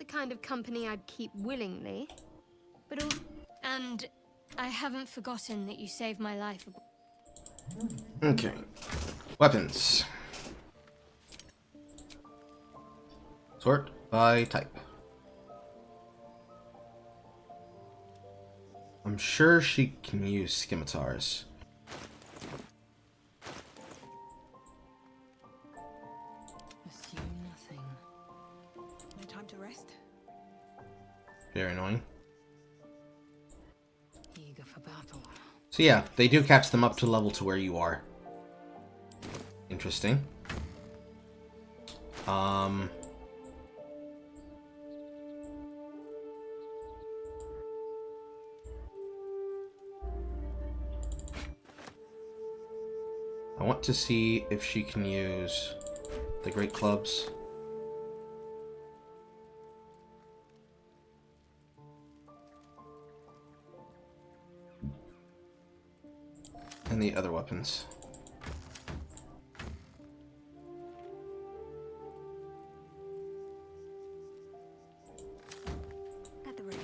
kind of company I'd keep willingly. But also... And I haven't forgotten that you saved my life. Okay. Weapons. Sort by type. I'm sure she can use scimitars. Assume nothing. No time to rest. Very annoying. Eager for battle. So yeah, they do catch them up to level to where you are. Interesting. I want to see if she can use the great clubs. And the other weapons. At the ready.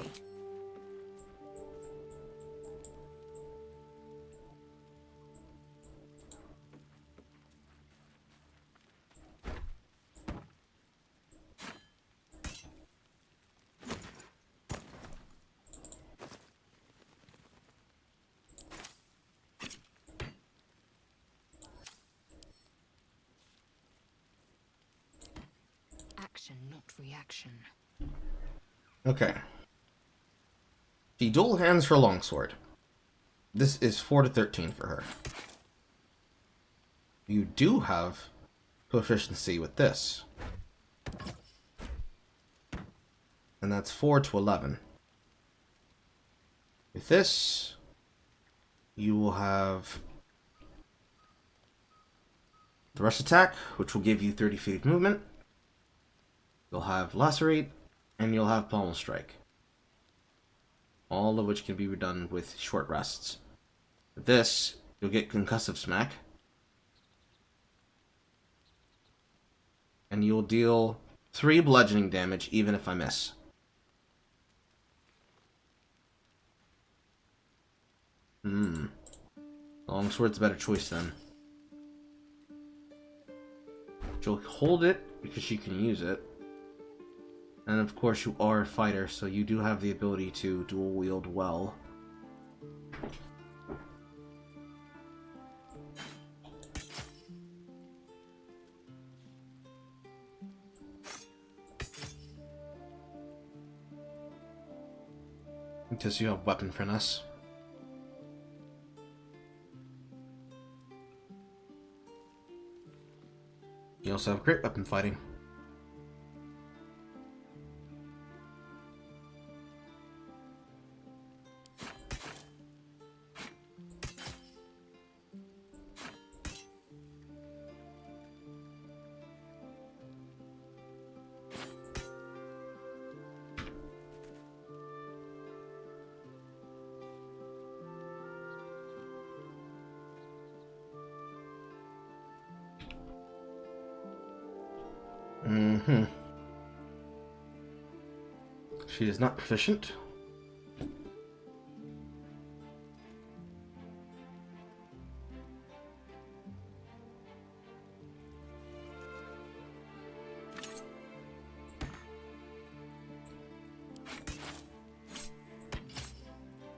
Action, not reaction. Okay. She dual hands her longsword. This is 4 to 13 for her. You do have proficiency with this. And that's 4 to 11. With this, you will have the rush attack, which will give you 30 feet of movement. You'll have lacerate, and you'll have pommel strike. All of which can be done with short rests. With this, you'll get concussive smack. And you'll deal 3 bludgeoning damage even if I miss. Longsword's a better choice then. She'll hold it because she can use it. And of course you are a fighter, so you do have the ability to dual wield well. Because you have weapon finesse. You also have great weapon fighting. She is not proficient.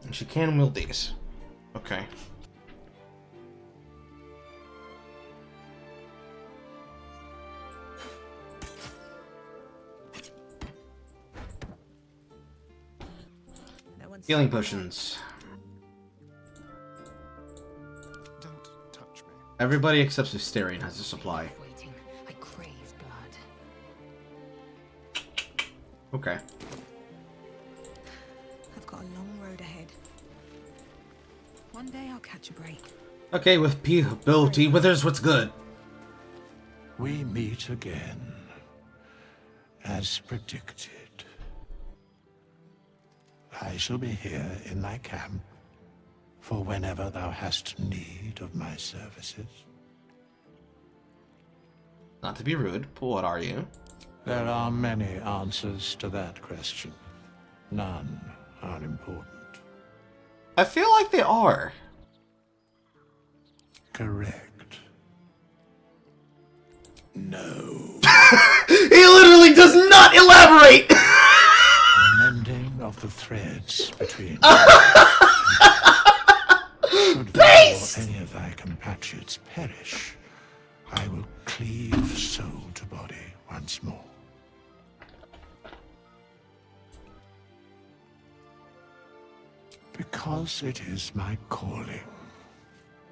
And she can wield these. Okay. Healing potions. Don't touch me. Everybody except Asterion has a supply. Waiting. I crave blood. Okay. I've got a long road ahead. One day I'll catch a break. Okay, with P ability withers what's good. We meet again, as predicted. I shall be here in my camp for whenever thou hast need of my services. Not to be rude, but what are you? There are many answers to that question. None are important. I feel like they are. Correct. No. He literally does not elaborate! Mending of the threads between should Paste! therefore any of thy compatriots perish, I will cleave soul to body once more. Because it is my calling.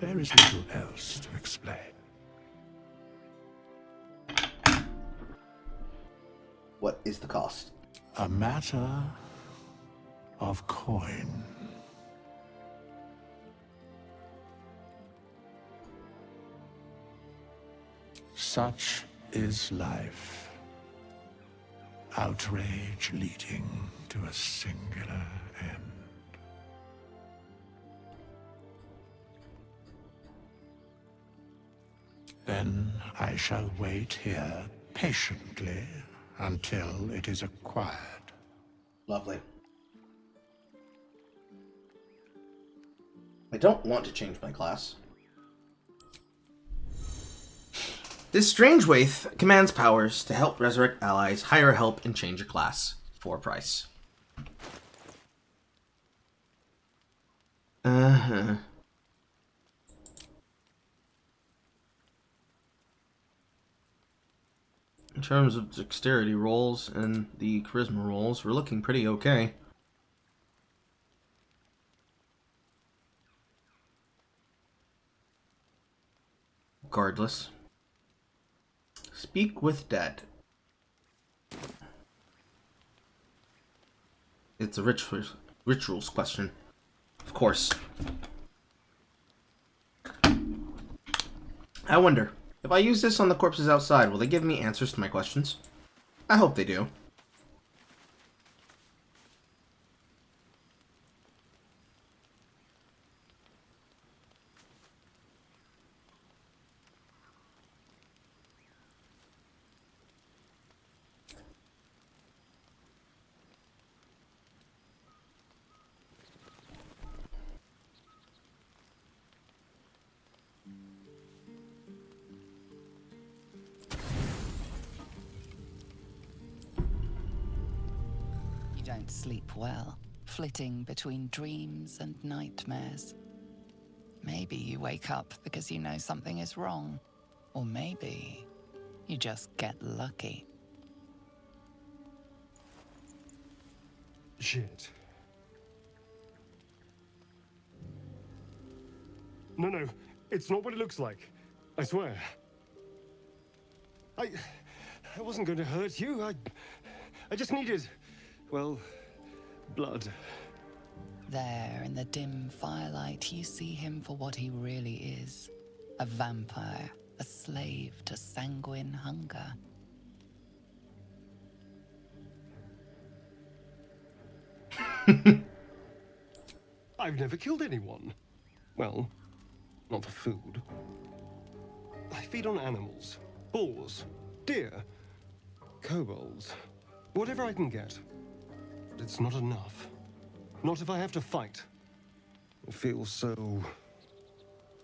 There is little else to explain. What is the cost? A matter of coin. Such is life. Outrage leading to a singular end. Then I shall wait here patiently until it is acquired. Lovely. I don't want to change my class. This Strange Waith commands powers to help resurrect allies, hire help, and change a class for a price. In terms of dexterity rolls and the charisma rolls, we're looking pretty okay. Regardless. Speak with dead. It's a rituals question. Of course. I wonder, if I use this on the corpses outside, will they give me answers to my questions? I hope they do. Don't sleep well, flitting between dreams and nightmares. Maybe you wake up because you know something is wrong, or maybe you just get lucky. Shit. No, it's not what it looks like. I swear. I wasn't going to hurt you. I just needed, well, blood. There, in the dim firelight, you see him for what he really is. A vampire, a slave to sanguine hunger. I've never killed anyone. Well, not for food. I feed on animals. Boars, deer, kobolds, whatever I can get. But it's not enough. Not if I have to fight. It feels so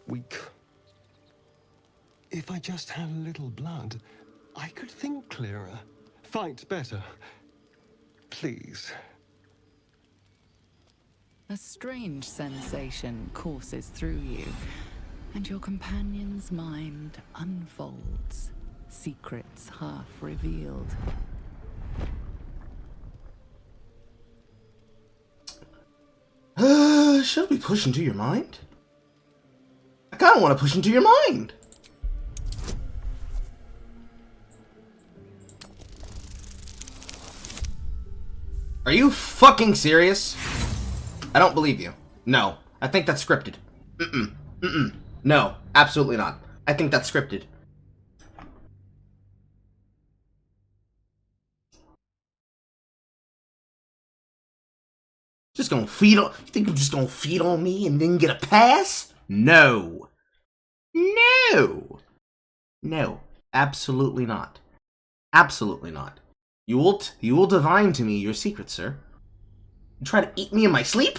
weak. If I just had a little blood, I could think clearer, fight better. Please. A strange sensation courses through you, and your companion's mind unfolds, secrets half revealed. Should we push into your mind? I kind of want to push into your mind. Are you fucking serious? I don't believe you. No, I think that's scripted. No, absolutely not. I think that's scripted. Just gonna feed on... You think you're just gonna feed on me and then get a pass? No. No. No, absolutely not. Absolutely not. You will divine to me your secret, sir. You try to eat me in my sleep?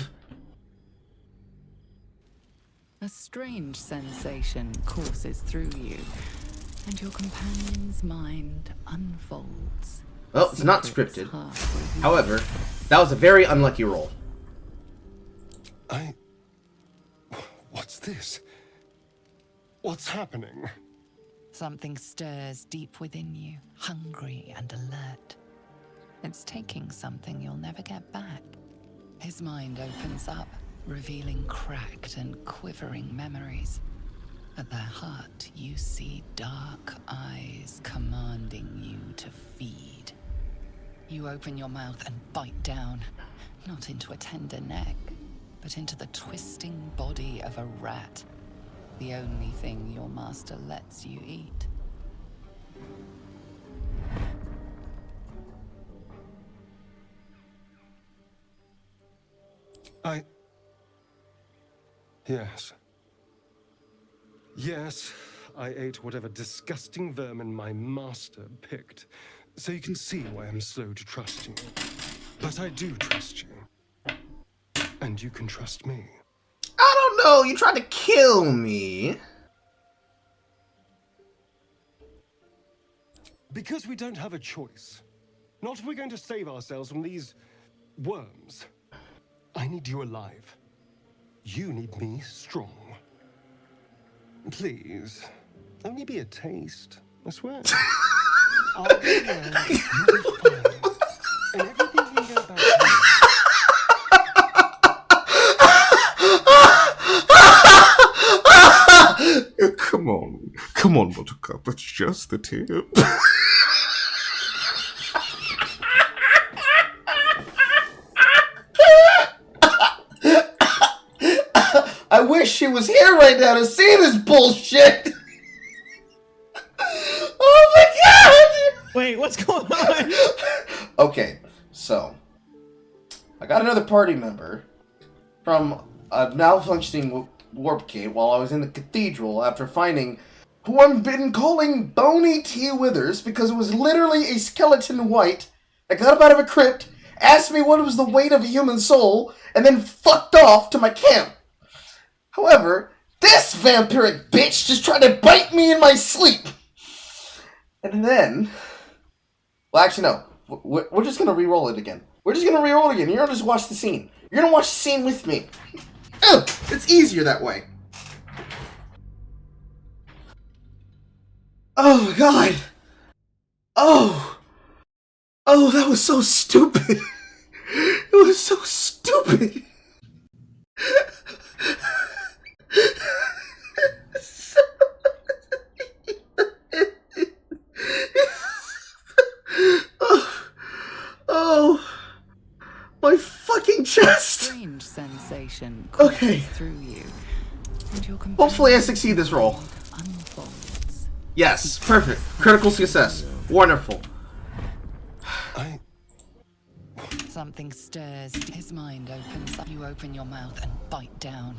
A strange sensation courses through you, and your companion's mind unfolds. Well, it's not Secrets scripted. half revealed. However, that was a very unlucky roll. What's this? What's happening? Something stirs deep within you, hungry and alert. It's taking something you'll never get back. His mind opens up, revealing cracked and quivering memories. At their heart, you see dark eyes commanding you to feed. You open your mouth and bite down, not into a tender neck, but into the twisting body of a rat, the only thing your master lets you eat. Yes. Yes, I ate whatever disgusting vermin my master picked. So you can see why I'm slow to trust you. But I do trust you. And you can trust me. I don't know. You tried to kill me. Because we don't have a choice. Not if we're going to save ourselves from these worms. I need you alive. You need me strong. Please, only be a taste, I swear. I'll be well, you'll be fine. And everything can go back to Come on, Buttercup. It's just the tip. I wish she was here right now to see this bullshit. Oh my god! Wait, what's going on? Okay, so I got another party member from a malfunctioning warp gate while I was in the cathedral after finding who I've been calling Bony T. Withers because it was literally a skeleton white that got up out of a crypt, asked me what was the weight of a human soul, and then fucked off to my camp. However, this vampiric bitch just tried to bite me in my sleep. And then... Well, actually, no. We're just gonna re-roll it again. We're just gonna re-roll it again. You're gonna just watch the scene. You're gonna watch the scene with me. Oh, it's easier that way. Oh my god. Oh, that was so stupid. It was so stupid. Oh, my fucking chest. Strange sensation Okay. courses through you, and your Hopefully I companion's succeed this roll. mind unfolds. Yes, perfect. Critical success. Wonderful. Something stirs. His mind opens up. You open your mouth and bite down,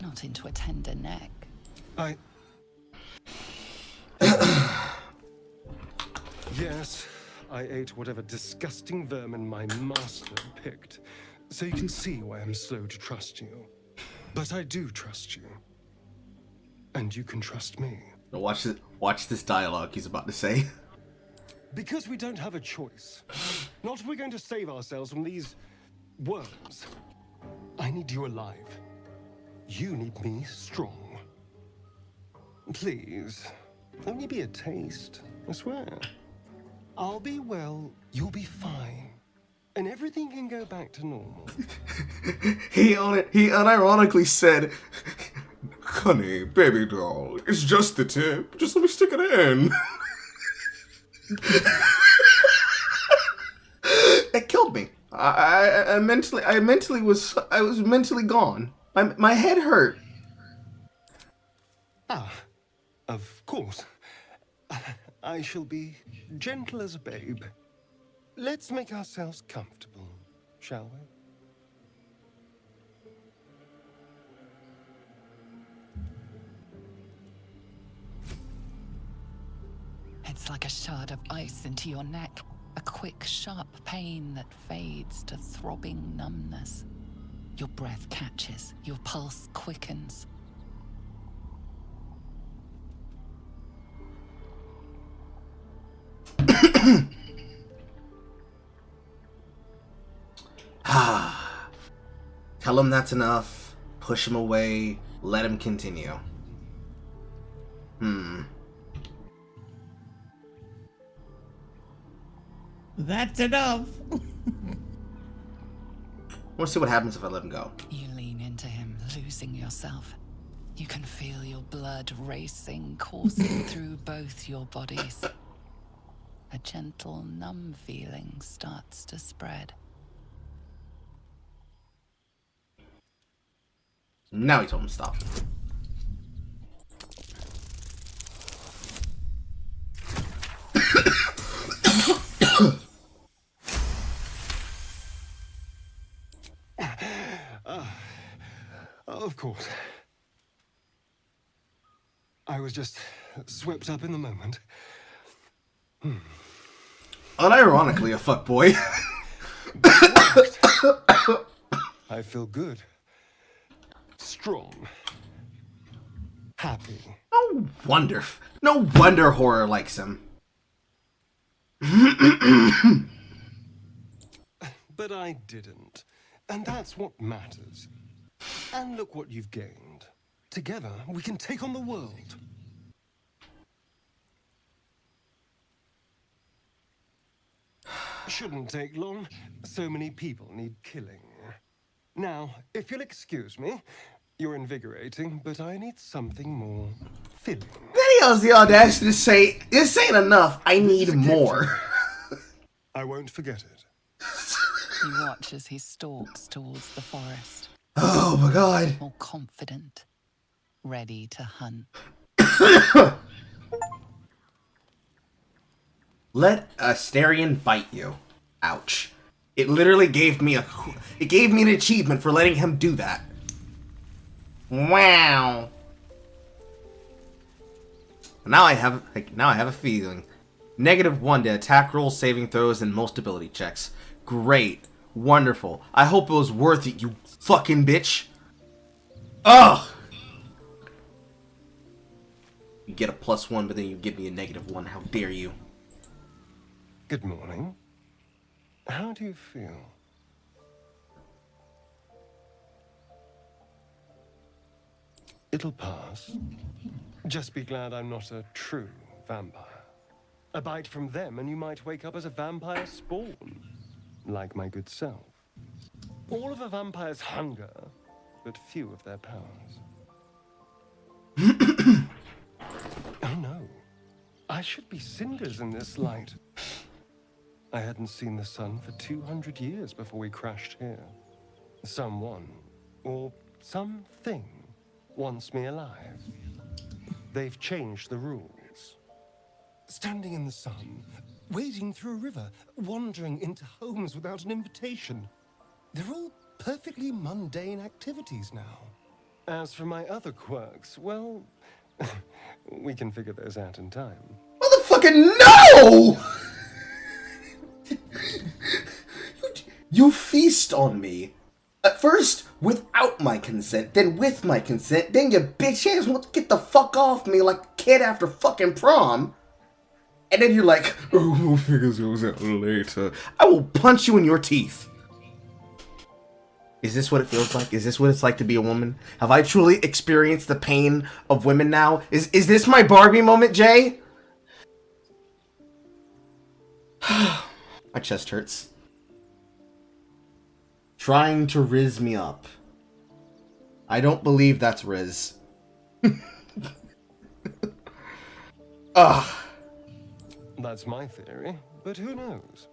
not into a tender neck. Yes, I ate whatever disgusting vermin my master picked. So you can see why I'm slow to trust you. But I do trust you. And you can trust me. Now watch this dialogue he's about to say. Because we don't have a choice. Not if we're going to save ourselves from these worms. I need you alive. You need me strong. Please, only be a taste, I swear. I'll be well, you'll be fine. And everything can go back to normal. He unironically said, "Honey, baby doll, it's just the tip. Just let me stick it in." It killed me. I was mentally gone. My head hurt. Of course. I shall be gentle as a babe. Let's make ourselves comfortable, shall we? It's sinks like a shard of ice into your neck. A quick, sharp pain that fades to throbbing numbness. Your breath catches, your pulse quickens. Tell him that's enough. Push him away. Let him continue. That's enough. I want to see what happens if I let him go. You lean into him, losing yourself. You can feel your blood racing, coursing through both your bodies. A gentle, numb feeling starts to spread. Now he told him to stop. Of course. I was just swept up in the moment. Unironically, a fuckboy. I feel good. Strong. Happy. No wonder horror likes him. But I didn't. And that's what matters. And look what you've gained. Together, we can take on the world. Shouldn't take long. So many people need killing. Now, if you'll excuse me, you're invigorating, but I need something more filling. Then he has the audacity to say, "This ain't enough. I need more." I won't forget it. You watch as he stalks towards the forest. Oh my god. More confident, ready to hunt. Let Astarion bite you. Ouch. It literally gave me an achievement for letting him do that. Wow. Now I have a feeling. -1 to attack rolls, saving throws, and most ability checks. Great. Wonderful. I hope it was worth it, you fucking bitch. Ugh. You get a +1, but then you give me a -1. How dare you? Good morning. How do you feel? It'll pass. Just be glad I'm not a true vampire. A bite from them and you might wake up as a vampire spawn. Like my good self. All of a vampire's hunger, but few of their powers. Oh no. I should be cinders in this light. I hadn't seen the sun for 200 years before we crashed here. Someone, or something, wants me alive. They've changed the rules. Standing in the sun, wading through a river, wandering into homes without an invitation. They're all perfectly mundane activities now. As for my other quirks, well, we can figure those out in time. Motherfucking no! You feast on me. At first, without my consent, then with my consent, then your bitch ass wants to get the fuck off me like a kid after fucking prom. And then you're like, oh, we'll figure those out later. I will punch you in your teeth. Is this what it feels like? Is this what it's like to be a woman? Have I truly experienced the pain of women now? Is this my Barbie moment, Jay? My chest hurts. Trying to riz me up. I don't believe that's riz. Ugh. That's my theory, but who knows?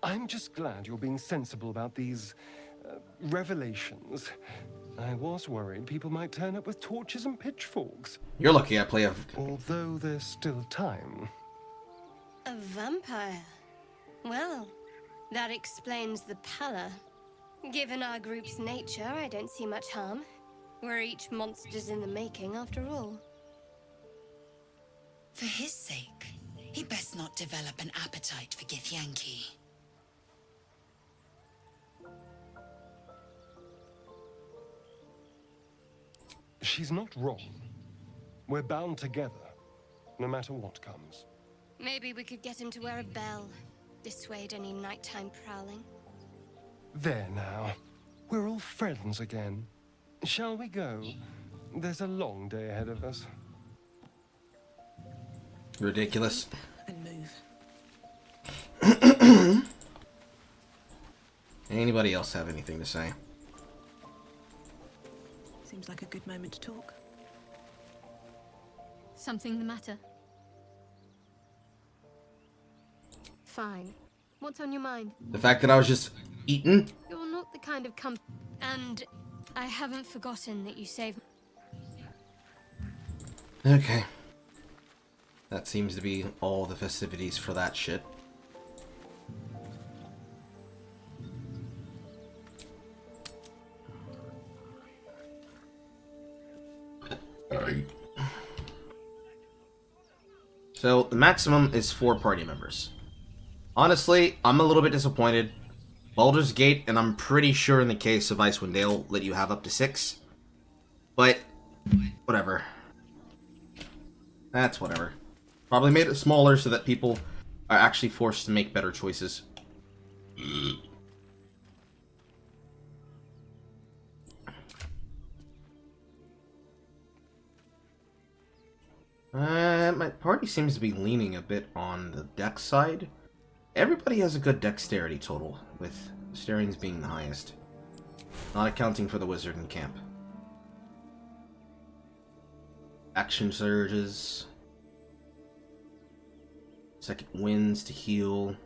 I'm just glad you're being sensible about these revelations. I was worried people might turn up with torches and pitchforks. You're lucky I play a... Although there's still time. A vampire? Well, that explains the pallor. Given our group's nature, I don't see much harm. We're each monsters in the making, after all. For his sake, he best not develop an appetite for Githyanki. She's not wrong. We're bound together, no matter what comes. Maybe we could get him to wear a bell. Dissuade any nighttime prowling. There now. We're all friends again. Shall we go? There's a long day ahead of us. Ridiculous. And move. Anybody else have anything to say? Seems like a good moment to talk. Something the matter? Fine. What's on your mind? The fact that I was just eaten? You're not the kind of and I haven't forgotten that you saved. Okay. That seems to be all the festivities for that shit. Alright. So, the maximum is 4 party members. Honestly, I'm a little bit disappointed. Baldur's Gate, and I'm pretty sure in the case of Icewind Dale, let you have up to 6. But, whatever. That's whatever. Probably made it smaller so that people are actually forced to make better choices. My party seems to be leaning a bit on the dex side. Everybody has a good dexterity total, with Asterian's being the highest. Not accounting for the wizard in camp. Action surges. Second winds to heal.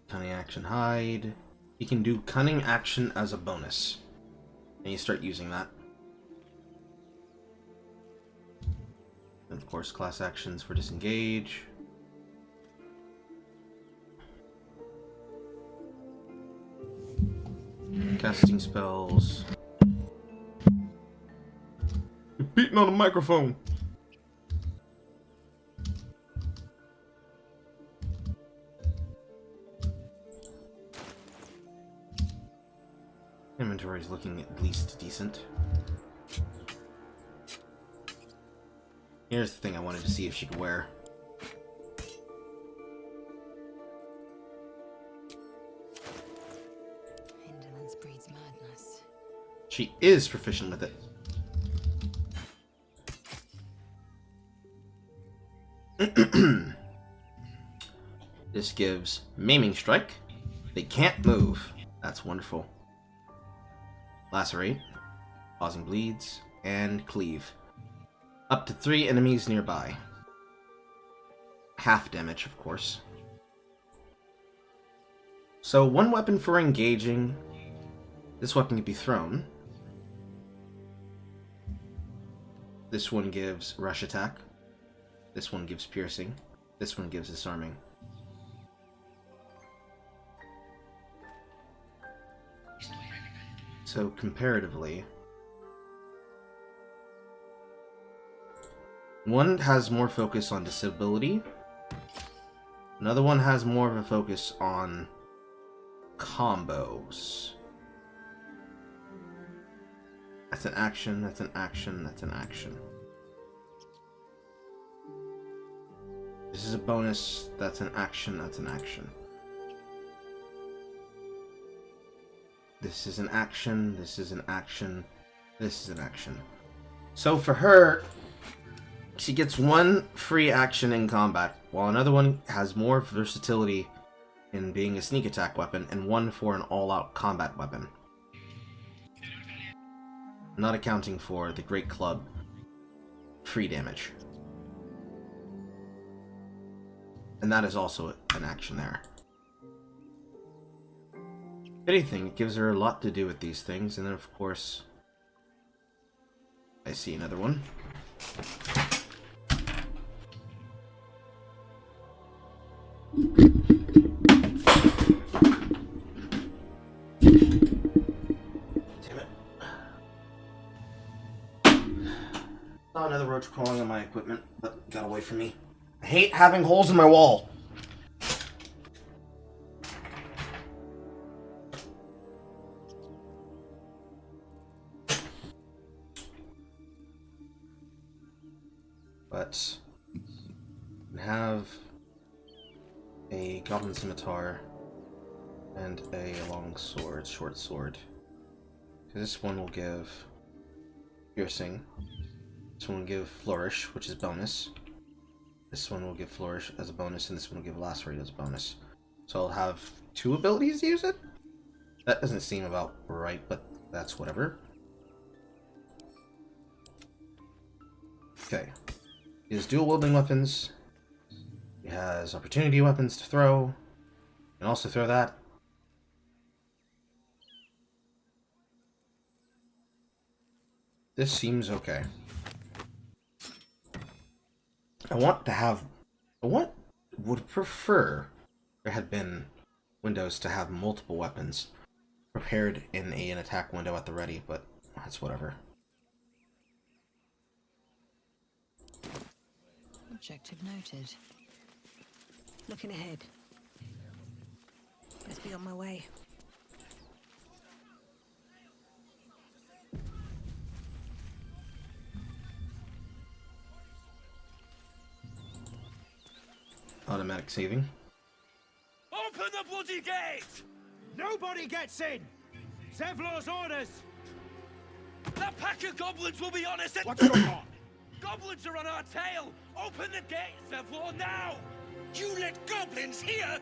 Cunning action hide. You can do cunning action as a bonus. And you start using that. And of course, class actions for disengage. Casting spells. You're beating on the microphone. Inventory is looking at least decent. Here's the thing I wanted to see if she could wear. Indolence breeds madness. She is proficient with it. This gives Maiming Strike. They can't move. That's wonderful. Lacerate, causing bleeds, and Cleave. Up to 3 enemies nearby. Half damage, of course. So 1 weapon for engaging. This weapon can be thrown. This one gives rush attack. This one gives piercing. This one gives disarming. So comparatively, one has more focus on disability. Another one has more of a focus on combos. That's an action, that's an action, that's an action. This is a bonus, that's an action, that's an action. This is an action, this is an action, this is an action. So for her, she gets 1 free action in combat, while another one has more versatility in being a sneak attack weapon, and 1 for an all-out combat weapon. Not accounting for the Great Club free damage. And that is also an action there. If anything, it gives her a lot to do with these things, and then of course, I see another one. Damn it. Saw another roach crawling on my equipment, but got away from me. I hate having holes in my wall. But have a goblin scimitar and a long sword, short sword. This one will give piercing. This one will give flourish, which is bonus. This one will give flourish as a bonus, and this one will give lacerate as a bonus. So I'll have 2 abilities to use it? That doesn't seem about right, but that's whatever. Okay. He has dual wielding weapons. He has opportunity weapons to throw. And also throw that. This seems okay. Would prefer there had been windows to have multiple weapons prepared in an attack window at the ready, but that's whatever. Objective noted. Looking ahead. Best be on my way. Automatic saving. Open the bloody gate! Nobody gets in! Zevlor's orders! That pack of goblins will be on us at— What's going on? Goblins are on our tail! Open the gate, Zevlor, now! You let goblins here?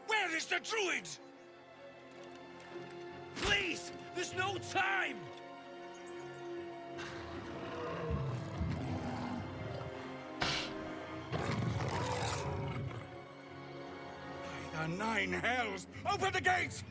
Where is the druid? Please! There's no time! By the 9 hells! Open the gates!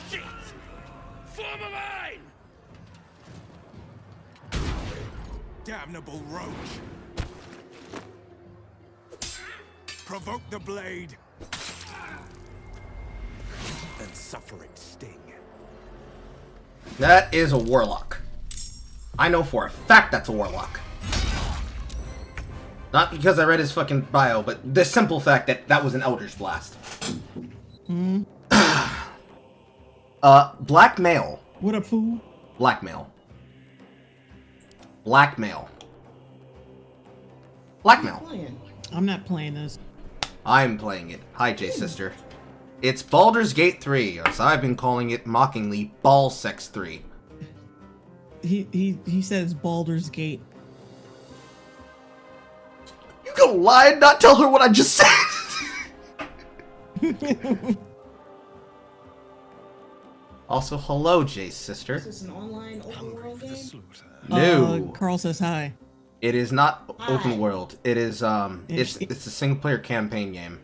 Shit! Form a line! Damnable roach! Provoke the blade! And suffer its sting. That is a warlock. I know for a fact that's a warlock. Not because I read his fucking bio, but the simple fact that that was an Eldritch Blast. Blackmail. What up, fool? Blackmail. Blackmail. Blackmail. I'm not playing this. I'm playing it. Hi, J-Sister. It's Baldur's Gate 3, as I've been calling it mockingly, Ball Sex 3. He said it's Baldur's Gate. You gonna lie and not tell her what I just said? Also, hello, J-Sister. Is this an online open world game? No. Carl says hi. It is not Hi. open world. It is, it's a single player campaign game.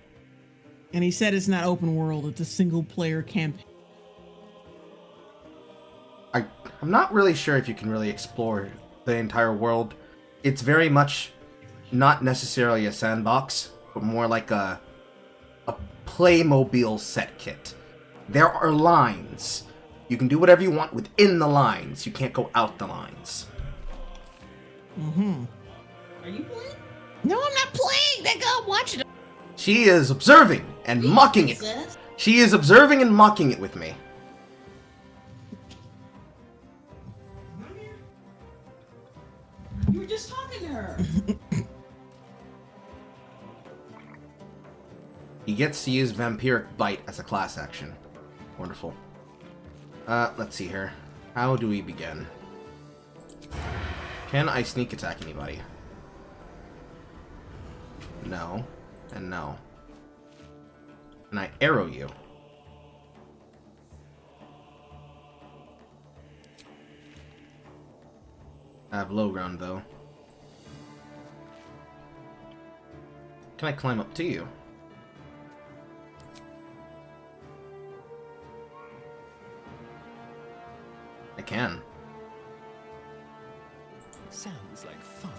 And he said it's not open world, it's a single player campaign. I'm not really sure if you can really explore the entire world. It's very much not necessarily a sandbox, but more like a Playmobil set kit. There are lines. You can do whatever you want within the lines. You can't go out the lines. Are you playing? No, I'm not playing! Nigga, I'm watching it! She is observing and mocking it. She is observing and mocking it with me. You were just talking to her. He gets to use Vampiric Bite as a class action. Wonderful. Let's see here. How do we begin? Can I sneak attack anybody? No. And no. And I arrow you. I have low ground, though. Can I climb up to you? can. Sounds like fun.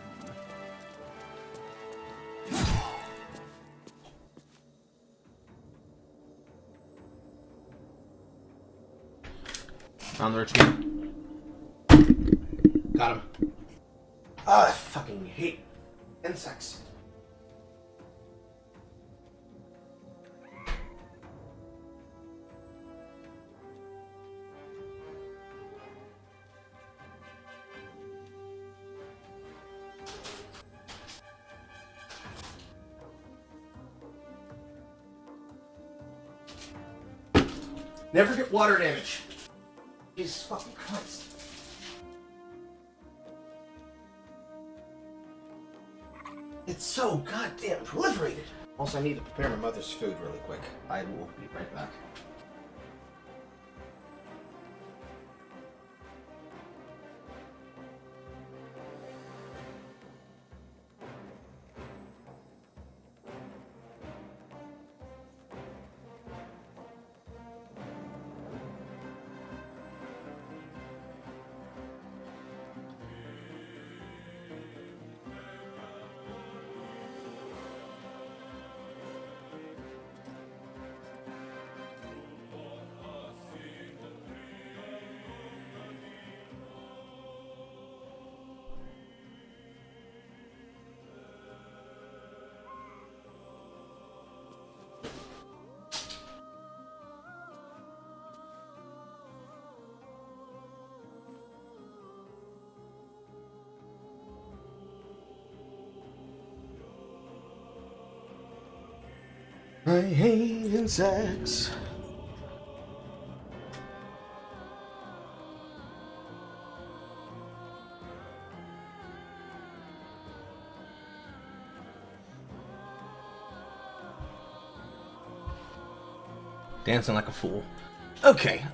Found the rich man. Got him. Ah, I fucking hate insects. Never get water damage. Jesus fucking Christ. It's so goddamn proliferated. Also, I need to prepare my mother's food really quick. I will be right back. I hate insects. Dancing like a fool. Okay,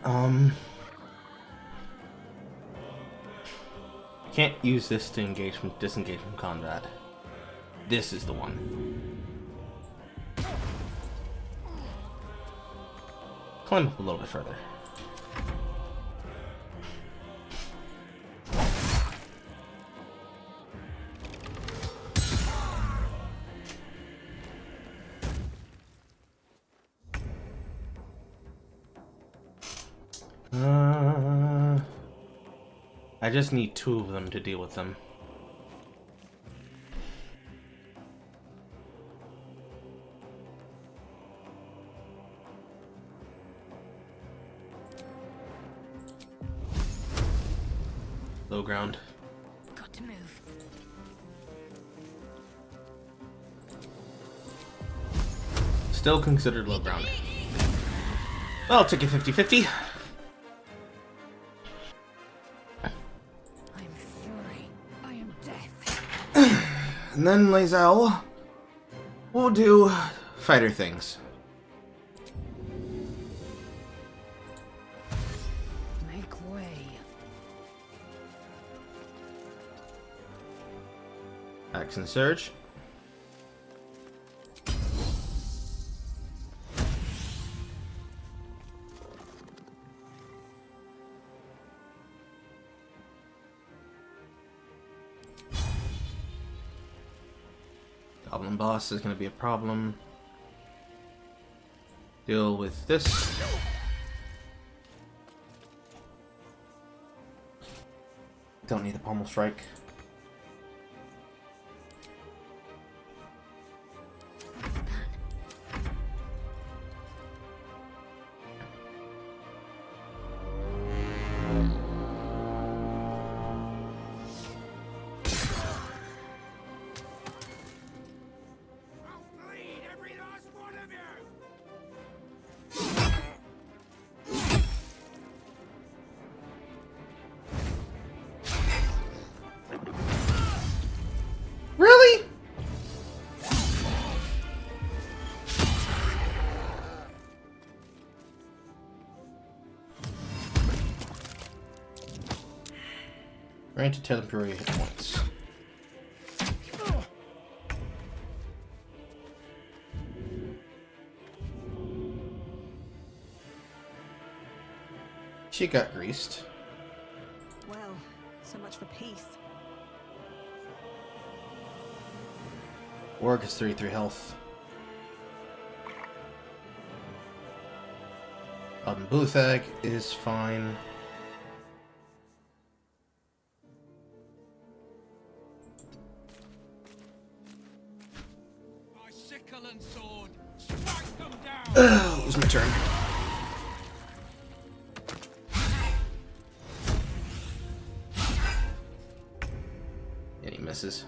can't use this to disengage from combat. This is the one. Climb up a little bit further. I just need 2 of them to deal with them. Low ground. Got to move. Still considered low ground. I'll take it 50-50. I am fury. I am death. And then Lae'zel will do fighter things. Make way. Action surge. Goblin boss is going to be a problem. Deal with this. Don't need the pommel strike. Really? Granted temporary hit points. She got greased. So much for peace. Orc is 33 health. Buthag is fine. My sickle and sword, strike them down! It was my turn. And he misses.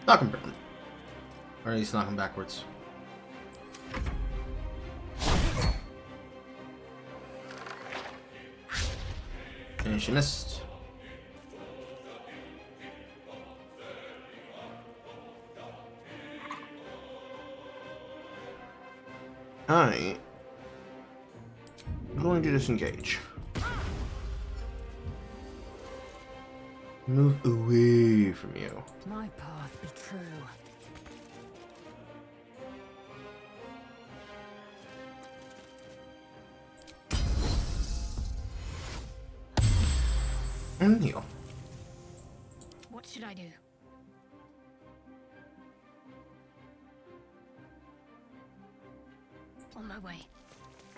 Knock him down. Or at least knock him backwards. And she missed. I'm going to disengage. Move away from you. My path be true. And heal. What should I do? On my way.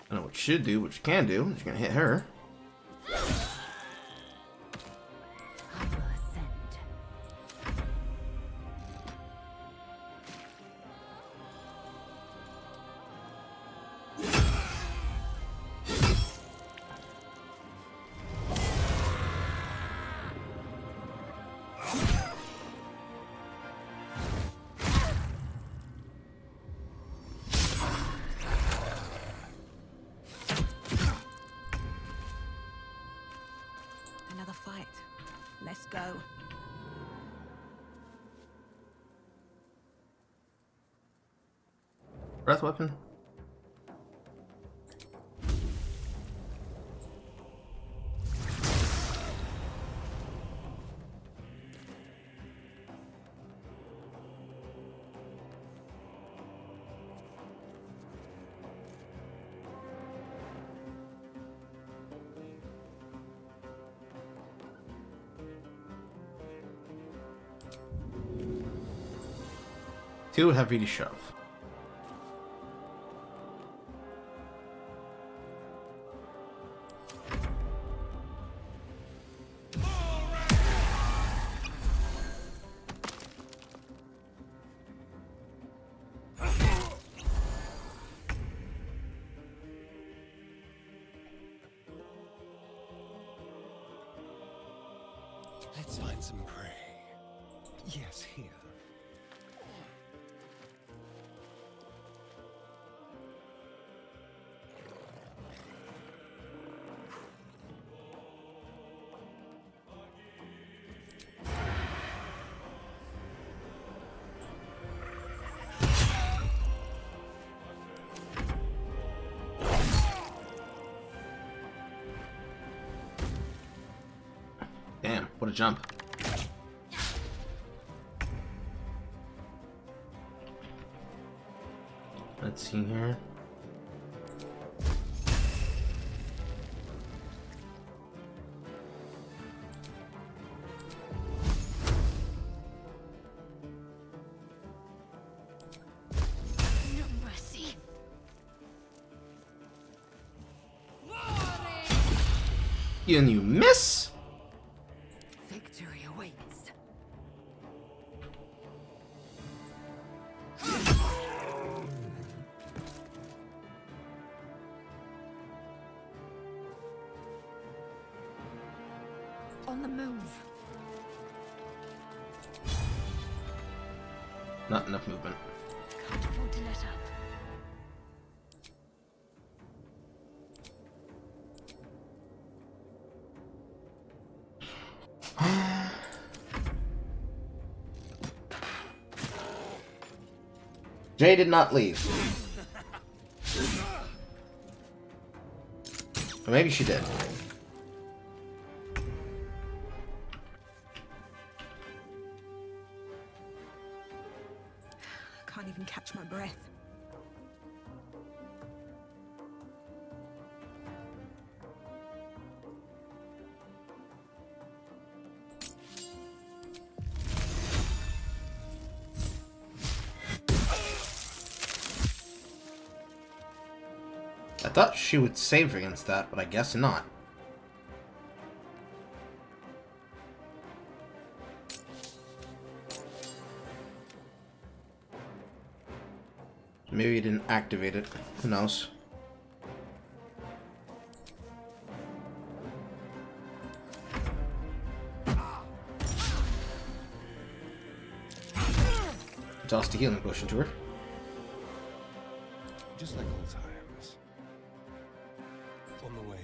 I know what you should do, what you can do. You're gonna hit her. I will ascend. Another fight. Let's go. Breath weapon. Two heavy to shove. Let's find some prey. Yes, here. Damn, what a jump. Let's see here. No mercy. And you miss? Victory awaits. On the move. Not enough movement. Can't afford to let up. Jay did not leave. Or maybe she did. I can't even catch my breath. I thought she would save against that, but I guess not. Maybe you didn't activate it. Who knows? Tossed a healing potion to her. Just like old times. On the way.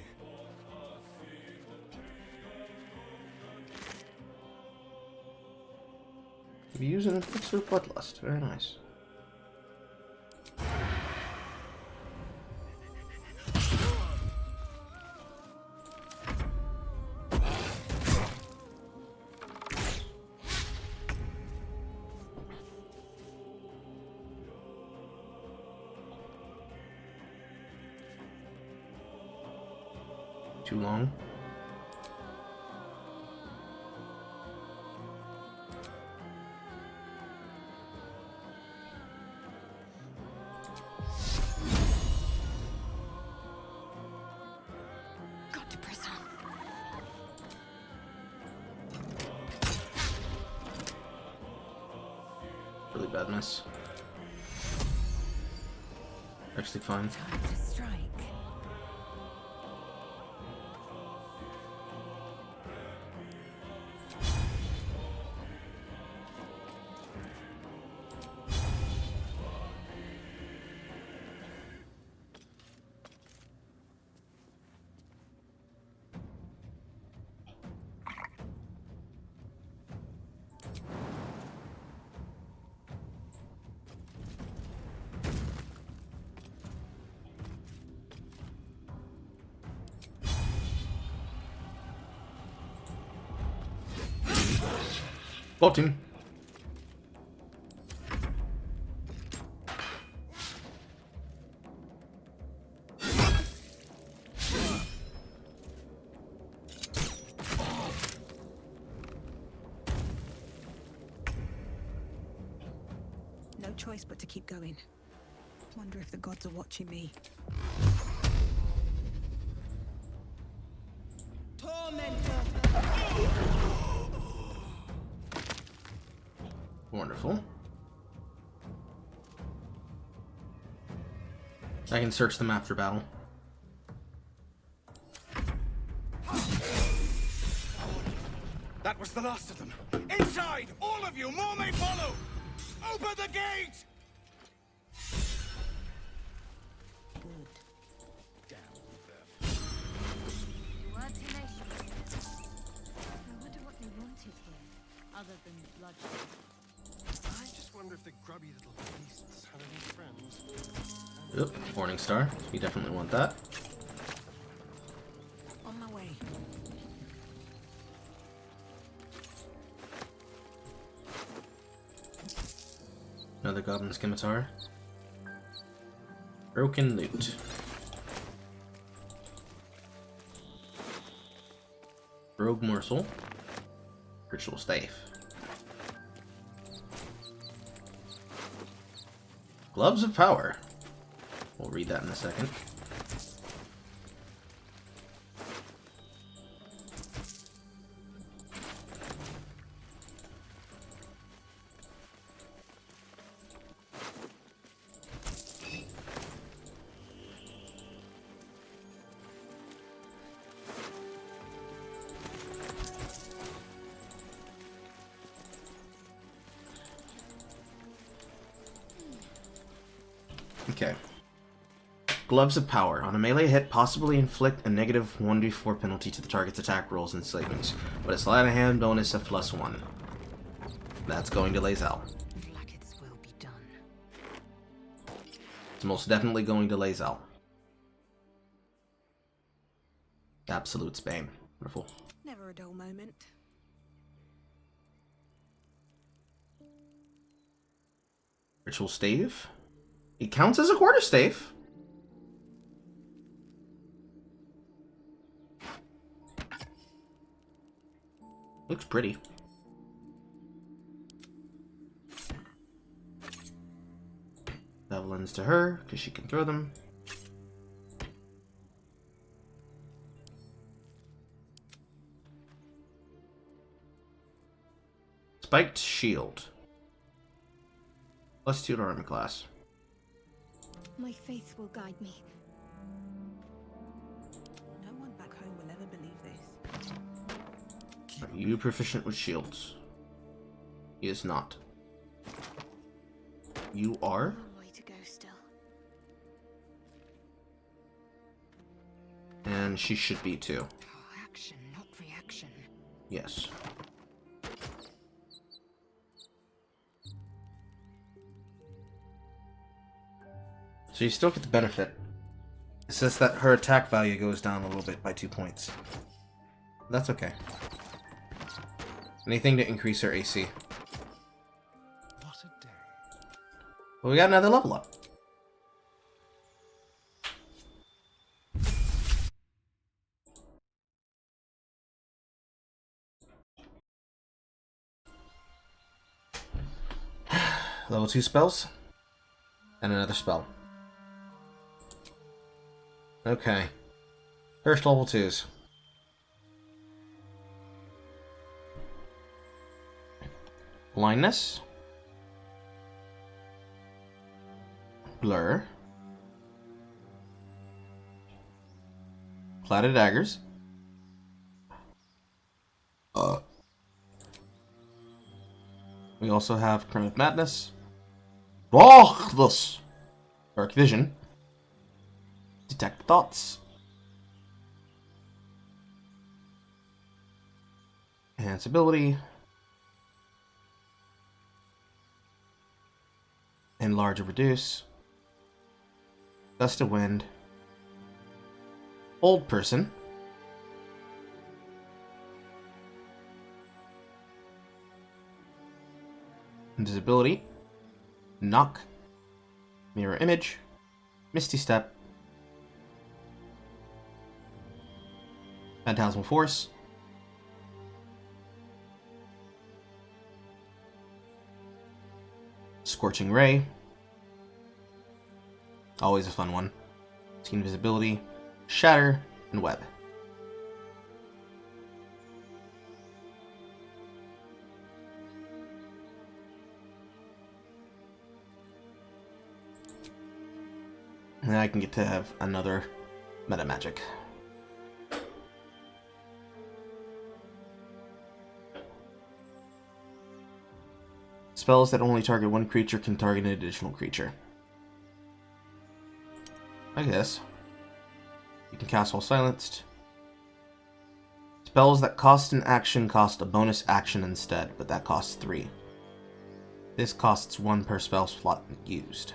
You're using an elixir of bloodlust. Very nice. Too long. Got to press on. Really bad miss. Actually fine. Time to strike. Botting. No choice but to keep going. Wonder if the gods are watching me. Wonderful. I can search them after battle. That was the last of them. Inside! All of you! More may follow! Open the gate! You were tenacious. I wonder what they wanted here, other than bloodshed. I just wonder if the grubby little beasts have any friends. Yep, Morning Star. You definitely want that. On my way. Another Goblin Scimitar. Broken Loot. Rogue Morsel. Ritual Staff. Gloves of Power. We'll read that in a second. Okay. Gloves of Power. On a melee hit, possibly inflict a negative 1d4 penalty to the target's attack rolls and savings, but a sleight of hand bonus of +1. That's going to Lae'zel. Flackets will be done. most definitely going to Lae'zel. Absolute Bane. Wonderful. Never a dull moment. Ritual Stave. It counts as a quarterstave. Looks pretty. Javelins to her, because she can throw them. Spiked Shield. +2 to armor class. My faith will guide me. No one back home will ever believe this. Are you proficient with shields? He is not. You are? Long way to go still. And she should be too. Action, not reaction. Yes. So you still get the benefit. It says that her attack value goes down a little bit by 2 points. That's okay. Anything to increase her AC. What a day. Well, we got another level up. Level 2 spells. And another spell. Okay. First level 2s. Blindness. Blur. Clouded Daggers. We also have Crown of Madness. Darkness. Dark Vision. Detect Thoughts. Enhance Ability. Enlarge or Reduce. Gust of Wind. Old Person. Invisibility. Knock. Mirror Image. Misty Step. Phantasmal Force. Scorching Ray. Always a fun one. See Invisibility. Shatter. And Web. And then I can get to have another meta magic. Spells that only target one creature can target an additional creature. I guess. You can cast while silenced. Spells that cost an action cost a bonus action instead, but that costs 3. This costs 1 per spell slot used.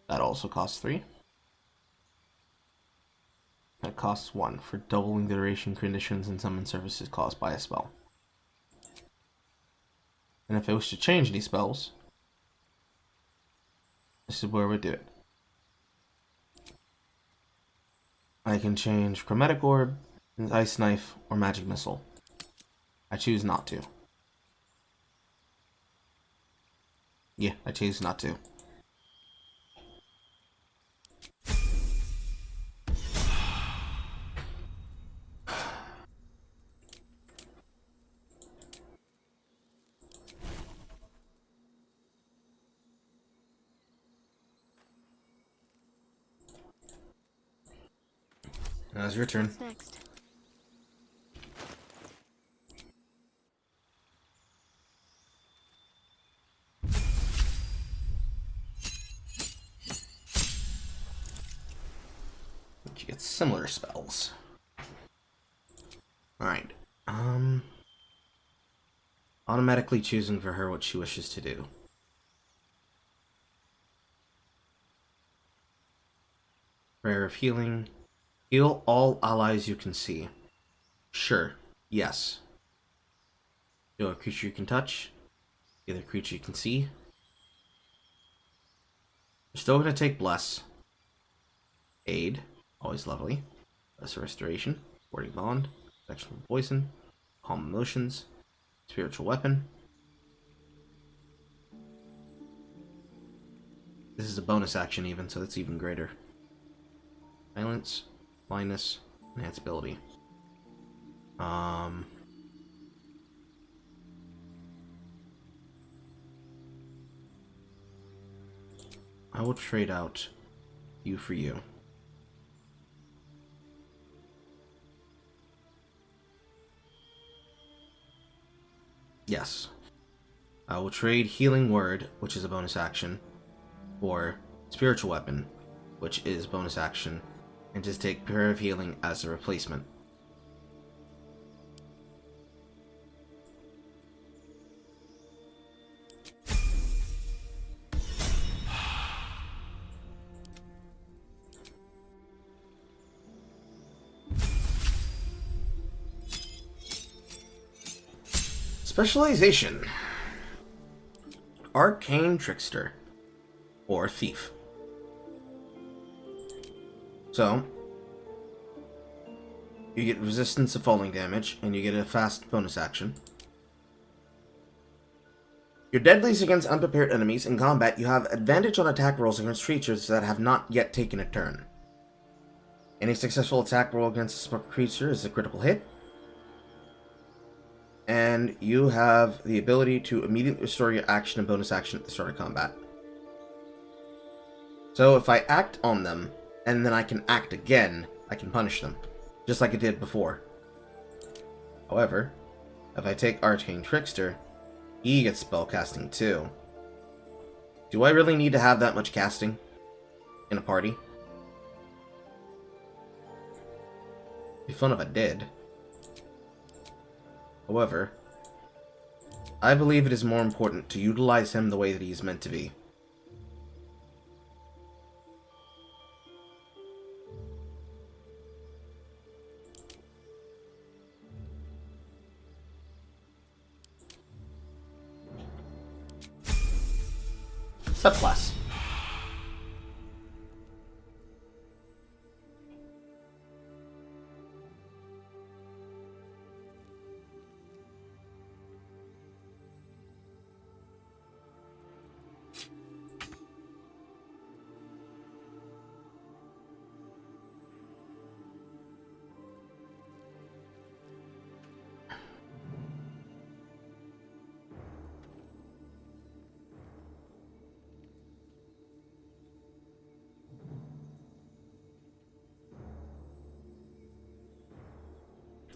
That also costs 3. That costs 1 for doubling the duration, conditions, and summon services caused by a spell. And if I wish to change these spells, this is where we do it. I can change Chromatic Orb, Ice Knife, or Magic Missile. I choose not to. Yeah, I choose not to. Now's your turn. What's next? But you get similar spells. Alright. automatically choosing for her what she wishes to do. Prayer of healing. Heal all allies you can see. Sure. Yes. Heal a creature you can touch. Heal a creature you can see. We're still going to take Bless. Aid. Always lovely. Lesser Restoration. Warding Bond. Protection from Poison. Calm Emotions. Spiritual Weapon. This is a bonus action even, so it's even greater. Silence, blindness, enhanced ability. I will trade out you for you. Yes. I will trade Healing Word, which is a bonus action, for Spiritual Weapon, which is bonus action, and just take Prayer of Healing as a replacement. Specialization. Arcane Trickster. Or Thief. So, you get resistance to falling damage, and you get a fast bonus action. Your deadlies against unprepared enemies. In combat, you have advantage on attack rolls against creatures that have not yet taken a turn. Any successful attack roll against a creature is a critical hit. And you have the ability to immediately restore your action and bonus action at the start of combat. So if I act on them, and then I can act again, I can punish them, just like I did before. However, if I take Arcane Trickster, he gets spellcasting too. Do I really need to have that much casting in a party? It'd be fun if I did. However, I believe it is more important to utilize him the way that he is meant to be. Subclass.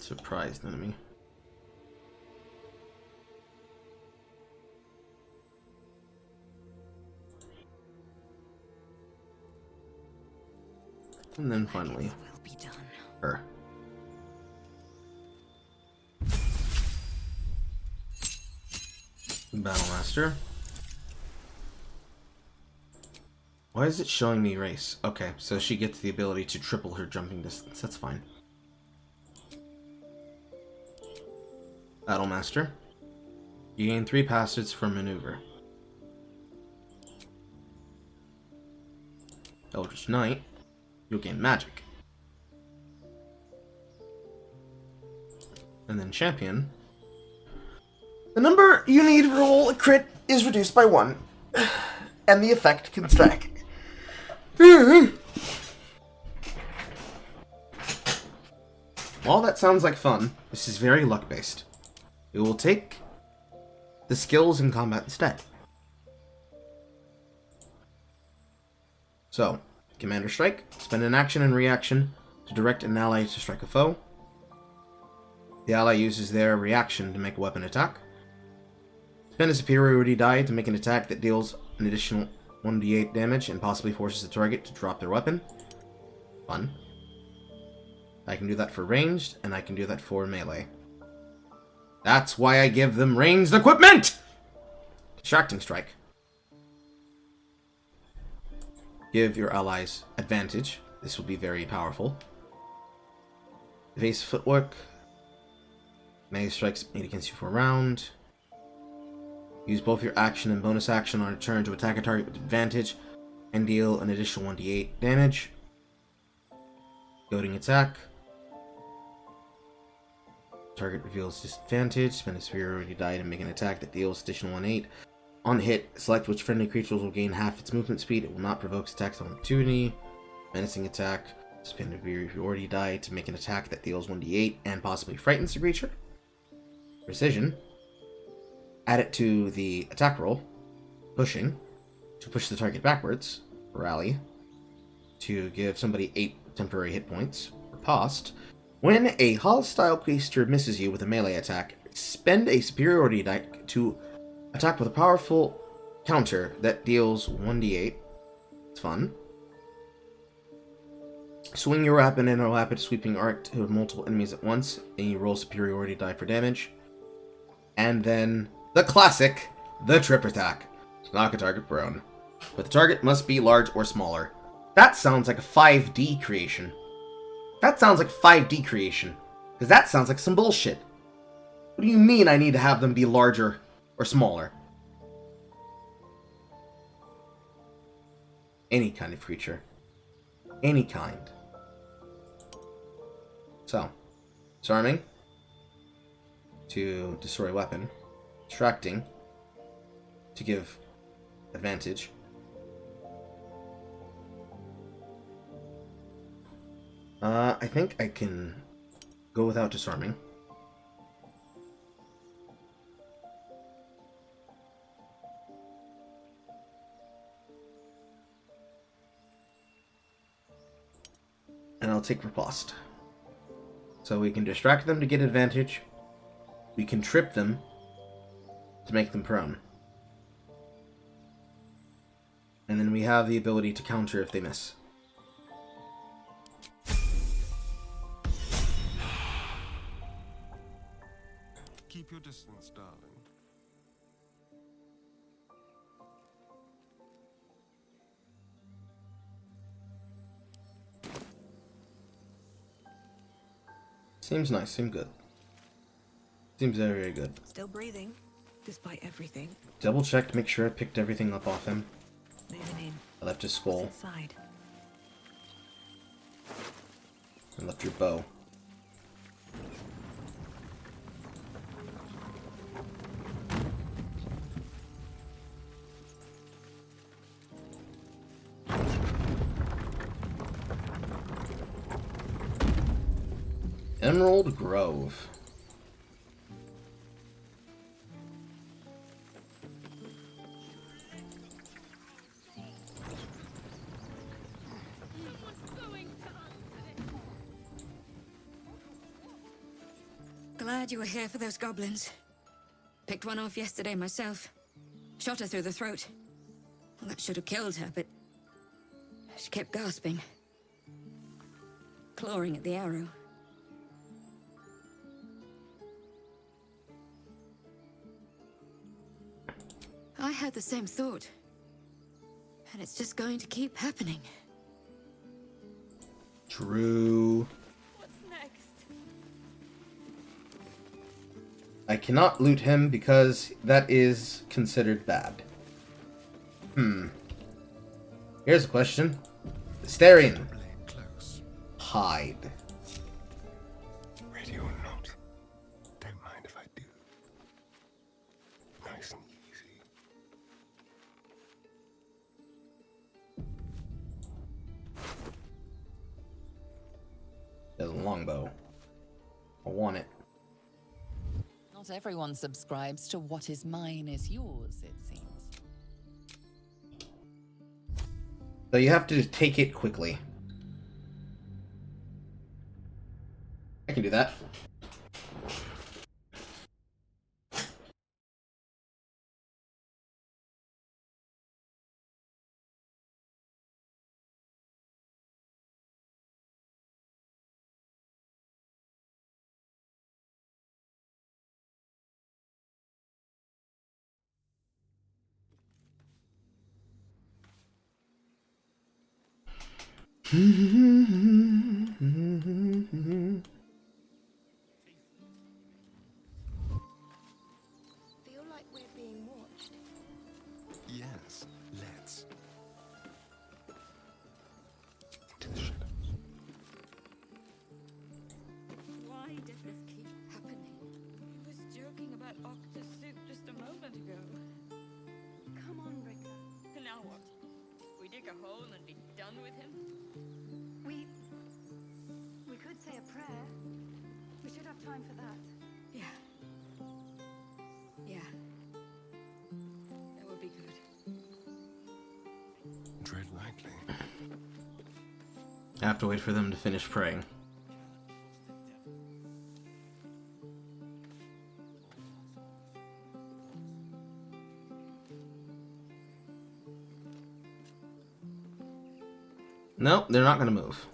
Surprised enemy. And then finally, her. Battlemaster. Why is it showing me race? Okay, so she gets the ability to triple her jumping distance. That's fine. Battlemaster. You gain 3 passage for maneuver. Eldritch Knight. You'll gain magic. And then Champion. The number you need to roll a crit is reduced by 1. And the effect can stack. While that sounds like fun, this is very luck-based. We will take the skills in combat instead. So, Commander Strike. Spend an action and reaction to direct an ally to strike a foe. The ally uses their reaction to make a weapon attack. Spend a superiority die to make an attack that deals an additional 1d8 damage and possibly forces the target to drop their weapon. Fun. I can do that for ranged, and I can do that for melee. That's why I give them ranged equipment! Distracting Strike. Give your allies advantage. This will be very powerful. Evasive footwork. Melee strikes made against you for a round. Use both your action and bonus action on a turn to attack a target with advantage and deal an additional 1d8 damage. Goading attack. Target reveals disadvantage. Spend a superiority die to make an attack that deals additional 1d8. On hit, select which friendly creatures will gain half its movement speed. It will not provoke attacks on opportunity. Menacing attack. Spend a superiority die to make an attack that deals 1d8 and possibly frightens the creature. Precision. Add it to the attack roll. Pushing. To push the target backwards. Rally. To give somebody 8 temporary hit points. Riposte. When a hostile creature misses you with a melee attack, spend a superiority die to attack with a powerful counter that deals 1d8. It's fun. Swing your weapon in a rapid sweeping arc to multiple enemies at once, and you roll superiority die for damage. And then the classic, the trip attack. Knock a target prone. But the target must be large or smaller. That sounds like a 5D creation. That sounds like 5D creation. Because that sounds like some bullshit. What do you mean I need to have them be larger or smaller? Any kind of creature. Any kind. So, disarming to destroy a weapon. Distracting to give advantage. I think I can go without disarming. And I'll take riposte. So we can distract them to get advantage. We can trip them to make them prone. And then we have the ability to counter if they miss. Keep your distance, darling. Seems nice, seems good. Seems very, very good. Still breathing, despite everything. Double check to make sure I picked everything up off him. Moving in. I left his skull. Inside. And left your bow. Emerald Grove. Glad you were here for those goblins. Picked one off yesterday myself. Shot her through the throat. Well, that should have killed her, but she kept gasping. Clawing at the arrow. I had the same thought. And it's just going to keep happening. True. What's next? I cannot loot him because that is considered bad. Here's a question. Starion. Hide. Ready or not, don't mind if I do. Nice and easy. There's a longbow. I want it. Not everyone subscribes to what is mine is yours, it seems. So you have to take it quickly. I can do that. Feel like we're being watched. Yes, let's. Why does this keep happening? He was joking about Octa's suit just a moment ago. Come on, Richter. And now what? We dig a hole and be done with him? We could say a prayer. We should have time for that. Yeah. Yeah. That would be good. Tread lightly. I have to wait for them to finish praying. Nope, they're not going to move.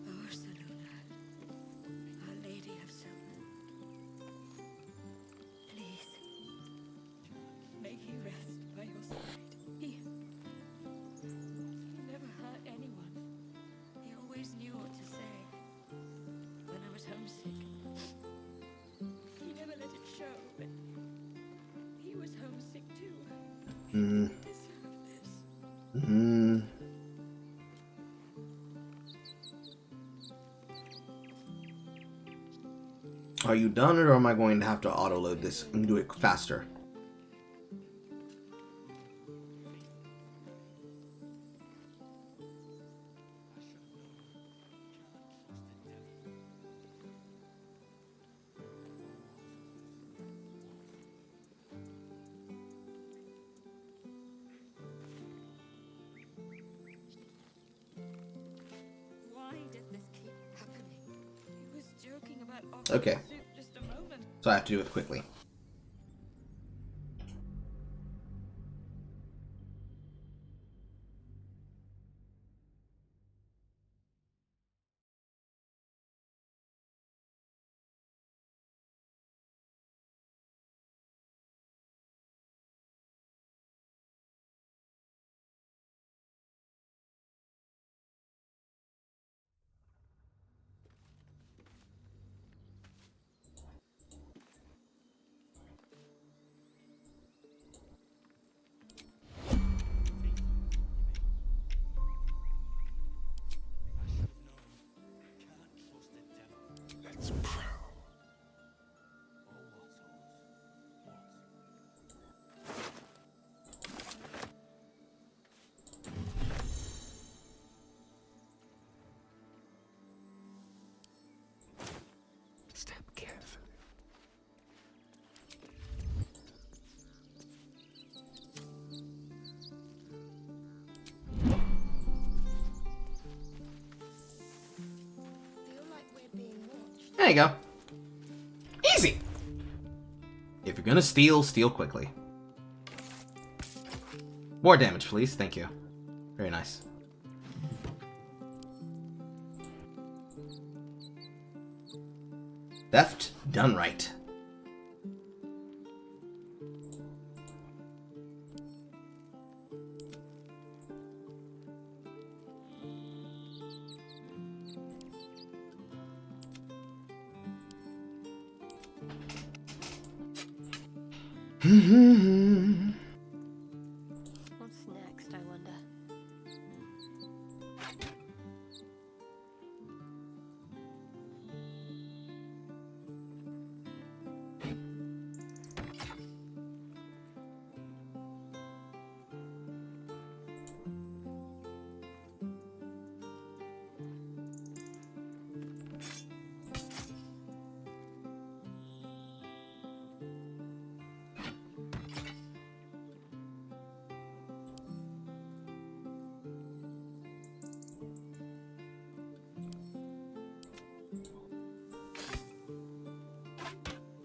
Barcelona, Our Lady of Silver. Please, may he rest by your side. He never hurt anyone. He always knew what to say. When I was homesick, he never let it show, but he was homesick too. He didn't deserve this. Are you done, or am I going to have to auto-load this and do it faster? Why does this keep happening? He was joking about Okay. Octa's suit just a moment. So I have to do it quickly. Let's prowl. Step carefully. Feel like we're being watched. There you go. Easy! If you're gonna steal, steal quickly. More damage, please. Thank you. Very nice. Theft done right. What's next, I wonder?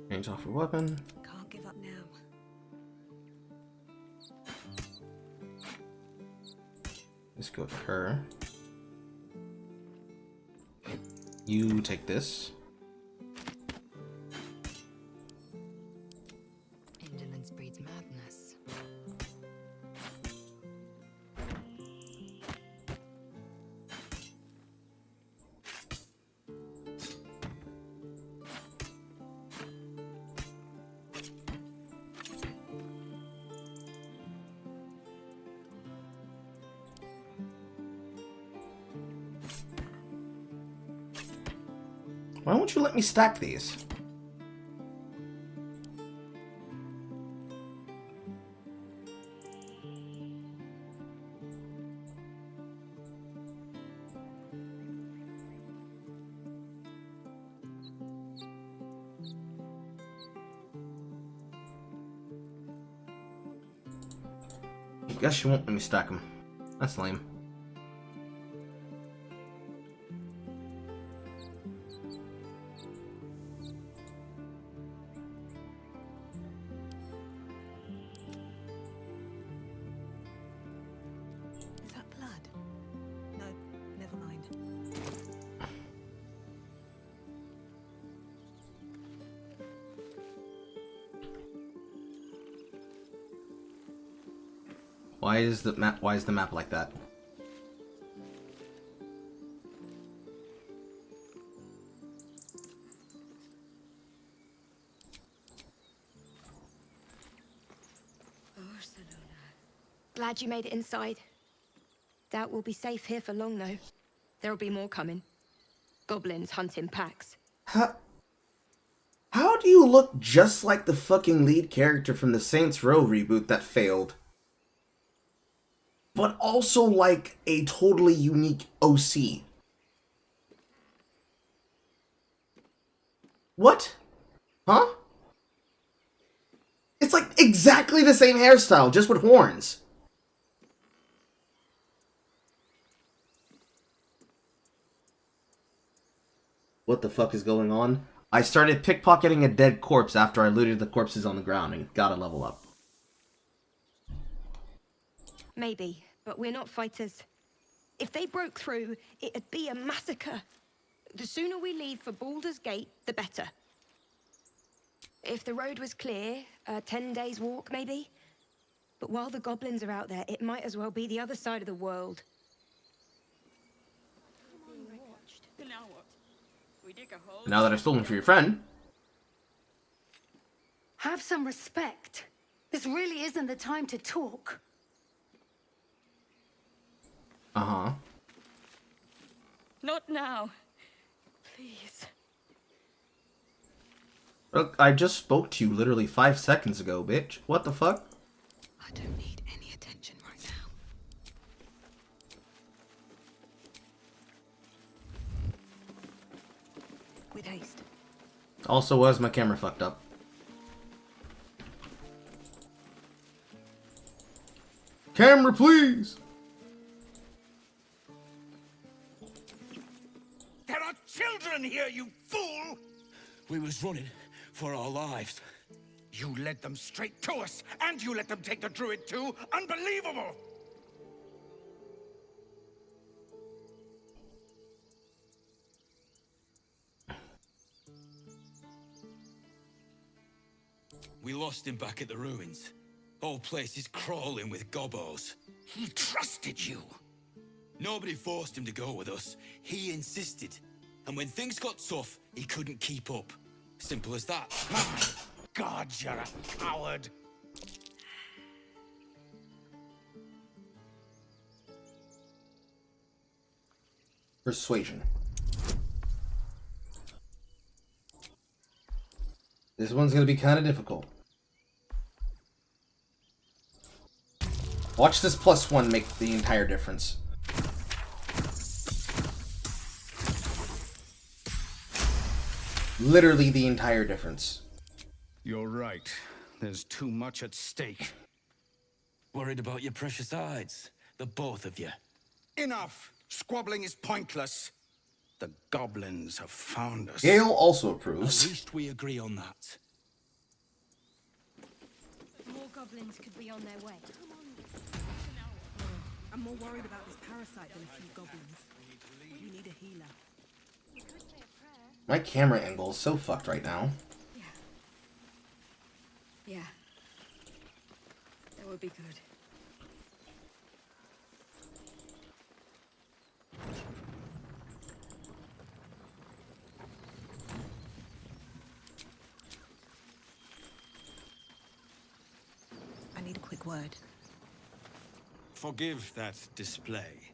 Range offer weapon. Can't give up now. This go to her. You take this. Indolence breeds madness. Why won't you let me stack these? I guess you won't let me stack them. That's lame. Is that blood? No, never mind. Why is the map like that? Glad you made it inside. Doubt we'll be safe here for long, though. There'll be more coming. Goblins hunting packs. How do you look just like the fucking lead character from the Saints Row reboot that failed? But also like a totally unique OC. What? Huh? It's like exactly the same hairstyle, just with horns. What the fuck is going on? I started pickpocketing a dead corpse after I looted the corpses on the ground and gotta level up. Maybe, but we're not fighters. If they broke through, it'd be a massacre. The sooner we leave for Baldur's Gate, the better. If the road was clear, 10 days walk maybe. But while the goblins are out there, it might as well be the other side of the world. Now what? We dig a hole. Now that I've stolen for your friend. Have some respect. This really isn't the time to talk. Uh-huh. Not now. Please. Look, I just spoke to you literally 5 seconds ago, bitch. What the fuck? I don't need any attention right now. With haste. Also was my camera fucked up. Camera, please! There are children here, you fool! We was running for our lives. You led them straight to us, and you let them take the druid too? Unbelievable! We lost him back at the ruins. Whole place is crawling with gobos. He trusted you. Nobody forced him to go with us. He insisted. And when things got tough, he couldn't keep up. Simple as that. God, you're a coward. Persuasion. This one's gonna be kind of difficult. Watch this +1 make the entire difference. Literally the entire difference. You're right. There's too much at stake. Worried about your precious hides? The both of you. Enough! Squabbling is pointless. The goblins have found us. Gale also At approves. least we agree on that. More goblins could be on their way. I'm more worried about this parasite than a few goblins. You need a healer. My camera angle is so fucked right now. Yeah. That would be good. I need a quick word. Forgive that display.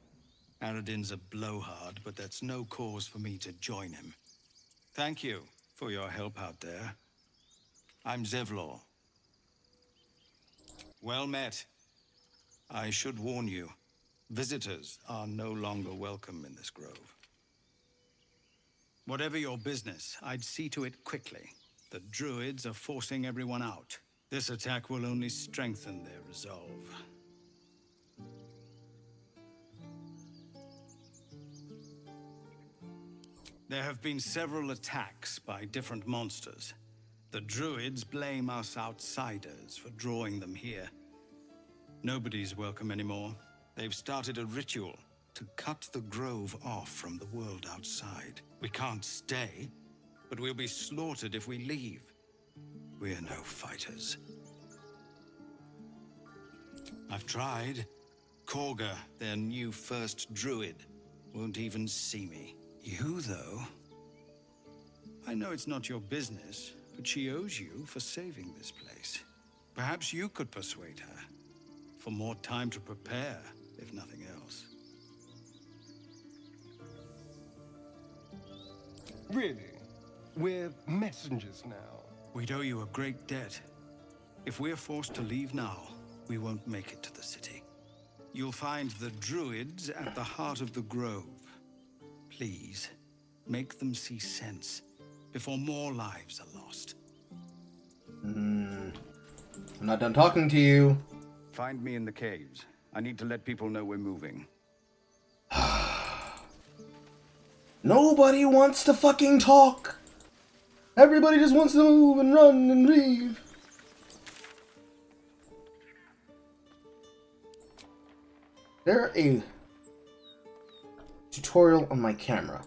Aradin's a blowhard, but that's no cause for me to join him. Thank you for your help out there. I'm Zevlor. Well met. I should warn you, visitors are no longer welcome in this grove. Whatever your business, I'd see to it quickly. The druids are forcing everyone out. This attack will only strengthen their resolve. There have been several attacks by different monsters. The druids blame us outsiders for drawing them here. Nobody's welcome anymore. They've started a ritual to cut the grove off from the world outside. We can't stay, but we'll be slaughtered if we leave. We're no fighters. I've tried. Korga, their new first druid, won't even see me. You, though? I know it's not your business, but she owes you for saving this place. Perhaps you could persuade her. For more time to prepare, if nothing else. Really? We're messengers now. We'd owe you a great debt. If we're forced to leave now, we won't make it to the city. You'll find the druids at the heart of the grove. Please, make them see sense before more lives are lost. I'm not done talking to you. Find me in the caves. I need to let people know we're moving. Nobody wants to fucking talk. Everybody just wants to move and run and leave. There a tutorial on my camera.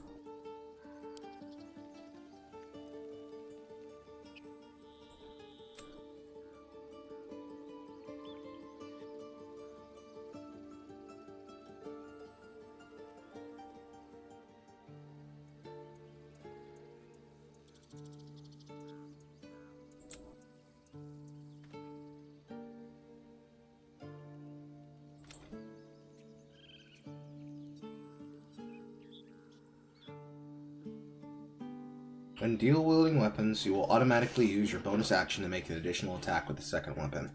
When dual-wielding weapons, you will automatically use your bonus action to make an additional attack with the second weapon.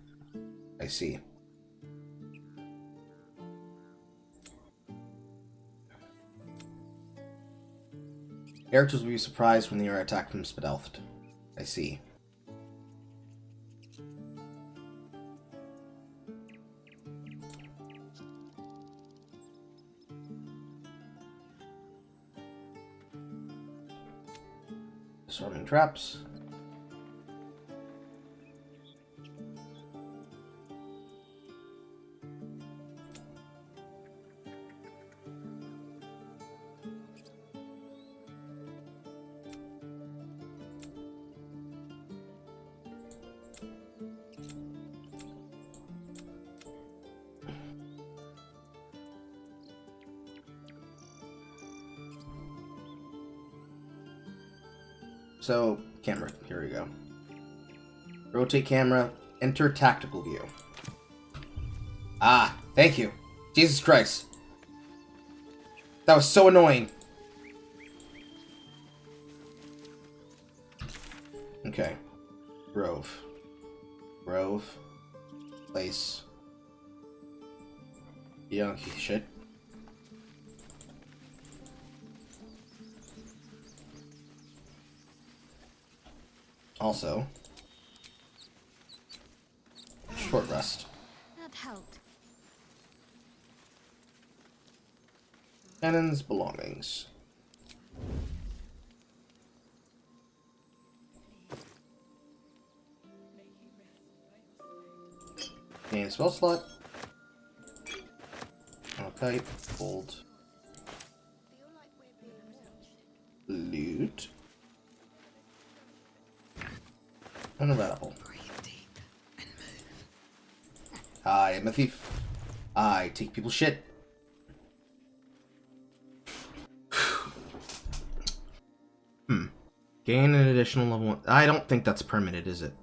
I see. Characters will be surprised when they are attacked from stealthed. I see. Swarming traps. So, camera, here we go. Rotate camera, enter tactical view. Ah, thank you. Jesus Christ. That was so annoying. Okay. Grove. Grove. Place. Yonky shit. Also, short rest. That helped. Cannon's belongings. Gain spell slot. Type gold. Loot. Unavailable. I am a thief. I take people's shit. Gain an additional level 1. I don't think that's permanent, is it?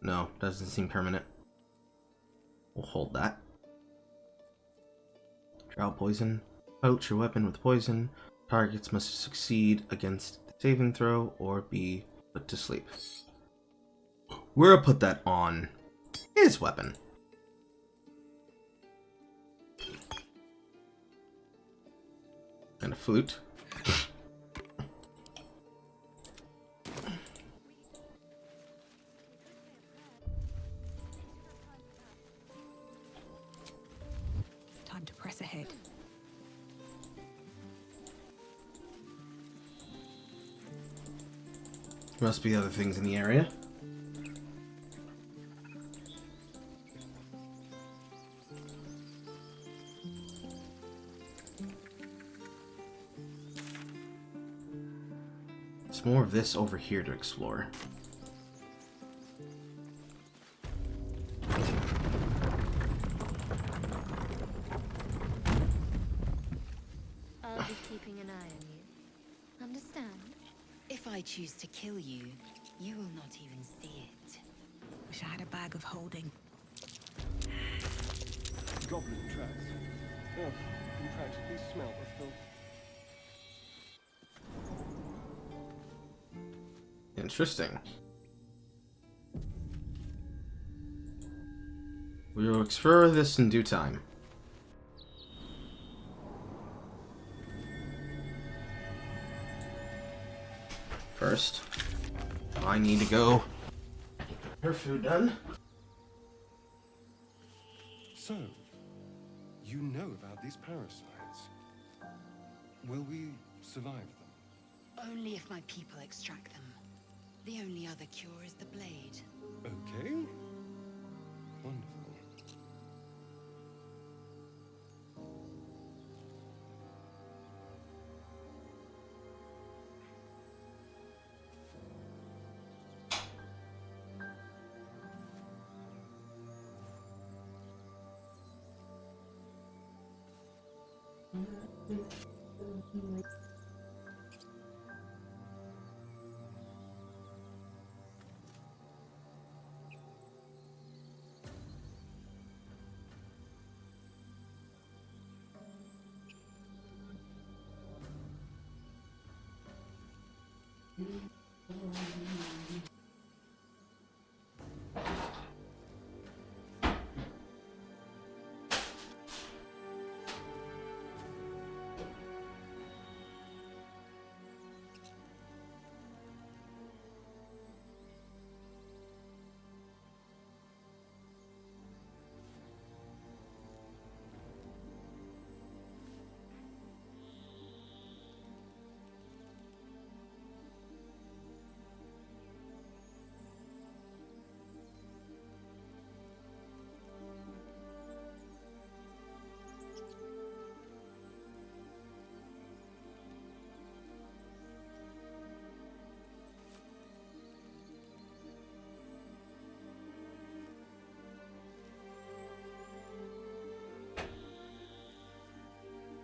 No, doesn't seem permanent. We'll hold that. Drow poison. Pouch your weapon with poison. Targets must succeed against the saving throw or be put to sleep. We're gonna put that on his weapon. And a flute. Time to press ahead. There must be other things in the area. There's more of this over here to explore. I'll be keeping an eye on you. Understand? If I choose to kill you, you will not even see it. Wish I had a bag of holding. Goblin tracks. Oh, you can practically smell the filth. Interesting. We will explore this in due time. First, I need to go get her food done. So, you know about these parasites. Will we survive them? Only if my people extract them. The only other cure is the blade. Okay. Wonderful.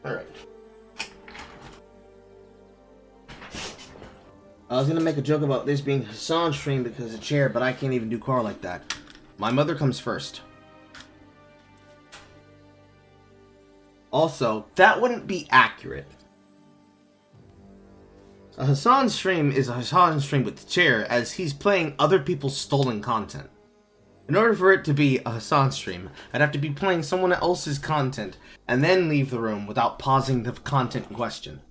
Alright. I was gonna make a joke about this being Hassan's stream because of chair, but I can't even do car like that. My mother comes first. Also, that wouldn't be accurate. A Hassan stream is a Hassan stream with the chair, as he's playing other people's stolen content. In order for it to be a Hassan stream, I'd have to be playing someone else's content, and then leave the room without pausing the content in question.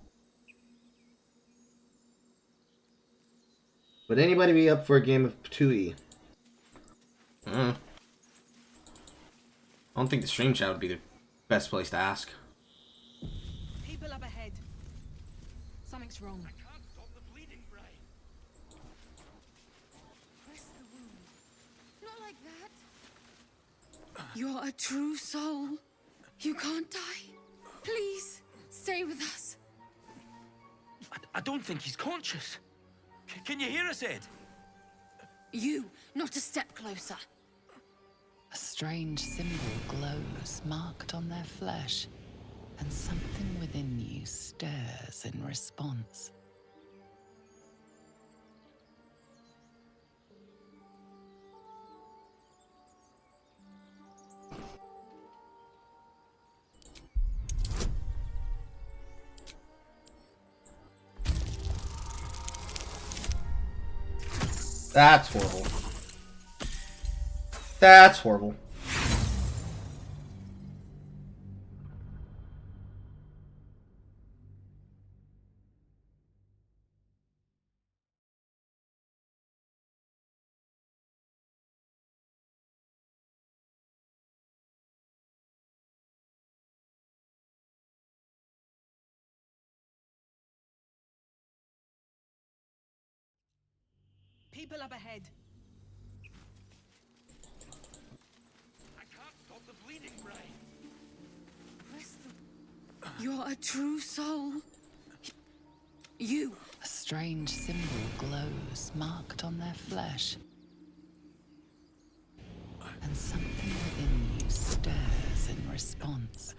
Would anybody be up for a game of 2E? I don't think the stream chat would be the best place to ask. People up ahead. Something's wrong. I can't stop the bleeding, Bray. Press the wound. Not like You're a true soul. You can't die. Please, stay with us. I don't think he's conscious. Can you hear us, Ed? You, not a step closer. A strange symbol glows, marked on their flesh, and something within you stirs in response. That's horrible. That's horrible. People up ahead. I can't stop the bleeding, Brian. You're a true soul. You. A strange symbol glows, marked on their flesh, and something within you stirs in response.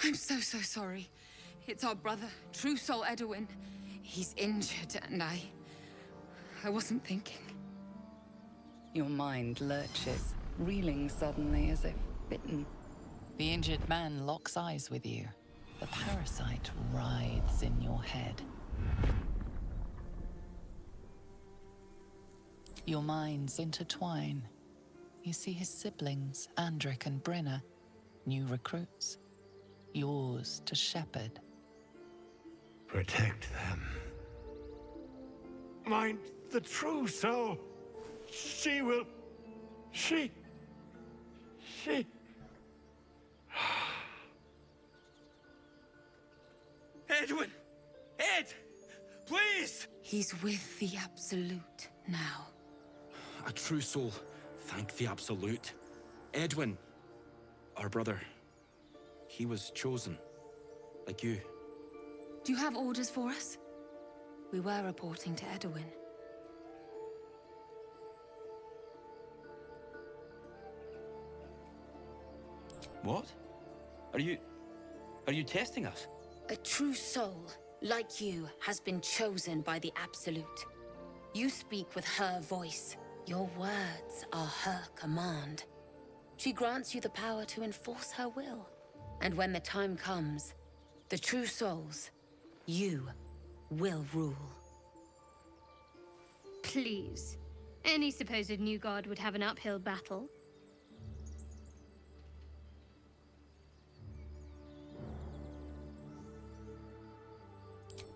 I'm so sorry. It's our brother, True Soul Edwin. He's injured and I wasn't thinking. Your mind lurches, reeling suddenly as if bitten. The injured man locks eyes with you. The parasite writhes in your head. Your minds intertwine. You see his siblings, Andric and Brenna, new recruits. Yours to shepherd. Protect them. Mind the true soul. She will... She... Edwin! Ed! Please! He's with the Absolute now. A true soul. Thank the Absolute. Edwin, our brother, he was chosen. Like you. Do you have orders for us? We were reporting to Edwin. What? Are you testing us? A true soul, like you, has been chosen by the Absolute. You speak with her voice. Your words are her command. She grants you the power to enforce her will. And when the time comes, the true souls, you will rule. Please. Any supposed new god would have an uphill battle.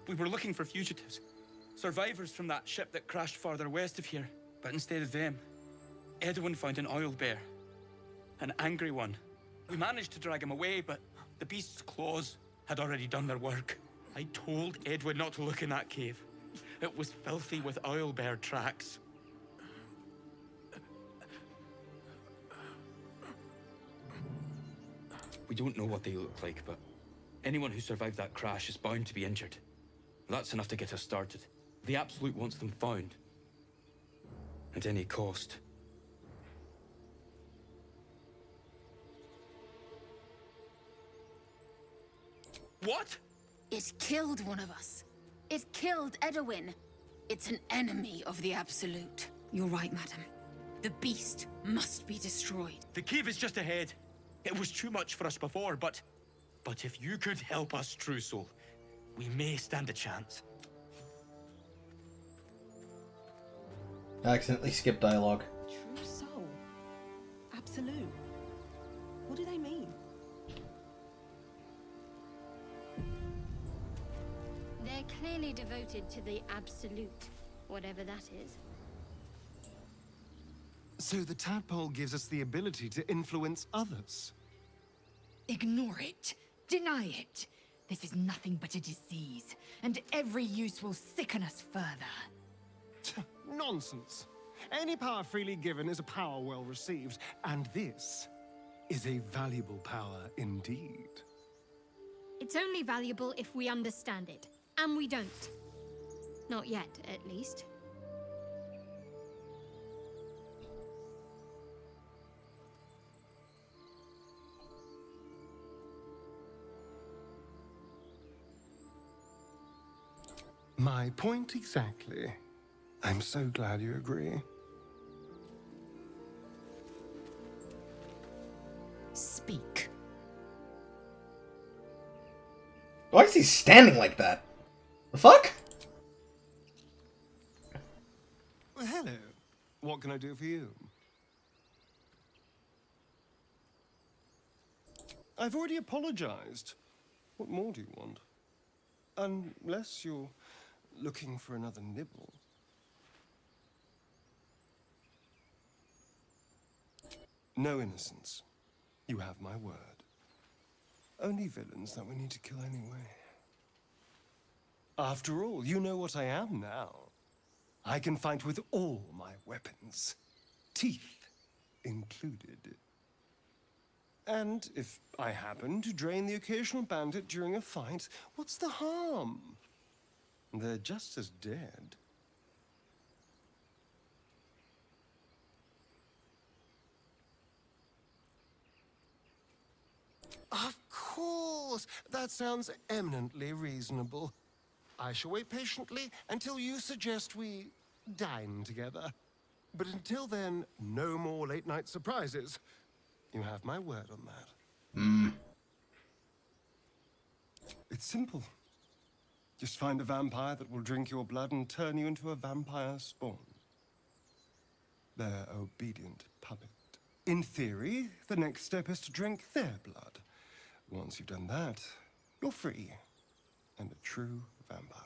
We were looking for fugitives. Survivors from that ship that crashed farther west of here. But instead of them, Edwin found an oil bear. An angry one. We managed to drag him away, but the beast's claws had already done their work. I told Edwin not to look in that cave. It was filthy with oil bear tracks. We don't know what they look like, but anyone who survived that crash is bound to be injured. That's enough to get us started. The Absolute wants them found. At any cost. What? It killed one of us. It killed Edwin. It's an enemy of the Absolute. You're right, madam. The beast must be destroyed. The cave is just ahead. It was too much for us before, but if you could help us, True Soul, we may stand a chance. I accidentally skipped dialogue. True soul? Absolute? What do they mean? They're clearly devoted to the Absolute, whatever that is. So the tadpole gives us the ability to influence others. Ignore it. Deny it. This is nothing but a disease, and every use will sicken us further. Nonsense. Any power freely given is a power well received, and this is a valuable power indeed. It's only valuable if we understand it, and we don't. Not yet, at least. My point exactly. I'm so glad you agree. Speak. Why is he standing like that? The fuck? Well, hello. What can I do for you? I've already apologized. What more do you want? Unless you're looking for another nibble. No innocence. You have my word. Only villains that we need to kill anyway. After all, you know what I am now. I can fight with all my weapons, teeth included. And if I happen to drain the occasional bandit during a fight, what's the harm? They're just as dead. Of course! That sounds eminently reasonable. I shall wait patiently until you suggest we dine together. But until then, no more late-night surprises. You have my word on that. It's simple. Just find a vampire that will drink your blood and turn you into a vampire spawn. Their obedient puppet. In theory, the next step is to drink their blood. Once you've done that, you're free and a true vampire.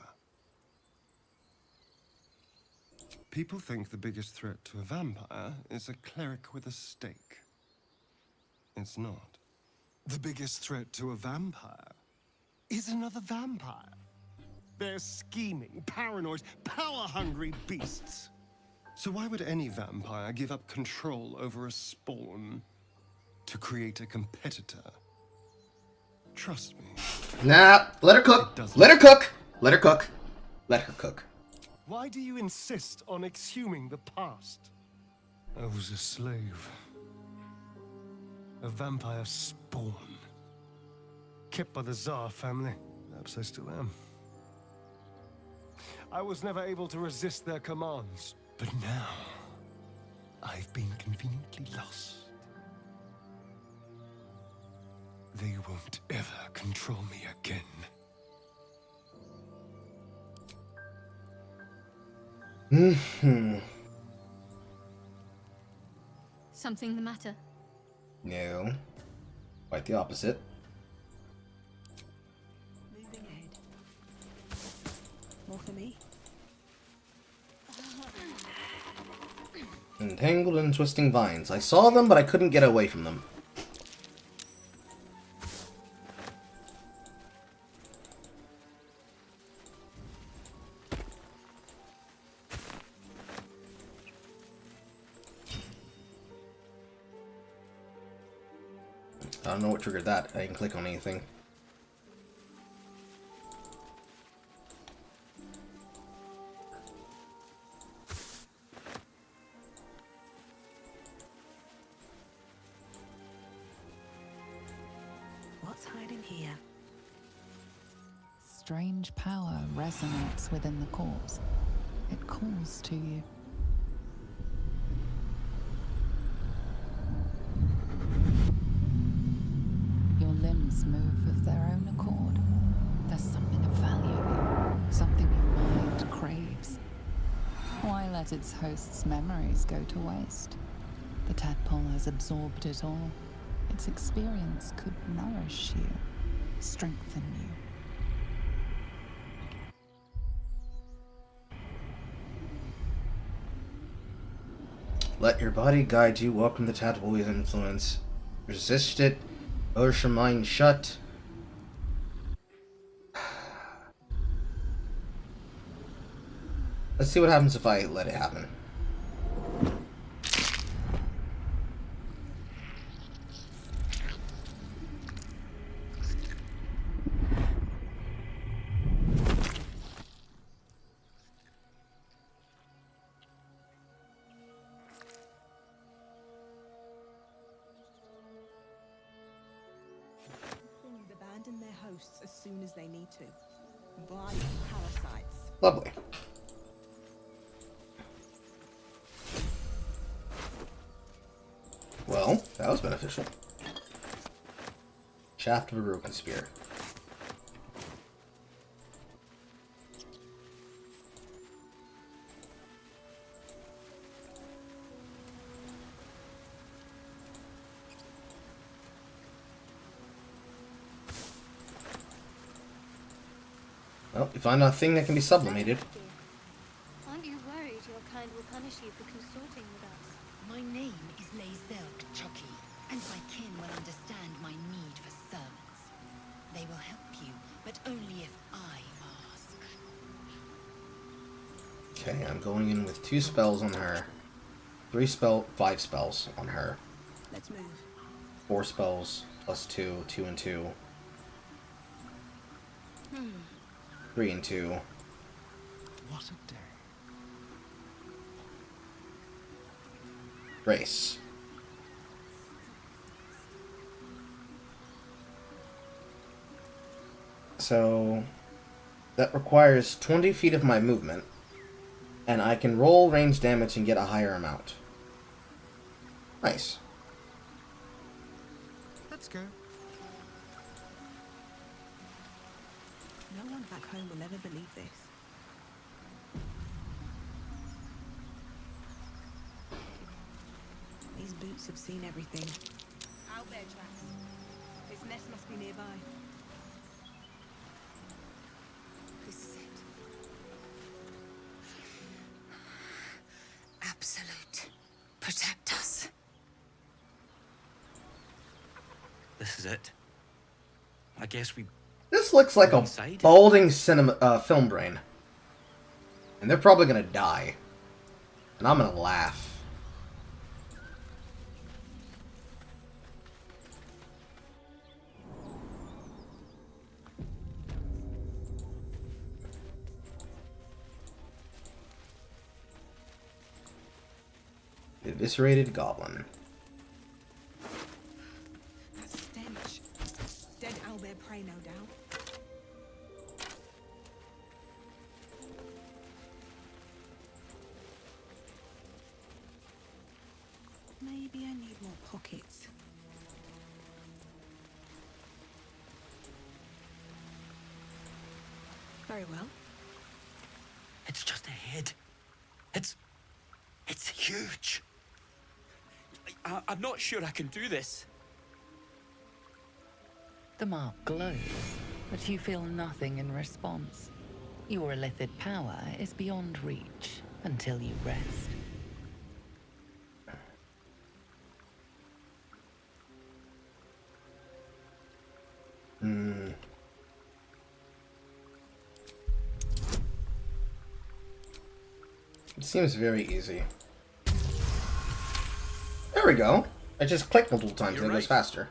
People think the biggest threat to a vampire is a cleric with a stake. It's not. The biggest threat to a vampire is another vampire. They're scheming, paranoid, power-hungry beasts. So why would any vampire give up control over a spawn to create a competitor? Trust me. Nah, let her cook. Let her cook. Let her cook. Let her cook. Why do you insist on exhuming the past? I was a slave. A vampire spawn. Kept by the Tsar family. Perhaps I still am. I was never able to resist their commands. But now, I've been conveniently lost. They won't ever control me again. Something the matter? No. Quite the opposite. Moving ahead. More for me? Entangled in twisting vines. I saw them, but I couldn't get away from them. I don't know what triggered that. I didn't click on anything. What's hiding here? Strange power resonates within the corpse. It calls to you. Your limbs move of their own accord. There's something of value, something your mind craves. Why let its host's memories go to waste? The tadpole has absorbed it all. Its experience could nourish you, strengthen you. Let your body guide you. Welcome the tadpole's influence. Resist it. Close your mind shut. Let's see what happens if I let it happen. Things abandon their hosts as soon as they need to. Vile parasites. Lovely. Well, that was beneficial. Shaft of a broken spear. Well, you find a thing that can be sublimated. Aren't you worried your kind will punish you for consorting with us? My name is Lae'zel K'Choki, and my kin will understand my need for servants. They will help you, but only if I ask. Okay, I'm going in with 2 spells on her. 5 spells on her. Let's move. 4 spells plus 2, 2 and 2. 3 and 2. What a day. Grace. So that requires 20 feet of my movement, and I can roll range damage and get a higher amount. Nice. Let's go. No one back home will ever believe this. These boots have seen everything. Out there, tracks. His nest must be nearby. This is it. Absolute. Protect us. This is it. I guess we... This looks like a Inside? balding film brain. And they're probably gonna die. And I'm gonna laugh. Eviscerated goblin. That stench. Dead owlbear prey, no doubt. Maybe I need more pockets. Very well. It's just a head. It's huge. I'm not sure I can do this. The mark glows, but you feel nothing in response. Your illithid power is beyond reach until you rest. It seems very easy. There we go. I just clicked multiple times and it goes faster.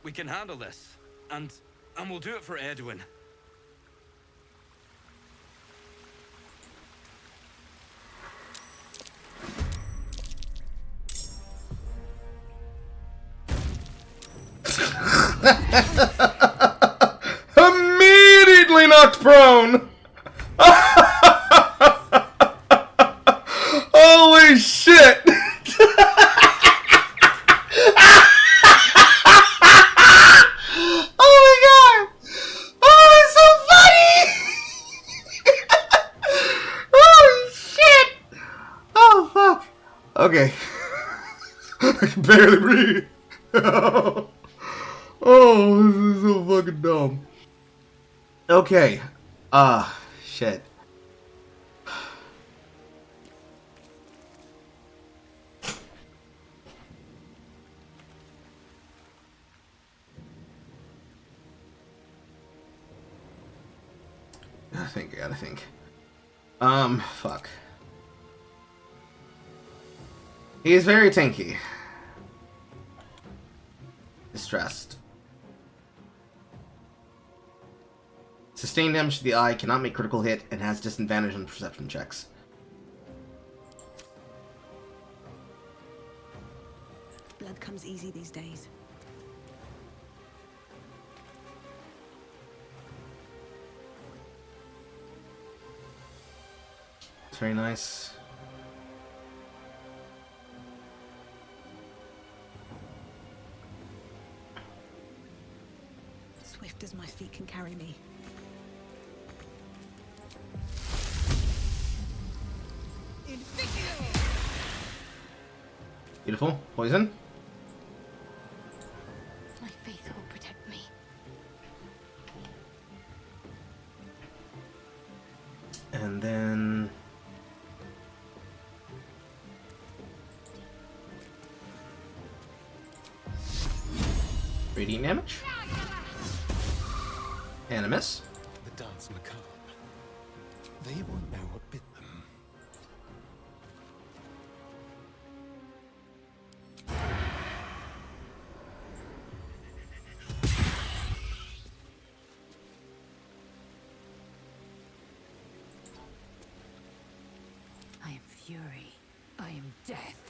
We can handle this, and we'll do it for Edwin. Immediately knocked prone! Holy shit! Oh my god! Oh, it's so funny! Holy shit! Oh fuck! Okay. I can barely breathe. Oh, this is so fucking dumb. Okay. Shit. Gotta think. Fuck. He is very tanky. Distressed. Sustained damage to the eye, cannot make critical hit, and has disadvantage on perception checks. Blood comes easy these days. It's very nice. Swift as my feet can carry me. Beautiful. Poison. My faith will protect me. And then... Radiant damage. Animus. The dance macabre. They won't know what bit them. I am fury. I am death.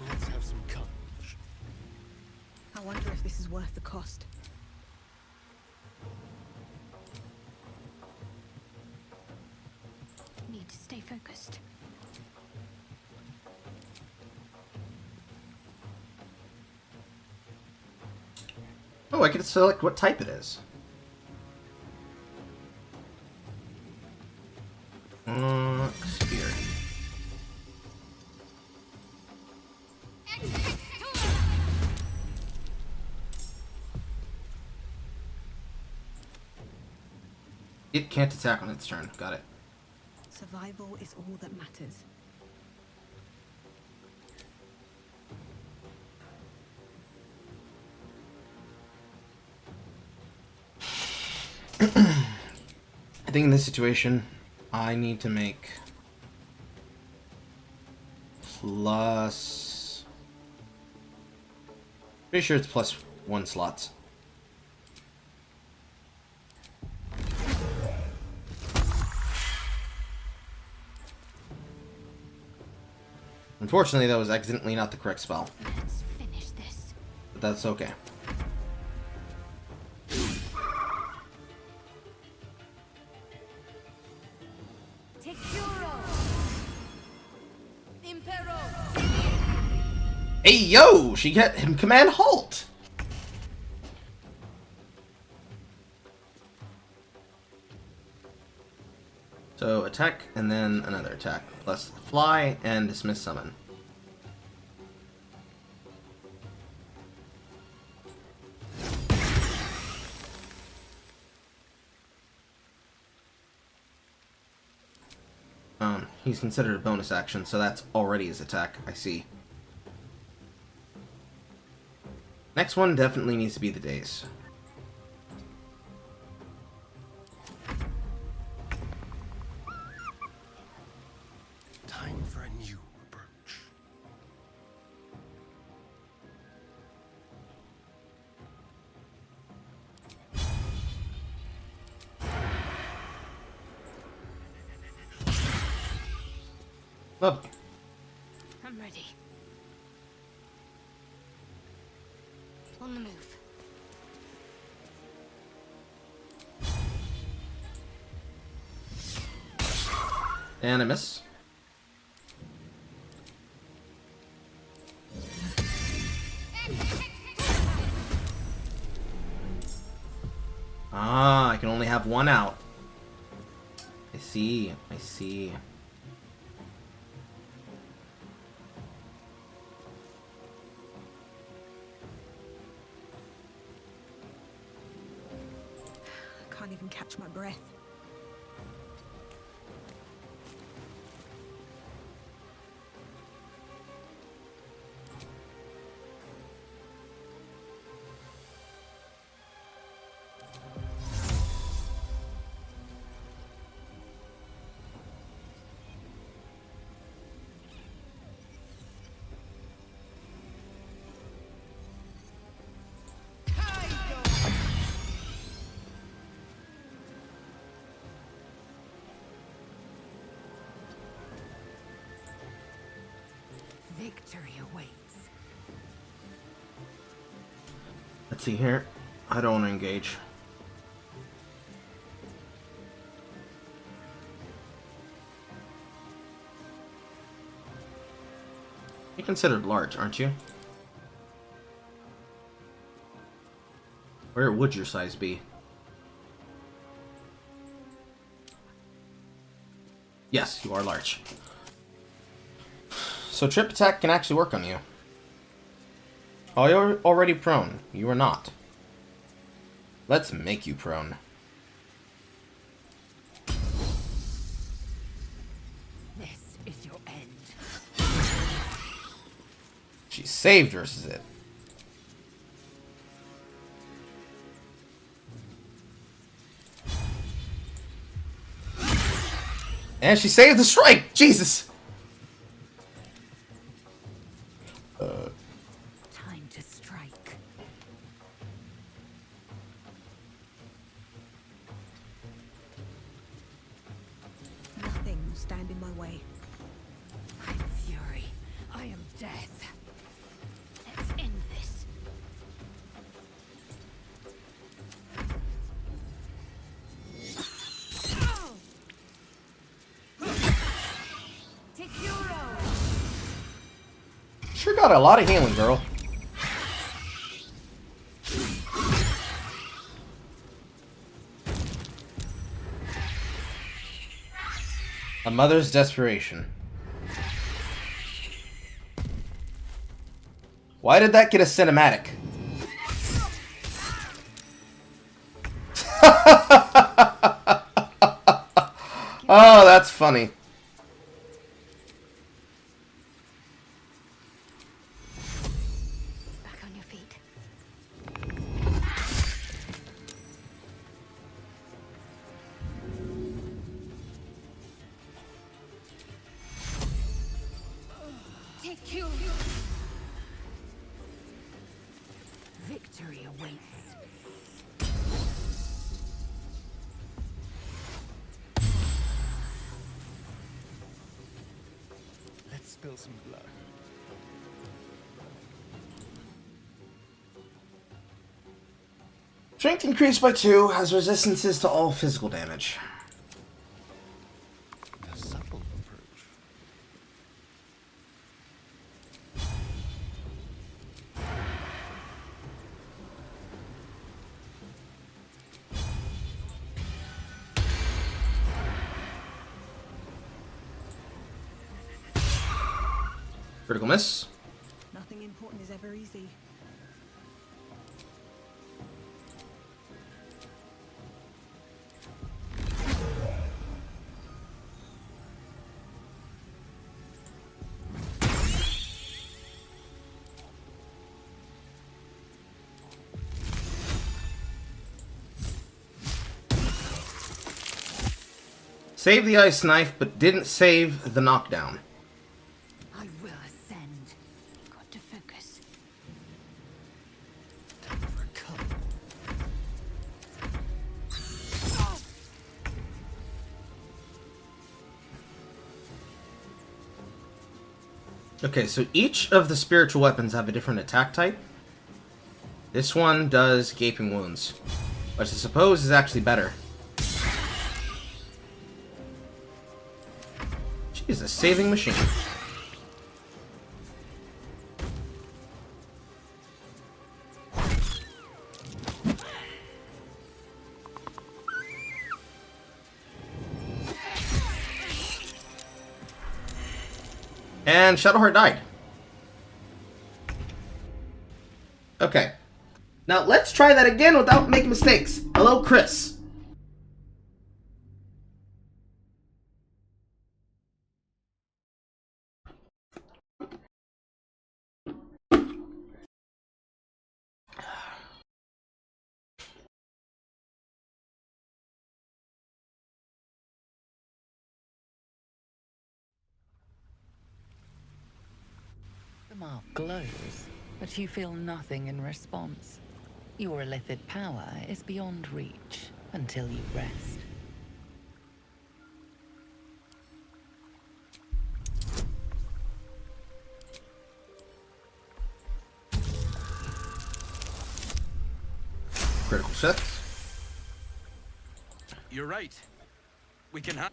Let's have some carnage. I wonder if this is worth the cost. Need to stay focused. Oh, I can select what type it is. Spear. It can't attack on its turn. Got it. Survival is all that matters. I think in this situation, I need to make plus... Pretty sure it's +1 slots. Unfortunately, that was accidentally not the correct spell. Let's finish this. But that's okay. Hey yo! She got him command halt! So attack and then another attack. Plus fly and dismiss summon. He's considered a bonus action, so that's already his attack, I see. Next one definitely needs to be the daze. Time for a new approach. Lovely. I'm ready. On the move. Animus. Ah, I can only have one out. I see, I see. I can't even catch my breath. Victory awaits. Let's see here. I don't want to engage. You're considered large, aren't you? Where would your size be? Yes, you are large. So trip attack can actually work on you. Oh, you're already prone. You are not. Let's make you prone. This is your end. She's saved versus it. And she saved the strike! Jesus! Time to strike. Nothing will stand in my way. I'm fury. I am death. Let's end this. Sure got a lot of healing, girl. A mother's desperation. Why did that get a cinematic? Oh, that's funny. Back on your feet. Take you. Victory awaits. Let's spill some blood. Strength increased by 2, has resistances to all physical damage. A subtle approach. Critical miss. Nothing important is ever easy. Save the ice knife, but didn't save the knockdown. I will ascend. Got to focus. Time for a cut. Okay, so each of the spiritual weapons have a different attack type. This one does gaping wounds, which I suppose is actually better. She's a saving machine. And Shadowheart died. Okay. Now let's try that again without making mistakes. Hello, Chris. The mark glows, but you feel nothing in response. Your illithid power is beyond reach until you rest. Critical set. You're right. We can have.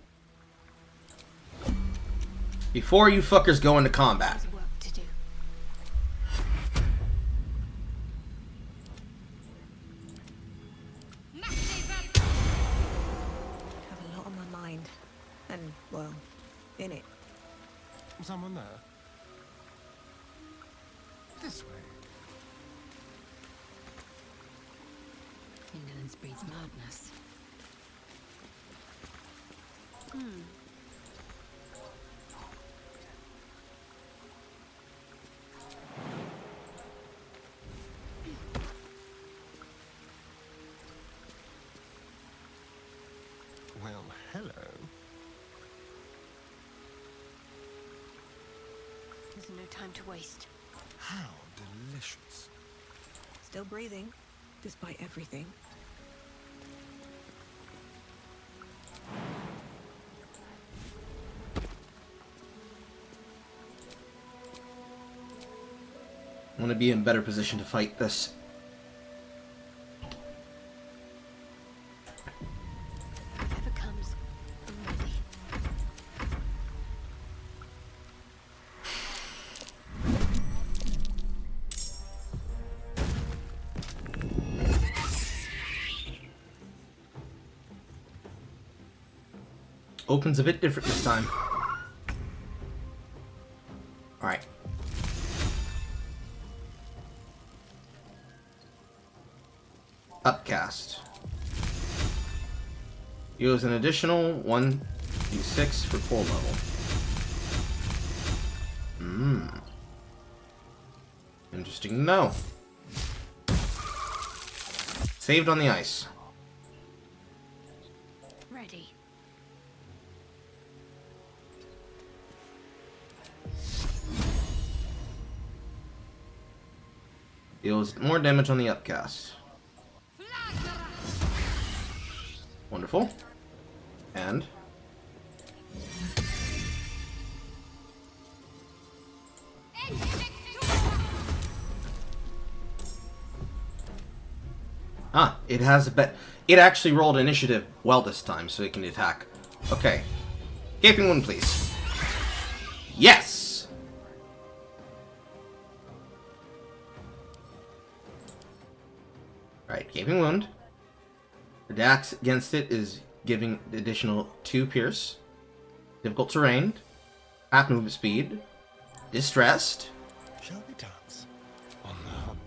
Before you fuckers go into combat. There's work to do. Have a lot on my mind. And, well, in it. Someone there? This way. Indolence breeds madness. Well, hello. There's no time to waste. How delicious. Still breathing, despite everything. I want to be in better position to fight this. Whatever comes, I'm ready. Opens a bit different this time. Alright. Upcast. Use an additional 1d6 for full level. Interesting to know. Saved on the ice. Ready. Deals more damage on the upcast. Wonderful. And it has a bet. It actually rolled initiative well this time, so it can attack. Okay. Gaping Wound, please. Yes! Right, Gaping Wound. The dex against it is giving additional 2 pierce. Difficult terrain. Half movement speed. Distressed. Shall we dance? On the hunt.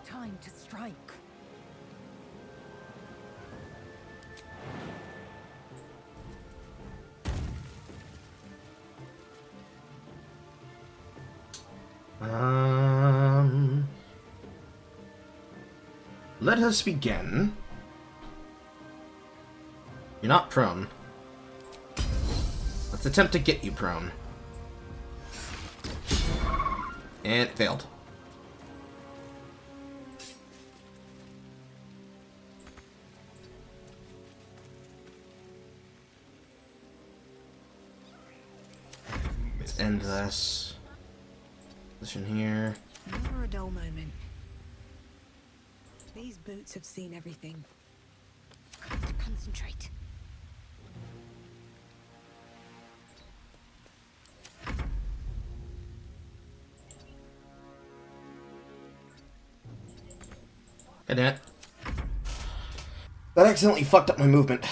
Time to strike. Let us begin. You're not prone. Let's attempt to get you prone. And it failed. Let's end this. Position here. Never a dull moment. These boots have seen everything. Got to concentrate. God damn it. That accidentally fucked up my movement.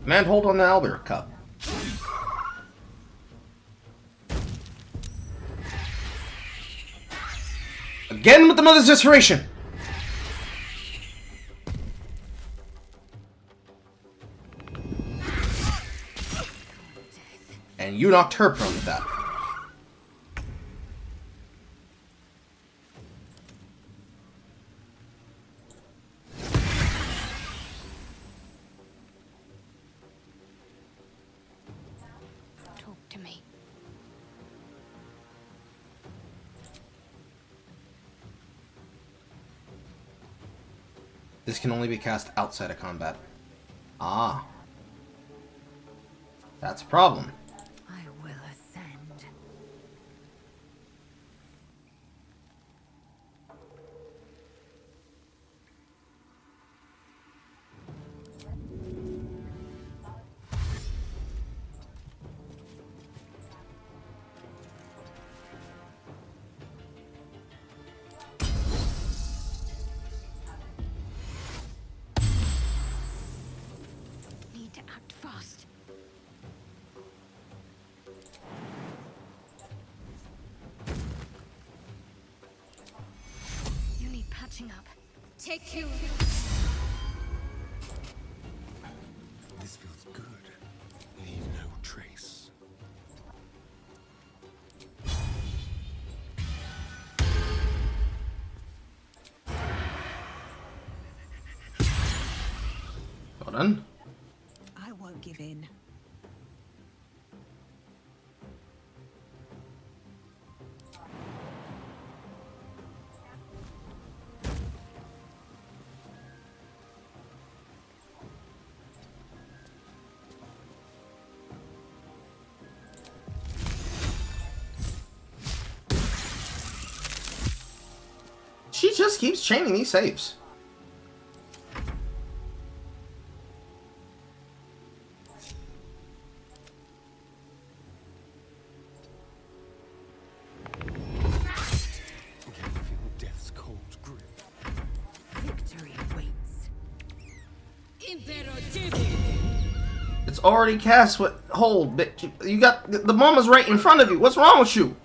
Command hold on the Albert Cup. Again with the Mother's Desperation! And you knocked her prone with that. Talk to me. This can only be cast outside of combat. Ah. That's a problem. I will ascend. Need to act fast. You need patching up. Take you. This feels good. Leave no trace. Well done. I won't give in. She just keeps chaining these saves. You can feel death's cold grip. Victory waits. It's already cast with hold, bitch. You got the mama's right in front of you. What's wrong with you?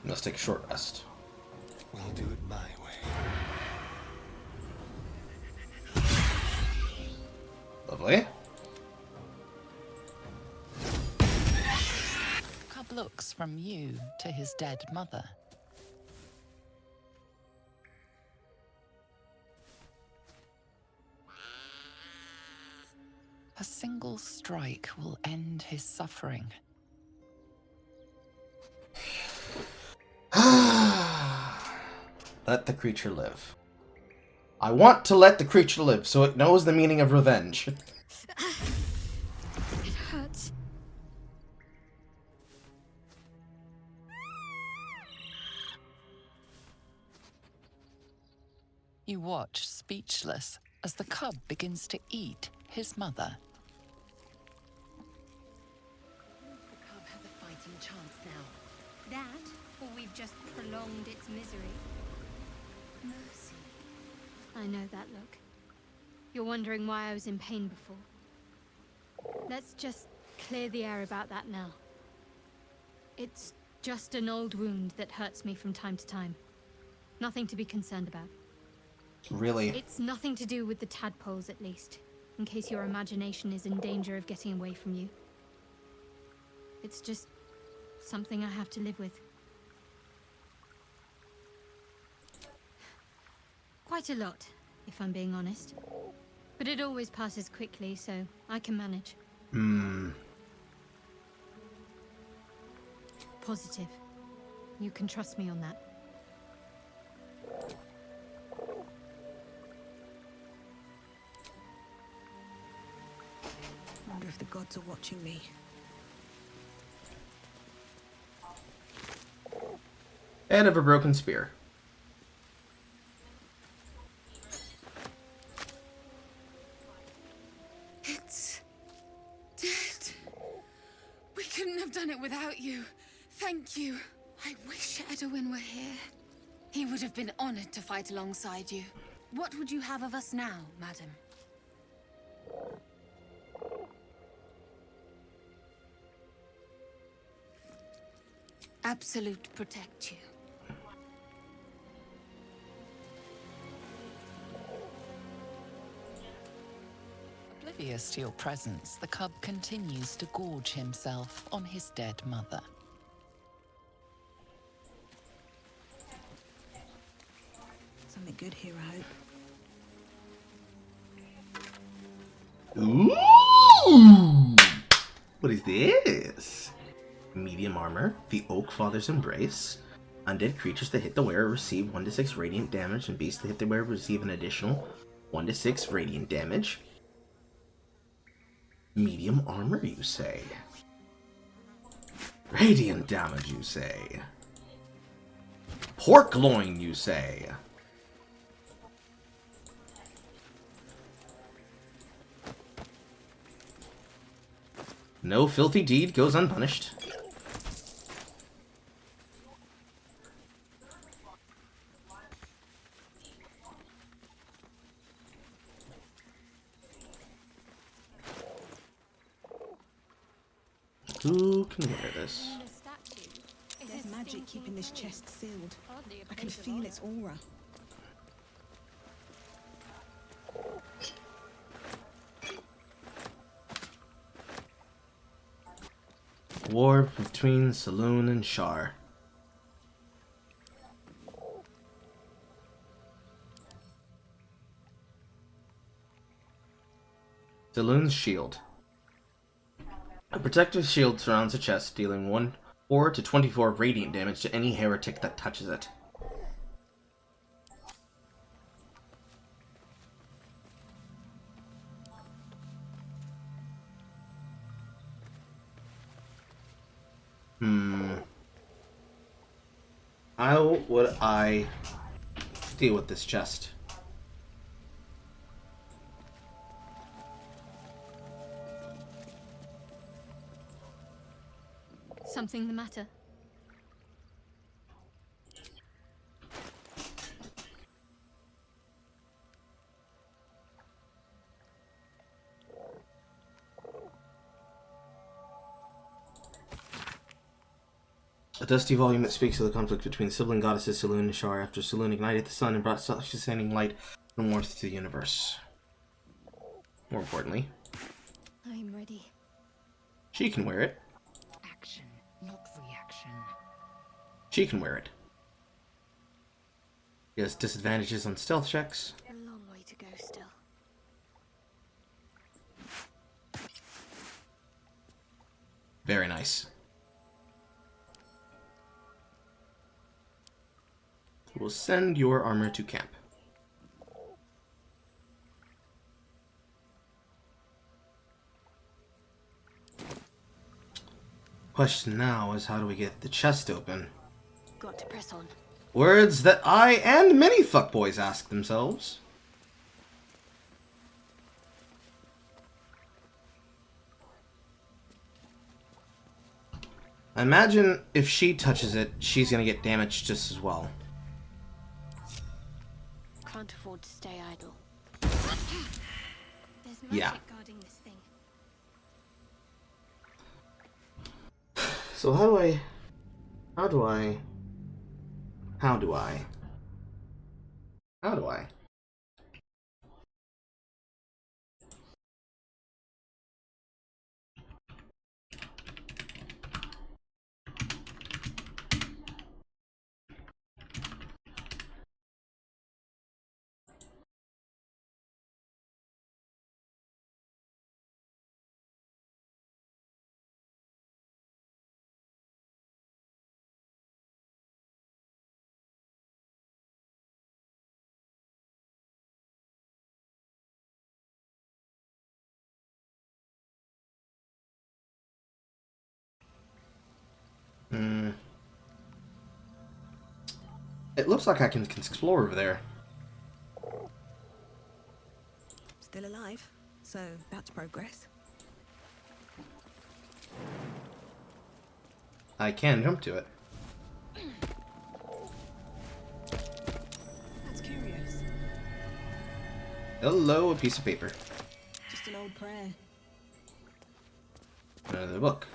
Let's take a short rest. We'll do it my way. Lovely. Cub looks from you to his dead mother. A single strike will end his suffering. Let the creature live. I want to let the creature live so it knows the meaning of revenge. It hurts. You watch, speechless, as the cub begins to eat his mother. The cub has a fighting chance now. That, or we've just prolonged its misery. Mercy. I know that look. You're wondering why I was in pain before. Let's just clear the air about that now. It's just an old wound that hurts me from time to time. Nothing to be concerned about. Really? It's nothing to do with the tadpoles, at least, in case your imagination is in danger of getting away from you. It's just something I have to live with. Quite a lot, if I'm being honest. But it always passes quickly, so I can manage. Positive. You can trust me on that. Wonder if the gods are watching me. Head of a broken spear. It's dead. We couldn't have done it without you. Thank you. I wish Edwin were here. He would have been honored to fight alongside you. What would you have of us now, madam? Absolute protect you. Oblivious to your presence, the cub continues to gorge himself on his dead mother. Something good here, I hope. Ooh! What is this? Medium armor, the Oak Father's Embrace. Undead creatures that hit the wearer receive 1d6 radiant damage, and beasts that hit the wearer receive an additional 1d6 radiant damage. Medium armor, you say? Radiant damage, you say? Pork loin, you say? No filthy deed goes unpunished. Who can wear this? There's magic keeping this chest sealed. I can feel its aura. War between Selûne and Shar. Selûne's shield. A protective shield surrounds the chest, dealing 4 to 24 radiant damage to any heretic that touches it. How would I deal with this chest? Something the matter? A dusty volume that speaks of the conflict between sibling goddesses Selûne and Shar after Selûne ignited the sun and brought self-sustaining light and warmth to the universe. More importantly, I'm ready. she can wear it. Action, not reaction. She can wear it. He has disadvantages on stealth checks. A long way to go still. Very nice. We'll send your armor to camp. Question now is how do we get the chest open? Got to press on. Words that I and many fuckboys ask themselves. I imagine if she touches it, she's gonna get damaged just as well. Can't afford to stay idle. There's magic Yeah. guarding this thing. So how do I... It looks like I can explore over there. Still alive, so that's progress. I can jump to it. That's curious. Hello, a piece of paper. Just an old prayer. Another book.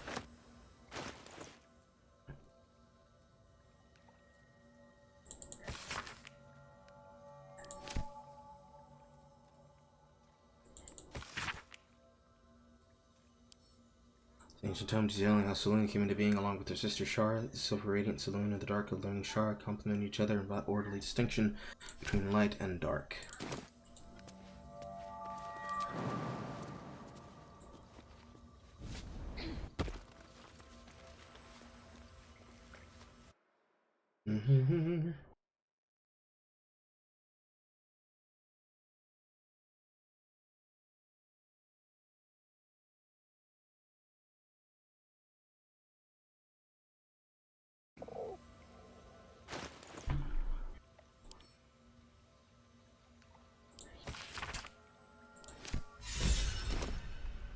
Ancient tome detailing how Selûne came into being along with her sister Shar. The silver radiant Selûne and the dark alluring Shar complement each other and brought orderly distinction between light and dark. Mm-hmm.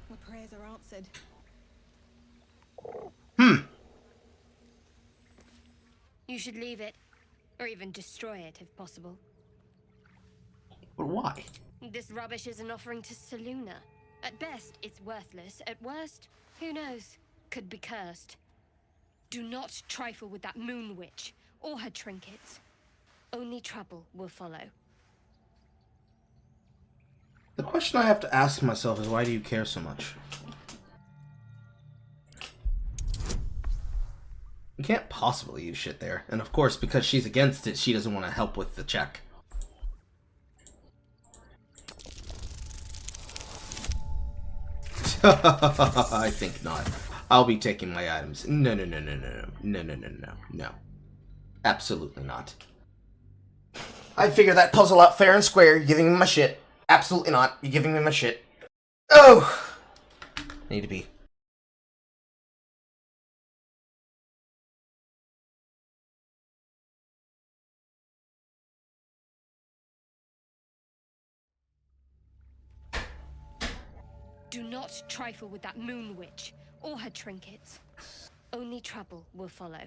My prayers are answered. You should leave it, or even destroy it if possible. But why? This rubbish is an offering to Selûne. At best, it's worthless. At worst, who knows? Could be cursed. Do not trifle with that moon witch or her trinkets. Only trouble will follow. The question I have to ask myself is, why do you care so much? You can't possibly use shit there. And of course, because she's against it, she doesn't want to help with the check. I think not. I'll be taking my items. No, no, no, no, no, no, no, no, no, no, no. Absolutely not. I figured that puzzle out fair and square. You're giving me my shit. Absolutely not. You're giving me my shit. Oh! I need to be. Do not trifle with that moon witch or her trinkets. Only trouble will follow.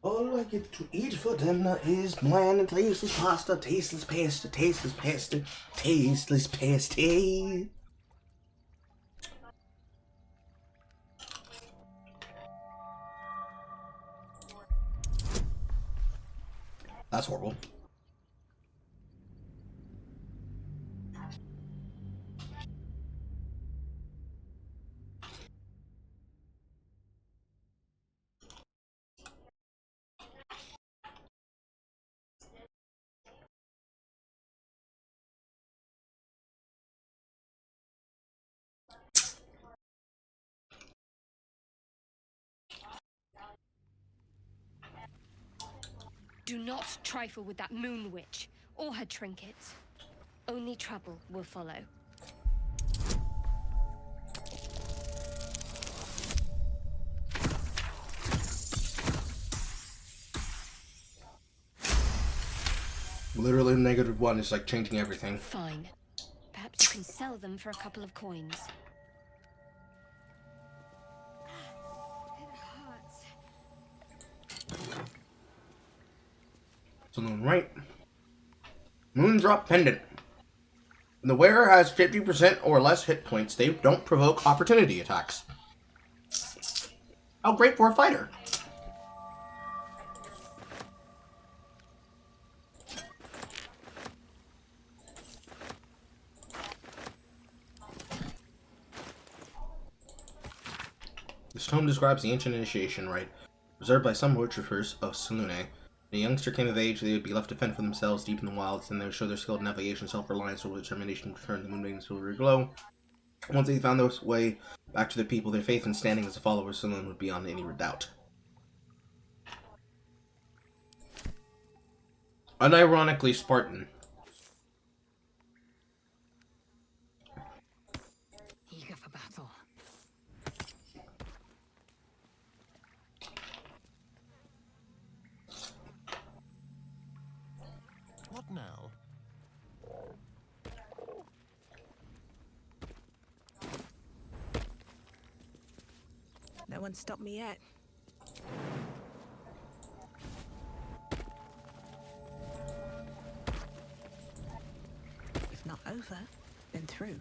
All I get to eat for dinner is bland and tasteless pasta, tasteless pasta, tasteless pasta, tasteless pasta. That's horrible. Do not trifle with that moon witch or her trinkets. Only trouble will follow. Literally -1 is like changing everything. Fine. Perhaps you can sell them for a couple of coins. So right. Moondrop pendant. When the wearer has 50% or less hit points, they don't provoke opportunity attacks. How great for a fighter! This tome describes the ancient initiation rite, observed by some worshippers of Selûne. When a youngster came of age, they would be left to fend for themselves deep in the wilds, and they would show their skill in navigation, self-reliance, or determination to return the Moon Maiden's silvery glow. Once they found their way back to their people, their faith and standing as a follower of Selûne would be beyond any doubt. Unironically Spartan. Eager for battle. What now? No one stopped me yet. If not over, then through.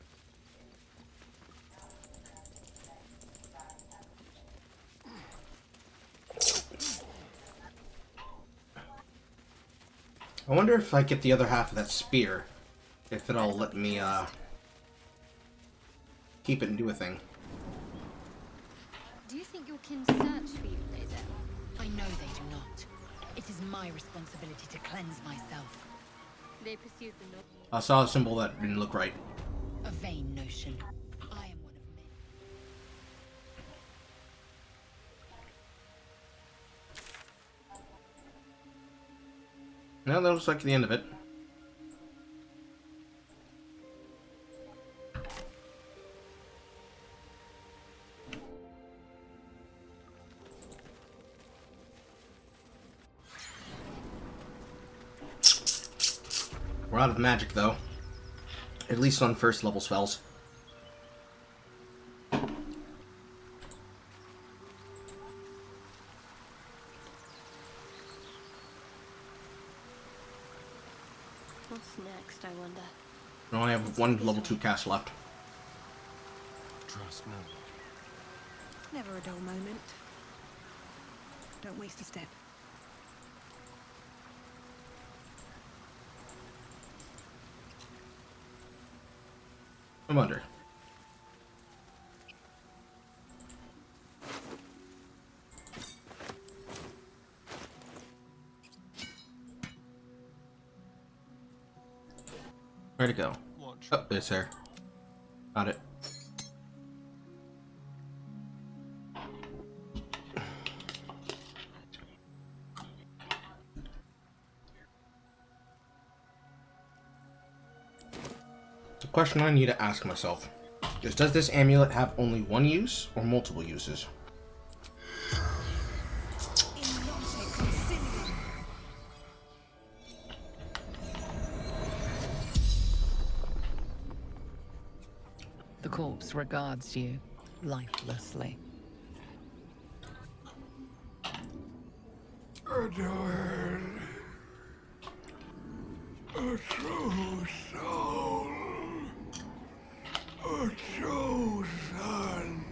I wonder if I get the other half of that spear, if it'll let me, keep it and do a thing. Do you think your kin search for you, Lae'zel? I know they do not. It is my responsibility to cleanse myself. They pursued the North. I saw a symbol that didn't look right. A vain notion. I am one of many. No, that looks like the end of it. We're out of magic, though. At least on first level spells. What's next, I wonder? I only have one level 2 cast left. Trust no one. Never a dull moment. Don't waste a step. I'm under. Where'd it go? Oh, it's there. Got it. The question I need to ask myself is, does this amulet have only one use or multiple uses? The corpse regards you lifelessly. Edwin, a true soul, a chosen.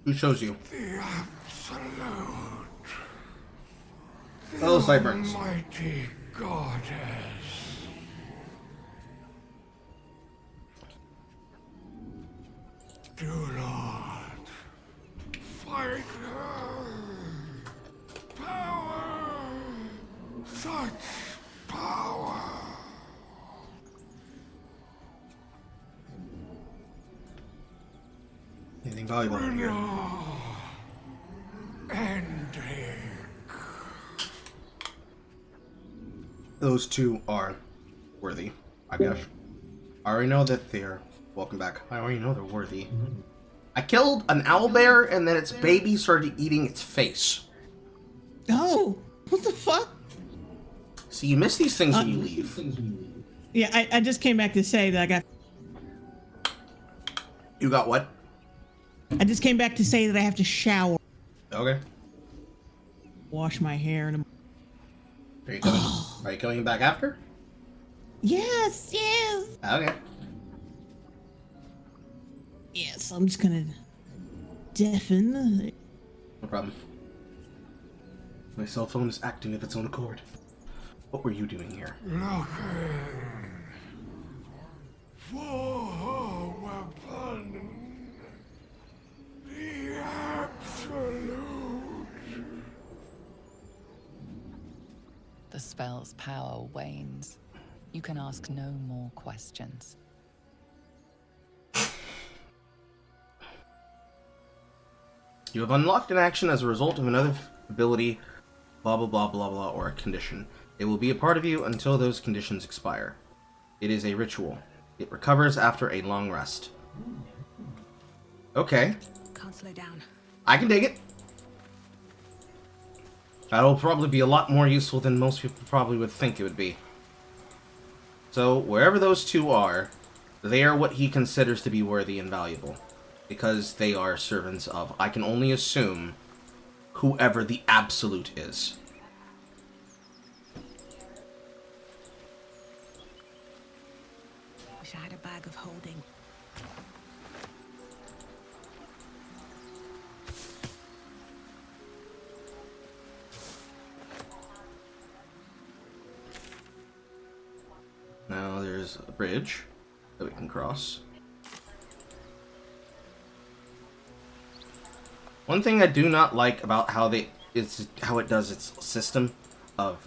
Who shows you? The absolute. Oh, sideburns. Mighty goddess. Do not fight her. Power. Such power. Anything valuable in here? Ending. Those two are worthy, I guess. I already know that they're... Welcome back. I already know they're worthy. I killed an owlbear and then its baby started eating its face. Oh, what the fuck? See, you miss these things when you leave. Yeah, I just came back to say that I got... You got what? I just came back to say that I have to shower. Okay. Wash my hair in a... Are you coming? Are you coming back after? Yes, yes. Okay. Yes, I'm just gonna deafen. No problem. My cell phone is acting of its own accord. What were you doing here? Looking for weapon. The absolute. The spell's power wanes. You can ask no more questions. You have unlocked an action as a result of another ability, blah blah blah blah blah, or a condition. It will be a part of you until those conditions expire. It is a ritual. It recovers after a long rest. Okay. Can't slow down. I can dig it. That'll probably be a lot more useful than most people probably would think it would be. So, wherever those two are, they are what he considers to be worthy and valuable. Because they are servants of, I can only assume, whoever the Absolute is. Wish I had a bag of holding. Now there's a bridge that we can cross. One thing I do not like about how it does its system of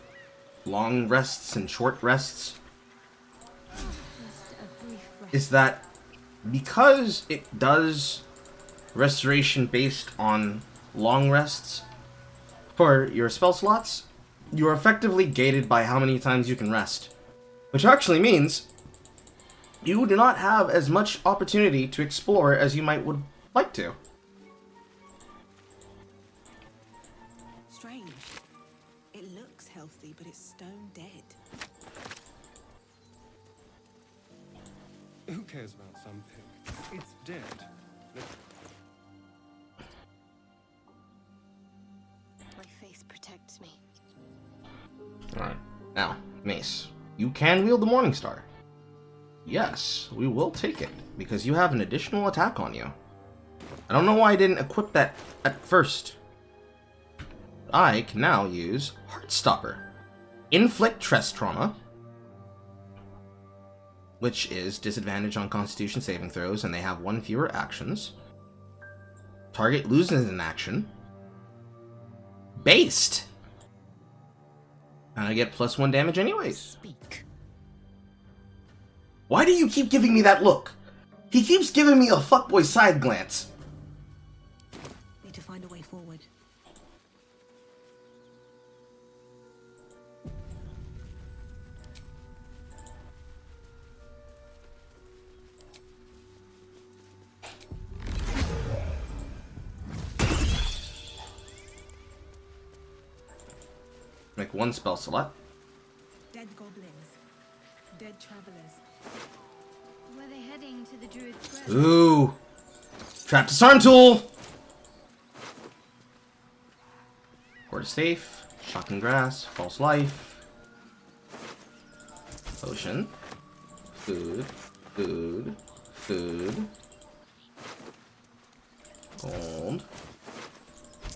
long rests and short rests is that because it does restoration based on long rests for your spell slots, you're effectively gated by how many times you can rest. Which actually means you do not have as much opportunity to explore as you would like to. Strange. It looks healthy, but it's stone dead. Who cares about something? It's dead. My faith protects me. Alright. Now, Mace. You can wield the Morningstar. Yes, we will take it, because you have an additional attack on you. I don't know why I didn't equip that at first. I can now use Heartstopper. Inflict Stress Trauma, which is disadvantage on Constitution saving throws, and they have one fewer actions. Target loses an action. Based! And I get +1 damage anyways. Speak. Why do you keep giving me that look? He keeps giving me a fuckboy side glance. Need to find a way forward. Make one spell slot. Dead goblins. Dead travelers. Were they heading to the druid's grave? Ooh. Trap disarm tool. Quarter safe. Shocking grass. False life. Potion. Food. Food. Food. Gold.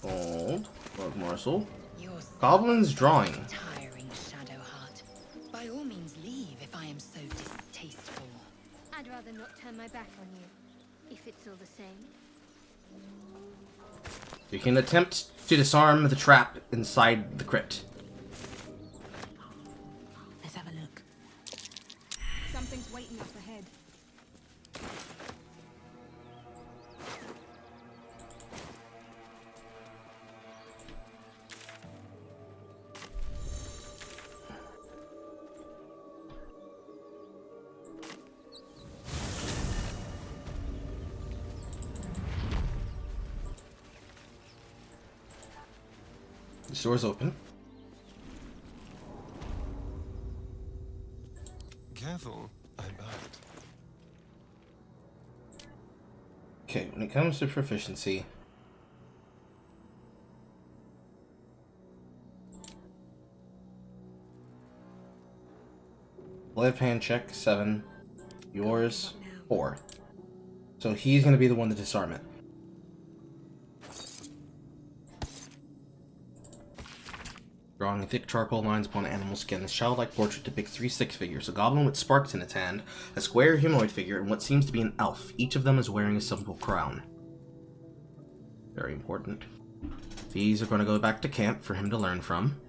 Gold. Log morsel. Goblin's drawing. Tiring, Shadowheart. By all means, leave if I am so distasteful. I'd rather not turn my back on you, if it's all the same. You can attempt to disarm the trap inside the crypt. Let's have a look. Something's waiting up ahead. The door's open. Careful, I bite. Okay, when it comes to proficiency, left hand check, 7. Yours, 4. So he's going to be the one to disarm it. Drawing thick charcoal lines upon animal skin, this childlike portrait depicts 3 stick figures, a goblin with sparks in its hand, a square humanoid figure, and what seems to be an elf. Each of them is wearing a simple crown. Very important. These are going to go back to camp for him to learn from.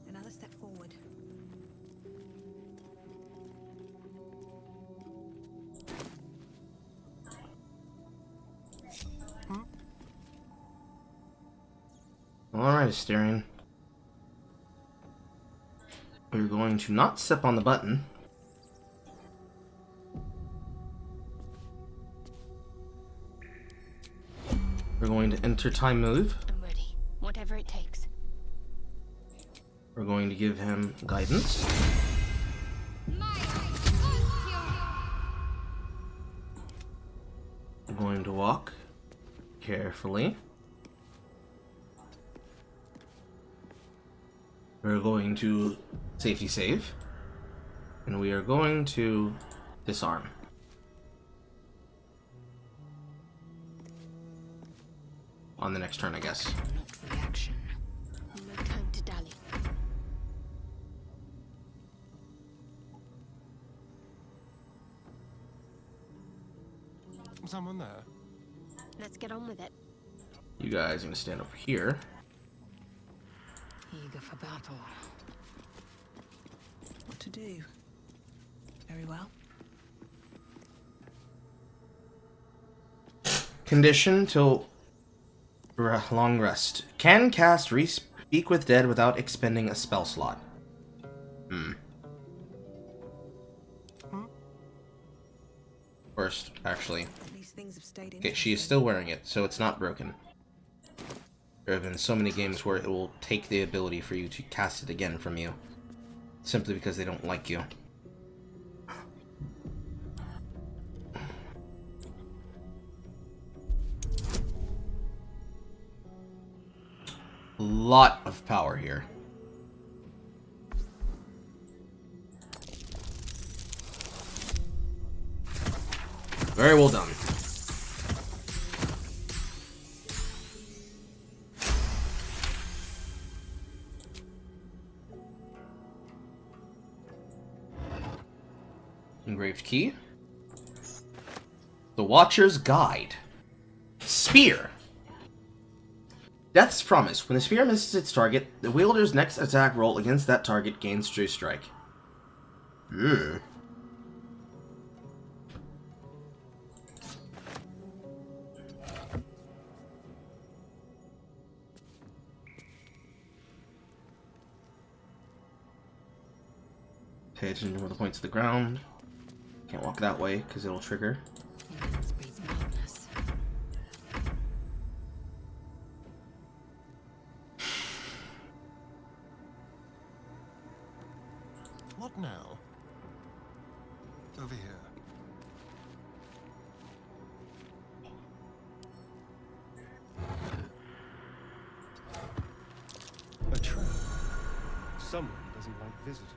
Another step forward. Alright, Asterion. We're going to not step on the button. We're going to enter time move. I'm ready. Whatever it takes. We're going to give him guidance. We're going to walk carefully. We're going to safety save. And we are going to disarm. On the next turn, I guess. Reaction. No time to dally. Someone there? Let's get on with it. You guys are going to stand over here. Eager for battle. What to do? Very well. Condition till long rest. Can cast Speak with Dead without expending a spell slot. First, actually. These things have stayed in. Okay, she is still wearing it, so it's not broken. There have been so many games where it will take the ability for you to cast it again from you. Simply because they don't like you. A lot of power here. Very well done. Engraved key. The Watcher's Guide. Spear. Death's Promise. When the spear misses its target, the wielder's next attack roll against that target gains True Strike. Pay attention to the points of the ground. Can't walk that way because it'll trigger. What now? Over here. A trap. Someone doesn't like visitors.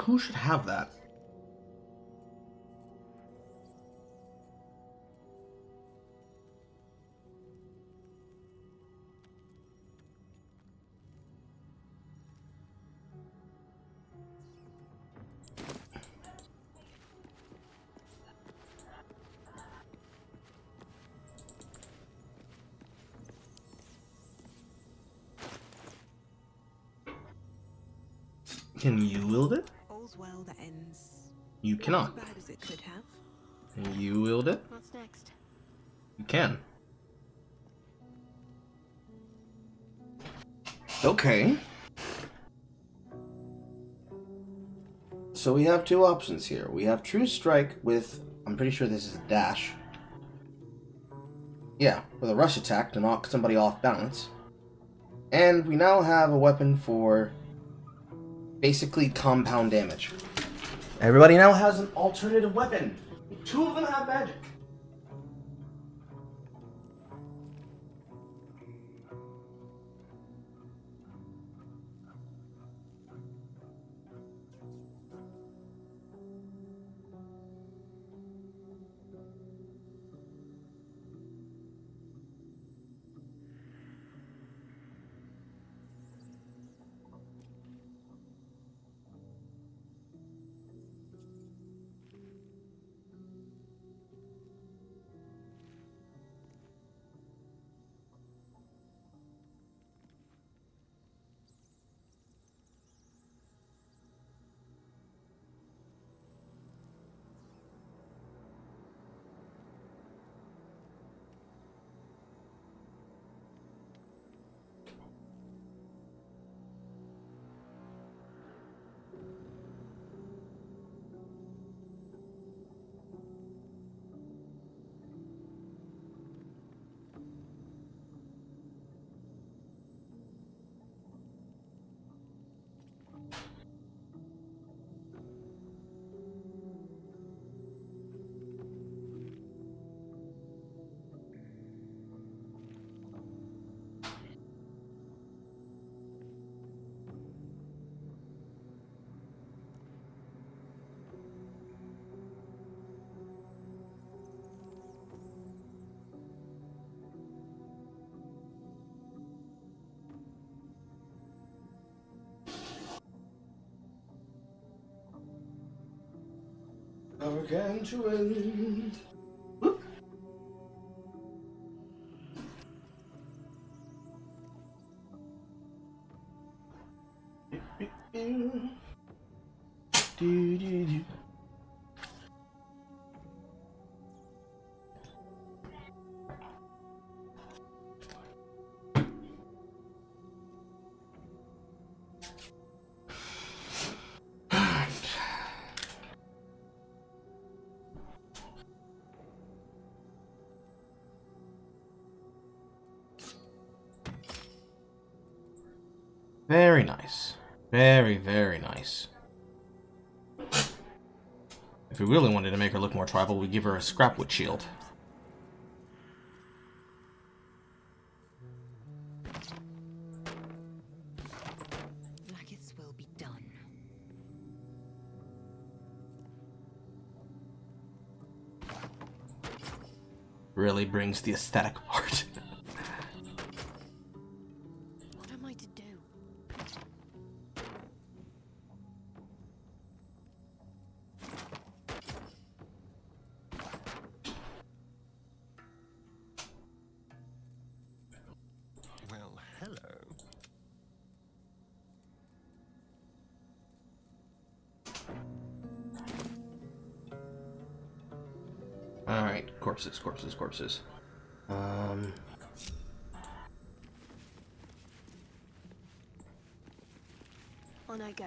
Who should have that? Can you wield it? All's well that ends. You cannot. As bad as it could have. Can you wield it? What's next? You can. Okay. So we have two options here. We have True Strike with, I'm pretty sure this is a dash. Yeah, with a rush attack to knock somebody off balance. And we now have a weapon for basically compound damage. Everybody now has an alternative weapon. Two of them have magic. Gargantuan. Very nice. Very, very nice. If we really wanted to make her look more tribal, we'd give her a scrapwood shield. Blackets will be done. Really brings the aesthetic part. What am I to do? Well, hello. Alright, corpses, corpses, corpses. On I go.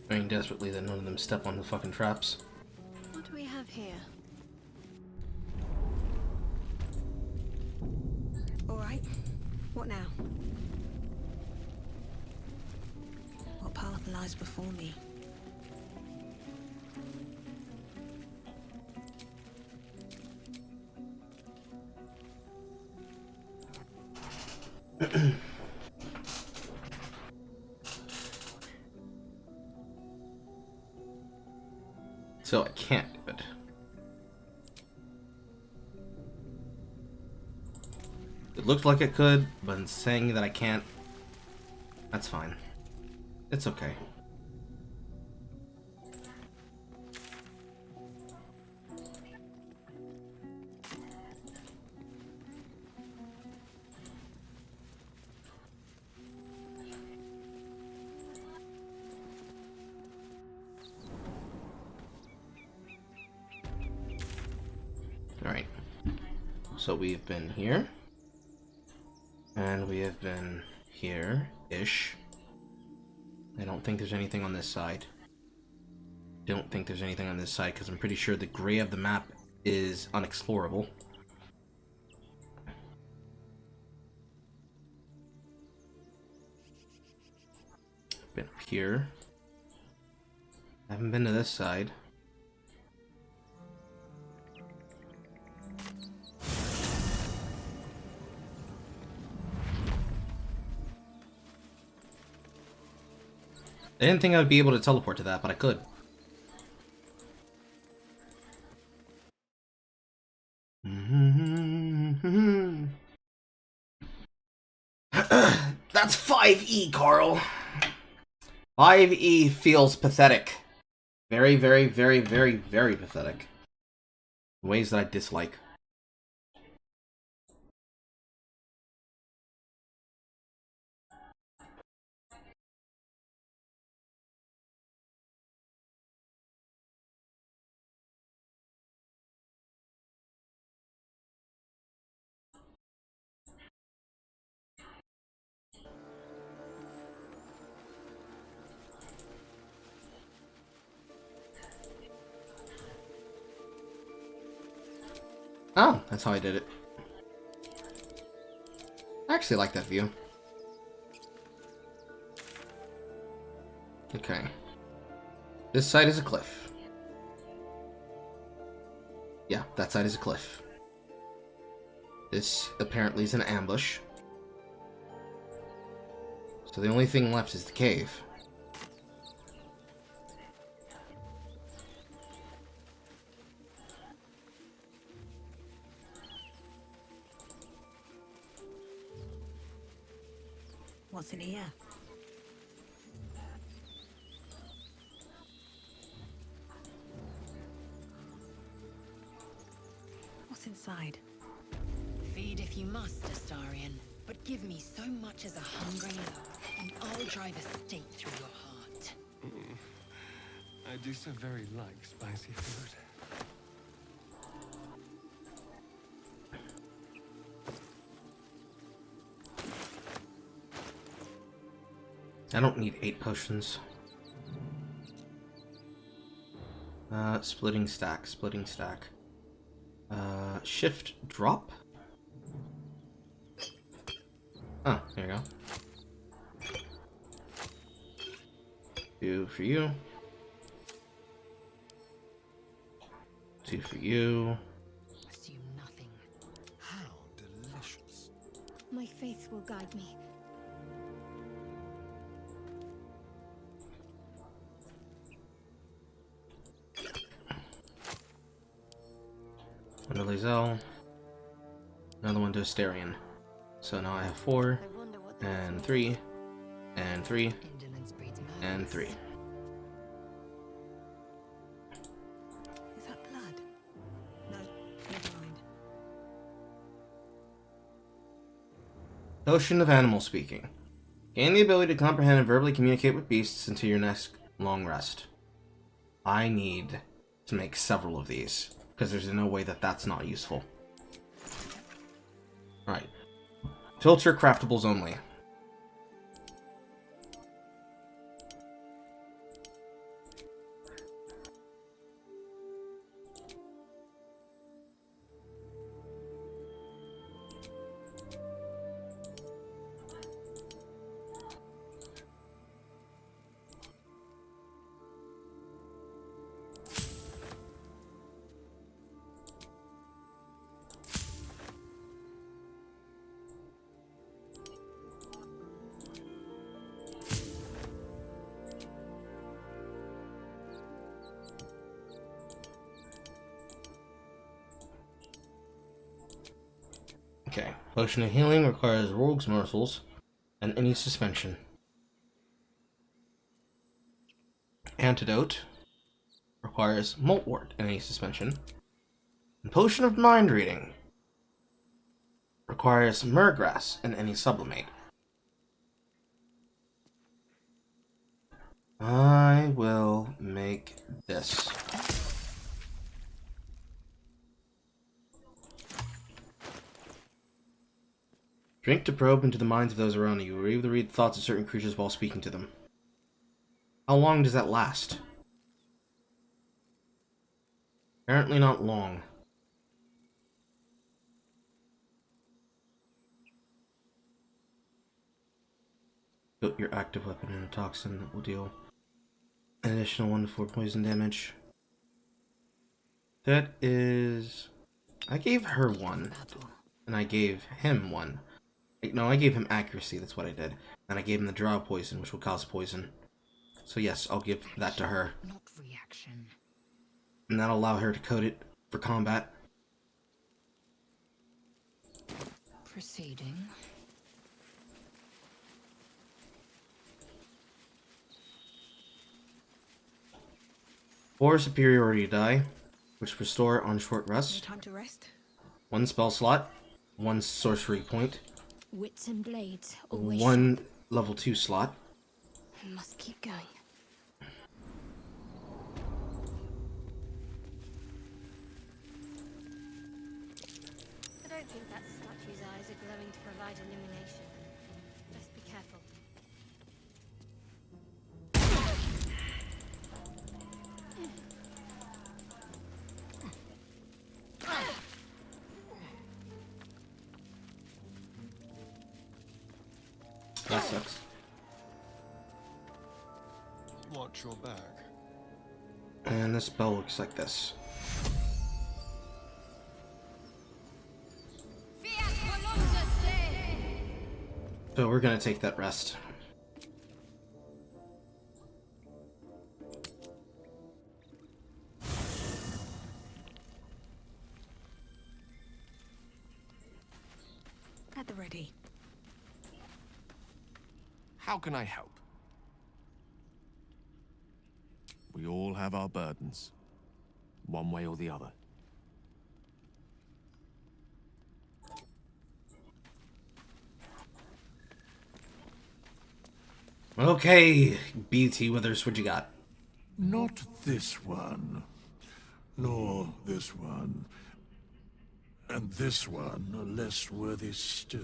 Praying desperately that none of them step on the fucking traps. What do we have here? All right. What now? What path lies before me? So I can't do it. It looked like it could, but in saying that I can't, that's fine. It's okay. Alright. So we've been here. And we have been here-ish. I don't think there's anything on this side. Don't think there's anything on this side because I'm pretty sure the gray of the map is unexplorable. Been up here. Haven't been to this side. I didn't think I would be able to teleport to that, but I could. That's 5E, Carl. 5E feels pathetic. Very, very, very, very, very pathetic. In ways that I dislike. Oh, that's how I did it. I actually like that view. Okay. This side is a cliff. Yeah, that side is a cliff. This apparently is an ambush. So the only thing left is the cave. What's in here? What's inside? Feed if you must, Astarion, but give me so much as a hungry look, and I'll drive a stake through your heart. I do so very like spicy food. I don't need 8 potions. Splitting stack, splitting stack. Shift drop? Oh, there you go. 2 for you. 2 for you. Assume nothing. How delicious. My faith will guide me. One to Lae'zel. Another one to Astarion. So now I have 4, and 3, and 3, and 3. Is that blood? No, never mind. Potion of Animal Speaking. Gain the ability to comprehend and verbally communicate with beasts until your next long rest. I need to make several of these, because there's no way that that's not useful. Alright. Filter craftables only. Okay. Potion of Healing requires Rogue's Morsels and any suspension. Antidote requires Moltwort and any suspension. And Potion of Mind Reading requires Murgrass and any sublimate. I will make this. Drink to probe into the minds of those around you. You're able to read the thoughts of certain creatures while speaking to them. How long does that last? Apparently not long. Put your active weapon in a toxin that will deal an additional 1 to 4 poison damage. That is... I gave her 1. And I gave him 1. No, I gave him accuracy, that's what I did. And I gave him the draw poison, which will cause poison. So yes, I'll give that to her. Not reaction. And that'll allow her to code it for combat. Proceeding. Or superiority die, which restore on short rest. Time to rest. 1 spell slot, 1 sorcery point, Wits and blades always 1 level 2 slot. sharp. Must keep going. I don't think that statue's eyes are glowing to provide illumination. Best be careful. That sucks. Watch your back. And this spell looks like this. So we're gonna take that rest. At the ready. How can I help? We all have our burdens, one way or the other. Okay, BT Withers, what you got? Not this one, nor this one, and this one are less worthy still.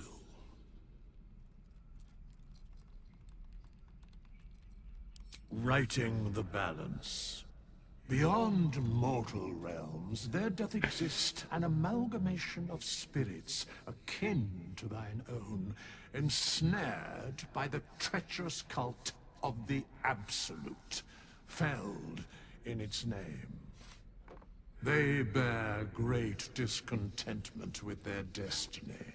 Righting the balance. Beyond mortal realms, there doth exist an amalgamation of spirits akin to thine own, ensnared by the treacherous cult of the Absolute, felled in its name. They bear great discontentment with their destiny.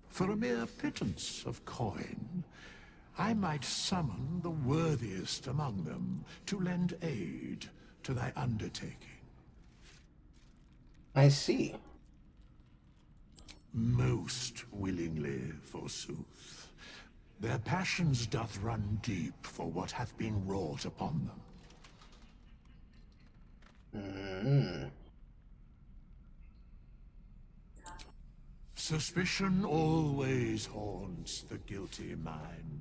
For a mere pittance of coin, I might summon the worthiest among them to lend aid to thy undertaking. I see. Most willingly, forsooth. Their passions doth run deep for what hath been wrought upon them. Suspicion always haunts the guilty mind.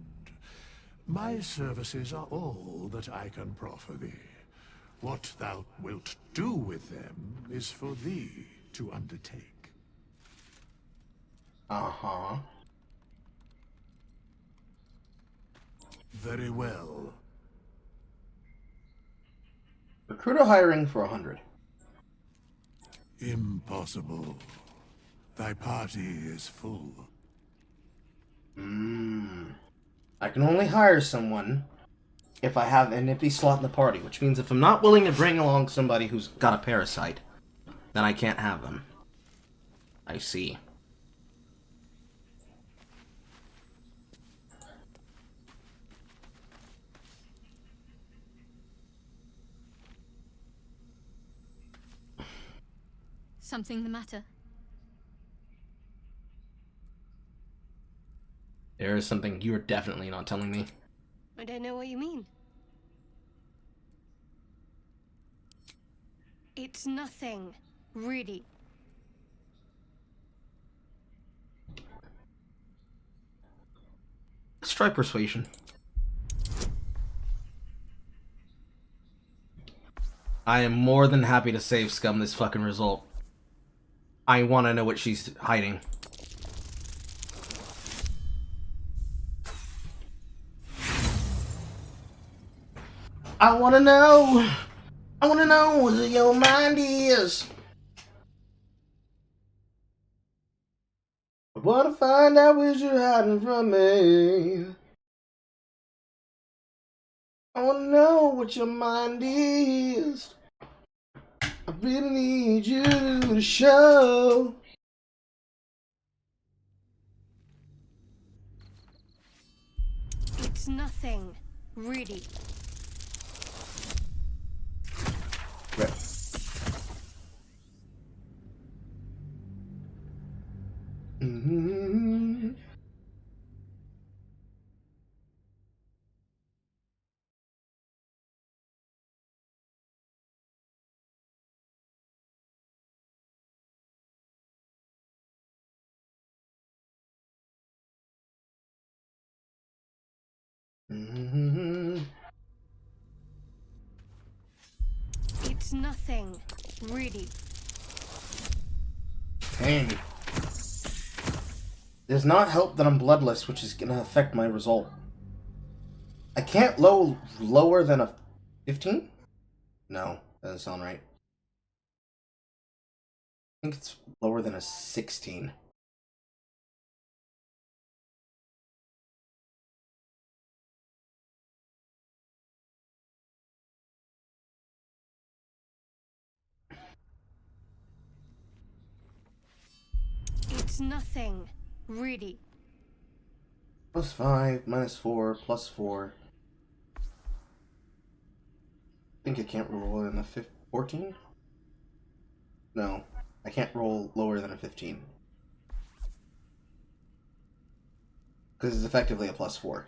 My services are all that I can proffer thee. What thou wilt do with them is for thee to undertake. Uh-huh. Very well. Recruiter hiring for 100. Impossible. Thy party is full. I can only hire someone if I have an empty slot in the party, which means if I'm not willing to bring along somebody who's got a parasite, then I can't have them. I see. Something the matter? There is something you're definitely not telling me. I don't know what you mean. It's nothing, really. Let's try persuasion. I am more than happy to save Scum this fucking result. I want to know what she's hiding. I want to know. I want to know what your mind is. I want to find out what you're hiding from me. I want to know what your mind is. I really need you to show. It's nothing, really. Right. Mm-hmm. Mm-hmm. It's nothing, really. Dang. Does not help that I'm bloodless, which is gonna affect my result. I can't lower than a 15? No, that doesn't sound right. I think it's lower than a 16. It's nothing, really. +5, -4, +4. I think I can't roll in a 14? No, I can't roll lower than a 15. Because it's effectively a +4.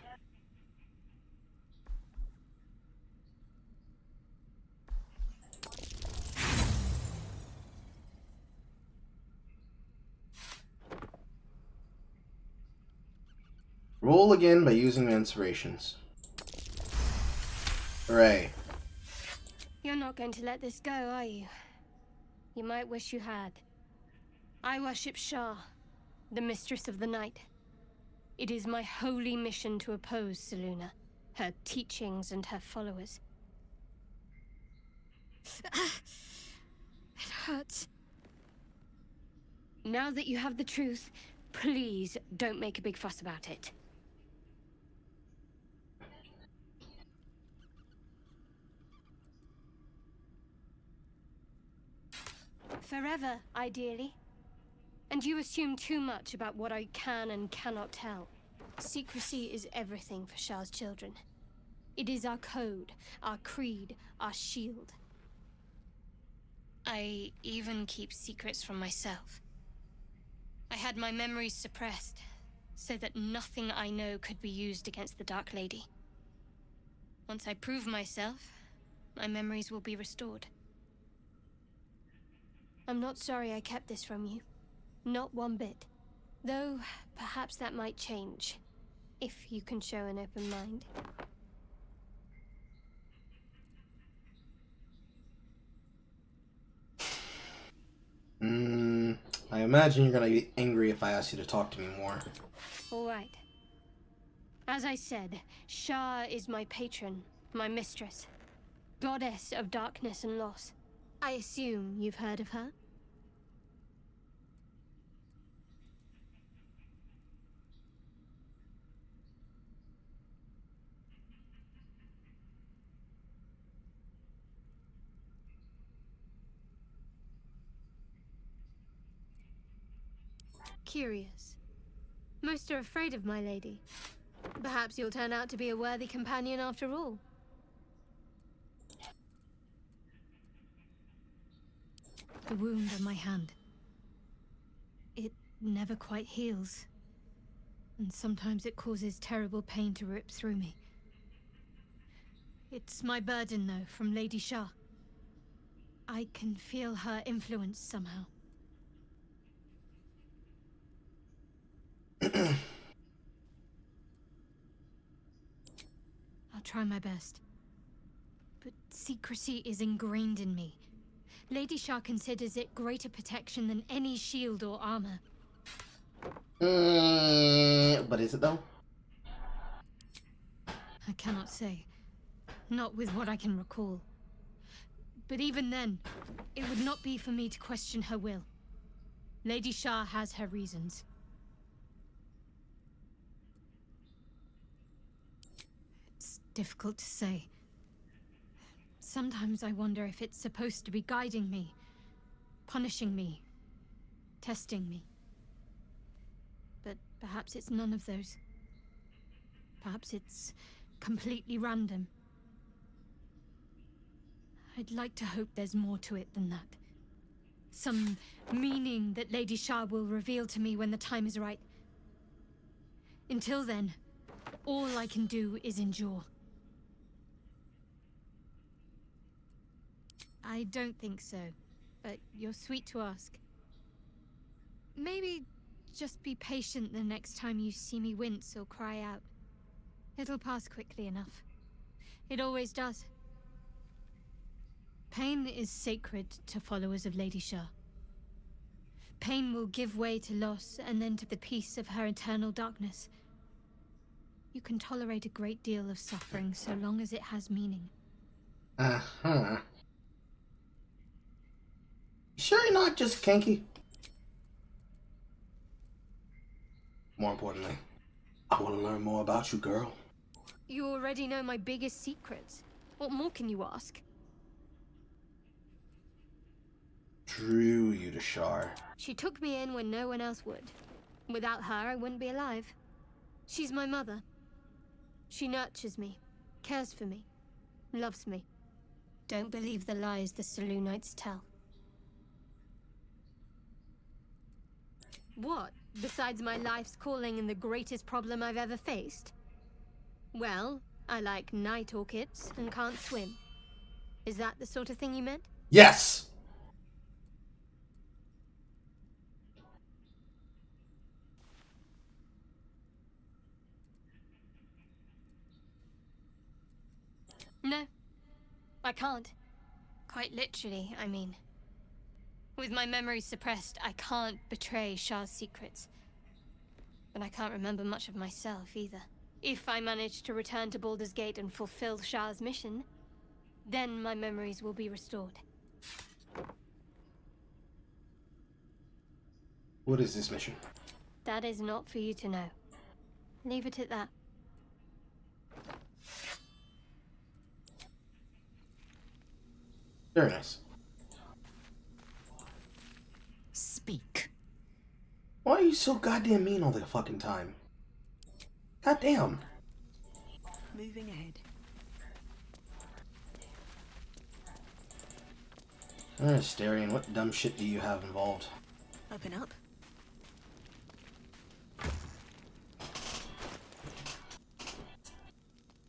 Roll again by using my inspirations. Hooray. You're not going to let this go, are you? You might wish you had. I worship Shah, the Mistress of the Night. It is my holy mission to oppose Selûne, her teachings and her followers. It hurts. Now that you have the truth, please don't make a big fuss about it. Forever, ideally. And you assume too much about what I can and cannot tell. Secrecy is everything for Shah's children. It is our code, our creed, our shield. I even keep secrets from myself. I had my memories suppressed, so that nothing I know could be used against the Dark Lady. Once I prove myself, my memories will be restored. I'm not sorry I kept this from you. Not one bit. Though, perhaps that might change, if you can show an open mind. I imagine you're gonna be angry if I ask you to talk to me more. All right. As I said, Shah is my patron, my mistress. Goddess of darkness and loss. I assume you've heard of her? Curious. Most are afraid of my lady. Perhaps you'll turn out to be a worthy companion after all. The wound on my hand. It never quite heals. And sometimes it causes terrible pain to rip through me. It's my burden, though, from Lady Shah. I can feel her influence somehow. I'll try my best. But secrecy is ingrained in me. Lady Shah considers it greater protection than any shield or armor. But is it though? I cannot say. Not with what I can recall. But even then, it would not be for me to question her will. Lady Shah has her reasons. It's difficult to say. Sometimes I wonder if it's supposed to be guiding me, punishing me, testing me. But perhaps it's none of those. Perhaps it's completely random. I'd like to hope there's more to it than that. Some meaning that Lady Shah will reveal to me when the time is right. Until then, all I can do is endure. I don't think so, but you're sweet to ask. Maybe just be patient the next time you see me wince or cry out. It'll pass quickly enough. It always does. Pain is sacred to followers of Lady Shah. Pain will give way to loss and then to the peace of her eternal darkness. You can tolerate a great deal of suffering so long as it has meaning. Uh-huh. Sure you're not just kinky? More importantly, I want to learn more about you, girl. You already know my biggest secrets. What more can you ask? Drew you to Shar. She took me in when no one else would. Without her, I wouldn't be alive. She's my mother. She nurtures me, cares for me, loves me. Don't believe the lies the Selûnites tell. What, besides my life's calling and the greatest problem I've ever faced? Well, I like night orchids and can't swim. Is that the sort of thing you meant? Yes! No, I can't. Quite literally, I mean. With my memories suppressed, I can't betray Shah's secrets. But I can't remember much of myself either. If I manage to return to Baldur's Gate and fulfill Shah's mission, then my memories will be restored. What is this mission? That is not for you to know. Leave it at that. Very nice. Speak. Why are you so goddamn mean all the fucking time? Goddamn. Moving ahead. Starion, what dumb shit do you have involved? Open up.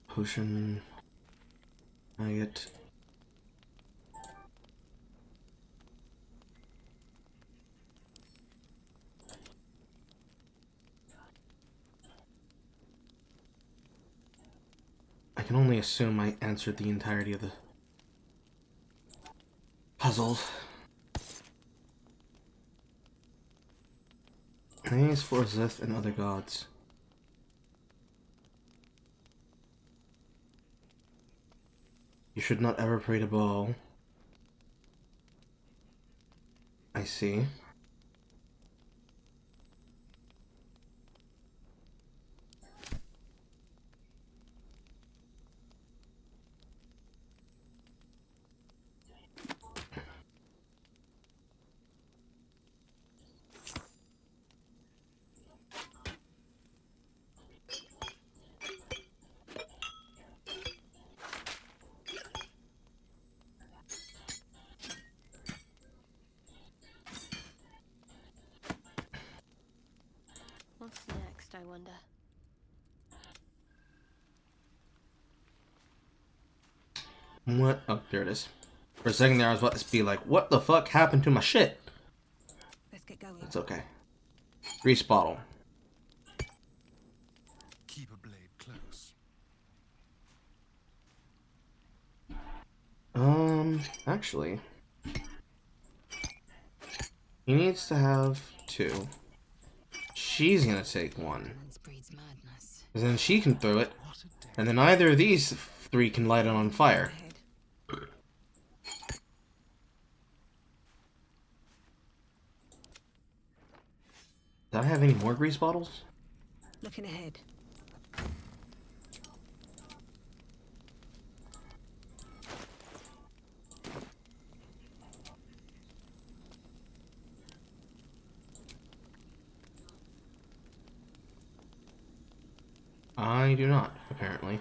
Potion. Nugget. I can only assume I answered the entirety of the puzzle. Thanks for Zeth and other gods. You should not ever pray to Baal. I see. What's next, I wonder? What? Oh, there it is. For a second there, I was about to be like, what the fuck happened to my shit? Let's get going. It's okay. Grease bottle. Keep a blade close. Actually, He needs to have 2. She's gonna take 1. And then she can throw it. And then either of these 3 can light it on fire. Do I have any more grease bottles? Looking ahead. I do not, apparently.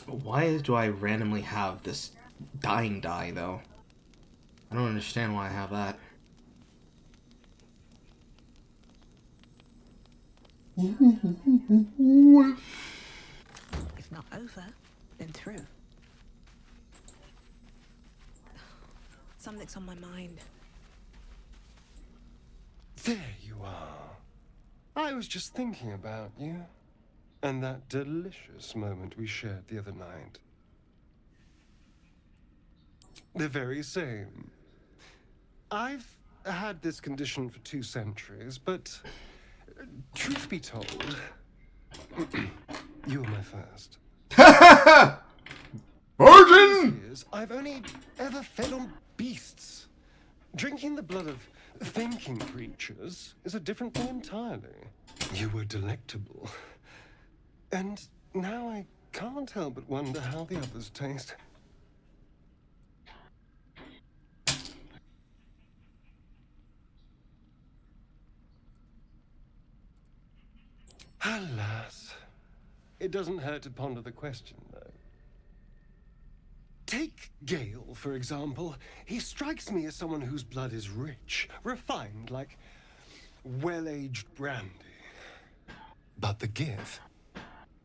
Why do I randomly have this dying die, though? I don't understand why I have that. If not over, then through. Something's on my mind. There you are. I was just thinking about you. And that delicious moment we shared the other night. The very same. I've had this condition for 2 centuries, but truth be told, you were my first. Virgin! I've only ever fed on beasts. Drinking the blood of thinking creatures is a different thing entirely. You were delectable. And now I can't help but wonder how the others taste. Alas. It doesn't hurt to ponder the question, though. Take Gale, for example. He strikes me as someone whose blood is rich, refined, like well-aged brandy. But the Gith,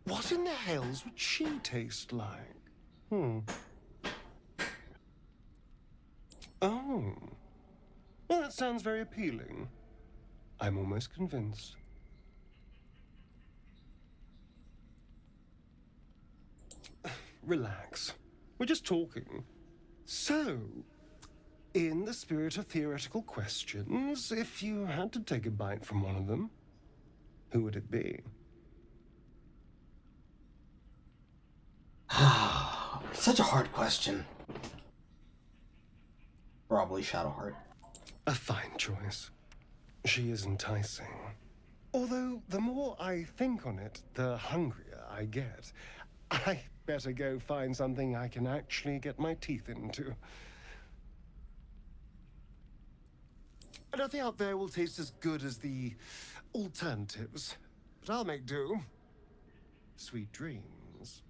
what in the hells would she taste like? Oh. Well, that sounds very appealing. I'm almost convinced. Relax. We're just talking. So, in the spirit of theoretical questions, if you had to take a bite from one of them, who would it be? Such a hard question. Probably Shadowheart. A fine choice. She is enticing. Although, the more I think on it, the hungrier I get. I better go find something I can actually get my teeth into. Nothing out there will taste as good as the alternatives, but I'll make do. Sweet dreams.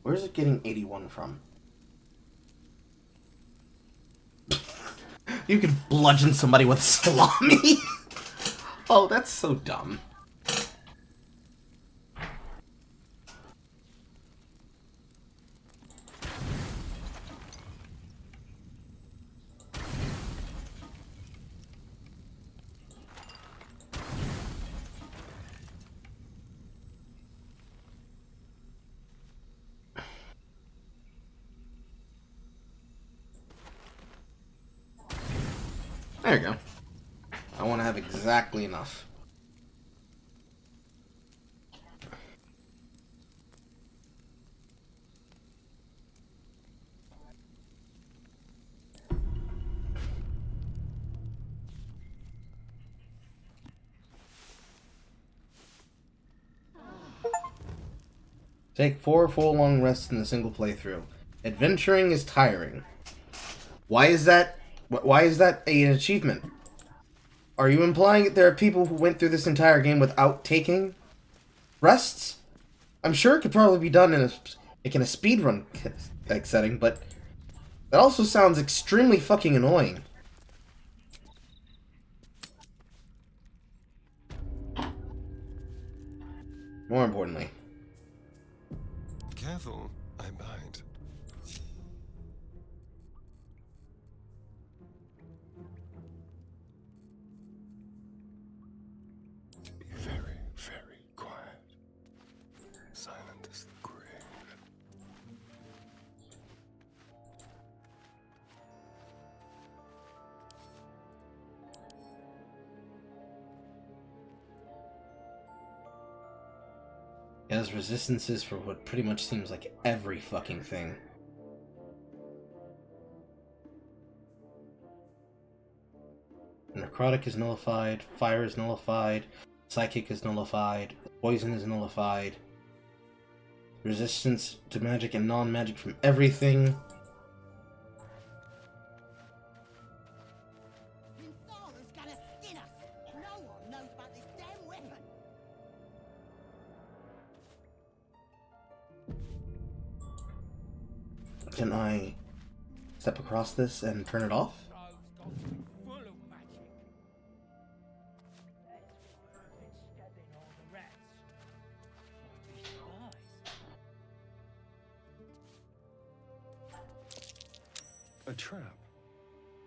Where's it getting 81 from? You could bludgeon somebody with salami. Oh, that's so dumb. There you go. I want to have exactly enough. Take 4 full long rests in a single playthrough. Adventuring is tiring. Why is that an achievement? Are you implying that there are people who went through this entire game without taking rests? I'm sure it could probably be done in a speedrun setting, but that also sounds extremely fucking annoying. More importantly. Careful, I bite. Be very, very quiet. Silent as the grave. It has resistances for what pretty much seems like every fucking thing. Necrotic is nullified, fire is nullified, psychic is nullified, poison is nullified, resistance to magic and non-magic from everything. Minthara's gonna skin us. No one knows about this damn weapon. Can I step across this and turn it off? A trap.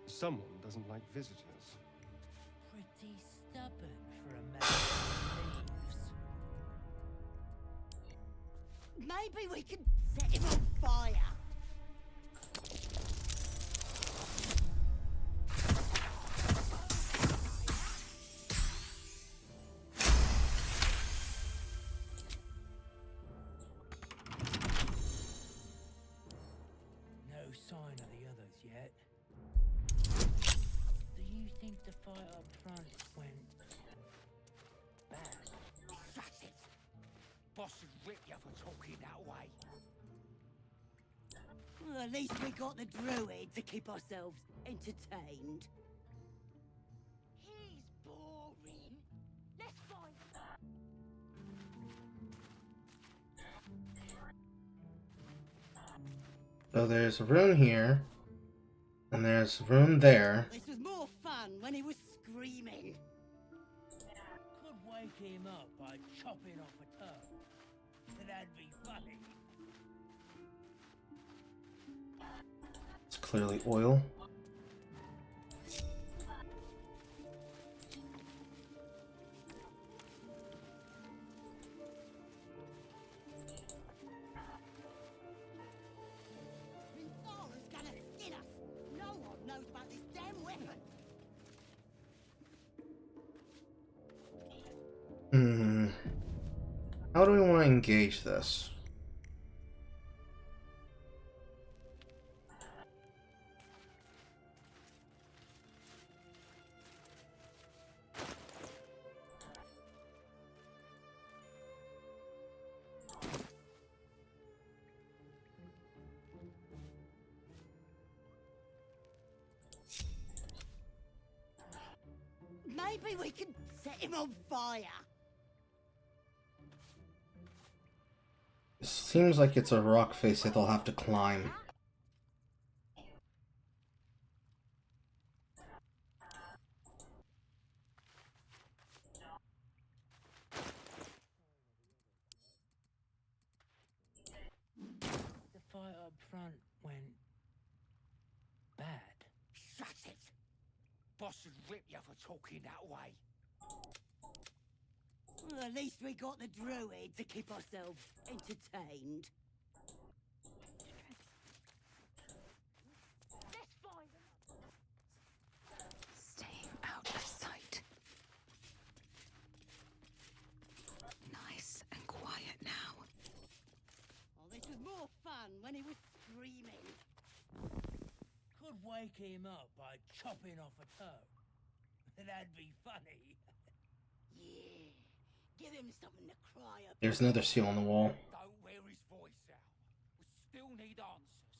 Someone doesn't like visitors. Pretty stubborn for a man who leaves. Maybe we can set him on fire. No sign of the others yet. Do you think the fight up front went bad? Shut it! Boss would rip you for talking that way. Well, at least we got the druid to keep ourselves entertained. He's boring. Let's find So there's a rune here, and there's a rune there. This was more fun when he was screaming. Could wake him up by chopping off a toe. That'd be funny. It's clearly oil. Minthara's gonna skin us. No one knows about this damn weapon. How do we want to engage this? Maybe we can set him on fire. It seems like it's a rock face that they'll have to climb. The fight up front went bad. Shut it! Boss would rip you for talking that way. Well, at least we got the druid to keep ourselves entertained. Let's find him. Staying out of sight. Nice and quiet now. Oh, this was more fun when he was screaming. Could wake him up by chopping off a toe. That'd be funny. Yeah. Give him something to cry about. There's another seal on the wall. Don't wear his voice out. We still need answers.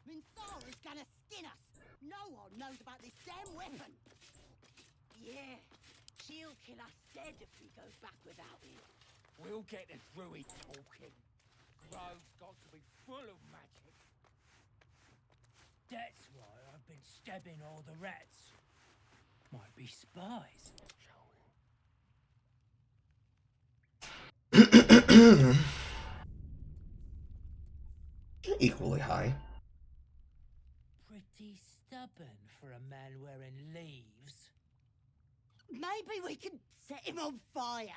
Minthara's gonna skin us. No one knows about this damn weapon. Yeah, she'll kill us dead if we go back without it. We'll get the druid talking. Grove's got to be full of magic. That's why I've been stabbing all the rats. Might be spies. Equally high. happen for a man wearing leaves. Maybe we can set him on fire.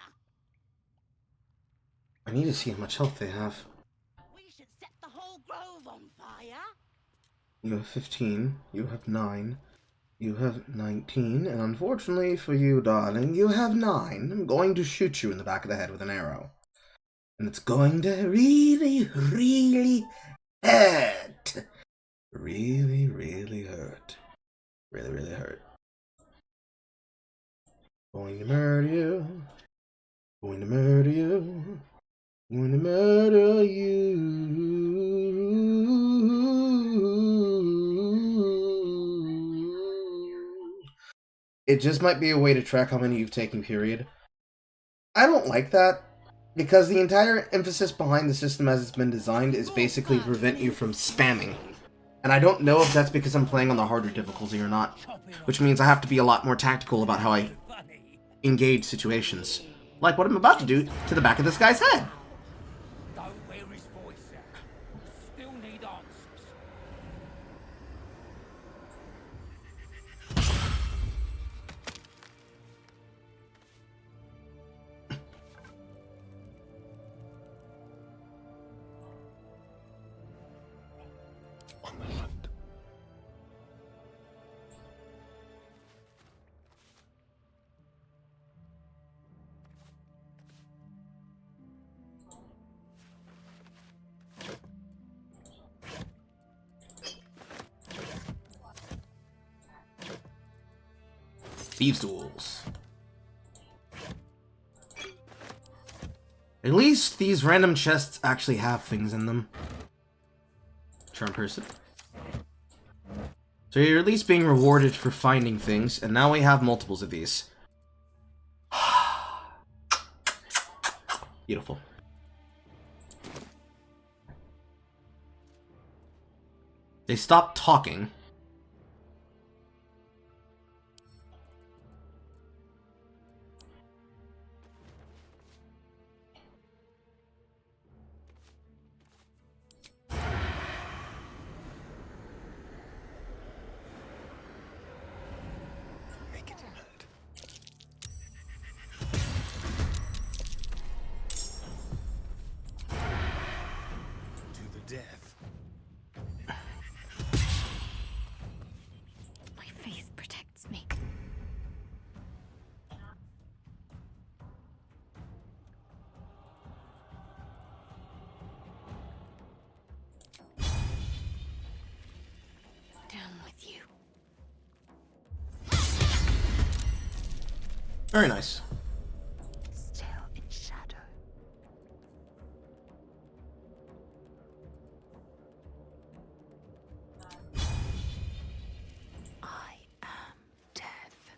I need to see how much health they have. We should set the whole grove on fire. You have 15, you have 9, you have 19, and unfortunately for you, darling, you have 9. I'm going to shoot you in the back of the head with an arrow. And it's going to really, really hurt. Really, really hurt. Really, really hurt. Going to murder you. Going to murder you. Going to murder you. It just might be a way to track how many you've taken, period. I don't like that, because the entire emphasis behind the system as it's been designed is basically to prevent you from spamming. And I don't know if that's because I'm playing on the harder difficulty or not, which means I have to be a lot more tactical about how I engage situations. Like what I'm about to do to the back of this guy's head. Don't wear his voice out. Still need answers. On the hunt. Thieves' tools. At least these random chests actually have things in them. Charm person. So you're at least being rewarded for finding things, and now we have multiples of these. Beautiful. They stopped talking. Death. My faith protects me. Down with you. Very nice. Still in shadow. I am death.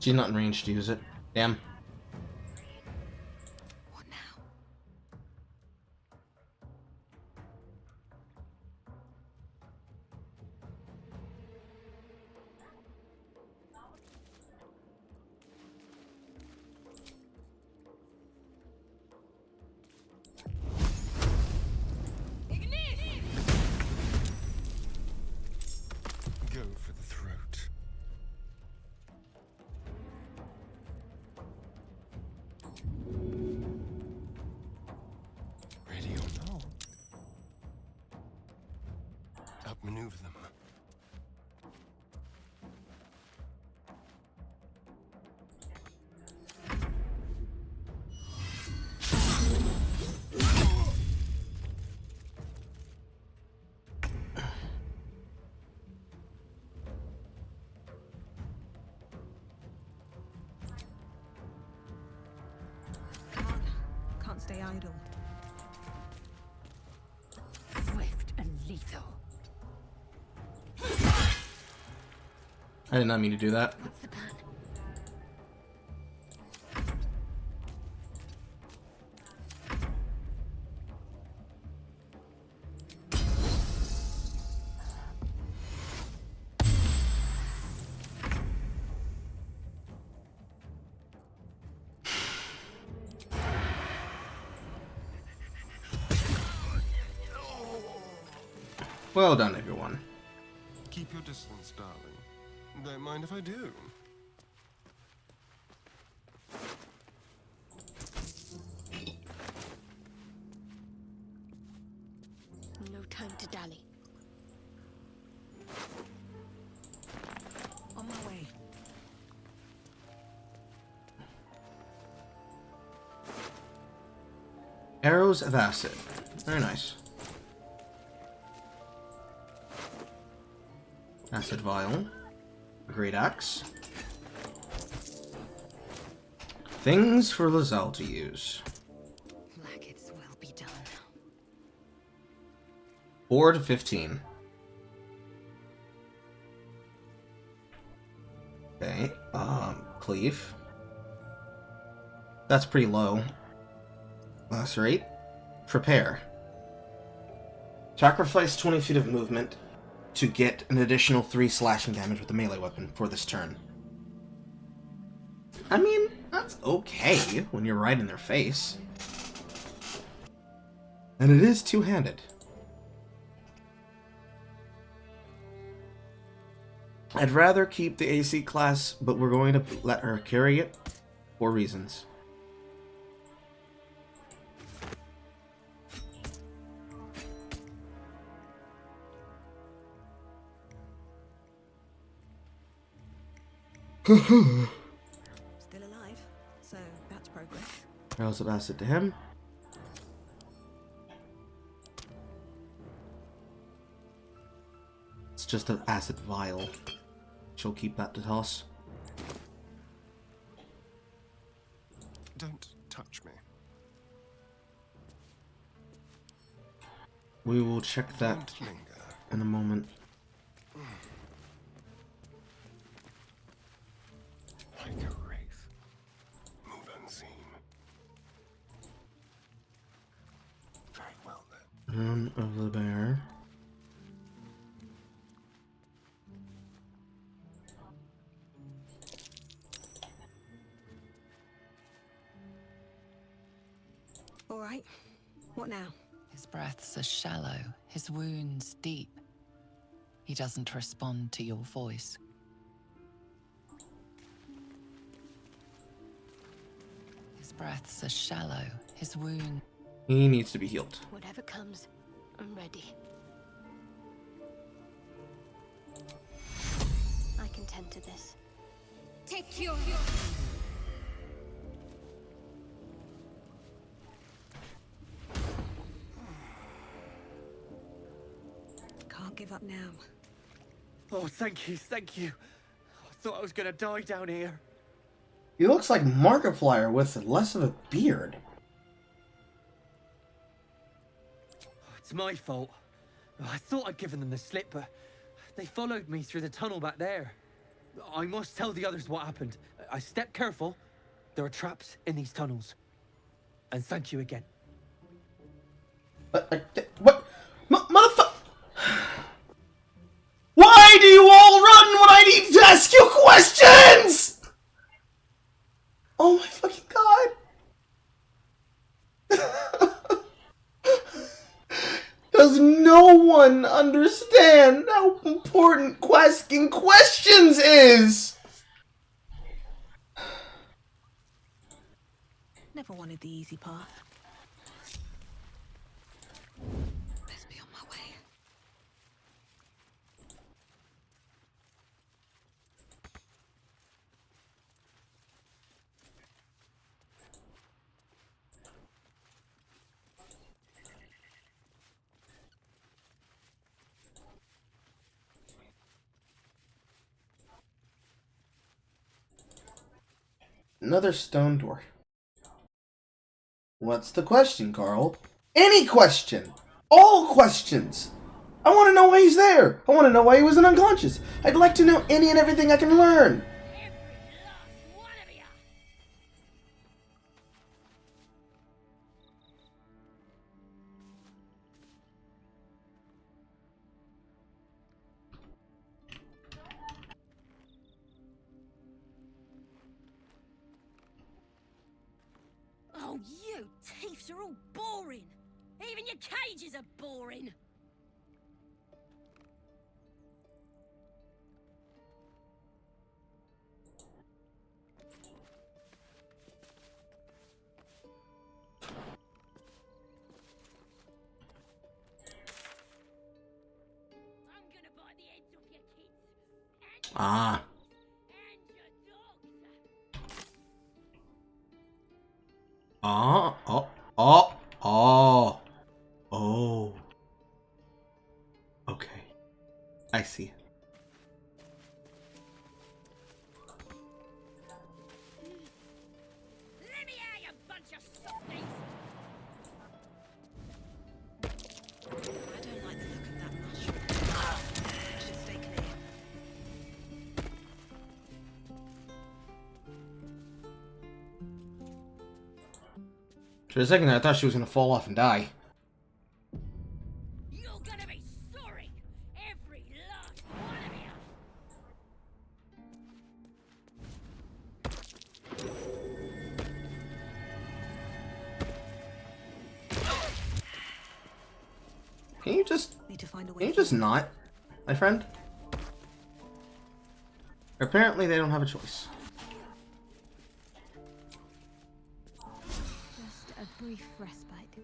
She's not in range to use it. Damn. What now? Go for the throat. Ready or not? Outmaneuver them. Can't stay idle. Swift and lethal. I did not mean to do that. What's the plan? Well done, everyone. Keep your distance, darling. Don't mind if I do. No time to dally. On my way. Arrows of acid. Very nice. Acid vial. Great axe. Things for Lae'zel to use. Blackets will be done. 4 to 15. Okay, cleave. That's pretty low. Lacerate. Prepare. Sacrifice 20 feet of movement to get an additional 3 slashing damage with a melee weapon for this turn. I mean, that's okay when you're right in their face. And it is two-handed. I'd rather keep the AC class, but we're going to let her carry it for reasons. Still alive, so that's progress. Arrows of acid to him. It's just an acid vial. She'll keep that to toss. Don't touch me. We will check that Don't linger. in a moment. Like a wraith. Move unseen. Very well then. Rune of the Bear. All right. What now? His breaths are shallow, his wounds deep. He doesn't respond to your voice. His breaths are shallow, his wound. He needs to be healed. Whatever comes, I'm ready. I can tend to this. Take your... Can't give up now. Oh, thank you, thank you. I thought I was gonna die down here. He looks like Markiplier with less of a beard. It's my fault. I thought I'd given them the slip, but they followed me through the tunnel back there. I must tell the others what happened. I stepped careful. There are traps in these tunnels. And thank you again. What? Motherfucker! Why do you all run when I need to ask you questions? Oh my fucking god. Does no one understand how important asking questions is? Never wanted the easy path. Best be on my way. Another stone door. What's the question, Carl? Any question! All questions! I want to know why he's there! I want to know why he wasn't unconscious! I'd like to know any and everything I can learn! Oh, you thiefs are all boring. Even your cages are boring. Ah. Oh, oh, oh, oh, oh. Okay. I see. Let me out, you bunch of softies! I don't like the look of that mushroom. I should stay clear. For a second there, I thought she was gonna fall off and die. You're gonna be sorry, every last one of you! Can you just... Need to find a way. Can you just not, my friend? Apparently they don't have a choice. Just a brief respite.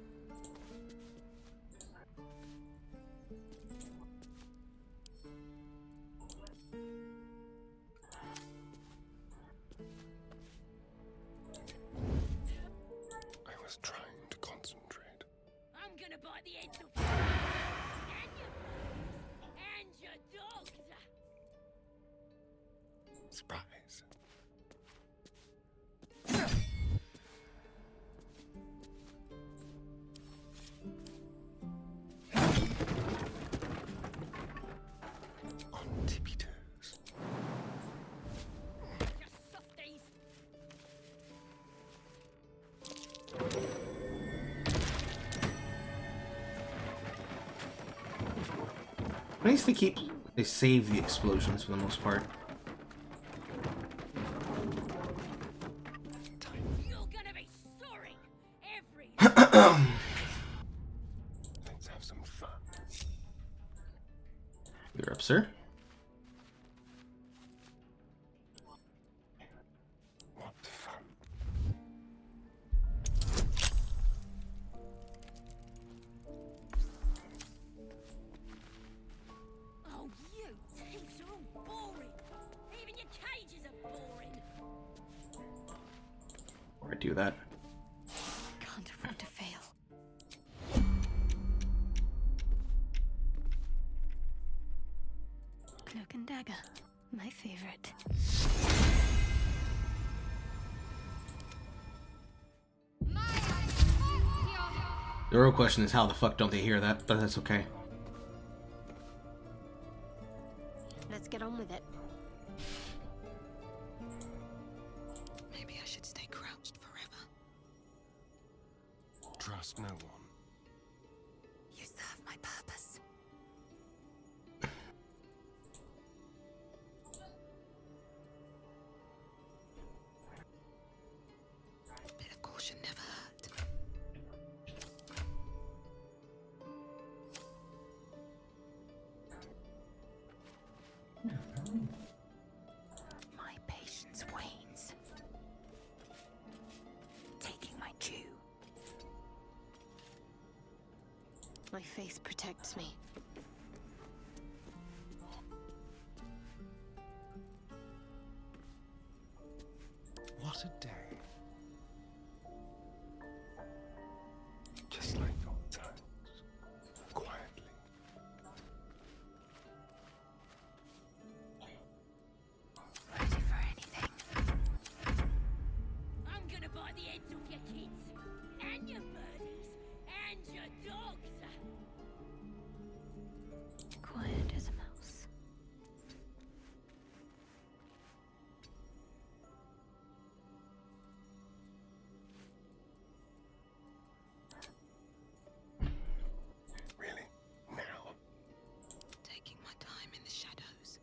I was trying to concentrate. I'm gonna bite the heads off you! And your dogs! Surprise. On tippy toes. Softies! At least they save the explosions for the most part. You're gonna be sorry, every Let's have some fun. You're up, sir. What fun. Oh, you teams are all boring! Even your cages are boring! Or I do that. Can't afford to fail. Cloak and dagger, my favorite. The real question is how the fuck don't they hear that, but that's okay. Let's get on with it. Maybe I should stay crouched forever. Trust no one. You serve my purpose. Bit of caution never hurt. My patience wanes. Taking my due. My faith protects me. What a day. Just like old times. Quietly. Ready for anything. I'm gonna bite the heads off your kids! And your birdies! And your dogs! Quiet as a mouse. Really? Now? Taking my time in the shadows.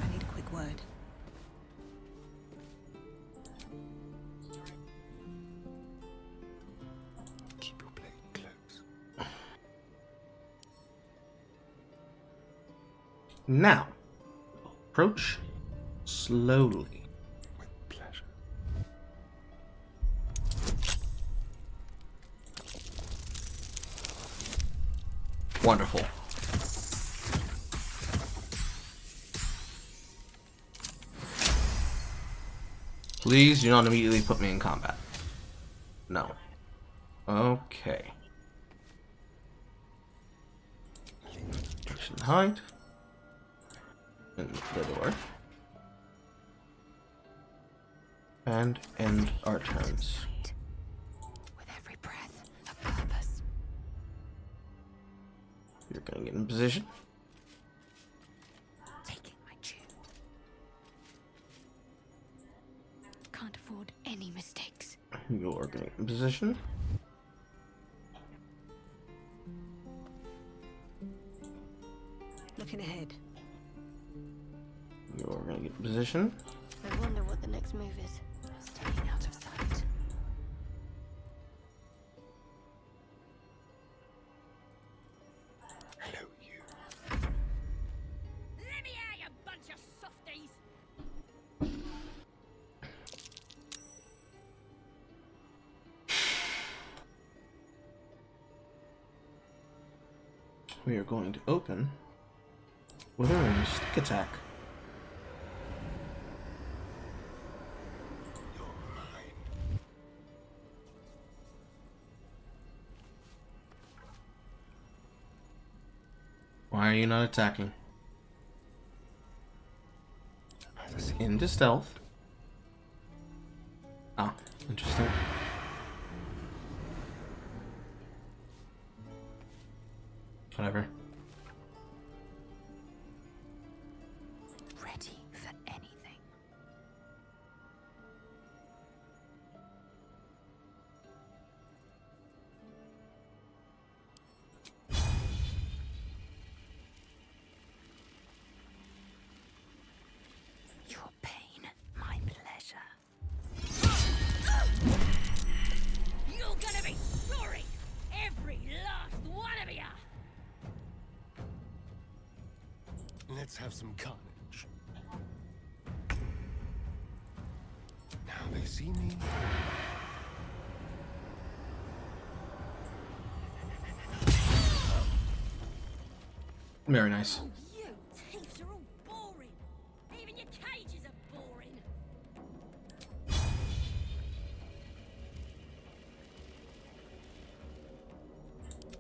I need a quick word. Keep your blade close. Now, approach slowly. With pleasure. Wonderful. Please do not immediately put me in combat. No. Okay. Should hide. In the door. And end our turns. With every breath, a purpose. You're gonna get in position. Taking my tube. Can't afford any mistakes. You're gonna get in position. Looking ahead. You're gonna get in position. I wonder what the next move is. Staying out of sight. Hello, you. Let me out, you bunch of softies! We are going to open with a ranged stick attack. Why are you not attacking? Into stealth. Ah, interesting. Whatever. Ready for anything. Your pain, my pleasure. You're gonna be sorry! Every last one of you! Let's have some carnage. Now they see me. Very nice. Oh, you thieves are all boring! Even your cages are boring!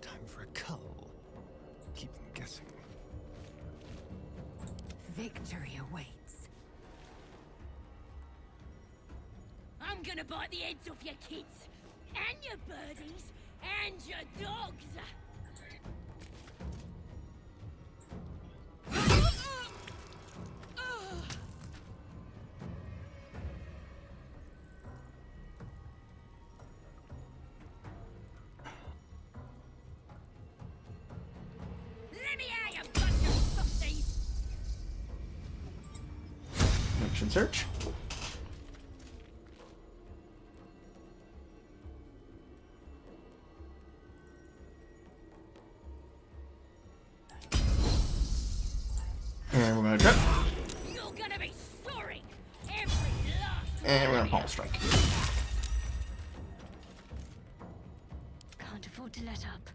Time for a cull. Keep them guessing. Victory awaits. I'm gonna bite the heads off your kids! And your birdies! And your dogs! Let me out, you bunch of softies! Action search. And we're gonna trip. You're gonna be sorry! Every last And we're gonna palm strike. Can't afford to let up.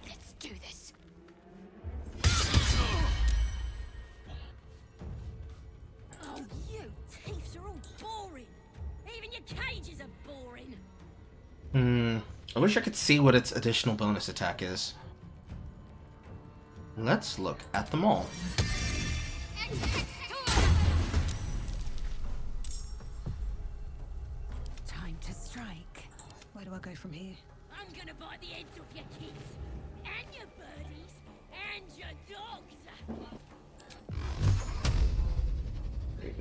Let's do this. Oh, you thieves are all boring! Even your cages are boring! I wish I could see what its additional bonus attack is. Let's look at them all. Time to strike. Where do I go from here? I'm gonna bite the heads off your kids! And your birdies! And your dogs!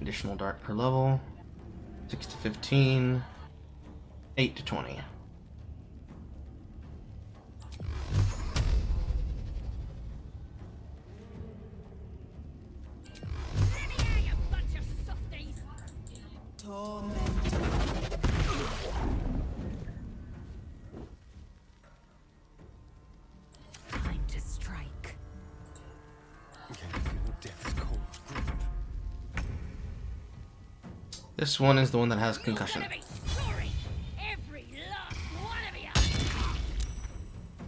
Additional dart per level. 6 to 15. 8 to 20. Let me out, you bunch of softies! Time to strike. This one is the one that has concussion.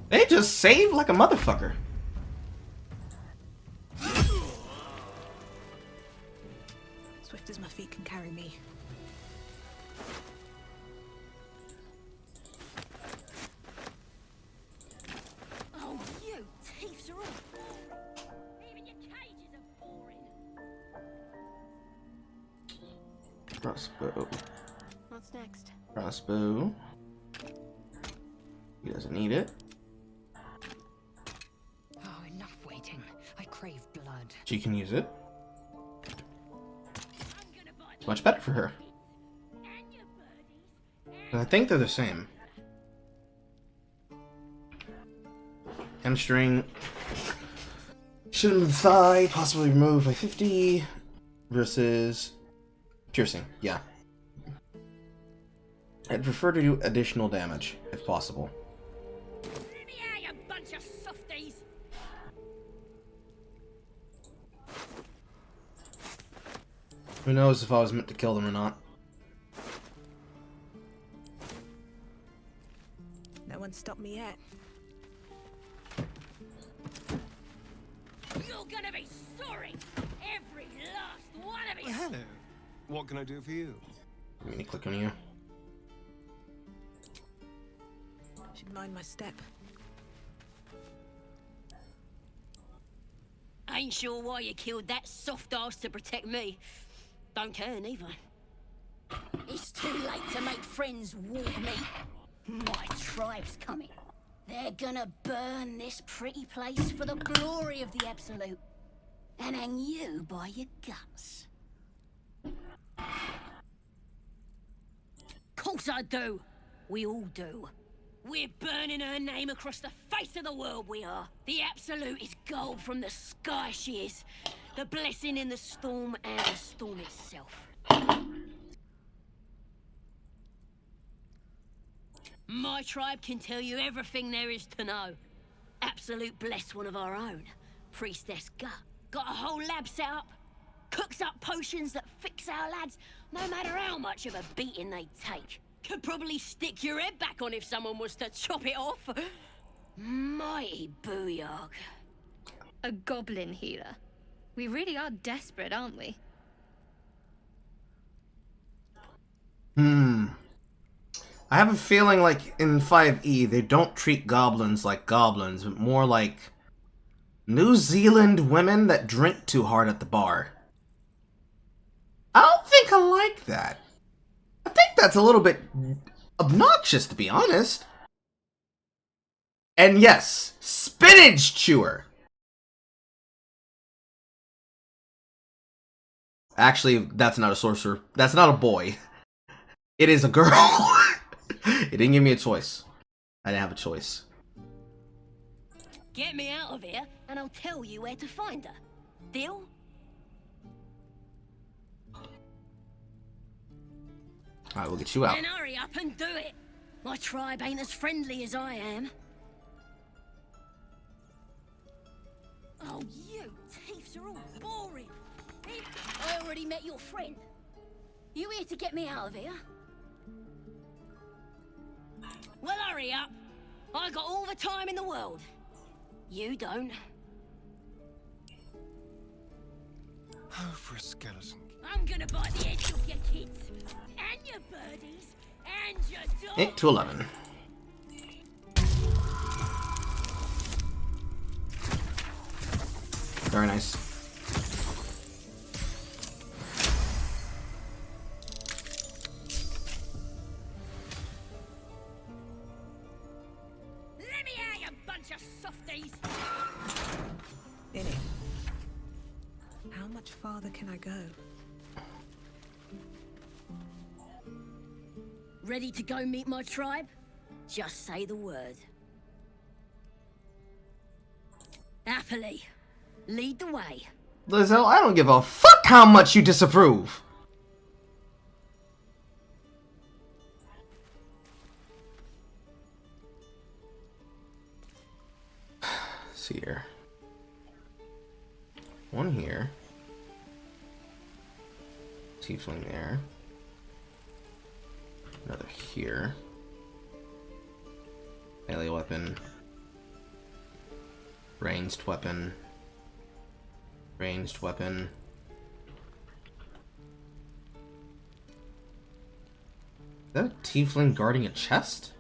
They just save like a motherfucker. Swift as my feet can carry me. Oh, you thieves are all. Even your cages are boring. Crossbow. What's next? Crossbow. He doesn't need it. Oh, enough waiting. I crave blood. She can use it. It's much better for her. And I think they're the same. Hamstring. Shoot him in the thigh, possibly removed by 50. Versus piercing. Yeah. I'd prefer to do additional damage, if possible. Yeah, you bunch of softies. Who knows if I was meant to kill them or not. No one stopped me yet. You're gonna be sorry. Every last one of you. Hello. What can I do for you? Let me click on you. Should mind my step. Ain't sure why you killed that soft ass to protect me. Don't care neither. It's too late to make friends walk me. My tribe's coming. They're gonna burn this pretty place for the glory of the Absolute. And hang you by your guts. Course I do. We all do. We're burning her name across the face of the world, we are. The Absolute is gold from the sky, she is. The blessing in the storm and the storm itself. My tribe can tell you everything there is to know. Absolute blessed one of our own. Priestess Gut. Got a whole lab set up. Cooks up potions that fix our lads, no matter how much of a beating they take. Could probably stick your head back on if someone was to chop it off. Mighty booyog. A goblin healer. We really are desperate, aren't we? I have a feeling like in 5e, they don't treat goblins like goblins, but more like New Zealand women that drink too hard at the bar. I don't think I like that. I think that's a little bit obnoxious, to be honest. And yes, spinach chewer. Actually, that's not a sorcerer. That's not a boy. It is a girl. It didn't give me a choice. I didn't have a choice. Get me out of here, and I'll tell you where to find her. Deal? Alright, we'll get you out. Then hurry up and do it. My tribe ain't as friendly as I am. Oh, you thieves are all boring. I already met your friend. You here to get me out of here? Well, hurry up. I got all the time in the world. You don't. Oh, for a skeleton. I'm gonna bite the heads off your kids, and your birdies, and your dogs. 8 to 11. Very nice. Let me out, you bunch of softies. In it. How much farther can I go? Ready to go meet my tribe? Just say the word. Happily. Lead the way. Lizelle, I don't give a fuck how much you disapprove. See here. One here. Tiefling there. here. Melee weapon. Ranged weapon. Ranged weapon. Is that a tiefling guarding a chest?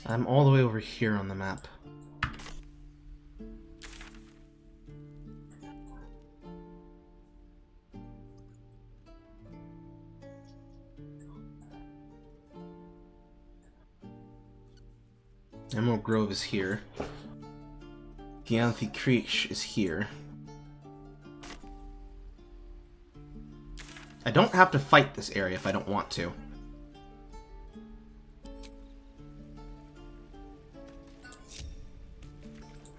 I'm all the way over here on the map. Emerald Grove is here. Gianthi Creek is here. I don't have to fight this area if I don't want to.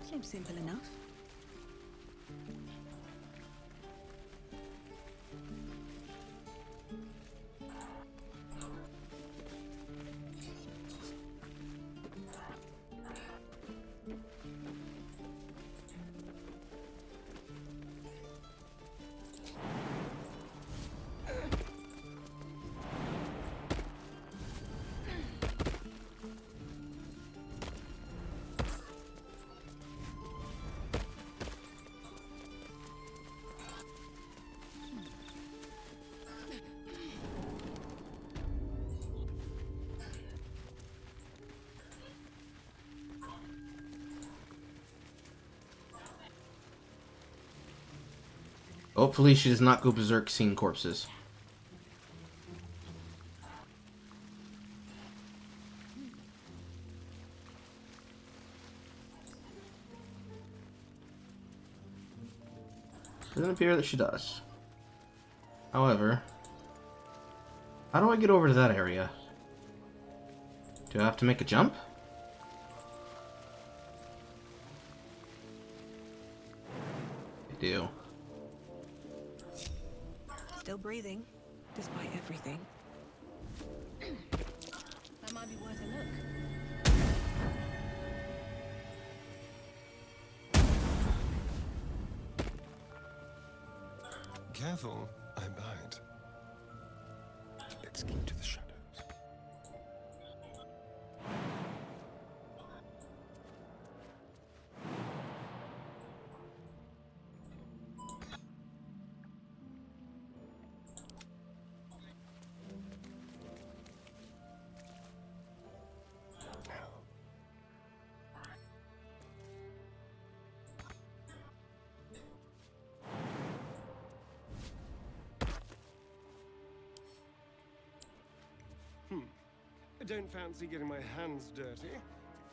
Seems simple enough. Hopefully she does not go berserk seeing corpses. Doesn't appear that she does. However, how do I get over to that area? Do I have to make a jump? I do. Still breathing, despite everything. That might be worth a look. Careful, I bite. Let's keep to the shadows. I don't fancy getting my hands dirty.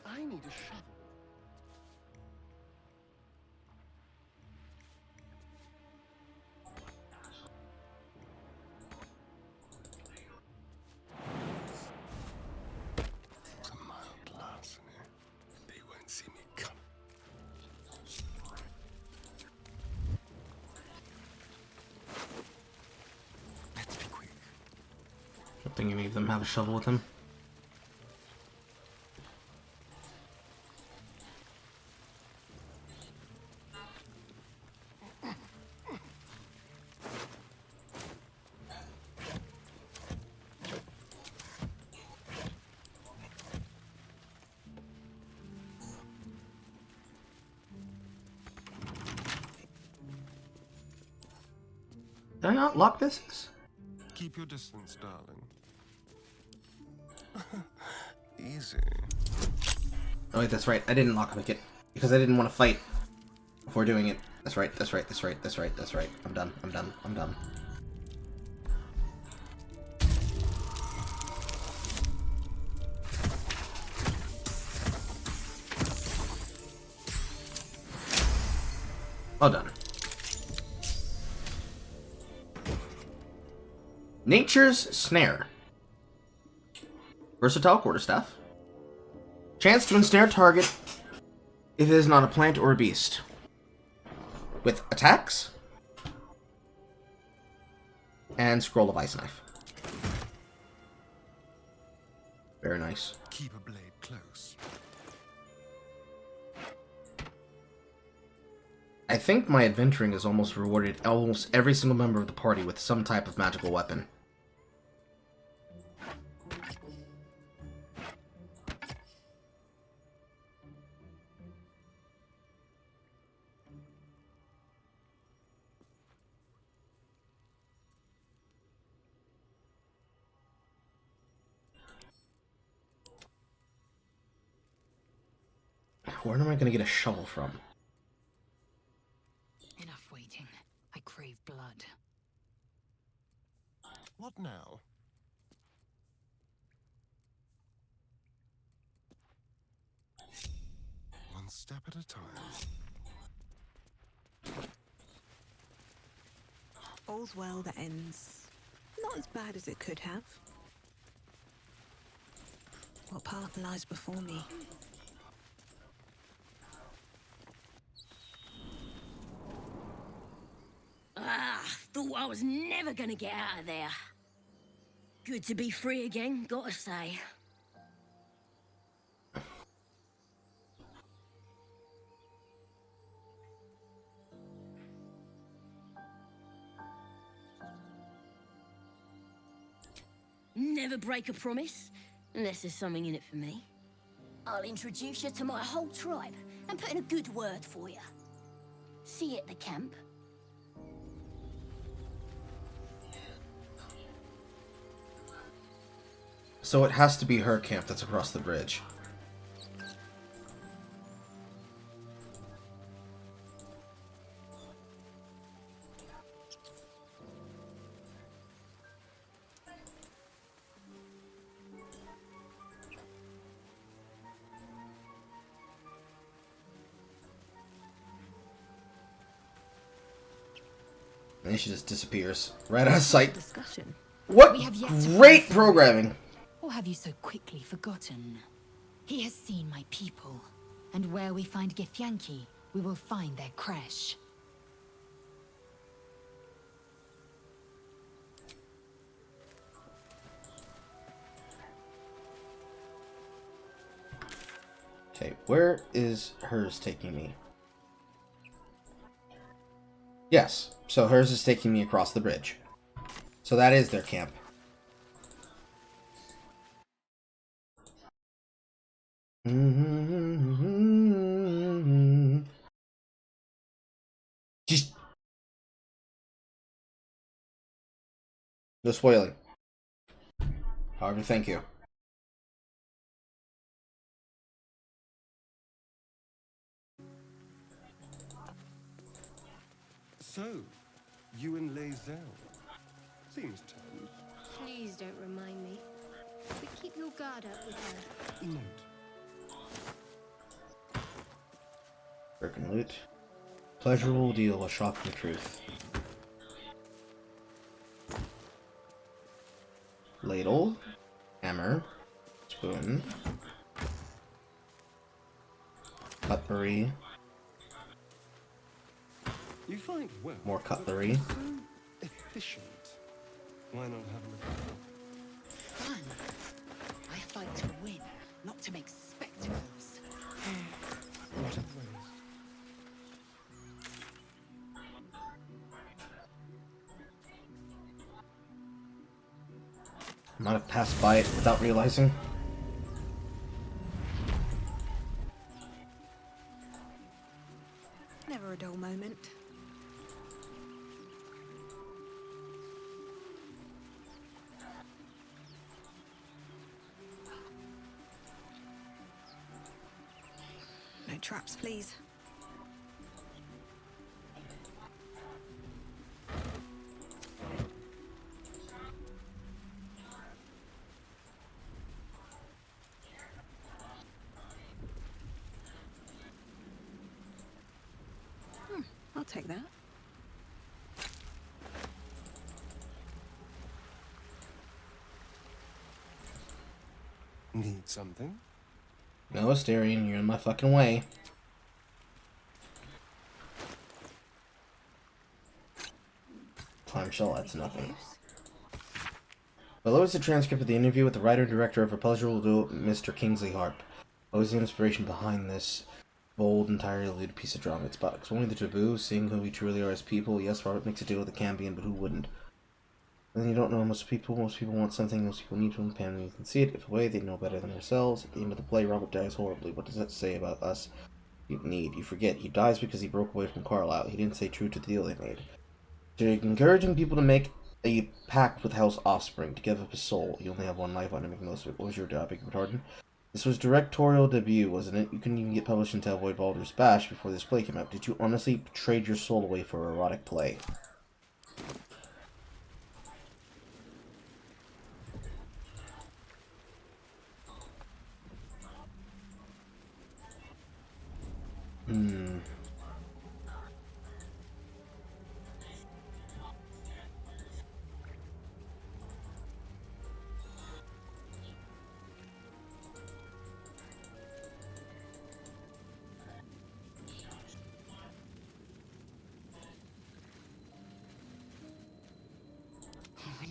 I need a shovel. It's a mild larceny. They won't see me come. Let's be quick. I don't think any of them have a shovel with them. Did I not lock this? Keep your distance, darling. Easy. Oh wait, that's right. I didn't lock it because I didn't want to fight before doing it. That's right. That's right. That's right. That's right. That's right. I'm done. I'm done. I'm done. All done. Nature's Snare. Versatile quarterstaff. Chance to ensnare target if it is not a plant or a beast. With attacks. And Scroll of Ice Knife. Very nice. Keep a blade close. I think my adventuring has almost rewarded almost every single member of the party with some type of magical weapon. Where am I going to get a shovel from? Enough waiting. I crave blood. What now? One step at a time. All's well that ends not as bad as it could have. What path lies before me? Thought I was never gonna get out of there. Good to be free again, gotta say. Never break a promise, unless there's something in it for me. I'll introduce you to my whole tribe and put in a good word for you. See you at the camp. So it has to be her camp that's across the bridge. And then she just disappears. Right out of sight. Discussion. What We have yet to great find programming! Or have you so quickly forgotten? He has seen my people, and where we find Githyanki, we will find their crash. Okay, where is hers taking me? Yes, so hers is taking me across the bridge. So that is their camp. Just no spoiling. However, thank you. So, you and Lae'zel. Seems turned. Please don't remind me. But keep your guard up with her. Note. Broken loot. Pleasurable deal, a shocking truth. Ladle. Hammer. Spoon. Cutlery. You fight well. More cutlery. So efficient. Why not have a look? Fun. I fight to win, not to make spectacles. What a waste. Might have passed by it without realizing. Never a dull moment. No traps, please. I'll take that. Need something? No, Asterion, you're in my fucking way. Time shell, that's nothing. Below is the transcript of the interview with the writer and director of A Pleasurable Duel, Mr. Kingsley Harp. What was the inspiration behind this bold, entirely eluded piece of drama. It's about exploring the taboo, seeing who we truly are as people. Yes, Robert makes a deal with the Cambion, but who wouldn't? And then you don't know most people. Most people want something. Most people need to understand. You can see it. If away, they know better than ourselves. At the end of the play, Robert dies horribly. What does that say about us? You forget. He dies because he broke away from Carlisle. He didn't stay true to the deal they made. So you're encouraging people to make a pact with House Offspring to give up his soul. You only have one life on to make the most of it. What was your job, pardon? This was directorial debut, wasn't it? You couldn't even get published into Avoid Baldur's Bash before this play came out. Did you honestly trade your soul away for erotic play?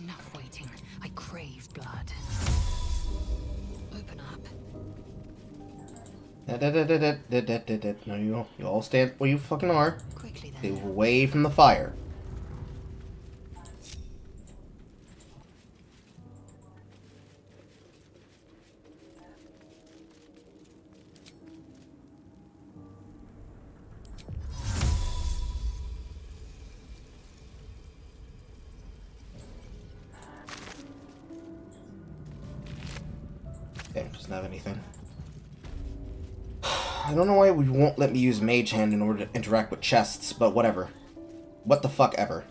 Enough waiting. I crave blood. Open up. No, you all stand where you fucking are. Quickly then. Stay away from the fire. Okay, doesn't have anything. I don't know why we won't let me use Mage Hand in order to interact with chests, but whatever. What the fuck ever.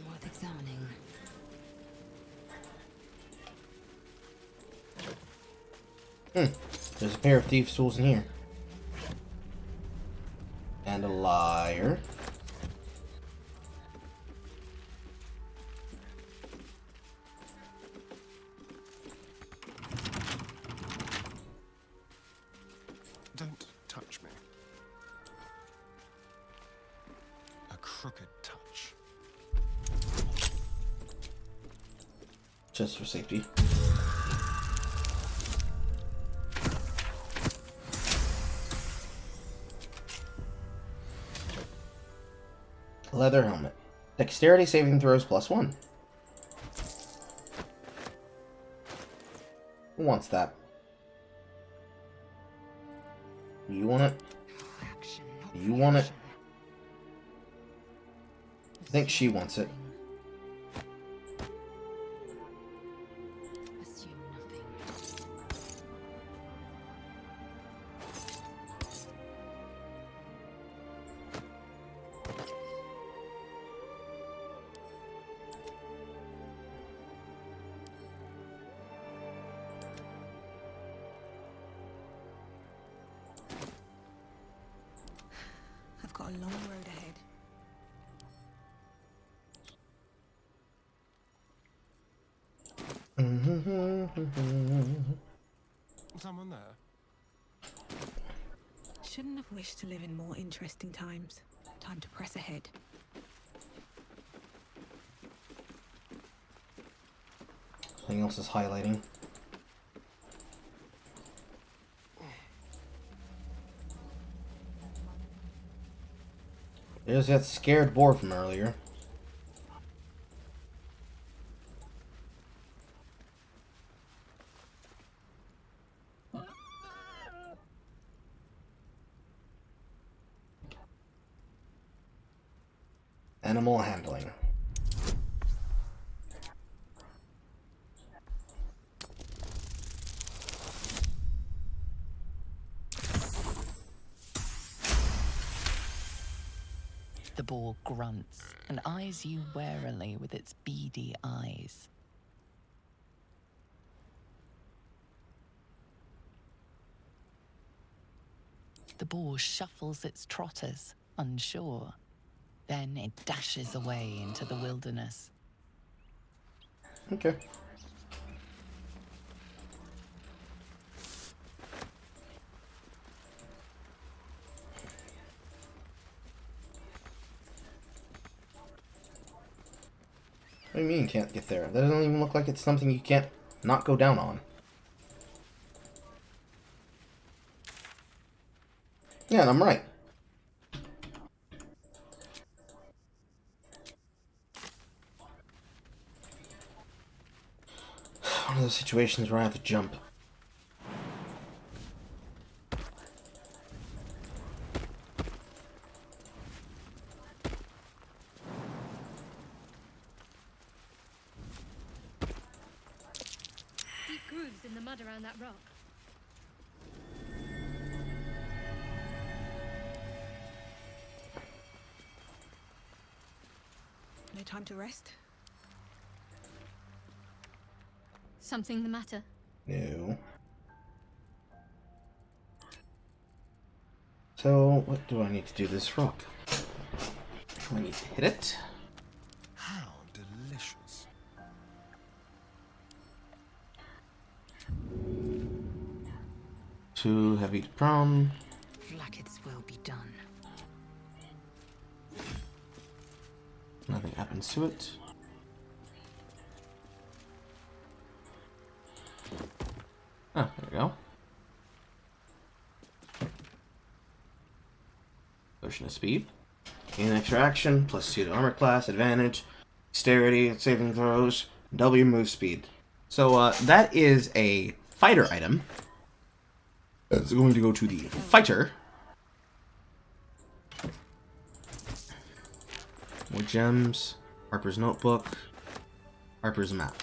Worth examining. There's a pair of thieves' tools in here. And a liar. Don't touch me. A crooked touch. Just for safety. Leather helmet. Dexterity saving throws +1. Who wants that? Do you want it? Do you want it? I think she wants it. I've got a long road ahead. Someone there? Shouldn't have wished to live in more interesting times. Time to press ahead. Something else is highlighting. There's that scared boar from earlier. Animal handling. The boar grunts and eyes you warily with its beady eyes. The boar shuffles its trotters, unsure. Then it dashes away into the wilderness. Okay. What do you mean can't get there? That doesn't even look like it's something you can't not go down on. Yeah, and I'm right. One of those situations where I have to jump. Deep grooves in the mud around that rock. No time to rest? Something the matter? No. So, what do I need to do to this rock? Do I need to hit it? How delicious. Too heavy to prone. Vlaakith's will be done. Nothing happens to it. Ah, there we go. Potion of speed. Gain extra action, plus 2 to armor class, advantage, dexterity, saving throws, double your move speed. So that is a fighter item. It's going to go to the fighter. More gems, Harper's notebook, Harper's map.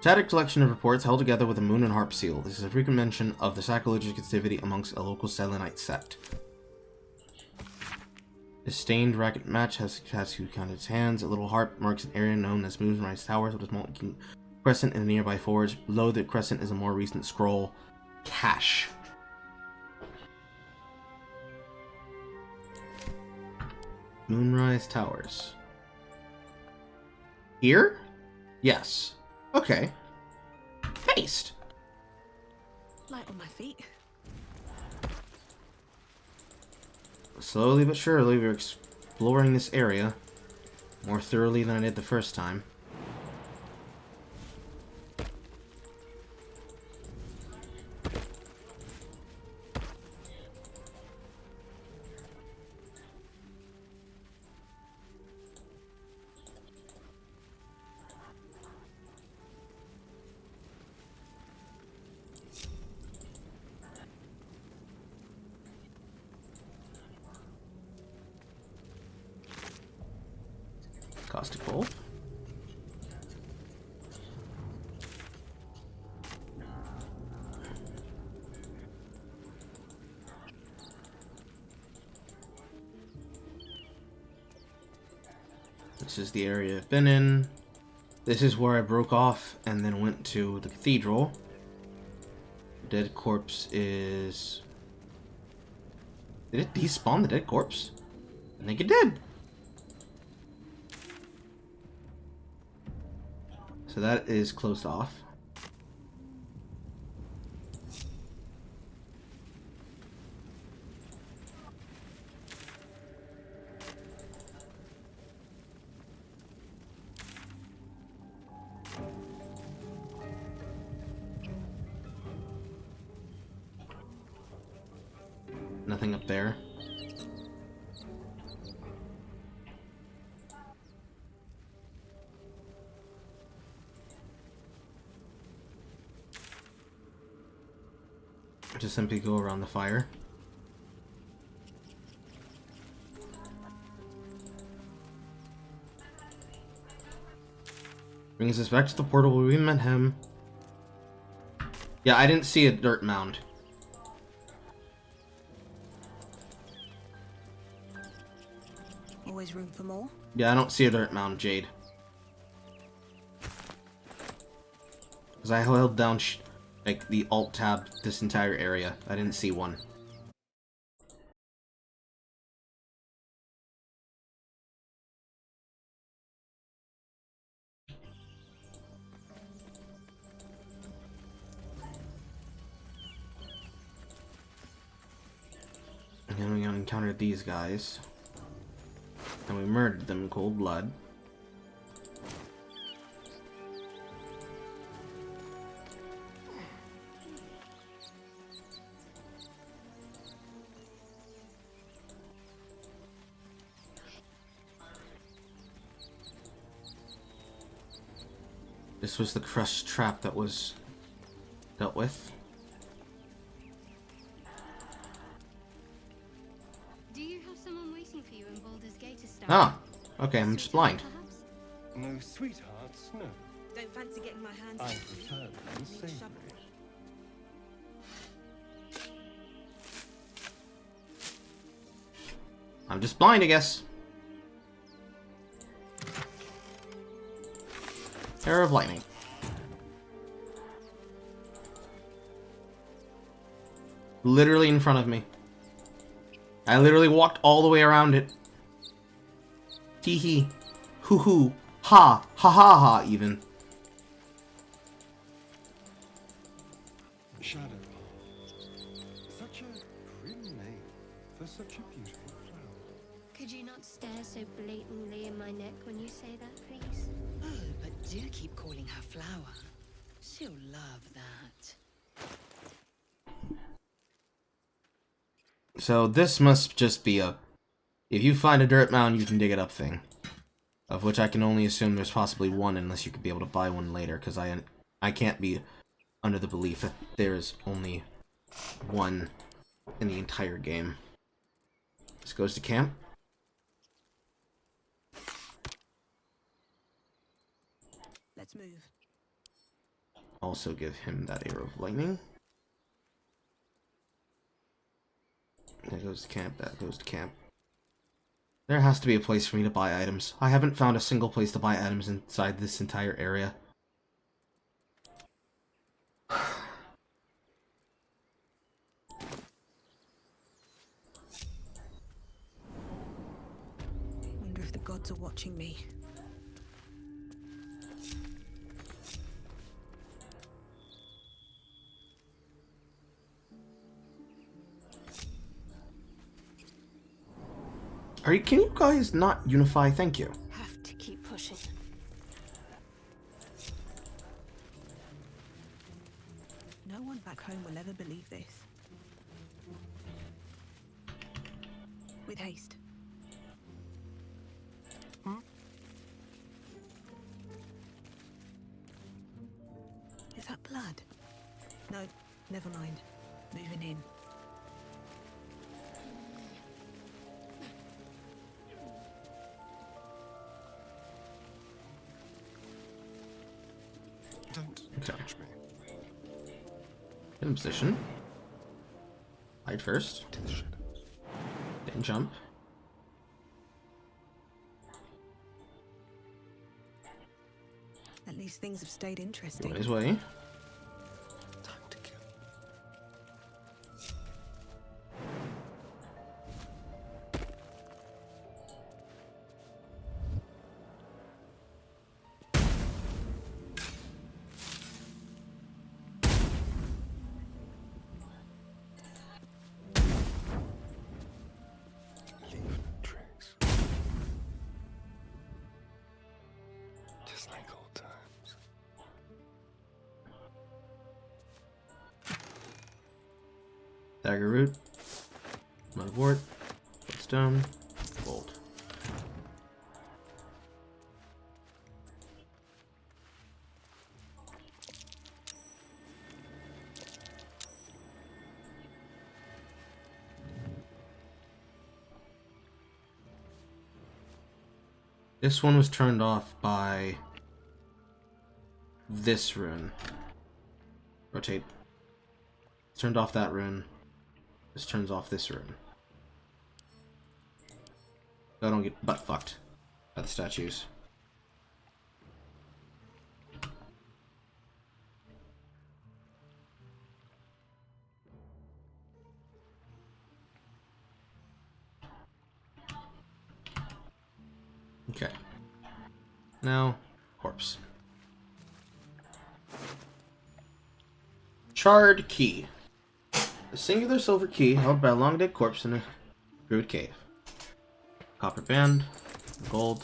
Tattered collection of reports held together with a moon and harp seal. This is a frequent mention of the sacrilegious activity amongst a local Selenite sect. A stained racket match has who counted its hands. A little harp marks an area known as Moonrise Towers with a small crescent in the nearby forge. Below the crescent is a more recent scroll. Cache. Moonrise Towers. Here? Yes. Okay. Haste. Light on my feet. Slowly but surely, we're exploring this area more thoroughly than I did the first time. Caustic Bolt. This is the area I've been in. This is where I broke off and then went to the cathedral. Dead corpse is... Did it despawn the dead corpse? I think it did. So that is closed off. Nothing up there. Just simply go around the fire. Brings us back to the portal where we met him. Yeah, I didn't see a dirt mound. Always room for more? Yeah, I don't see a dirt mound, Jade. Because I held down like the alt tab this entire area. I didn't see one. And then we encountered these guys. And we murdered them in cold blood. This was the crushed trap that was dealt with. Do you have someone waiting for you in Baldur's Gate estate? Ah, okay, I'm just blind. No sweethearts, no. Don't fancy getting my hands I on prefer them Need a savory. shovel. I'm just blind, I guess. Arrow of lightning. Literally in front of me. I literally walked all the way around it. Hee hee. Hoo hoo. Ha. Ha ha ha even. Shadow. Such a prim name for such a beautiful flower. Could you not stare so blatantly in my neck when you say that, please? Oh, but do keep calling her Flower. She'll love that. So this must just be a... If you find a dirt mound, you can dig it up thing. Of which I can only assume there's possibly one, unless you could be able to buy one later, because I can't be under the belief that there's only one in the entire game. This goes to camp. Let's move. Also give him that arrow of lightning. That goes to camp, that goes to camp. There has to be a place for me to buy items. I haven't found a single place to buy items inside this entire area. Wonder if the gods are watching me. Can you guys not unify? Thank you. Have to keep pushing. No one back home will ever believe this. With haste. Is that blood? No, never mind. Moving in. Don't touch me. Get in position. Hide first. Then jump. At least things have stayed interesting. Go his way. Just like old times. Dagger root. Mugwort. Stone. Bolt. This one was turned off by this rune. Rotate. Turned off that rune. This turns off this rune. So I don't get butt fucked by the statues. Okay. Now, corpse. Charred key. A singular silver key held by a long dead corpse in a druid cave. Copper band. Gold.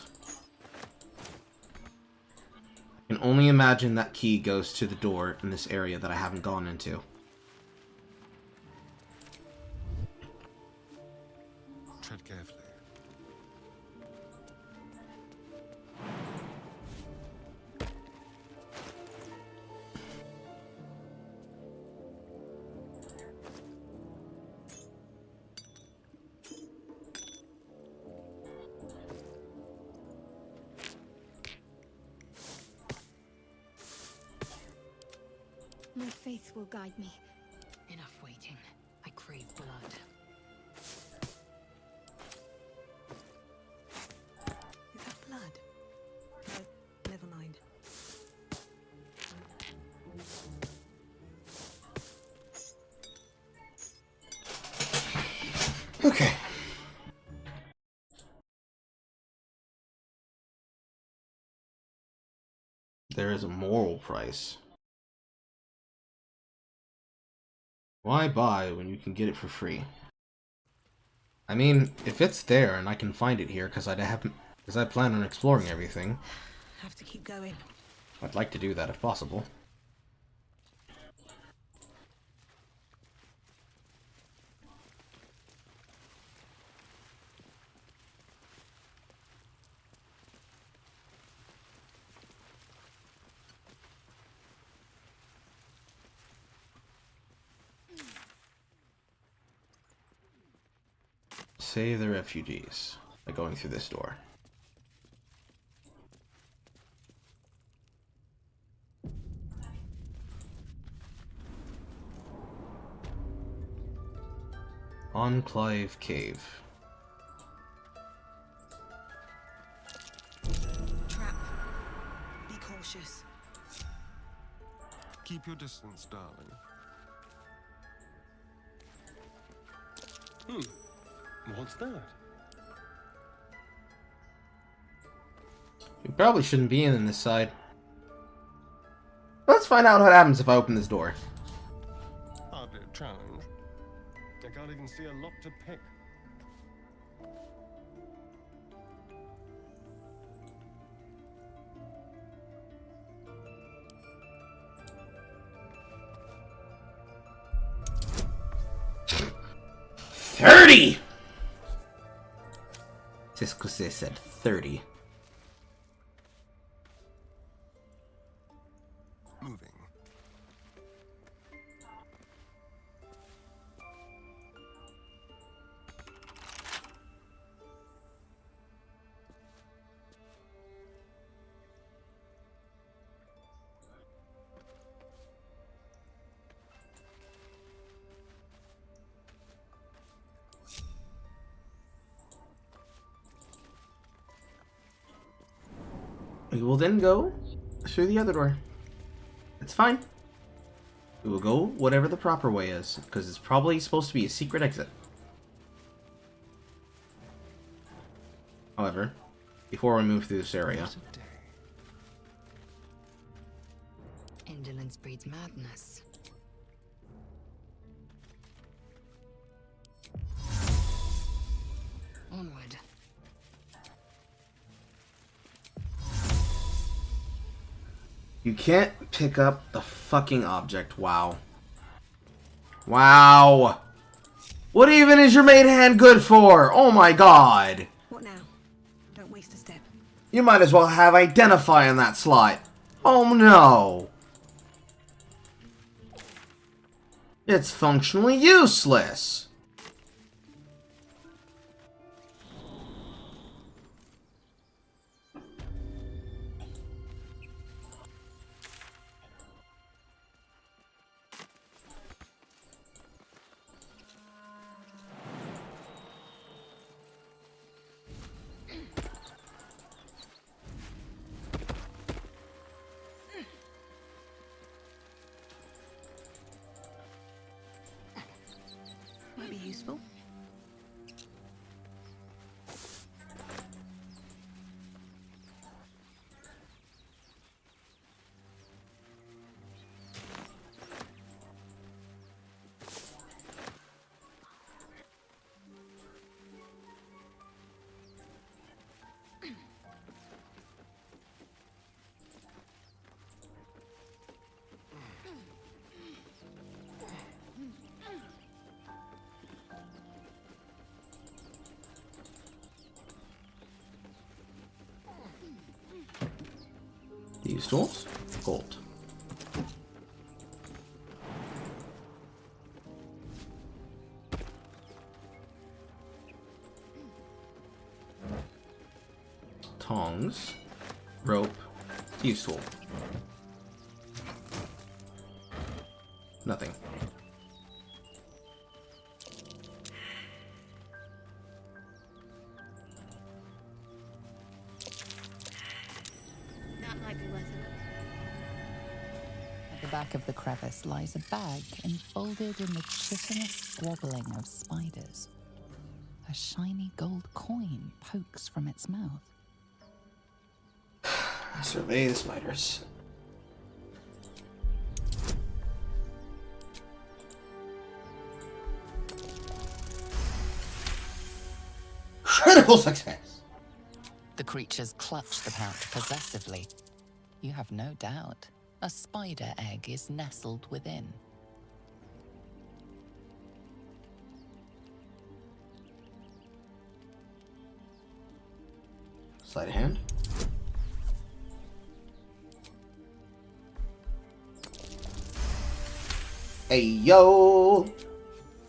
I can only imagine that key goes to the door in this area that I haven't gone into. Tread carefully. My faith will guide me. Enough waiting. I crave blood. Is that blood? No, never mind. Okay. There is a moral price. Why buy when you can get it for free? I mean, if it's there and I can find it here because I plan on exploring everything. Have to keep going. I'd like to do that if possible. Save the refugees by going through this door. Enclave Cave. Trap. Be cautious. Keep your distance, darling. What's that? You probably shouldn't be in this side. Let's find out what happens if I open this door. Hardly a challenge. I can't even see a lock to pick. $30! Just because they said 30. Moving. We will then go through the other door. It's fine. We will go whatever the proper way is, because it's probably supposed to be a secret exit. However, before we move through this area... Indolence breeds madness. Onward. You can't pick up the fucking object. Wow. Wow. What even is your main hand good for? Oh my god. What now? Don't waste a step. You might as well have identify in that slot. Oh no. It's functionally useless. Might be useful. Thieves' tools, gold. Tongs, rope, thieves' tool. Nothing. That might be worth it. At the back of the crevice lies a bag enfolded in the chitinous squabbling of spiders. A shiny gold coin pokes from its mouth. Survey the spiders. Critical success! The creatures clutch the pouch possessively. You have no doubt. A spider egg is nestled within. Sleight of hand. Hey yo!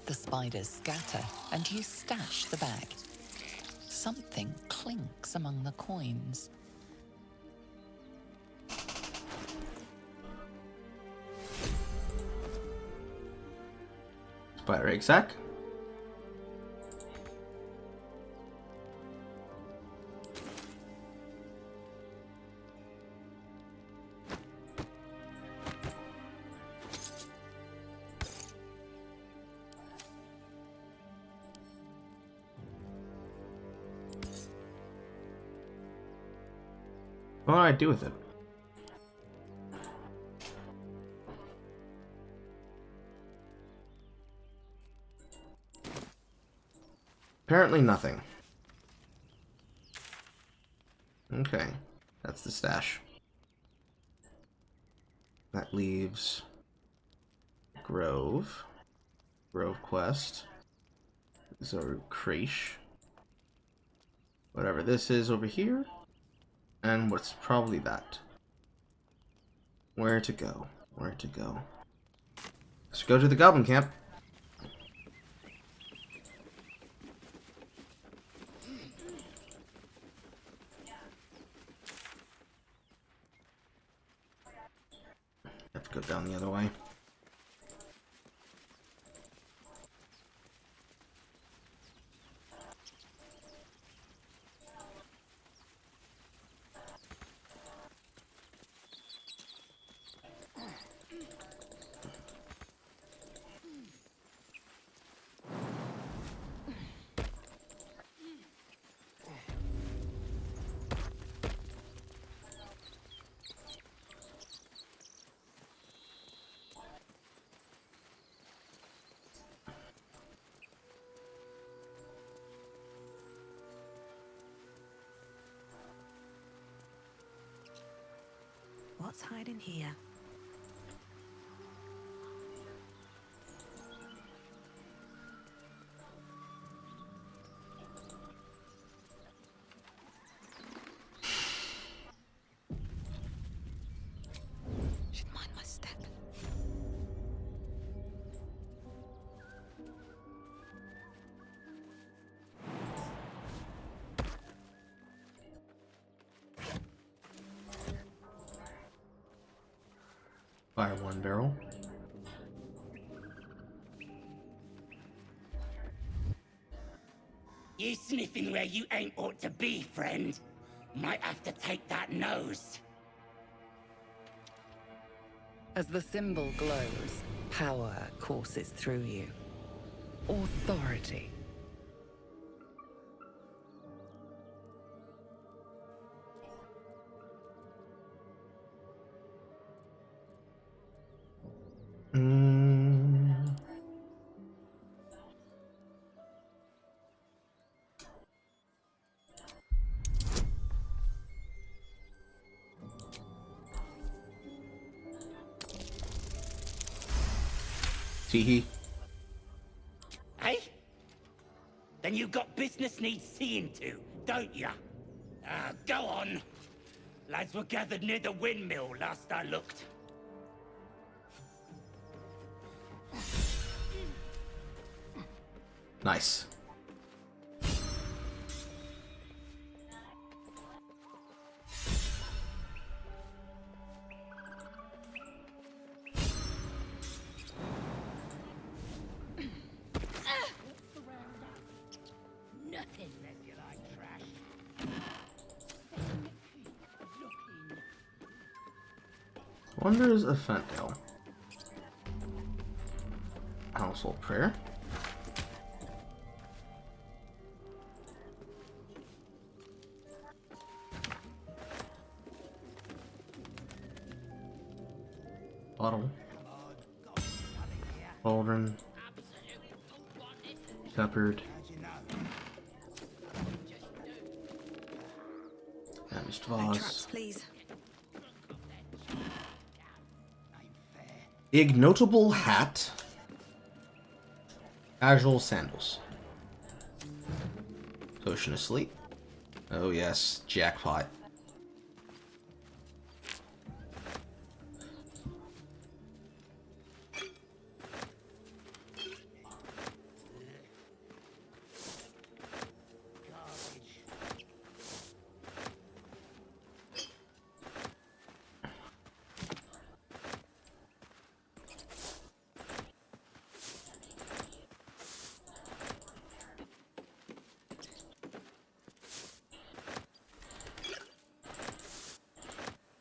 The spiders scatter, and you stash the bag. Something clinks among the coins. Spider egg sack. What do I do with it? Apparently nothing. Okay, that's the stash. That leaves Grove. Grove Quest. Zorukresh. Whatever this is over here. And what's probably that. Where to go? Where to go? Let's go to the Goblin Camp. Have to go down the other way. What's hiding here? Should mind my step. Fire one barrel. You sniffing where you ain't ought to be, friend. Might have to take that nose. As the symbol glows, power courses through you. Authority. Teehee. Hey? Then you got business needs seeing to, don't ya? Go on. Lads were gathered near the windmill last I looked. Nice. Nothing. You like trash. Wonders of Fentdale. Household prayer. Bottle. Cauldron. Peppered. Damaged No vase. traps, please. Ignotable hat. Casual sandals. Potion of sleep. Oh yes, jackpot.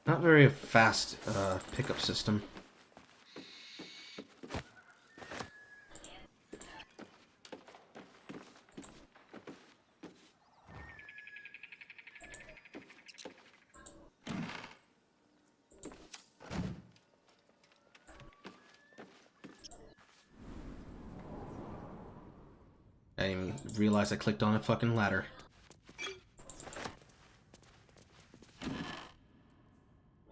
Not very fast pickup system. I didn't even realize I clicked on a fucking ladder.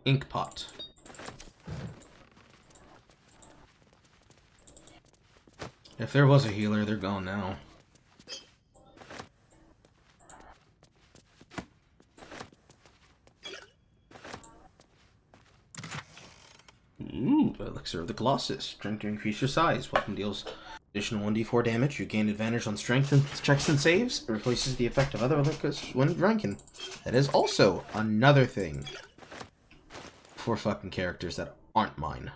Ink pot. If there was a healer, they're gone now. Ooh, Elixir of the Colossus. Strength to increase your size. Weapon deals additional 1d4 damage. You gain advantage on strength and checks and saves. It replaces the effect of other liquids when drinking. That is also another thing for fucking characters that aren't mine.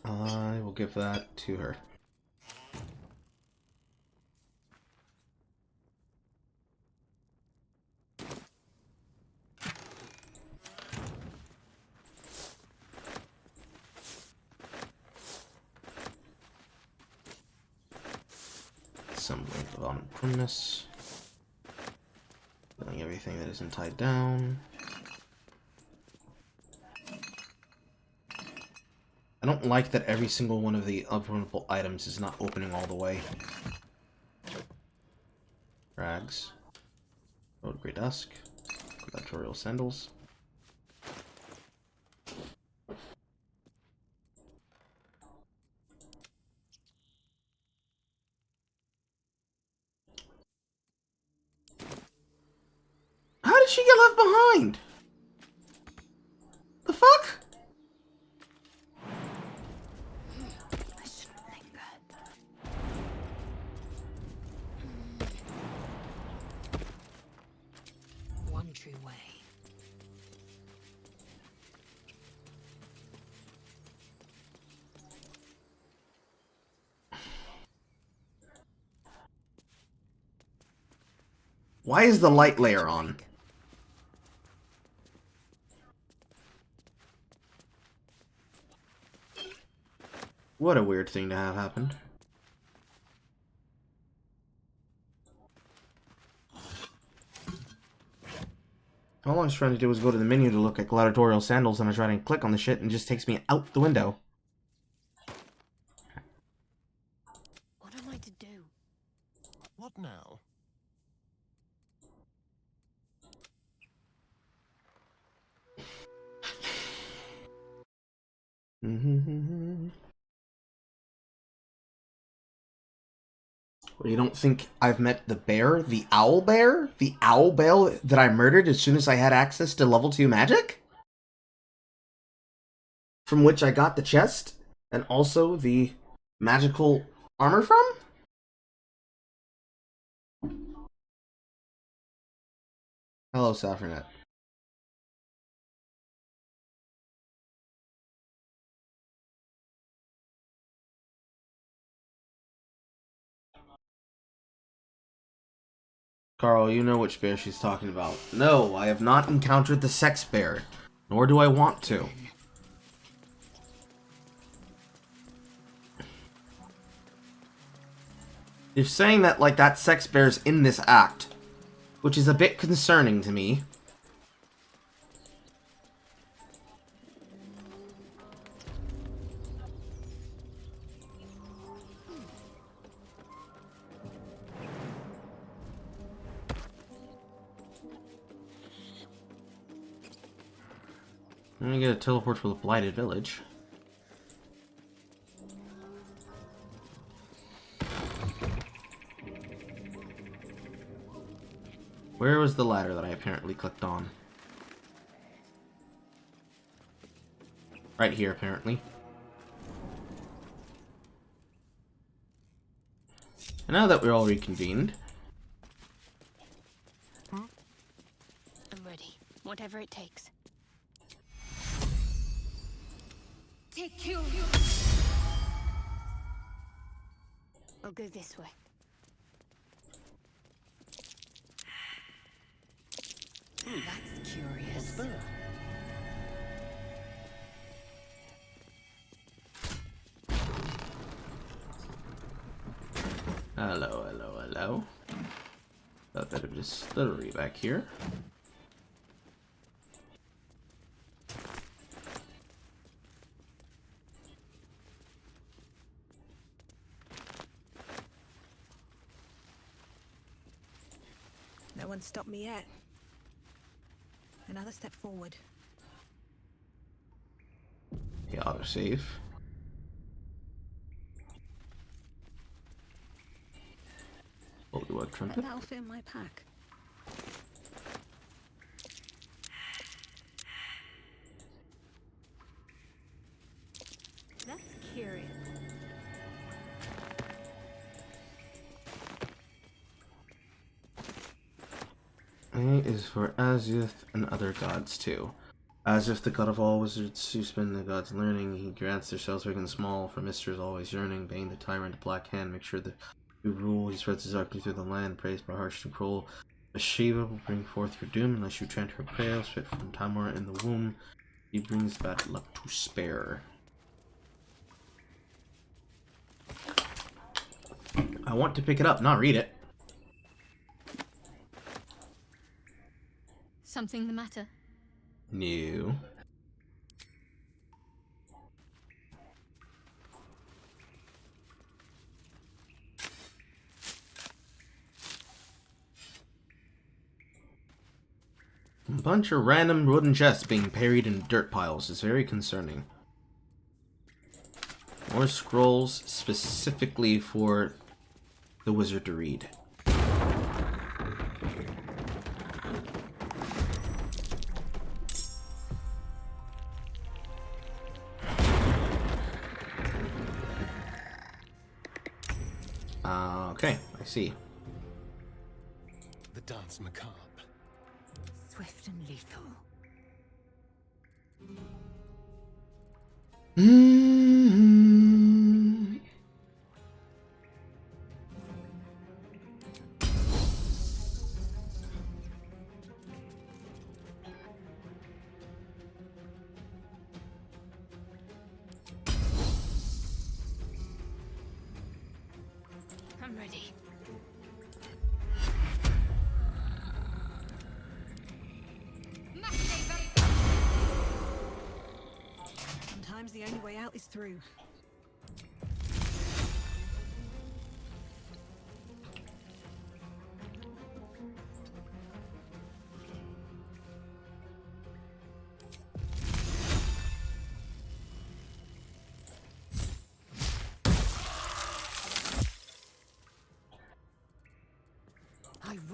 I will give that to her. Assembling of on primness. Filling everything that isn't tied down. I don't like that every single one of the openable items is not opening all the way. Rags. Road Grey Dusk. Gladiatorial Sandals. How did she get left behind? The fuck? One true way. Why is the light layer on? What a weird thing to have happened. All I was trying to do was go to the menu to look at gladiatorial sandals, and I try to click on the shit and it just takes me out the window. What am I to do? What now? What, you don't think I've met the bear? The owl bear? The owl bear that I murdered as soon as I had access to level 2 magic? From which I got the chest, and also the magical armor from? Hello, Saffronet. Carl, you know which bear she's talking about. No, I have not encountered the sex bear, nor do I want to. You're saying that, like, that sex bear's in this act, which is a bit concerning to me. I'm gonna get a teleport for the Blighted Village. Where was the ladder that I apparently clicked on? Right here, apparently. And now that we're all reconvened, I'm ready. Whatever it takes. Take you. I'll go this way. That's curious. What's that? hello, hello, hello. Got a bit of distillery back here. No one stopped me yet. Another step forward. Okay, autosave. Holy Wood Trumpet. That'll fit in my pack. That's curious. A is for Azuth and other gods too. Azuth, the god of all wizards who spend the gods learning, he grants their cells big and small, for Misters always yearning. Bane the tyrant, Black Hand, make sure that you rule. He spreads his arcane through the land, praised by harsh and cruel. Shiva will bring forth your doom unless you chant her prayers, fit from Tamora in the womb. He brings bad luck to spare. I want to pick it up, not read it. Something the matter? No. A bunch of random wooden chests being buried in dirt piles is very concerning. More scrolls specifically for the wizard to read. Okay, I see. The dance macabre. Swift and lethal. I'm ready. Sometimes the only way out is through.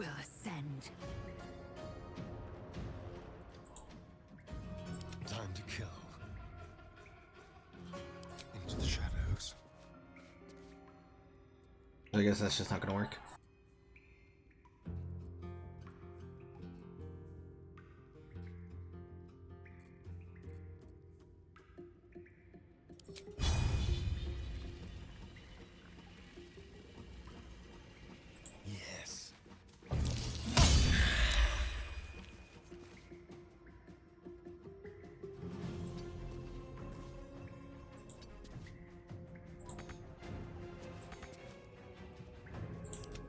will ascend. Time to kill. Into the shadows. I guess that's just not gonna work. Yes.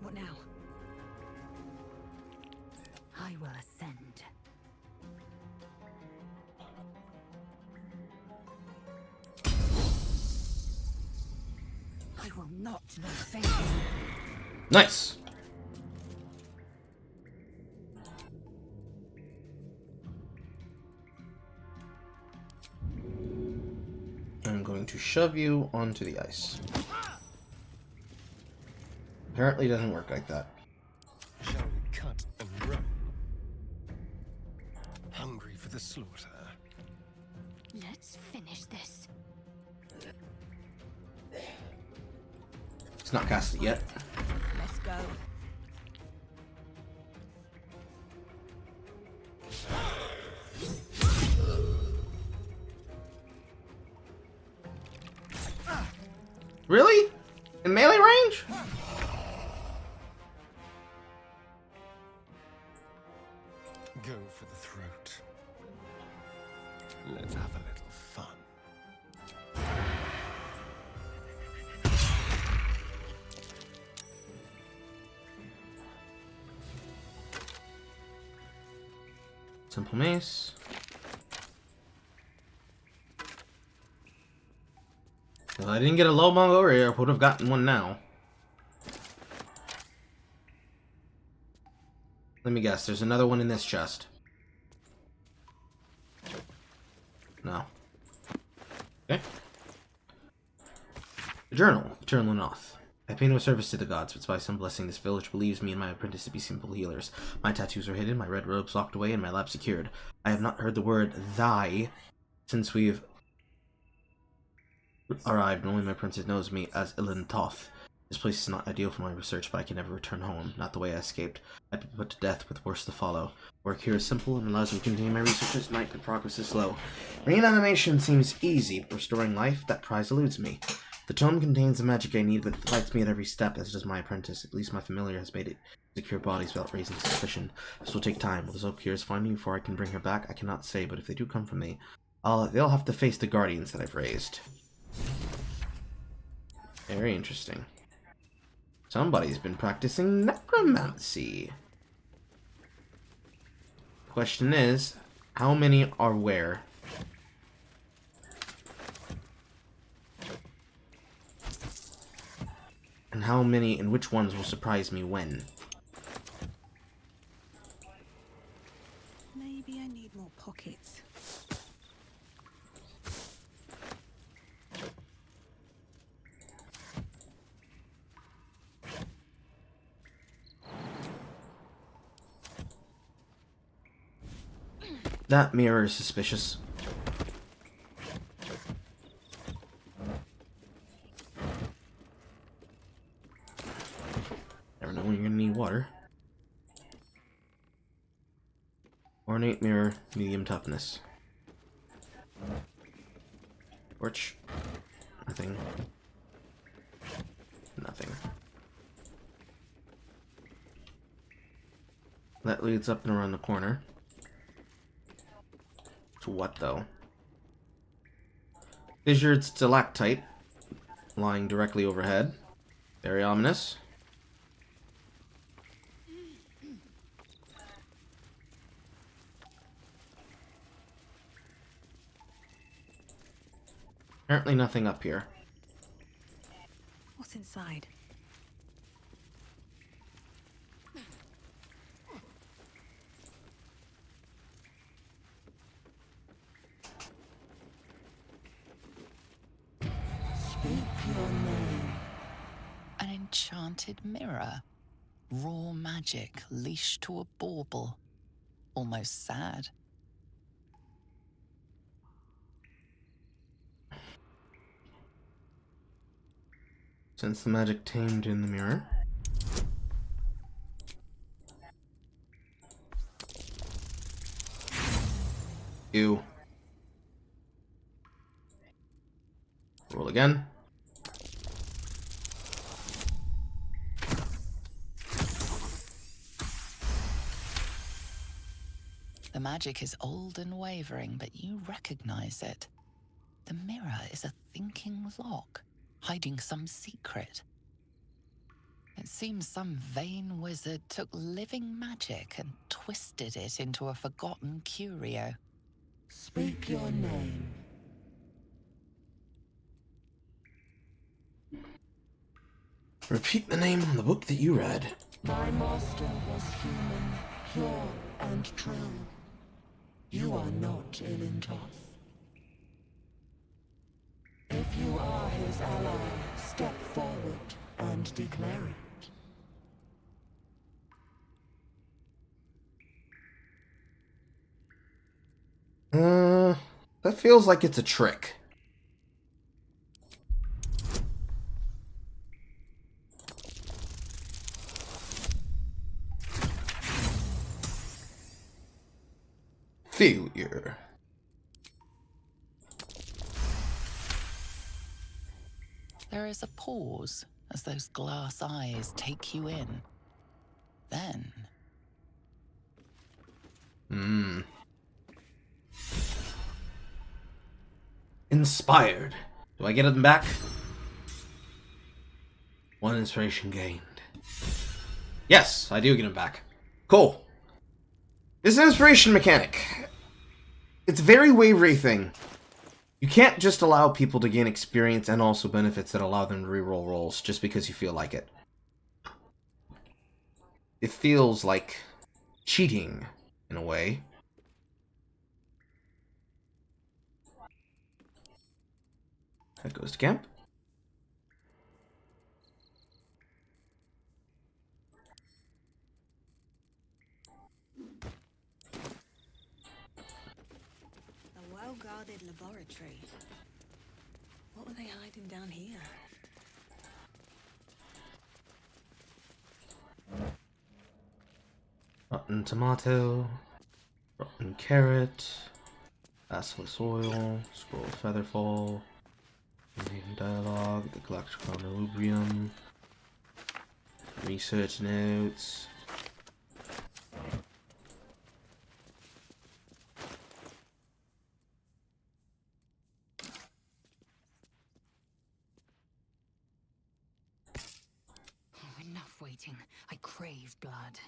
What now? I will ascend. I will not know faith. Nice. I'm going to shove you onto the ice. Apparently doesn't work like that. Shall we cut and run? Hungry for the slaughter. Let's finish this. It's not cast it yet. Let's go. Really? In melee range? Go for the throat. Let's have a little fun. Simple mace. If I didn't get a low Mongolia, I would have gotten one now. Let me guess, there's another one in this chest. No. Okay. The journal, Eternal Noth. I pay no service to the gods, but by some blessing this village believes me and my apprentice to be simple healers. My tattoos are hidden, my red robes locked away, and my lab secured. I have not heard the word thy since we've arrived, and only my princess knows me as Ilan Toth. This place is not ideal for my research, but I can never return home, not the way I escaped. I'd be put to death with worse to follow. Work here is simple and allows me to continue my research as night, but progress is slow. Reanimation seems easy, but restoring life, that prize eludes me. The tome contains the magic I need, but it fights me at every step, as does my apprentice. At least my familiar has made it to cure bodies without raising suspicion. This will take time. Will the Zolkir's find me before I can bring her back? I cannot say, but if they do come for me, they'll have to face the guardians that I've raised. Very interesting. Somebody's been practicing necromancy. Question is, how many are where? And how many and which ones will surprise me when? Maybe I need more pockets. That mirror is suspicious. Never know when you're gonna need water. Ornate mirror, medium toughness. Torch. Nothing. Nothing. That leads up and around the corner. To what, though? Fissured stalactite lying directly overhead. Very ominous. Apparently nothing up here. What's inside? An enchanted mirror. Raw magic leashed to a bauble. Almost sad. Sense the magic tamed in the mirror. Ew. Roll again. The magic is old and wavering, but you recognize it. The mirror is a thinking lock, hiding some secret. It seems some vain wizard took living magic and twisted it into a forgotten curio. Speak your name. Repeat the name on the book that you read. My master was human, pure and true. You are not Ilintoth. If you are his ally, step forward and declare it. That feels like it's a trick. Failure. There is a pause as those glass eyes take you in. Then... Inspired. Do I get them back? 1 inspiration gained. Yes, I do get them back. Cool. This inspiration mechanic. It's a very wavery thing. You can't just allow people to gain experience and also benefits that allow them to reroll rolls just because you feel like it. It feels like cheating, in a way. That goes to camp. A well-guarded laboratory. What were they hiding down here? Rotten tomato, rotten carrot, basilisk oil, scroll of featherfall, Indian dialogue, the Galacticon Elubrium, research notes. Oh, enough waiting. I crave blood.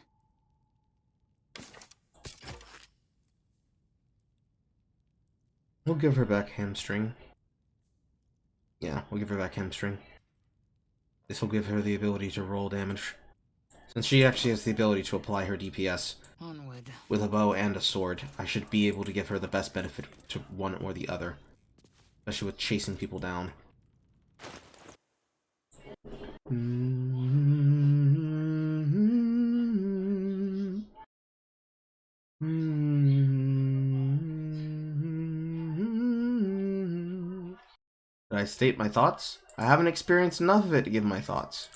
We'll give her back hamstring. Yeah, we'll give her back hamstring. This will give her the ability to roll damage. Since she actually has the ability to apply her DPS Onward. with a bow and a sword, I should be able to give her the best benefit to one or the other. Especially with chasing people down. Did I state my thoughts? I haven't experienced enough of it to give my thoughts.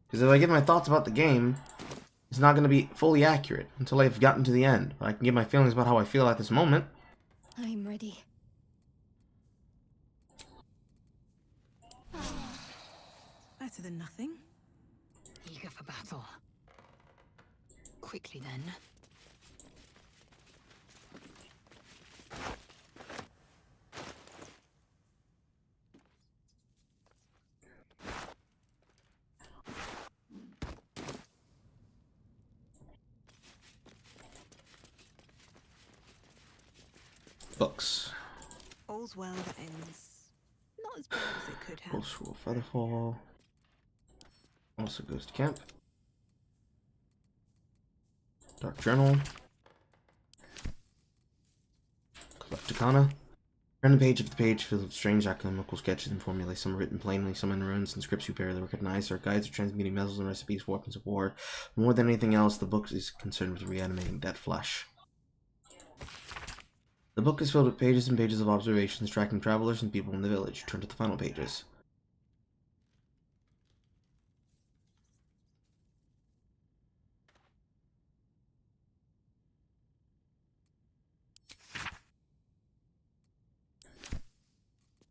Because if I give my thoughts about the game, it's not going to be fully accurate until I've gotten to the end. I can give my feelings about how I feel at this moment. I'm ready. Better than nothing. Eager for battle. Quickly then. Books. All's well that ends not as bad as it could have. Full Scroll Featherfall. Also goes to camp. Dark Journal. Collecticana. Turn the page of the page filled with strange alchemical sketches and formulae, some written plainly, some in runes and scripts you barely recognize. There are guides for transmuting metals and recipes for weapons of war. More than anything else, the book is concerned with reanimating dead flesh. The book is filled with pages and pages of observations tracking travelers and people in the village. Turn to the final pages.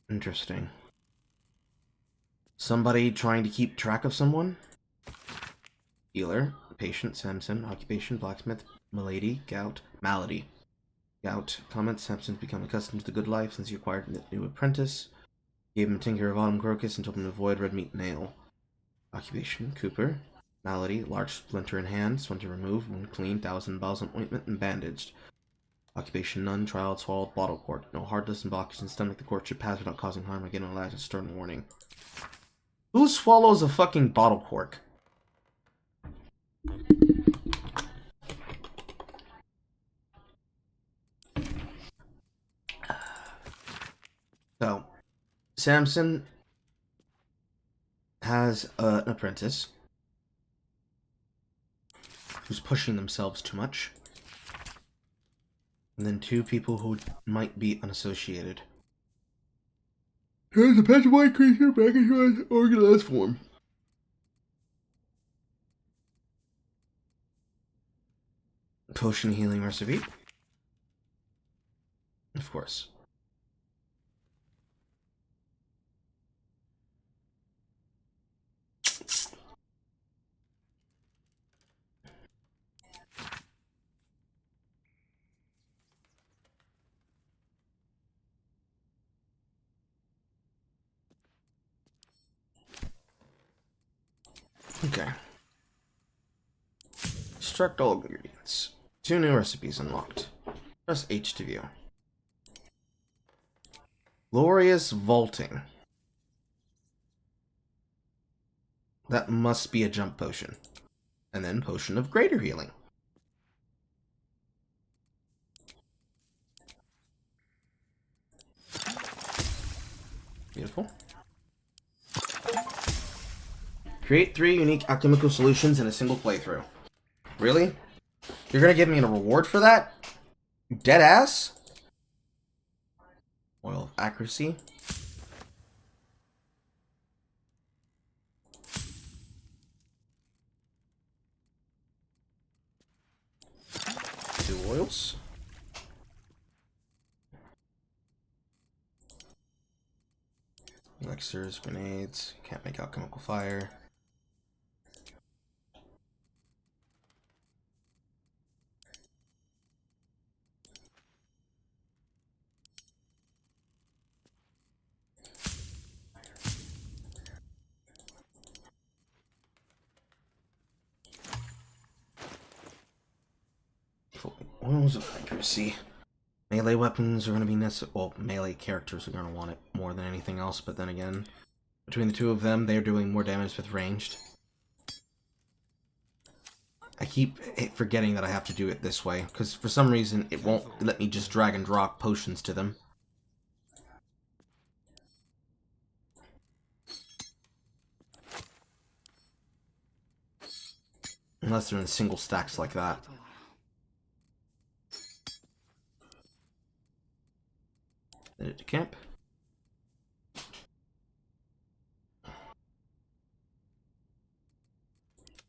Interesting. Somebody trying to keep track of someone? Healer, patient, Samson, occupation, blacksmith, malady, gout, malady. Gout, comments, Samson's become accustomed to the good life since he acquired a new apprentice. Gave him a tinker of autumn crocus and told him to avoid red meat and ale. Occupation, Cooper. Malady, large splinter in hand, splinter removed, wound cleaned, doused in balsam ointment and bandaged. Occupation, none, trial, swallowed, bottle cork. No hardness and blockage in stomach, the cork should pass without causing harm, again allowed a stern warning. Who swallows a fucking bottle cork? So, Samson has an apprentice who's pushing themselves too much, and then two people who might be unassociated. Here's a pet white creature back into its organized form. Potion healing recipe. Of course. Okay. Extract all ingredients. 2 new recipes unlocked. Press H to view. Glorious Vaulting. That must be a jump potion. And then Potion of Greater Healing. Beautiful. Create 3 unique alchemical solutions in a single playthrough. Really? You're gonna give me a reward for that? Dead ass? Oil of Accuracy. Two oils. Elixirs, grenades. Can't make alchemical fire. Oils of Accuracy. Melee weapons are going to be necessary. Well, melee characters are going to want it more than anything else, but then again, between the two of them, they're doing more damage with ranged. I keep forgetting that I have to do it this way, because for some reason it won't let me just drag and drop potions to them. Unless they're in single stacks like that. Headed to camp.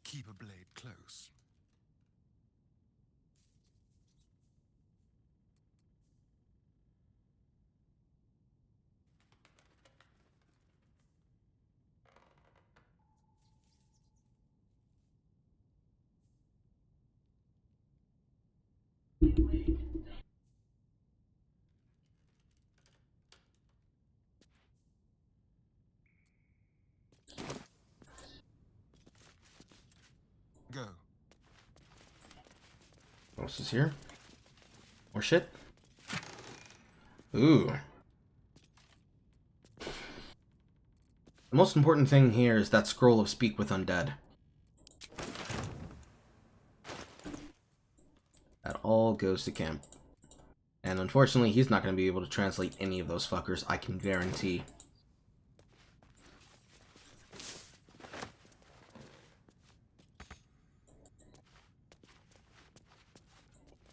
Keep a blade close. Go. What else is here? More shit? Ooh. The most important thing here is that scroll of Speak with Undead. That all goes to camp. And unfortunately, he's not going to be able to translate any of those fuckers, I can guarantee.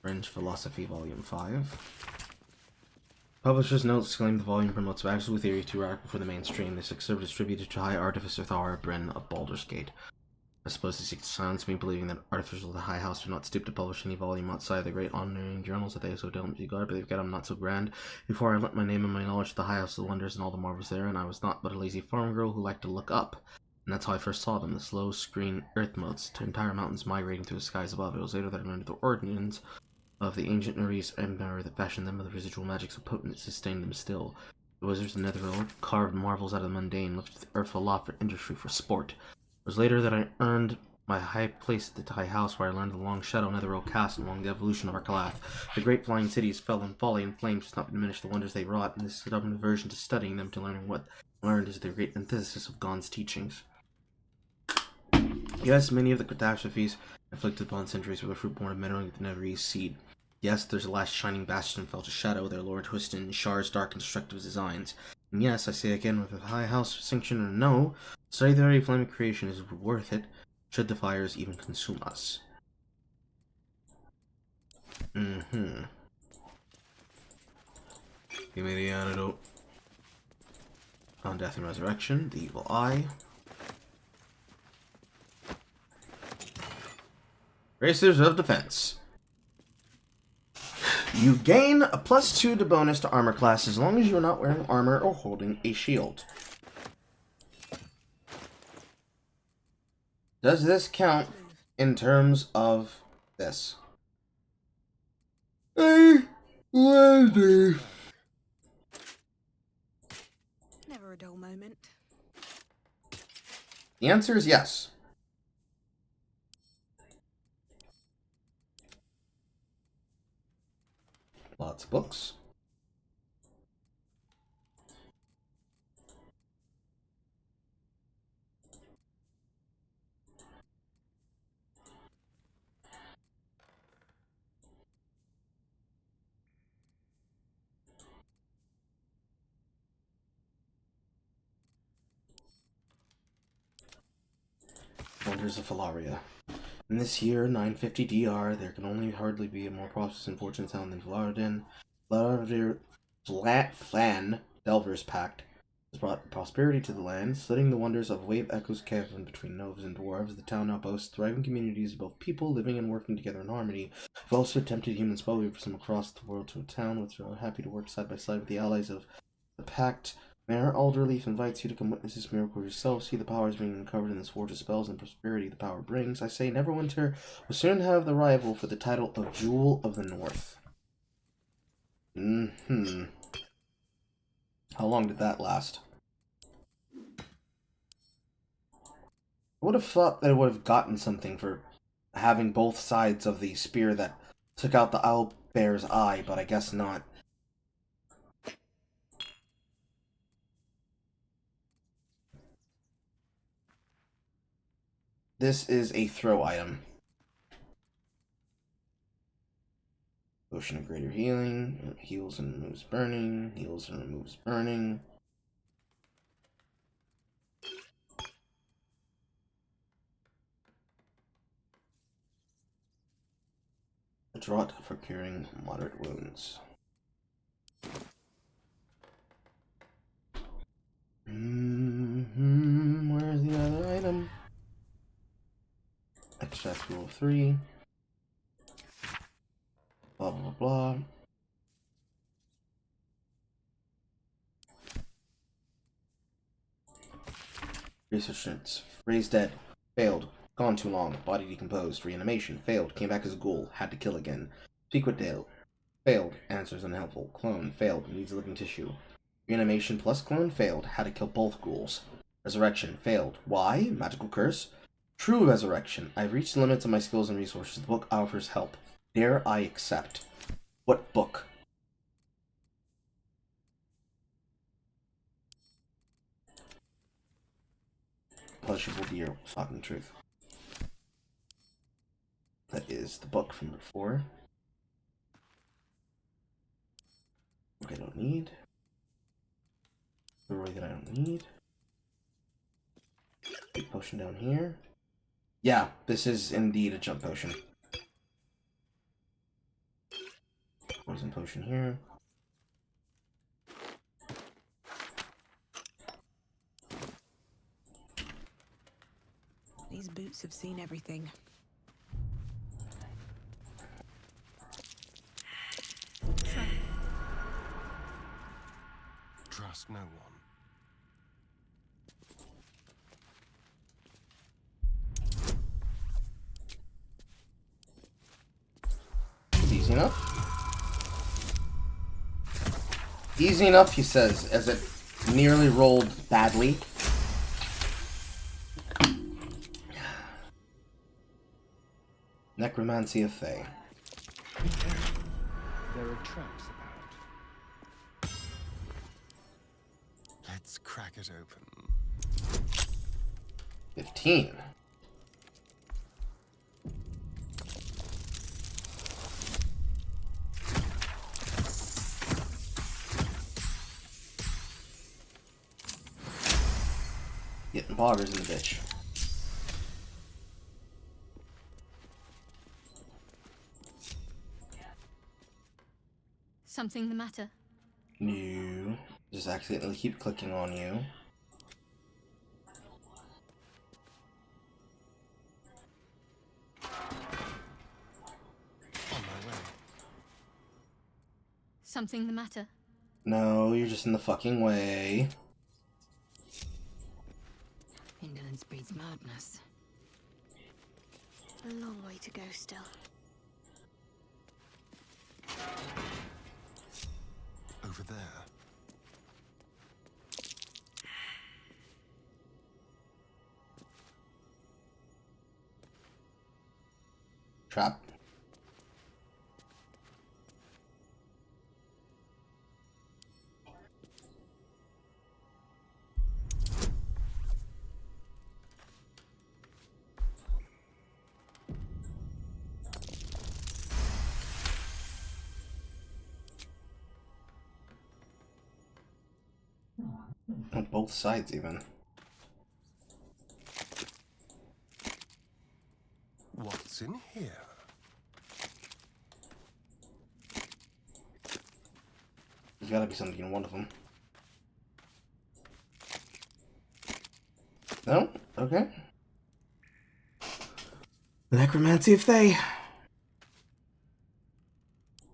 French Philosophy, Volume 5. Publisher's notes claim the volume promotes magical theory too radical for the mainstream. This excerpt is attributed to High Artificer Thara Bryn of Baldur's Gate. I suppose this silence me believing that artificers of the High House do not stoop to publish any volume outside the great honoring journals that they so don't regard, but they've got them not so grand. Before I lent my name and my knowledge to the High House of the wonders and all the marvels there, and I was not but a lazy farm girl who liked to look up. And that's how I first saw them, the slow screen earth motes, to entire mountains migrating through the skies above. It was later that I learned the origins of the ancient Nerys empire that fashioned them, with the residual magic so potent it sustained them still. The wizards of Netherworld carved marvels out of the mundane, lifted the earth aloft for industry, for sport. It was later that I earned my high place at the High House, where I learned the long shadow Netherworld cast along the evolution of our Arkalath. The great flying cities fell in folly and flames does not diminish the wonders they wrought, and this stubborn aversion to studying them, to learning what learned, is the great antithesis of Gon's teachings. Yes, many of the catastrophes inflicted upon centuries were the fruit born of meddling with the Netherese seed. Yes, there's a last shining bastion fell to shadow their lord twisted in Shar's dark and destructive designs. And yes, I say again, whether the High House sanction or no, study the very flame of creation is worth it, should the fires even consume us. Give me the antidote. On Death and Resurrection, the Evil Eye. Racers of Defense. You gain a +2 to bonus to armor class as long as you are not wearing armor or holding a shield. Does this count in terms of this? Never a dull moment. The answer is yes. Lots of books. Wonders of Falaria. In this year, 950 DR, there can only hardly be a more prosperous and fortunate town than Falaradin. Flan, Delver's Pact, has brought prosperity to the land, slitting the wonders of Wave Echo's cavern between Novas and Dwarves. The town now boasts thriving communities of both people living and working together in harmony. We've also tempted humans slowly from across the world to a town, which are happy to work side by side with the allies of the Pact. Mayor Alderleaf invites you to come witness this miracle yourself, see the powers being uncovered in this forge of spells and prosperity the power brings. I say Neverwinter will soon have the rival for the title of Jewel of the North. How long did that last? I would have thought that I would have gotten something for having both sides of the spear that took out the owlbear's eye, but I guess not. This is a throw item. Potion of Greater Healing. Heals and removes burning. Heals and removes burning. A draught for curing moderate wounds. Where's the other item? Extract rule 3. Blah blah blah. Research notes. Raised dead. Failed. Gone too long. Body decomposed. Reanimation. Failed. Came back as a ghoul. Had to kill again. Secret Dale. Failed. Answers unhelpful. Clone. Failed. Needs living tissue. Reanimation plus clone. Failed. Had to kill both ghouls. Resurrection. Failed. Why? Magical curse? True resurrection. I've reached the limits of my skills and resources. The book offers help. Dare I accept? What book? Pleasurable dear, talking the truth. That is the book from before. need. Roy that I don't need. Big potion down here. Yeah, this is indeed a jump potion. Poison potion here. These boots have seen everything. Trust no one. Easy enough. Easy enough, he says, as it nearly rolled badly. Necromancy of Fae. There are traps about. Let's crack it open. 15. Getting boggers in the bitch. Something the matter? No. Just accidentally keep clicking on you. On my way. Something the matter? No, you're just in the fucking way. Indolence breeds madness. A long way to go still. Over there. Trap. On both sides, even. What's in here? There's gotta be something in one of them. No? Okay. Necromancy of Fae.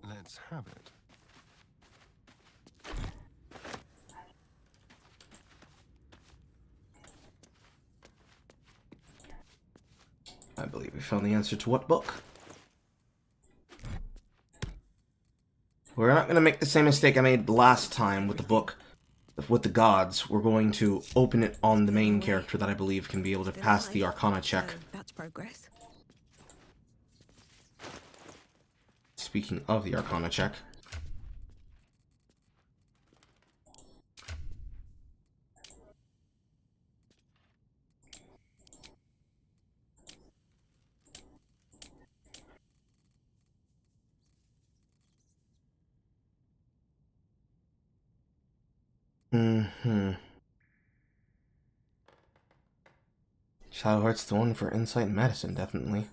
Let's have it. I believe we found the answer to what book? We're not going to make the same mistake I made last time with the book, with the gods. We're going to open it on the main character that I believe can be able to pass the Arcana check. That's progress. Speaking of the Arcana check. Shadowheart's the one for insight and medicine, definitely.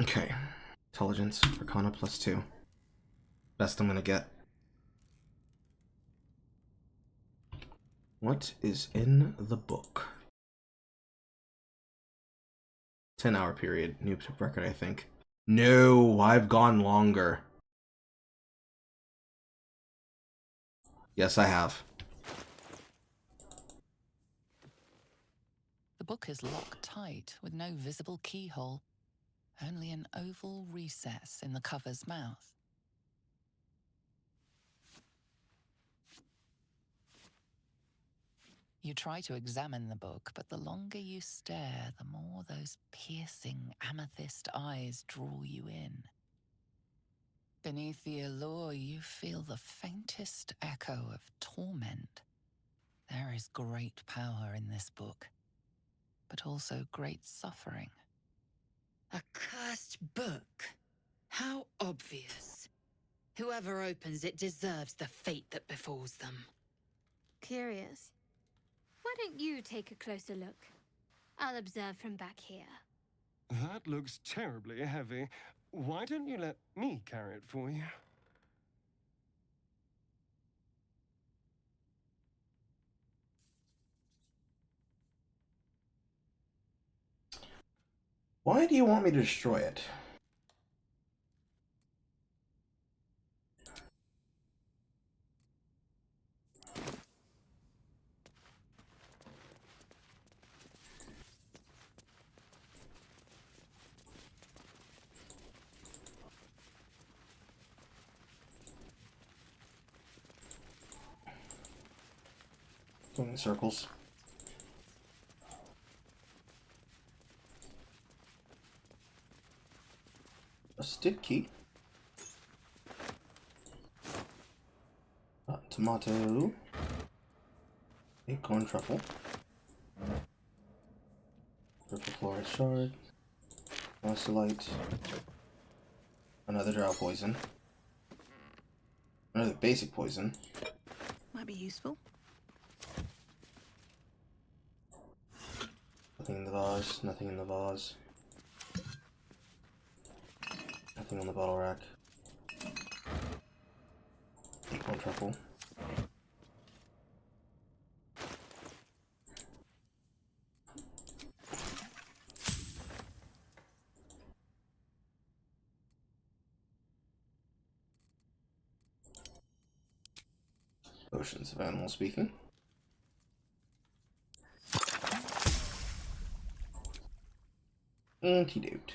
Okay. Intelligence, Arcana +2. Best I'm gonna get. What is in the book? 10-hour period. New record, I think. No, I've gone longer. Yes, I have. The book is locked tight with no visible keyhole, only an oval recess in the cover's mouth. You try to examine the book, but the longer you stare, the more those piercing amethyst eyes draw you in. Beneath the allure, you feel the faintest echo of torment. There is great power in this book, but also great suffering. A cursed book? How obvious. Whoever opens it deserves the fate that befalls them. Curious. Why don't you take a closer look? I'll observe from back here. That looks terribly heavy. Why don't you let me carry it for you? Why do you want me to destroy it? Going in circles. A stick key. Tomato. Acorn truffle. Purple fluoride shard. Mosolite. Another drow poison. Another basic poison. Might be useful. Nothing in the vase. Nothing in the vase. Nothing on the bottle rack. Acorn truffle. Potions of animal speaking. Antidote.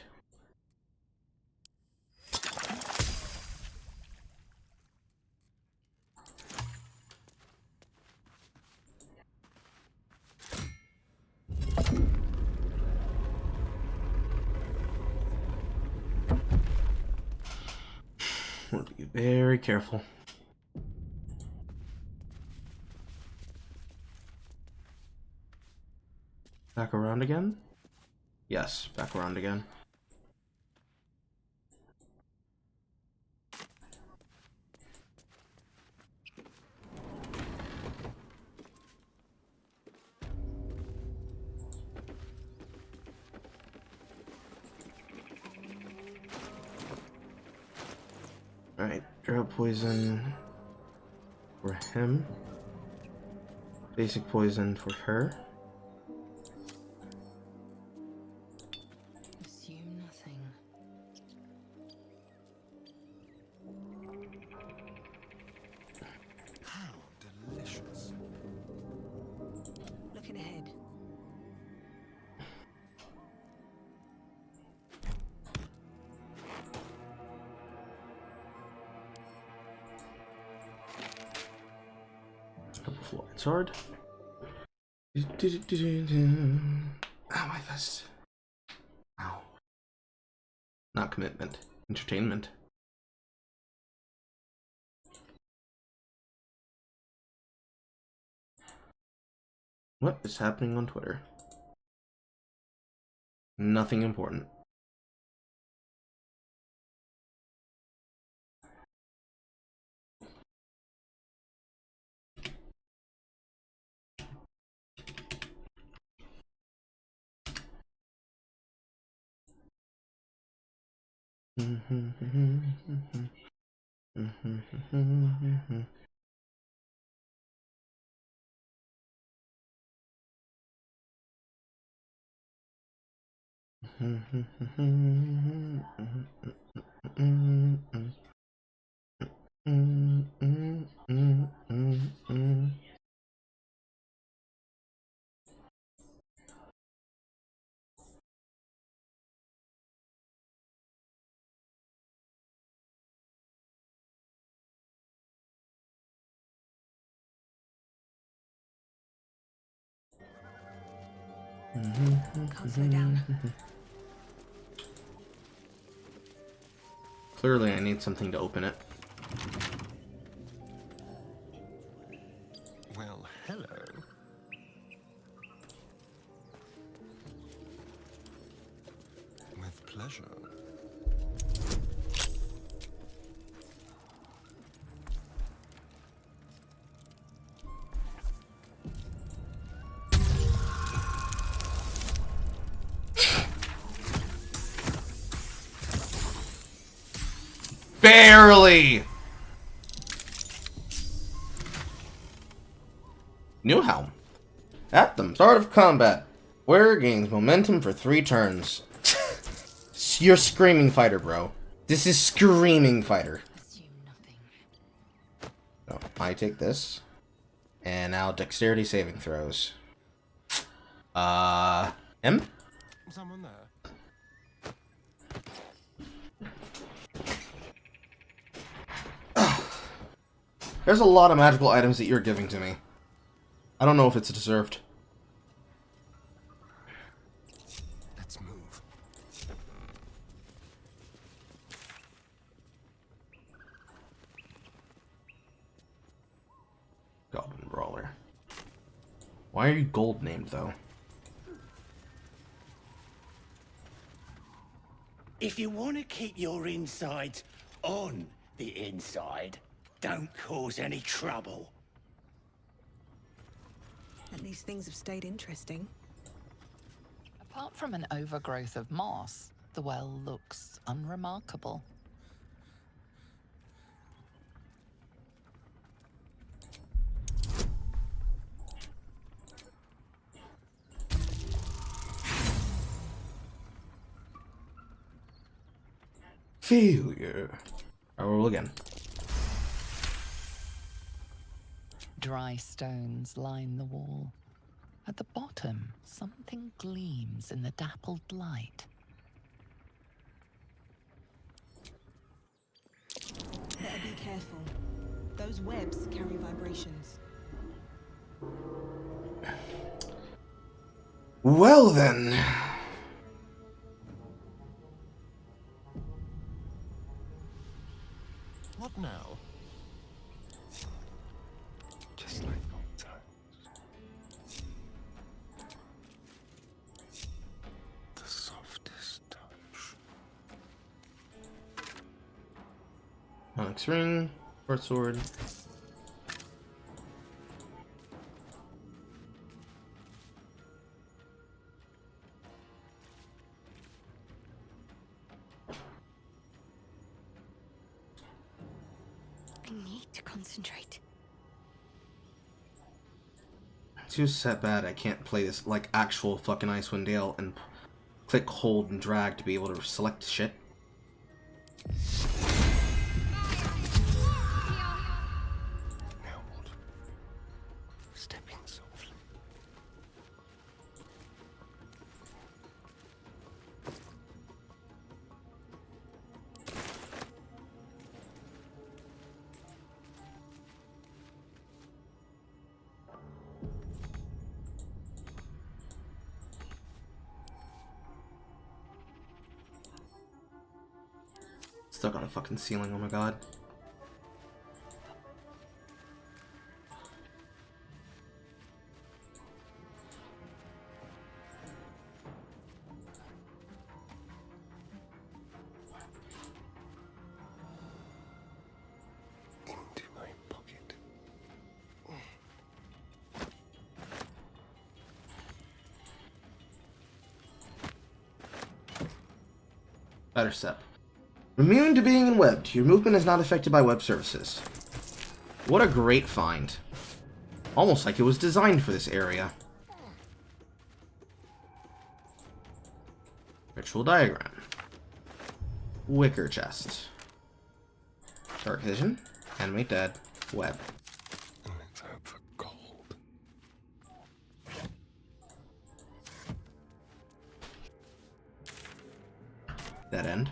Want to be very careful. Back around again? Yes, back around again. Alright, drow poison for him. Basic poison for her. Assume nothing. How delicious. Looking ahead. Purple fluoride sword. Ow, my fist. Ow. Not commitment. Entertainment. What is happening on Twitter? Nothing important. Can't slow down. Clearly, I need something to open it. Well, hello. With pleasure. Finally! New helm. At the start of combat, wearer gains momentum for 3 turns. You're Screaming Fighter, bro. This is Screaming Fighter. So, I take this. And now dexterity saving throws. M? Someone there. There's a lot of magical items that you're giving to me. I don't know if it's deserved. Let's move. Goblin Brawler. Why are you gold named, though? If you want to keep your insides on the inside, don't cause any trouble. At least things have stayed interesting. Apart from an overgrowth of moss, the well looks unremarkable. Failure. I roll again. Dry stones line the wall. At the bottom, something gleams in the dappled light. Better be careful. Those webs carry vibrations. Well then. What now? Just like old times. The softest touch. Onyx ring, short sword. I need to concentrate. It's just that bad I can't play this like actual fucking Icewind Dale and click, hold, and drag to be able to select shit. Now what? Step in softly. Stuck on a fucking ceiling, oh my god. Into my pocket. Better step. Immune to being webbed. Your movement is not affected by web surfaces. What a great find. Almost like it was designed for this area. Ritual diagram. Wicker chest. Dark vision. Animate dead. Web. Let's hope for gold. Dead end.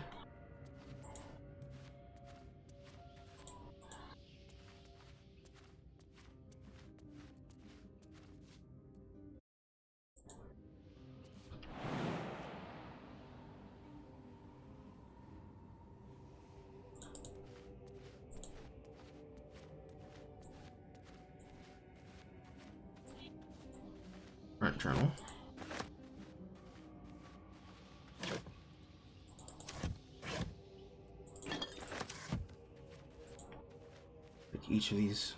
Rent journal. Take each of these.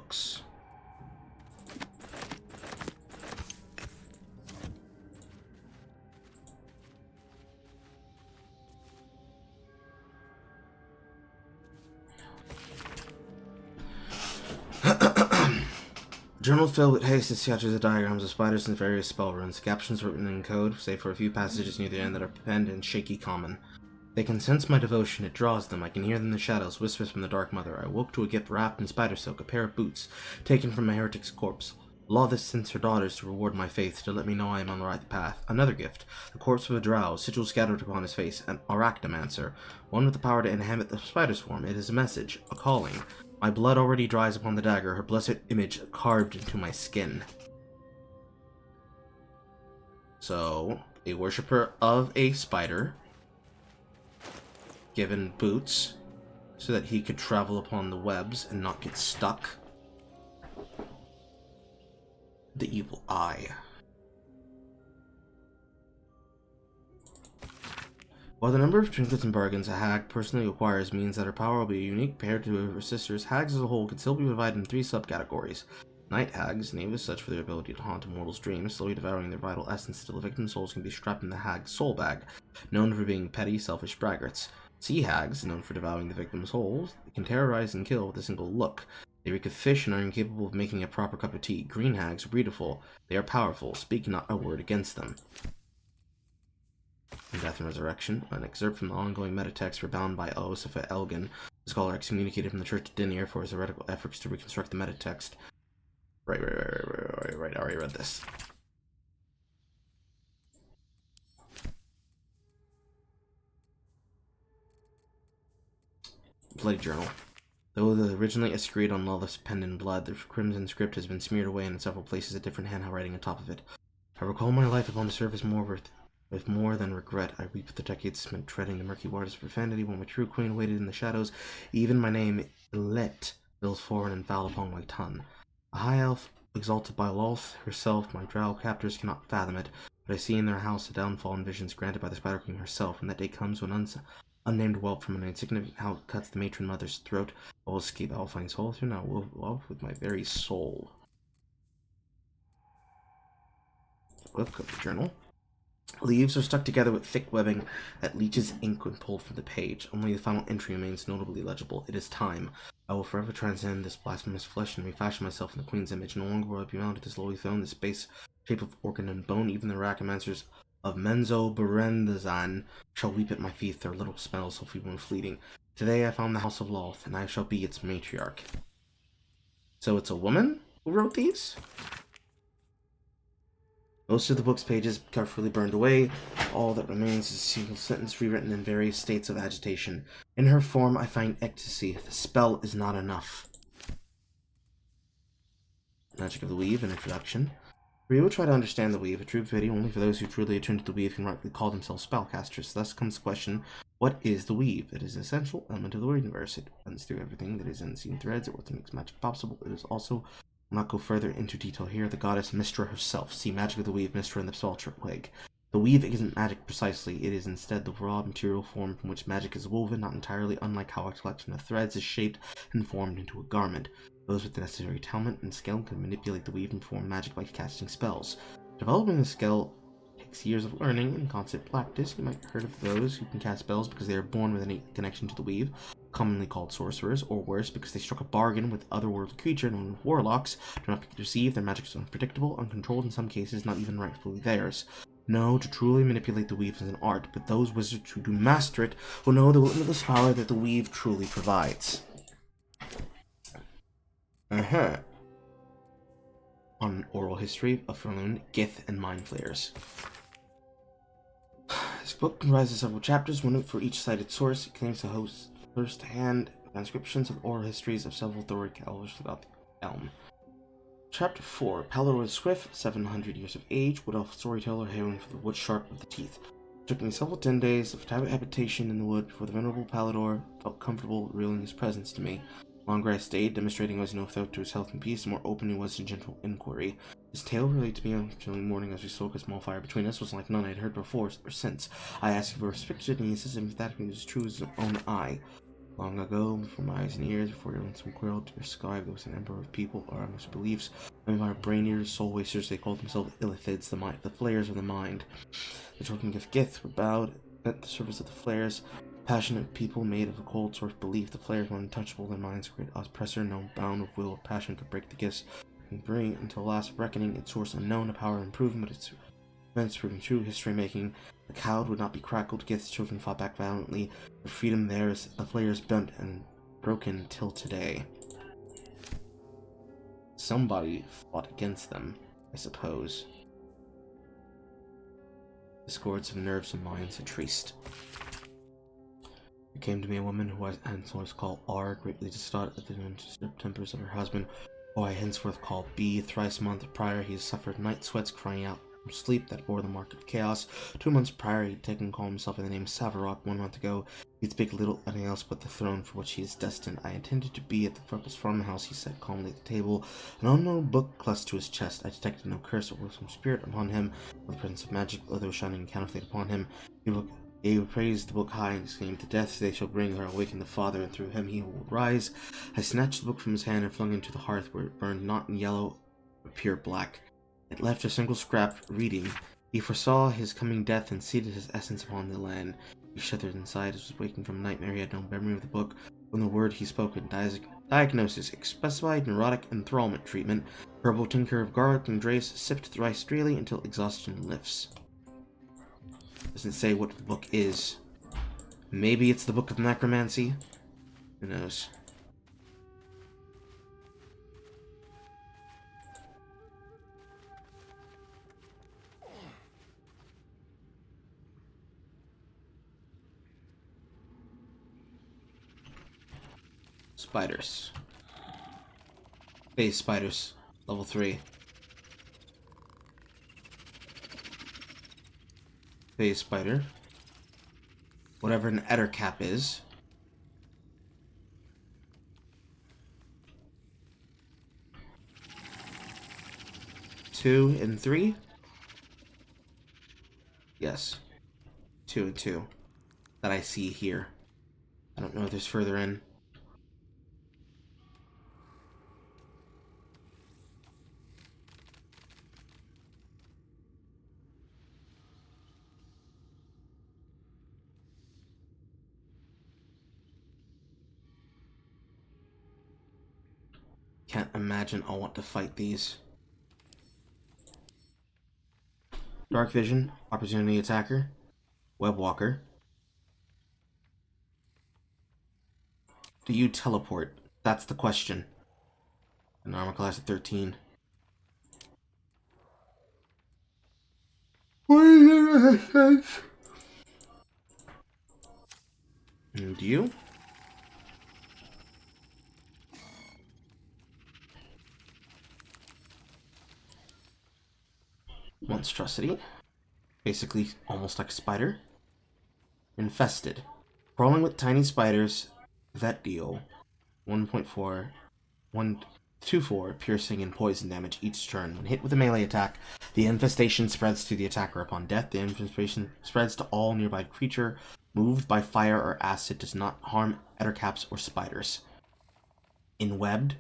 books. Journal filled with hasted sketches of diagrams of spiders and various spell runes. Captions written in code, save for a few passages near the end that are penned in shaky common. They can sense my devotion, it draws them. I can hear them in the shadows, whispers from the Dark Mother. I woke to a gift wrapped in spider silk, a pair of boots, taken from a heretic's corpse. Law this sends her daughters to reward my faith, to let me know I am on the right path. Another gift, the corpse of a drow, sigil scattered upon his face, an arachnomancer, one with the power to inhabit the spider's form. It is a message, a calling. My blood already dries upon the dagger, her blessed image carved into my skin. So, a worshipper of a spider, given boots, so that he could travel upon the webs and not get stuck. The evil eye. While the number of trinkets and bargains a hag personally acquires means that her power will be unique paired to her sisters, hags as a whole can still be divided in 3 subcategories. Night hags, named as such for their ability to haunt a mortal's dreams, slowly devouring their vital essence till the victim's souls can be strapped in the hag's soul bag, known for being petty, selfish braggarts. Sea hags, known for devouring the victim's souls, can terrorize and kill with a single look. They reek of fish and are incapable of making a proper cup of tea. Green hags are beautiful. They are powerful. Speak not a word against them. In Death and Resurrection, an excerpt from the ongoing metatext bound by Oosifa Elgin, the scholar excommunicated from the Church of Dinir for his heretical efforts to reconstruct the metatext. Right, I already read this. Bloody Journal. Though the originally escrade on lawless penned in blood, the crimson script has been smeared away and in several places a different handwriting on top of it. I recall my life upon the surface with more than regret. I weep the decades spent treading the murky waters of profanity when my true queen waited in the shadows. Even my name, Ilet, bills foreign and foul upon my tongue. A high elf, exalted by Lolth herself, my drow captors cannot fathom it, but I see in their house the downfall and visions granted by the Spider Queen herself, and that day comes when unnamed whelp from an insignificant house cuts the matron mother's throat. I will escape, I will find solitude, and I will love with my very soul. Book of the journal. Leaves are stuck together with thick webbing that leaches ink when pulled from the page. Only the final entry remains notably legible. It is time. I will forever transcend this blasphemous flesh and refashion myself in the Queen's image. No longer will I be mounted this lowly throne, this base shape of organ and bone. Even the Rackomancers of Menzo Berendazan shall weep at my feet, their little smells so feeble and fleeting. Today I found the House of Lolth, and I shall be its matriarch. So it's a woman who wrote these? Most of the book's pages carefully burned away. All that remains is a single sentence rewritten in various states of agitation. In her form I find ecstasy. The spell is not enough. Magic of the Weave, an introduction. We will try to understand the Weave, a true pity only for those who truly attune to the Weave can rightly call themselves spellcasters. Thus comes the question, what is the Weave? It is an essential element of the universe. It runs through everything that is unseen threads. It what makes magic possible. It is also, I'll not go further into detail here, the goddess Mystra herself. See Magic of the Weave, Mystra, and the Spell Plague. The Weave isn't magic precisely, it is instead the raw material form from which magic is woven, not entirely unlike how a collection of threads is shaped and formed into a garment. Those with the necessary talent and skill can manipulate the Weave and form magic by casting spells. Developing the skill takes years of learning and constant practice. You might have heard of those who can cast spells because they are born with an innate connection to the Weave, commonly called sorcerers, or worse, because they struck a bargain with otherworldly creature known as warlocks. Do not be deceived, their magic is unpredictable, uncontrolled, in some cases not even rightfully theirs. No, to truly manipulate the Weave is an art, but those wizards who do master it will know the limitless power that the Weave truly provides. On oral history of Faerûn, Gith, and Mind Flayers. This book comprises several chapters, one for each cited source. It claims to host first-hand transcriptions of oral histories of several authoritative elders throughout the Elm. Chapter 4, Palador the Swift, 700 years of age, wood elf storyteller hailing for the wood sharp of the teeth. It took me several 10 days of habitation in the wood before the venerable Palador felt comfortable revealing his presence to me. The longer I stayed, demonstrating I was no threat to his health and peace, the more open he was in gentle inquiry. His tale related to me on the morning as we spoke, a small fire between us was like none I had heard before or since. I asked if he respected, and he insisted emphatically it was true as his own eye. Long ago, before my eyes and ears, before everyone some world to the sky, there was an emperor of people, or almost beliefs. Our brain eaters, soul wasters, they called themselves Illithids, the flayers of the mind. The talking of Gith were bowed at the service of the flayers. Passionate people made of a cold sort of belief. The flayers were untouchable, their minds great oppressor, no bound of will or passion could break the Giths and bring until last reckoning its source unknown, a power improving, but its events proving true, history making. The cowed would not be crackled, Gith's children fought back valiantly. The freedom theirs, the flayers bent and broken till today. Somebody fought against them, I suppose. Discords of nerves and minds had traced. There came to me a woman who I henceforth call R, greatly distraught at the tempers of her husband, who I henceforth call B. Thrice a month prior he had suffered night sweats, crying out from sleep that bore the mark of chaos. 2 months prior he had taken call himself by the name Savarok. 1 month ago he'd speak little anything else but the throne for which he is destined. I intended to be at the purpose farmhouse, he said calmly at the table. An unknown book clutched to his chest. I detected no curse or some spirit upon him, or the presence of magic, although shining counterfeit upon him. He praised the book high and exclaimed, "To death they shall bring her, awaken the father, and through him he will rise." I snatched the book from his hand and flung it into the hearth, where it burned not in yellow, but pure black. It left a single scrap reading. He foresaw his coming death and seeded his essence upon the land. He shuddered inside as was waking from a nightmare. He had no memory of the book. When the word he spoke in diagnosis, specified neurotic enthrallment treatment, herbal tincture of garlic and drace, sipped thrice daily until exhaustion lifts. Doesn't say what the book is. Maybe it's the Book of Necromancy? Who knows? Spiders. Phase spiders. Level 3. Phase spider. Whatever an Ettercap is. Two and 3? Yes. 2 and 2. That I see here. I don't know if there's further in. Can't imagine I'll want to fight these. Dark Vision, Opportunity Attacker, Webwalker. Do you teleport? That's the question. An armor class of 13. And you? Monstrosity. Basically almost like a spider. Infested. Crawling with tiny spiders that deal 1.4, 124 piercing and poison damage each turn. When hit with a melee attack, the infestation spreads to the attacker. Upon death, the infestation spreads to all nearby creature moved by fire or acid. Does not harm ettercaps or spiders. In webbed,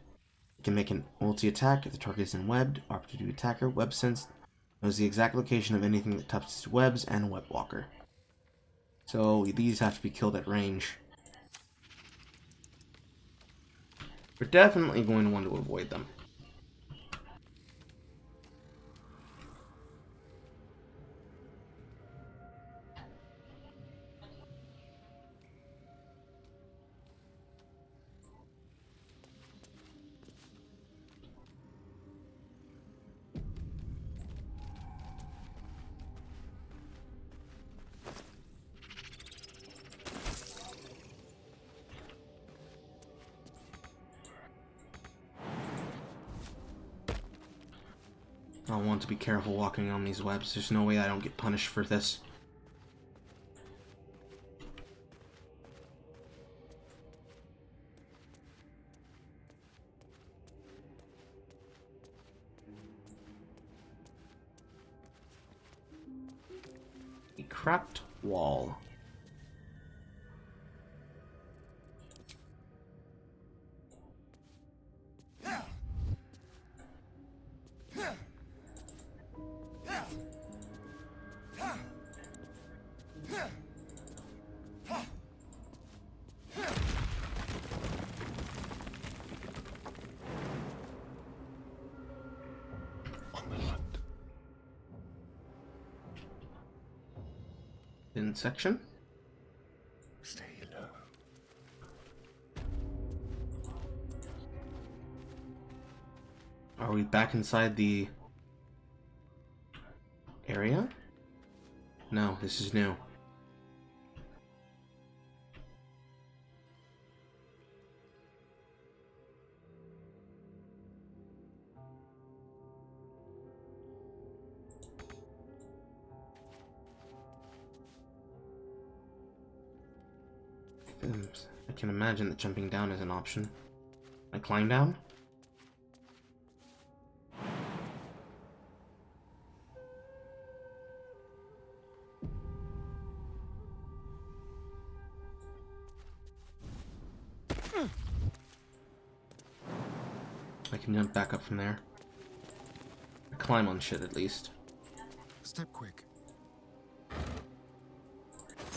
it can make an multi-attack if the target is in webbed. Opportunity attacker, web sense, knows the exact location of anything that touches webs, and Webwalker. So these have to be killed at range. We're definitely going to want to avoid them. I'll want to be careful walking on these webs. There's no way I don't get punished for this. A cracked wall. main section. Stay low. Are we back inside the area? No, this is new. I can imagine that jumping down is an option. I climb down? I can jump back up from there. Climb on shit at least. Step quick.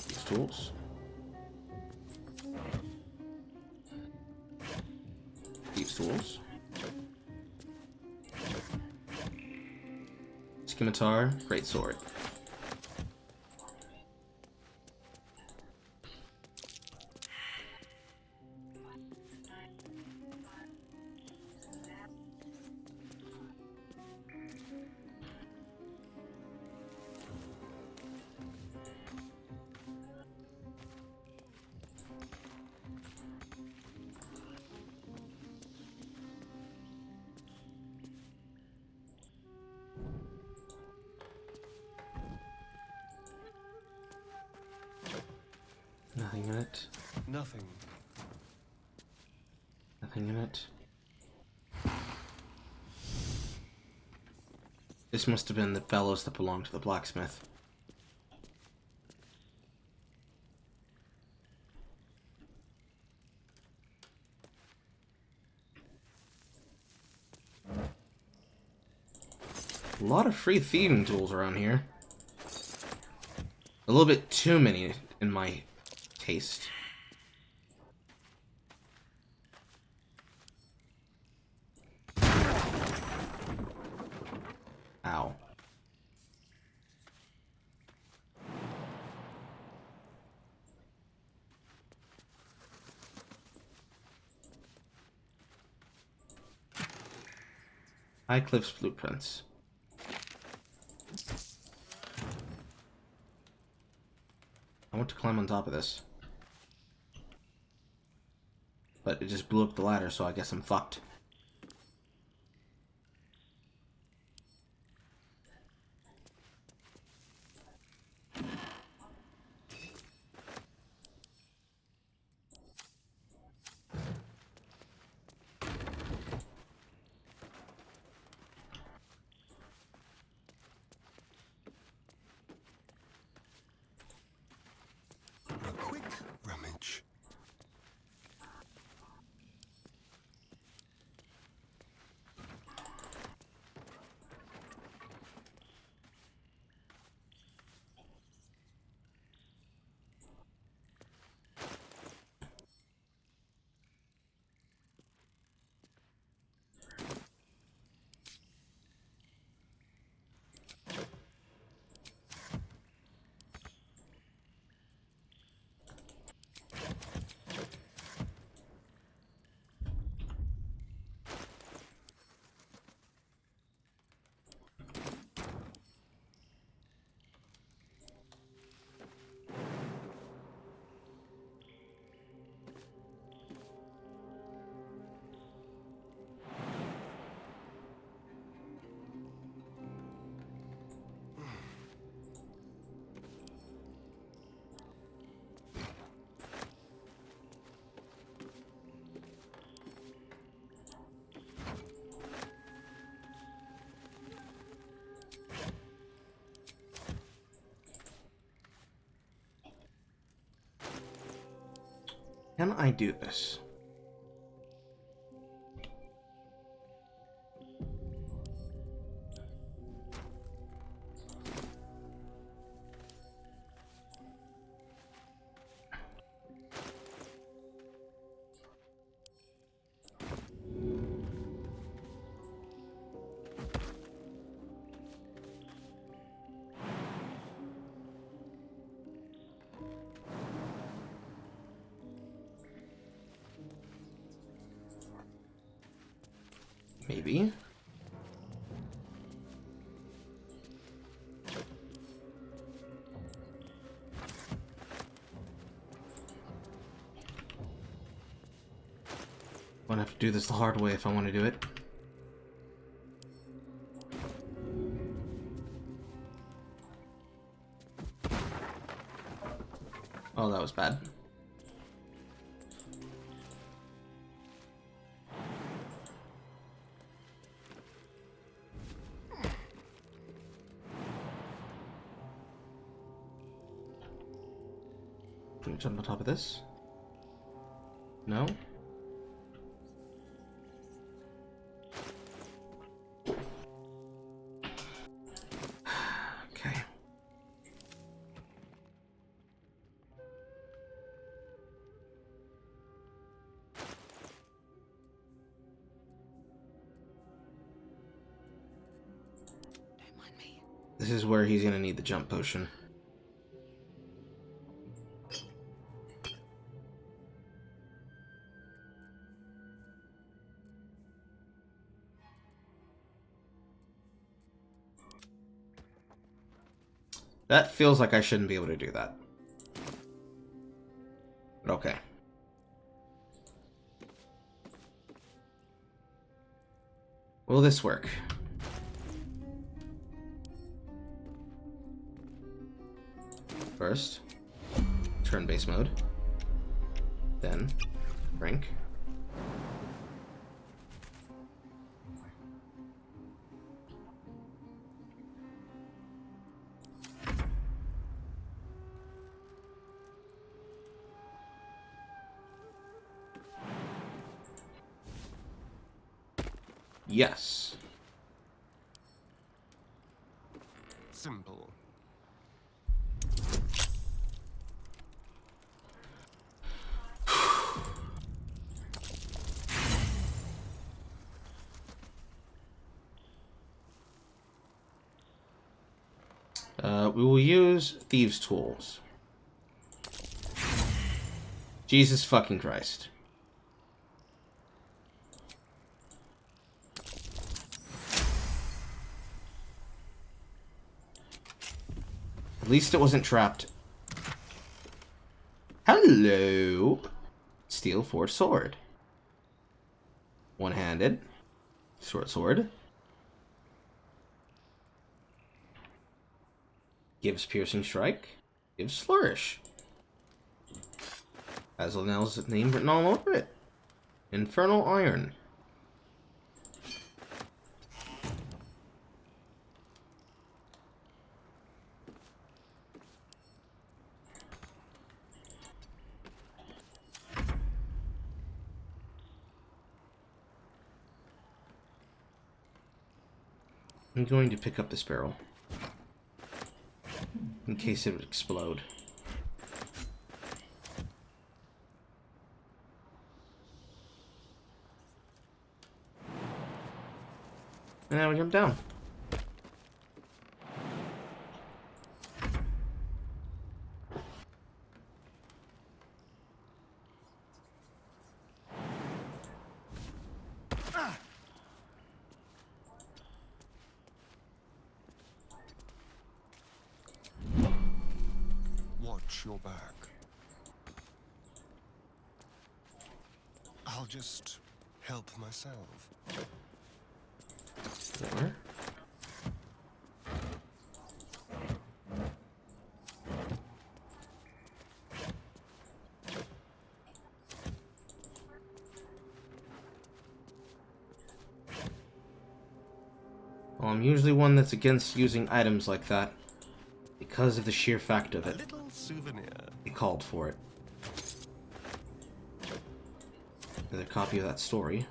These tools. These tools. Scimitar, great sword. Nothing in it. Nothing. Nothing in it. This must have been the bellows that belonged to the blacksmith. A lot of free thieving tools around here. A little bit too many in my taste. Ow. Highcliff's blueprints. I want to climb on top of this. But it just blew up the ladder, so I guess I'm fucked. A quick rummage. Can I do this? Maybe. I'm gonna have to do this the hard way if I want to do it. Oh, that was bad. Can we jump on top of this? No? Okay. This is where he's gonna need the jump potion. That feels like I shouldn't be able to do that. But okay. Will this work? First, turn-based mode. Then, rank. Yes. Simple. We will use Thieves' Tools. Jesus fucking Christ. At least it wasn't trapped. Hello! Steel forged sword. One-handed. Sword. Gives piercing strike. Gives flourish. Has Linnell's name written all over it. Infernal iron. I'm going to pick up this barrel in case it would explode. And now we jump down. Watch your back. I'll just help myself. There. Well, I'm usually one that's against using items like that because of the sheer fact of it. A little souvenir. It called for it. Another copy of that story.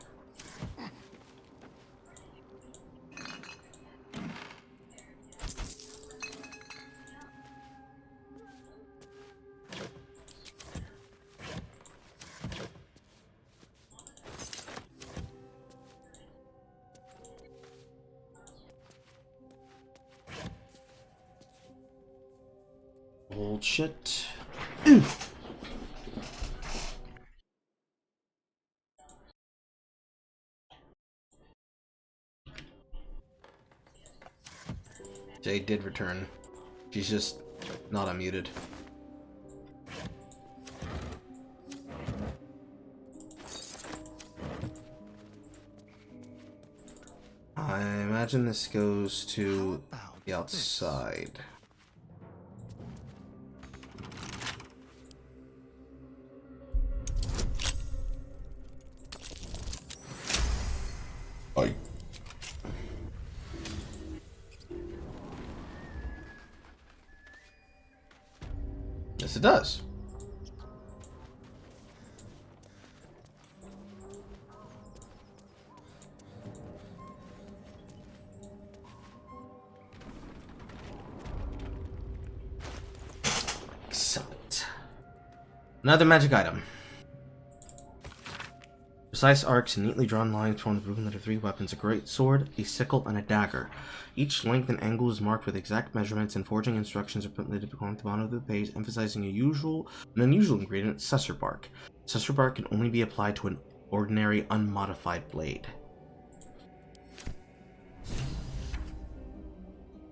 Old shit. Oof. Jade did return. She's just not unmuted. I imagine this goes to the outside. Aye. Yes, it does. Excellent. Another magic item. Precise arcs and neatly drawn lines form the grouping of 3 weapons: a great sword, a sickle, and a dagger. Each length and angle is marked with exact measurements, and forging instructions are printed along the bottom of the page, emphasizing an unusual ingredient: sussur bark. Sussur bark can only be applied to an ordinary, unmodified blade.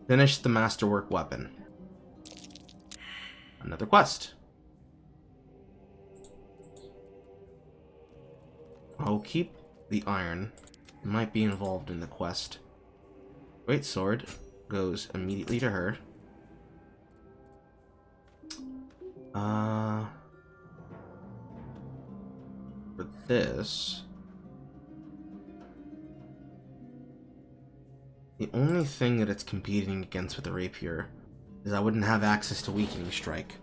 Finish the masterwork weapon. Another quest. I'll keep the iron. It might be involved in the quest. Great sword goes immediately to her. For this, the only thing that it's competing against with the rapier is I wouldn't have access to weakening strike.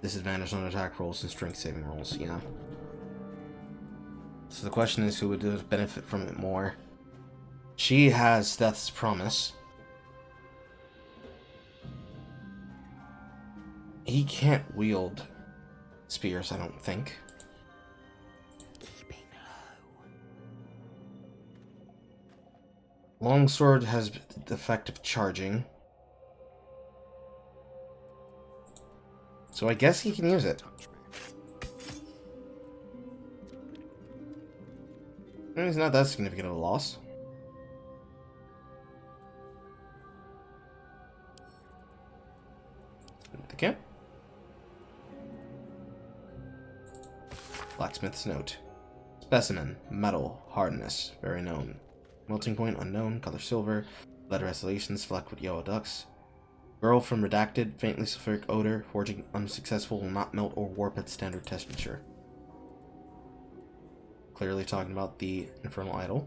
Disadvantage on attack rolls and strength saving rolls, yeah. So the question is, who would benefit from it more? She has Death's Promise. He can't wield spears, I don't think. Keeping low. Longsword has the effect of charging. So I guess he can use it. It's not that significant of a loss. The camp. Blacksmith's note. Specimen. Metal. Hardness. Very known. Melting point unknown. Color silver. Letter escalations. Flecked with yellow ducts. Girl from Redacted. Faintly sulfuric odor. Forging unsuccessful. Will not melt or warp at standard temperature. Clearly talking about the Infernal Idol.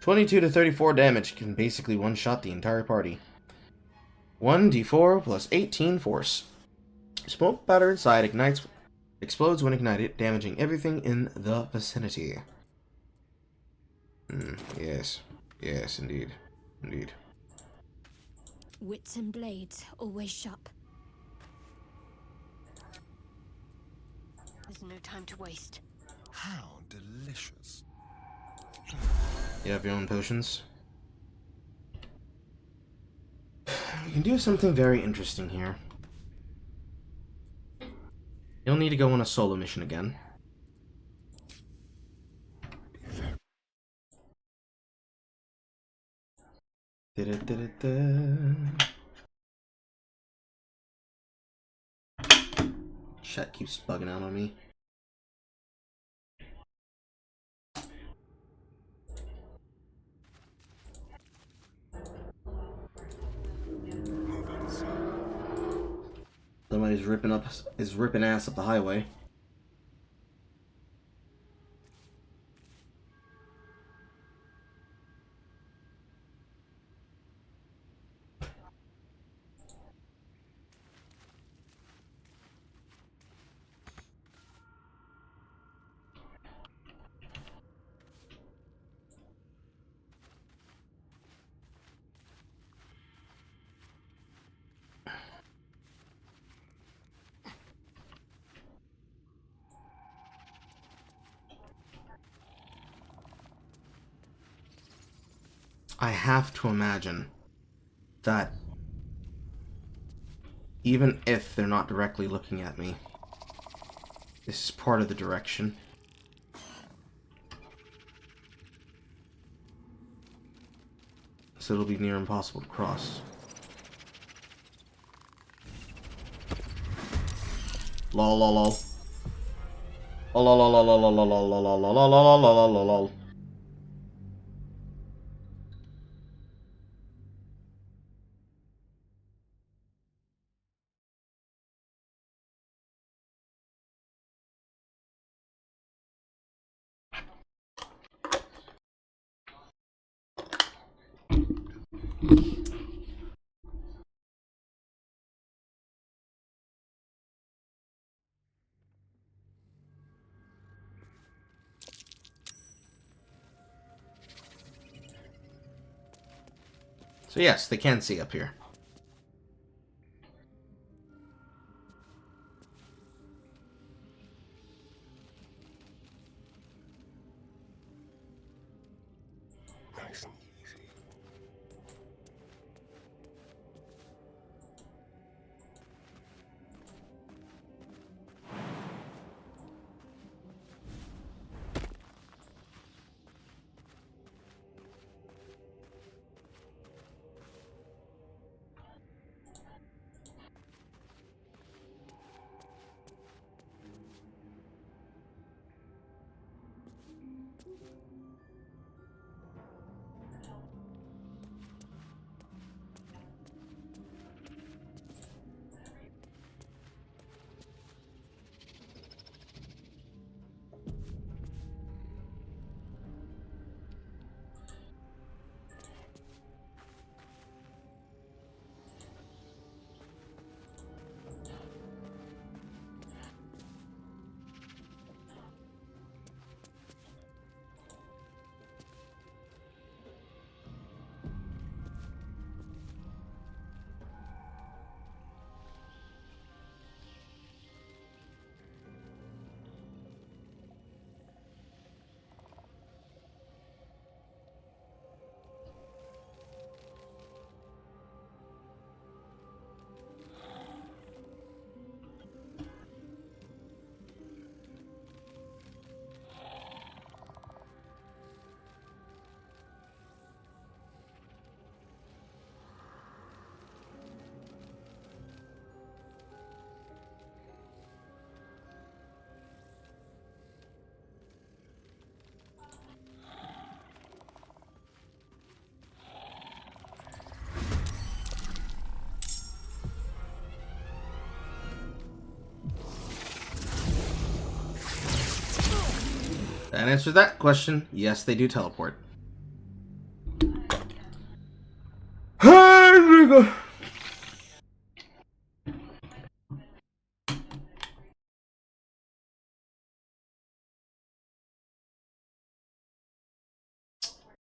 22 to 34 damage. Can basically one-shot the entire party. 1d4 plus 18 force. Smoke powder inside explodes when ignited, damaging everything in the vicinity. Yes. Yes, indeed. Indeed. Wits and blades, always sharp. There's no time to waste. How delicious. You have your own potions. You can do something very interesting here. You'll need to go on a solo mission again. Chat keeps bugging out on me. Somebody's ripping ass up the highway. I have to imagine that even if they're not directly looking at me, This is part of the direction. So it'll be near impossible to cross. Lol lol lol. Lol lol lol lol lol lol lol lol lol lol lol lol lol. So yes, they can see up here. Nice and easy. That answers that question. Yes, they do teleport.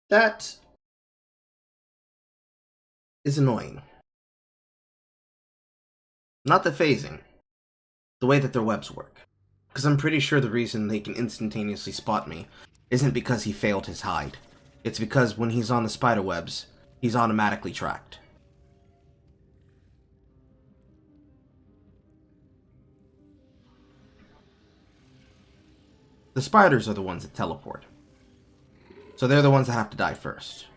That is annoying. Not the phasing. The way that their webs work. Because I'm pretty sure the reason they can instantaneously spot me isn't because he failed his hide. It's because when he's on the spider webs, he's automatically tracked. The spiders are the ones that teleport. So they're the ones that have to die first.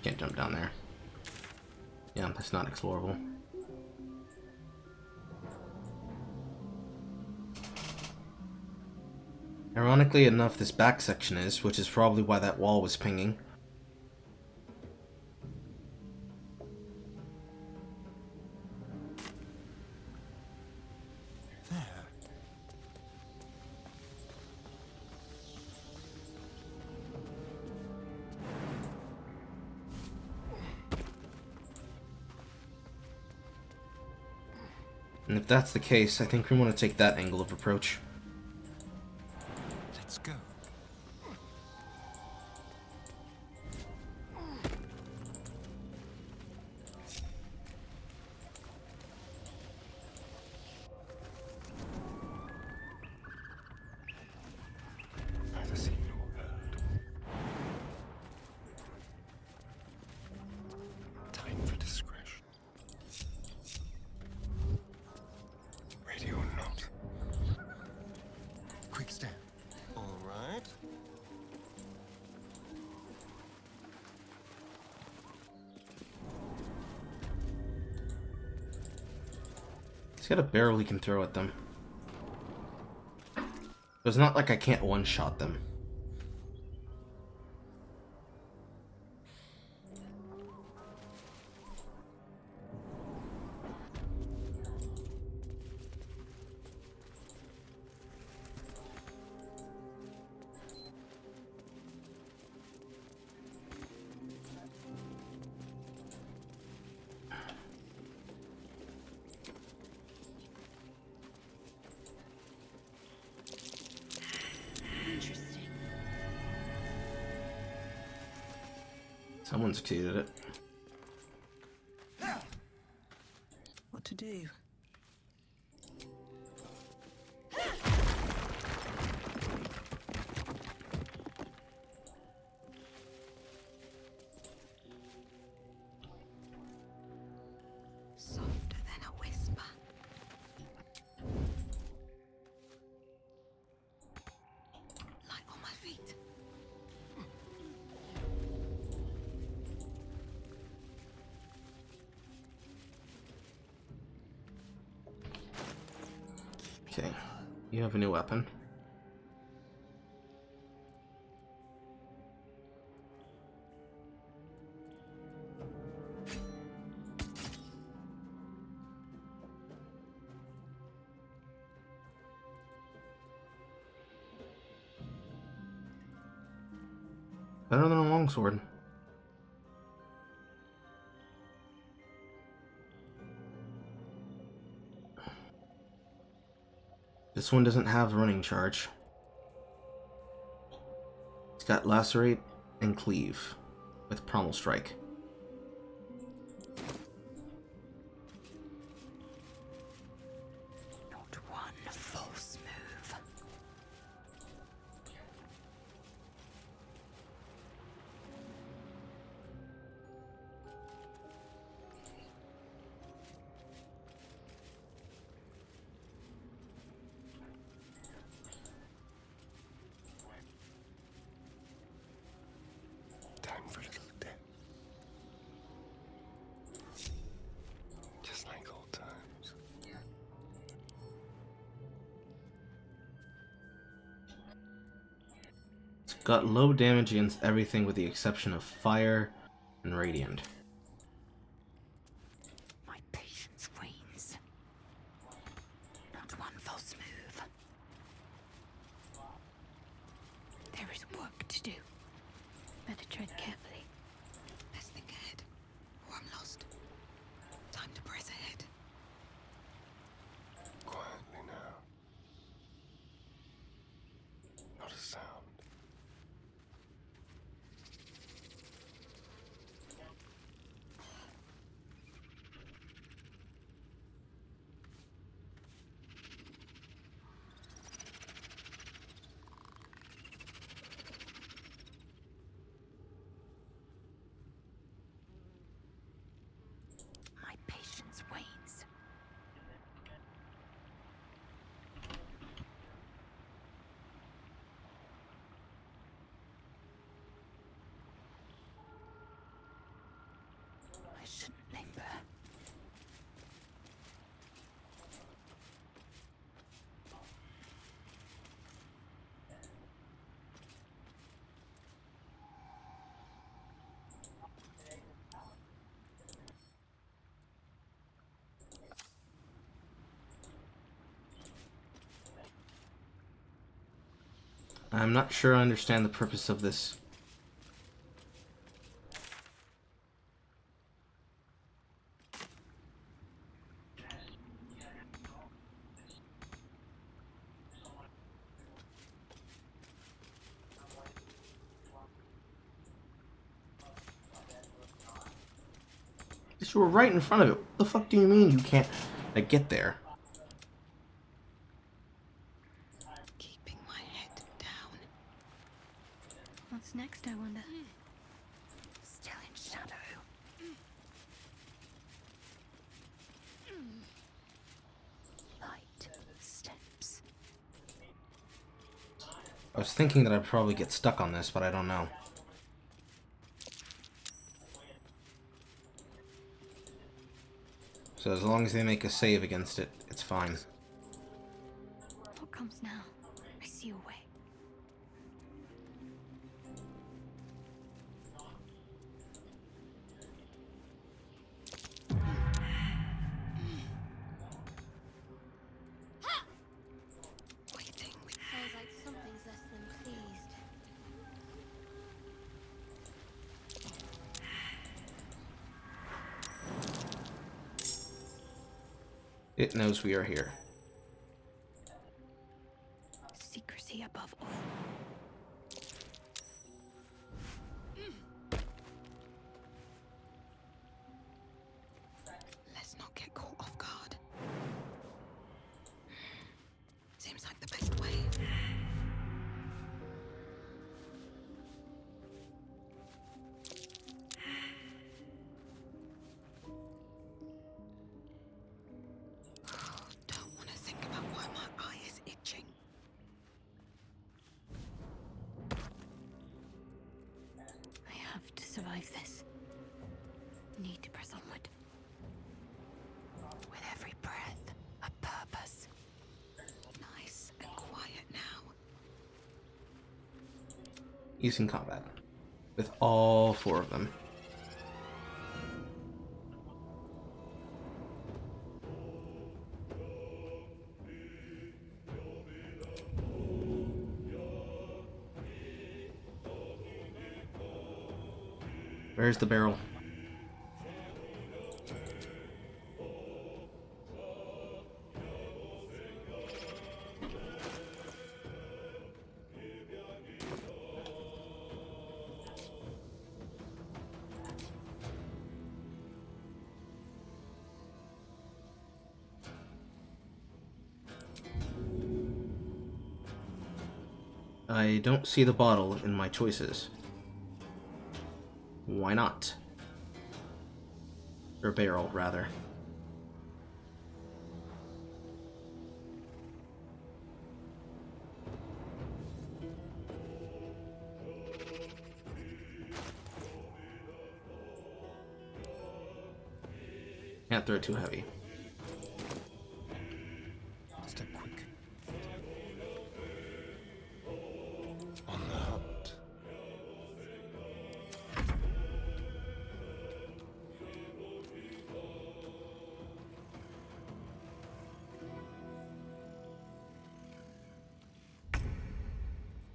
Can't jump down there. Yeah, that's not explorable. Ironically enough, this back section is, which is probably why that wall was pinging. And if that's the case, I think we want to take that angle of approach. Let's go. Quick step. All right. He's got a barrel he can throw at them. It's not like I can't one-shot them. Interesting. Someone succeeded it. What to do? Softer than a whisper. Light on my feet. Okay, you have a new weapon. Better than a longsword. This one doesn't have running charge. It's got lacerate and cleave with pommel strike. Not one false move. Time for a little dip. Just like old times. It's got low damage against everything with the exception of fire and radiant. My patience wanes. Not one false move. There is work to do. Better tread carefully. Let's think ahead, or I'm lost. Time to press ahead. Quietly now. Not a sound. My patience wanes. I shouldn't linger. I'm not sure I understand the purpose of this. You were right in front of it. What the fuck do you mean you can't get there? Keeping my head down. What's next, I wonder? Still in shadow. Light steps. I was thinking that I'd probably get stuck on this, but I don't know. So as long as they make a save against it, it's fine. What comes now? I see a way. Sounds like something's less than pleased. It knows we are here. Secrecy above all. Let's not get caught off guard. Seems like the best way. Don't want to think about why my eye is itching. I have to survive this. Need to press onward. With every breath, a purpose. Nice and quiet now. He's in combat. With all 4 of them. Where's the barrel? I don't see the bottle in my choices. Why not? Or barrel, rather. Can't throw it too heavy. Step quick. On the hunt.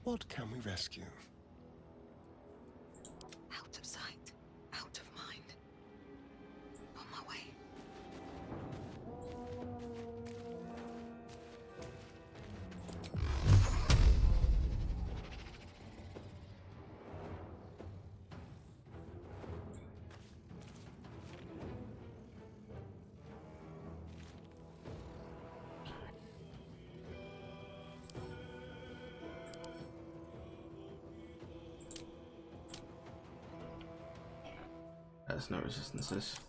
What can we rescue? Out of sight, out of mind. On my way. Has no resistances.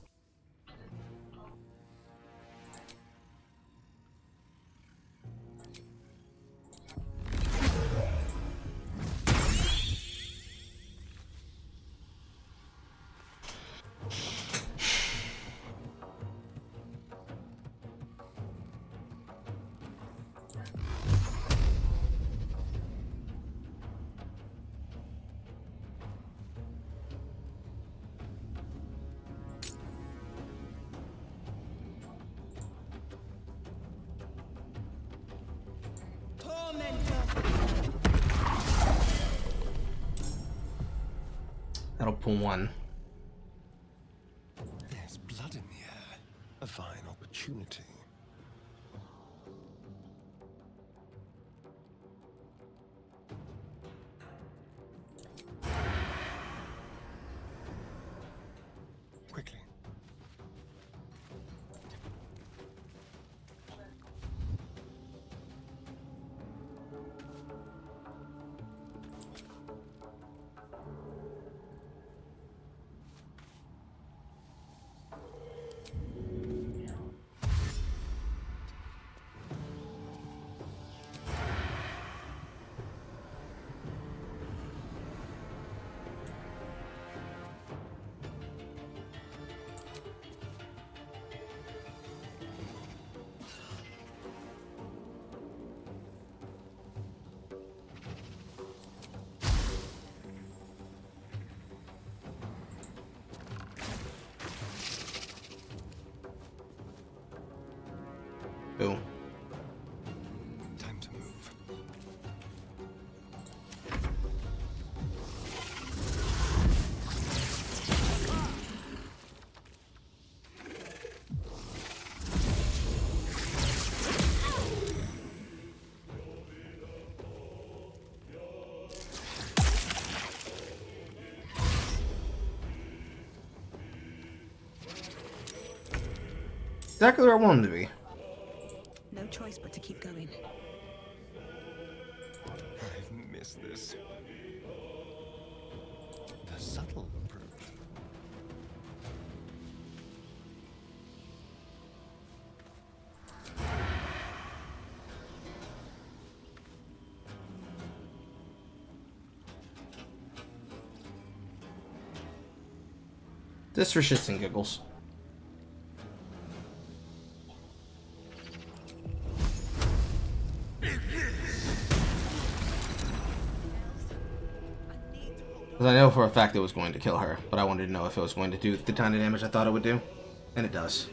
That'll pull one. There's blood in the air. A fine opportunity. Quickly. Exactly where I wanted to be. No choice but to keep going. I've missed this. The subtle approach. Just for shits and giggles. Because I know for a fact it was going to kill her, but I wanted to know if it was going to do the kind of damage I thought it would do. And it does.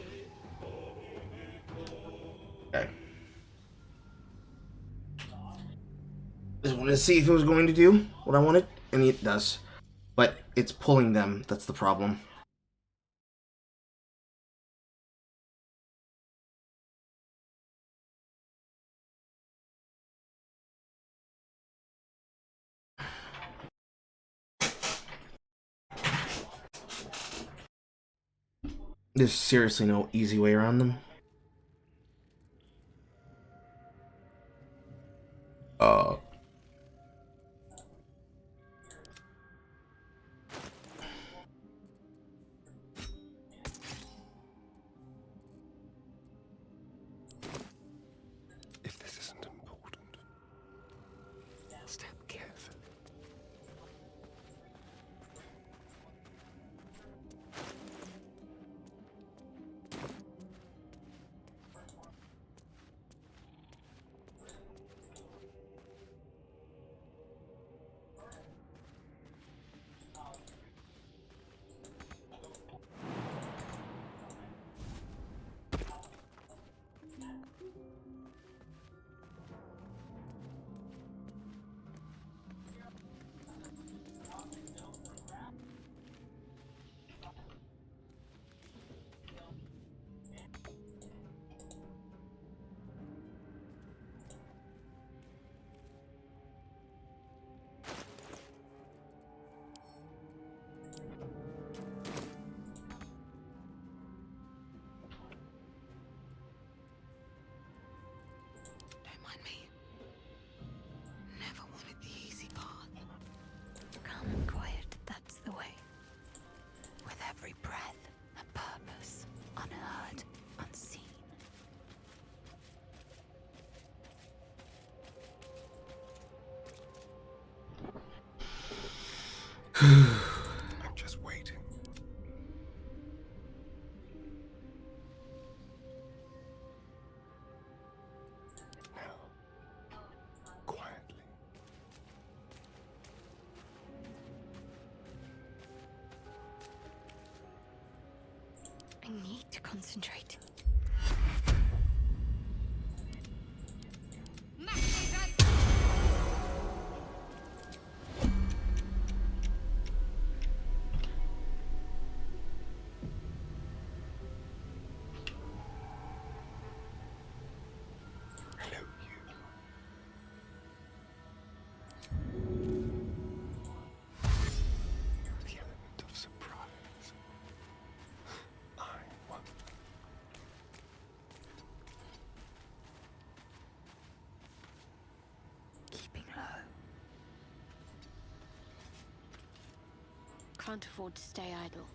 Okay. Just wanted to see if it was going to do what I wanted, and it does. But it's pulling them, that's the problem. There's seriously no easy way around them. If this isn't important, step carefully. Don't mind me. Never wanted the easy path. Calm and quiet, that's the way. With every breath, a purpose, unheard, unseen. I'm just waiting. Now, quietly. I need to concentrate. Hello, you. The element of surprise. I won. Keeping low. Can't afford to stay idle.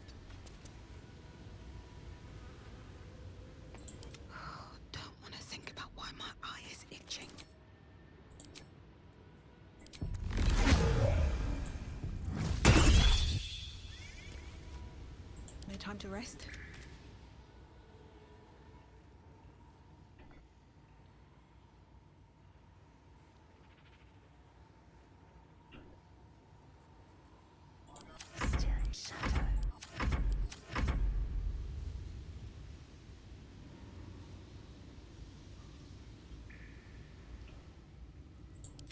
Don't want to think about why my eye is itching. No time to rest? Still in shadow.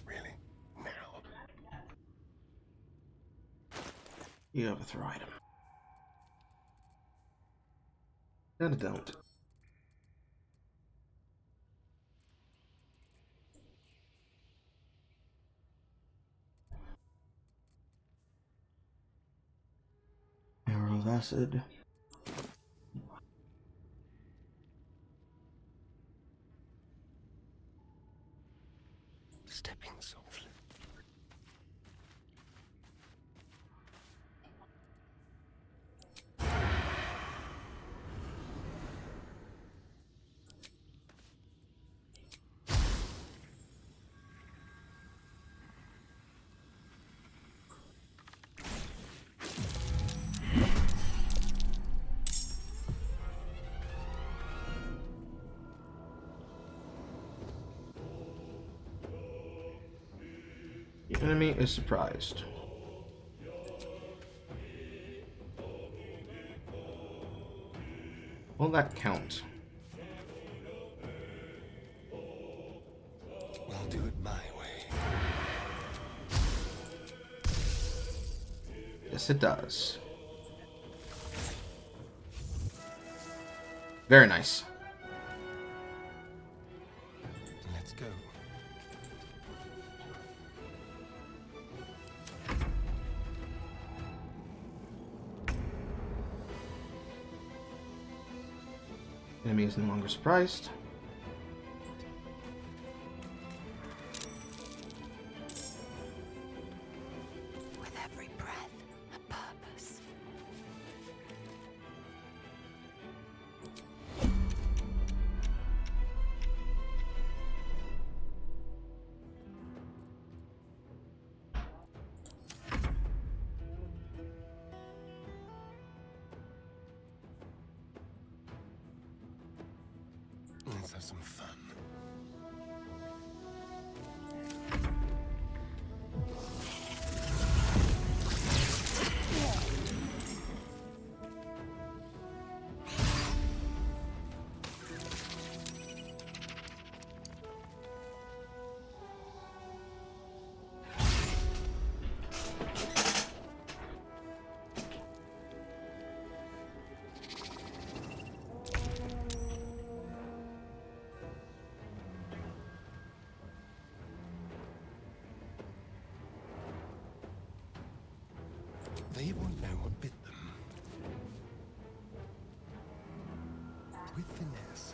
Really? Now? You have a throw item. And I don't. Arrow of acid. softly. The enemy is surprised. Will that count? I'll do it my way. Yes, it does. Very nice. Let's go. Enemy is no longer surprised. With every breath, a purpose. Let's have some fun. They won't know what bit them. With finesse.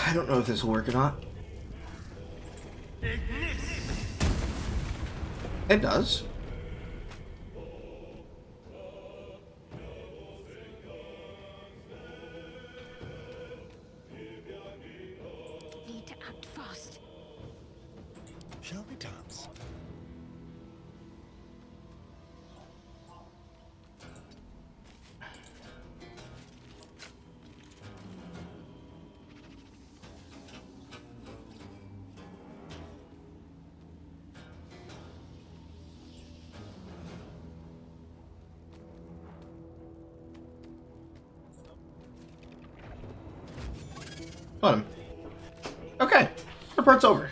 I don't know if this will work or not. It does. Need to act fast. Shall we dance? Got him. Okay, our part's over.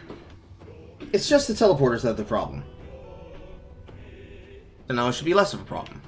It's just the teleporters that are the problem. And now it should be less of a problem.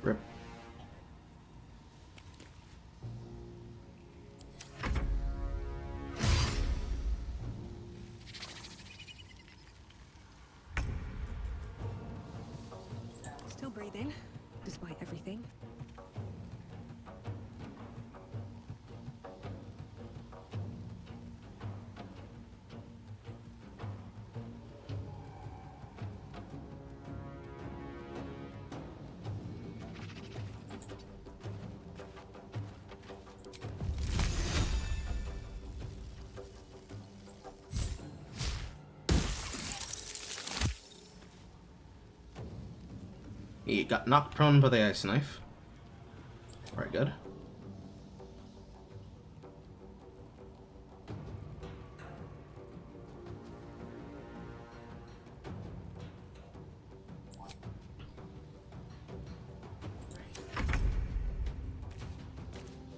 Rip. Still breathing, despite everything. He got knocked prone by the ice knife. Very good.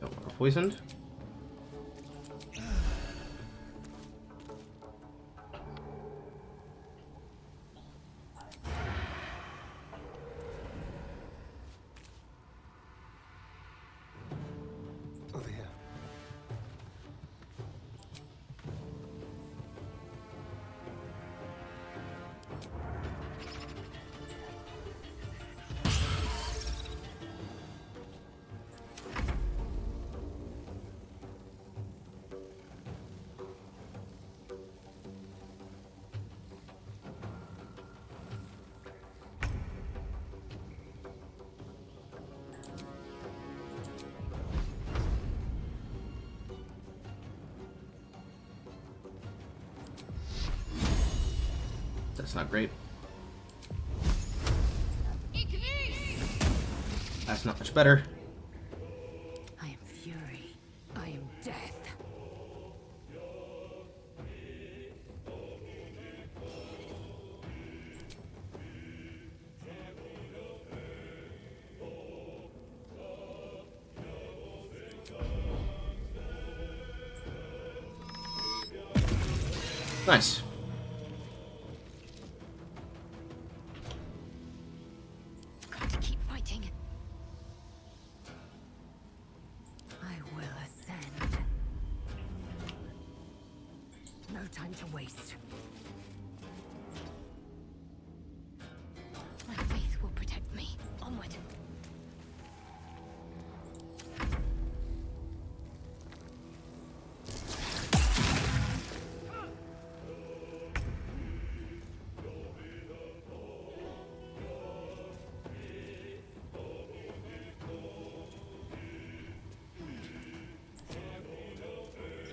Don't want poisoned. Over here. That's not great. That's not much better. I am fury. I am death. Nice. Got to keep fighting. I will ascend. No time to waste. My faith will protect me. Onward.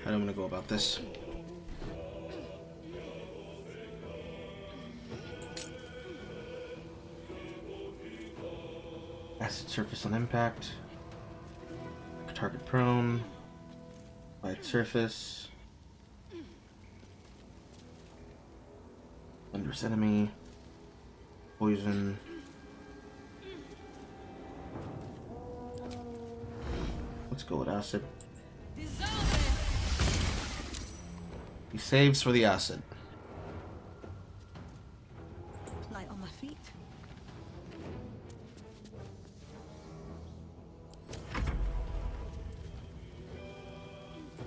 How do I want to go about this? Acid surface on impact. Target prone. Light surface. Wondrous enemy. Poison. Let's go with acid. He saves for the acid. Light on my feet.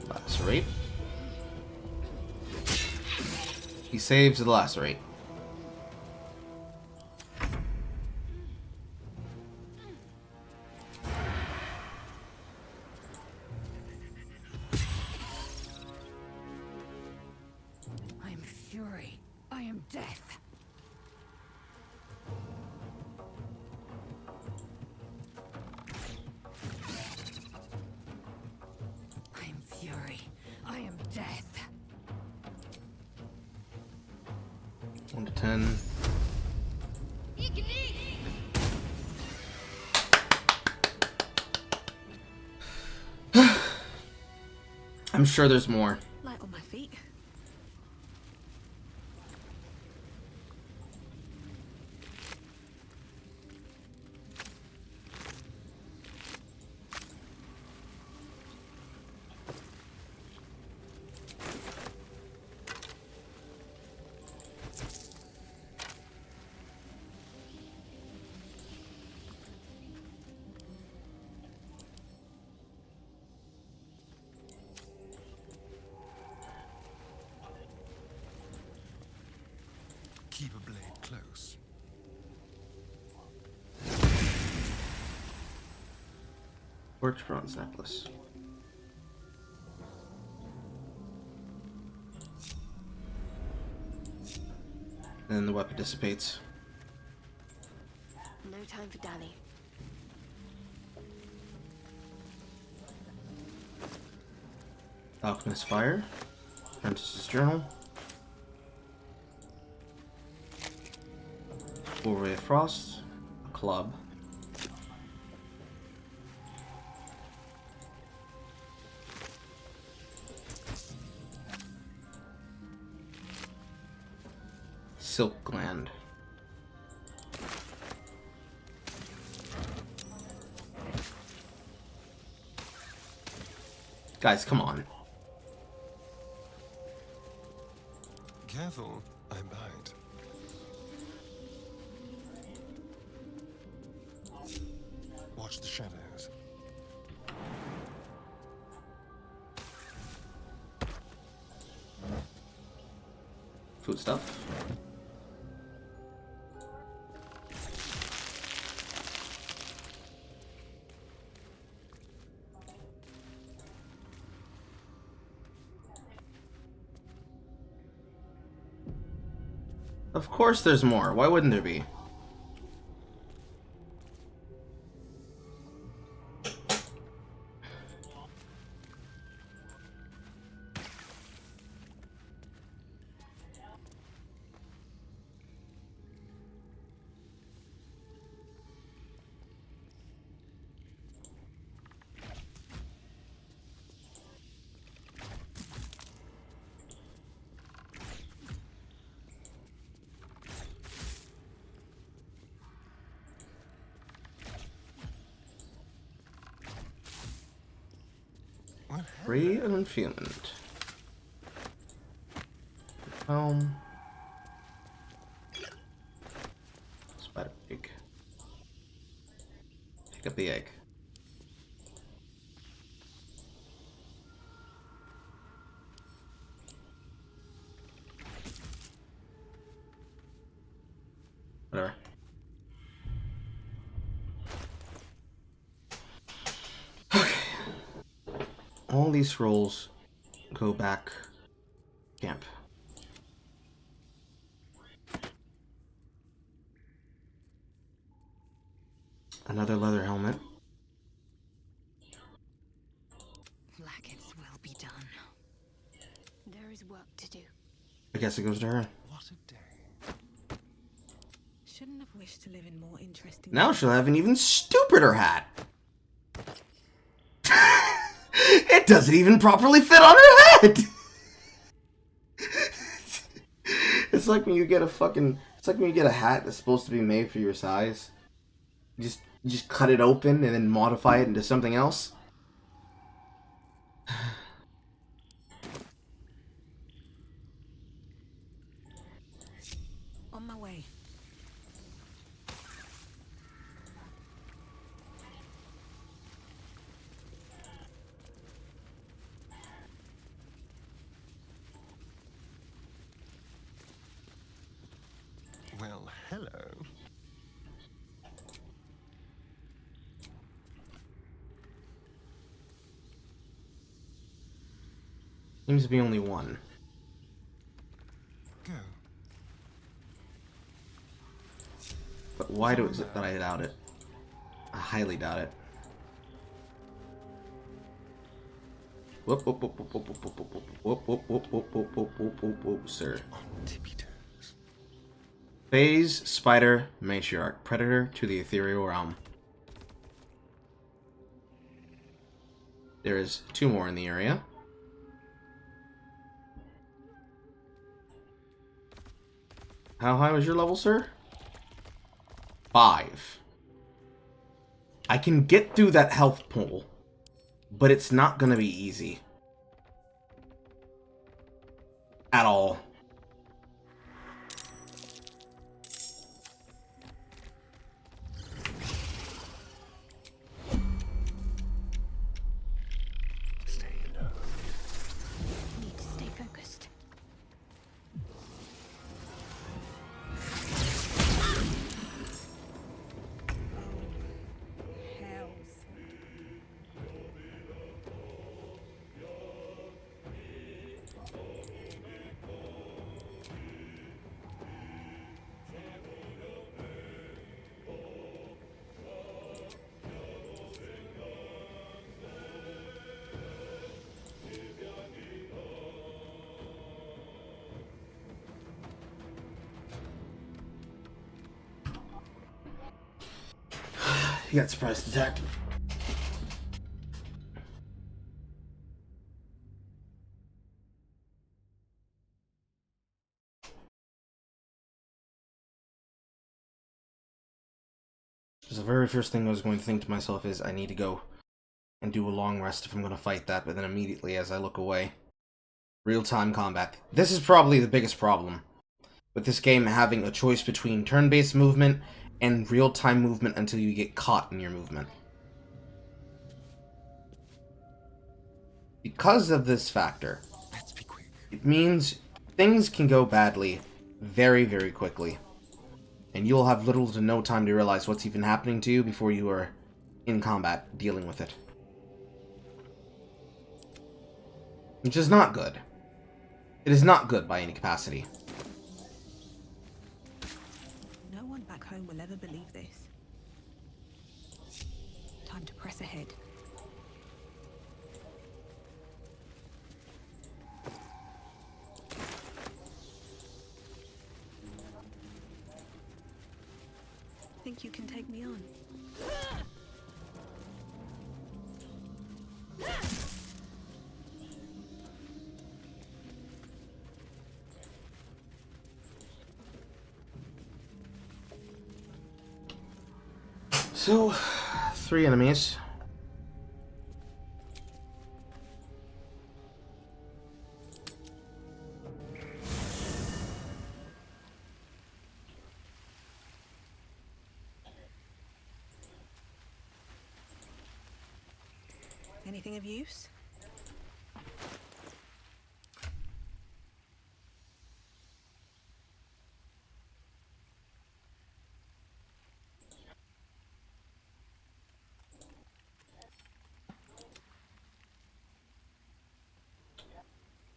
Lacerate. He saves the lacerate. I am fury. I am death. I am fury. I am death. 1 to 10. I'm sure there's more. Light on my feet. Keep a blade close. Birch bronze necklace. And the weapon dissipates. No time for dally. Alchemist Fire. Apprentice's Journal. Full Ray of Frost. club. Silk gland. Guys, come on. Careful, I bite. Watch the shadows. Food stuff. Of course there's more. Why wouldn't there be? Free and unfeelment. Spider egg. Pick up the egg. Whatever. All these scrolls go back camp. Another leather helmet. Blackets will be done. There is work to do. I guess it goes to her. What a day. Shouldn't have wished to live in more interesting. Now she'll have an even stupider hat. It doesn't even properly fit on her head. It's like when you get a fucking. It's like when you get a hat that's supposed to be made for your size. You just cut it open and then modify it into something else. On my way. Well, hello. Seems to be only one. Go. But why do it that I doubt it? I highly doubt it. Whoop whoop whoop whoop whoop whoop whoop whoop whoop whoop whoop whoop whoop whoop whoop whoop, sir. Phase, Spider, Matriarch, Predator to the Ethereal Realm. There is 2 more in the area. How high was your level, sir? 5. I can get through that health pool, but it's not gonna be easy. At all. Need to stay focused. He got surprise attacked. So the very first thing I was going to think to myself is I need to go and do a long rest if I'm going to fight that, but then immediately as I look away, real-time combat. This is probably the biggest problem with this game, having a choice between turn-based movement and real-time movement until you get caught in your movement. Because of this factor, it means things can go badly very, very quickly. And you'll have little to no time to realize what's even happening to you before you are in combat dealing with it. Which is not good. It is not good by any capacity. No one back home will ever believe this. Time to press ahead. Think you can take me on? So, 3 enemies. Anything of use?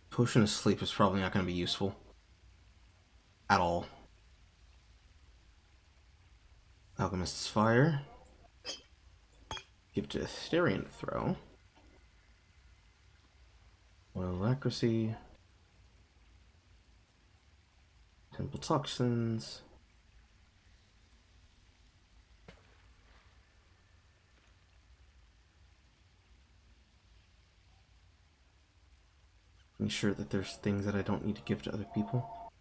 Potion of sleep is probably not going to be useful. At all. Alchemist's fire. Give to Asterion to throw. Oil accuracy. Temple toxins. Make sure that there's things that I don't need to give to other people.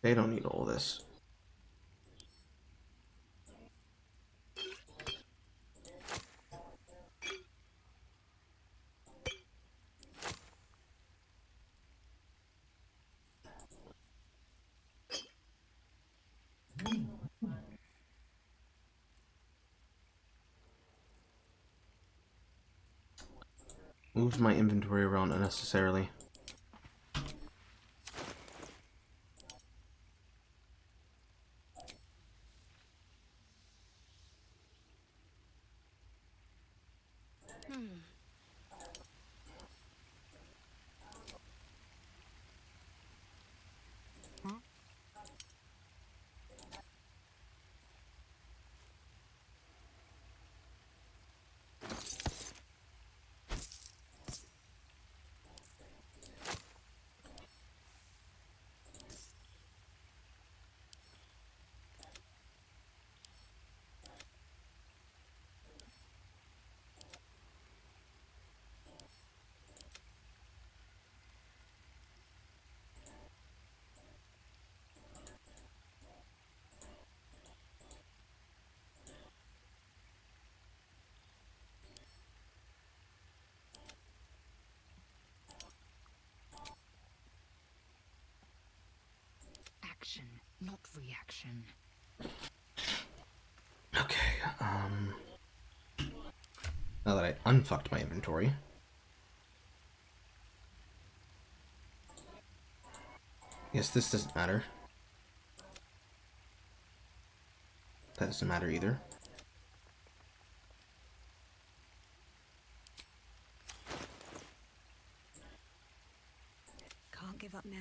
They don't need all this. Moved my inventory around unnecessarily. Action, not reaction. Okay, now that I unfucked my inventory. Yes, this doesn't matter. That doesn't matter either. Can't give up now.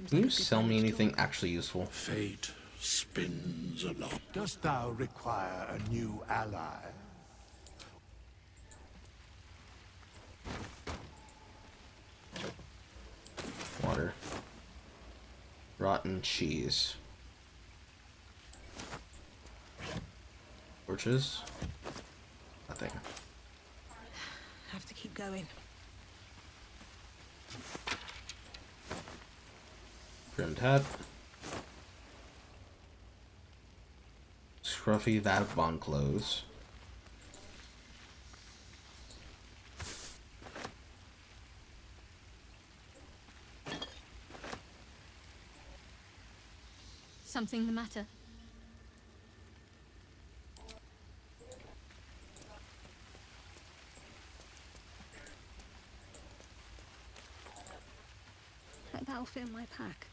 Seems Can like you a good sell me managed anything talk. actually useful? Fate spins along. Dost thou require a new ally? Water. Rotten cheese. Torches. Nothing. Have to keep going. Trimmed hat. Scruffy vagabond clothes. Something the matter? That'll fit in my pack.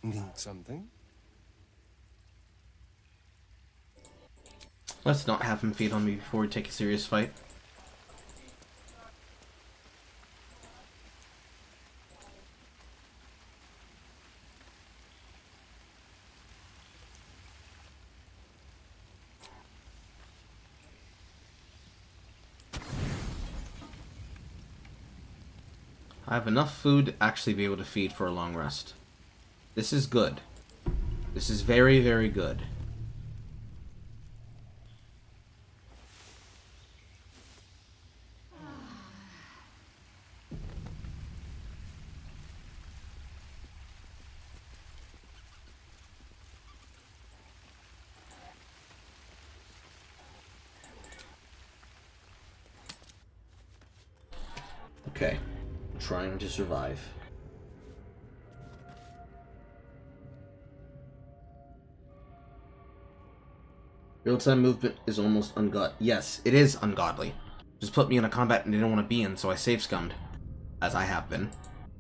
Need something? Let's not have him feed on me before we take a serious fight. I have enough food to actually be able to feed for a long rest. This is good. This is very, very good. Okay. I'm trying to survive. Real-time movement is almost ungodly. Yes, it is ungodly. Just put me in a combat I didn't want to be in, so I save-scummed. As I have been.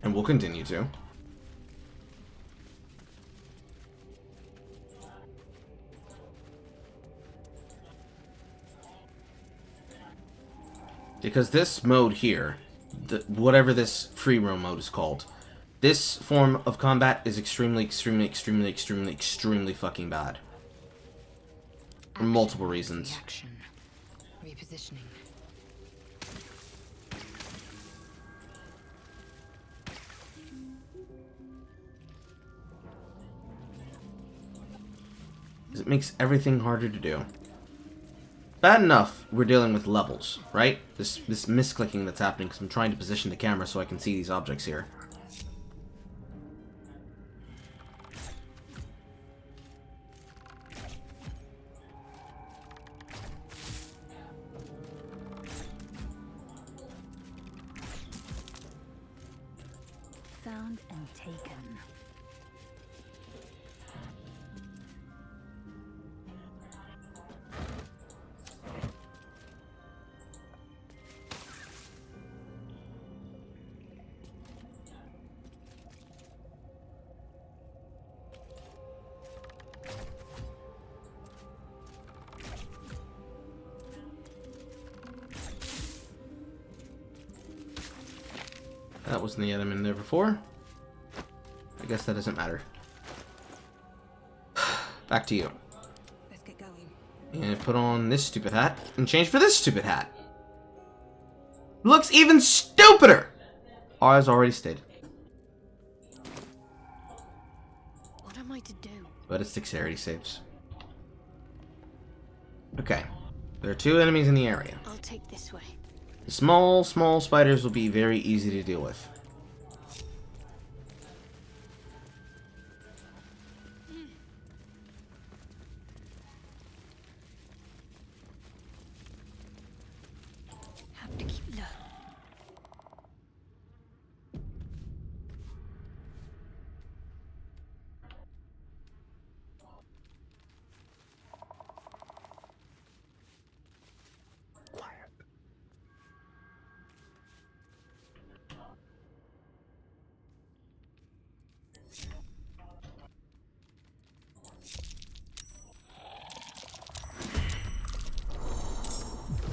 And will continue to. Because this mode here, whatever this free roam mode is called, this form of combat is extremely fucking bad. For multiple reasons. Reaction. Repositioning. It makes everything harder to do. Bad enough we're dealing with levels, right? This misclicking that's happening because I'm trying to position the camera so I can see these objects here. Found and taken. That wasn't the item in there before. I guess that doesn't matter. Back to you. Let's get going. And put on this stupid hat and change for this stupid hat. Looks even stupider! As already stated. What am I to do? But it's dexterity saves. Okay. There are two enemies in the area. I'll take this way. The small spiders will be very easy to deal with. Have to keep low.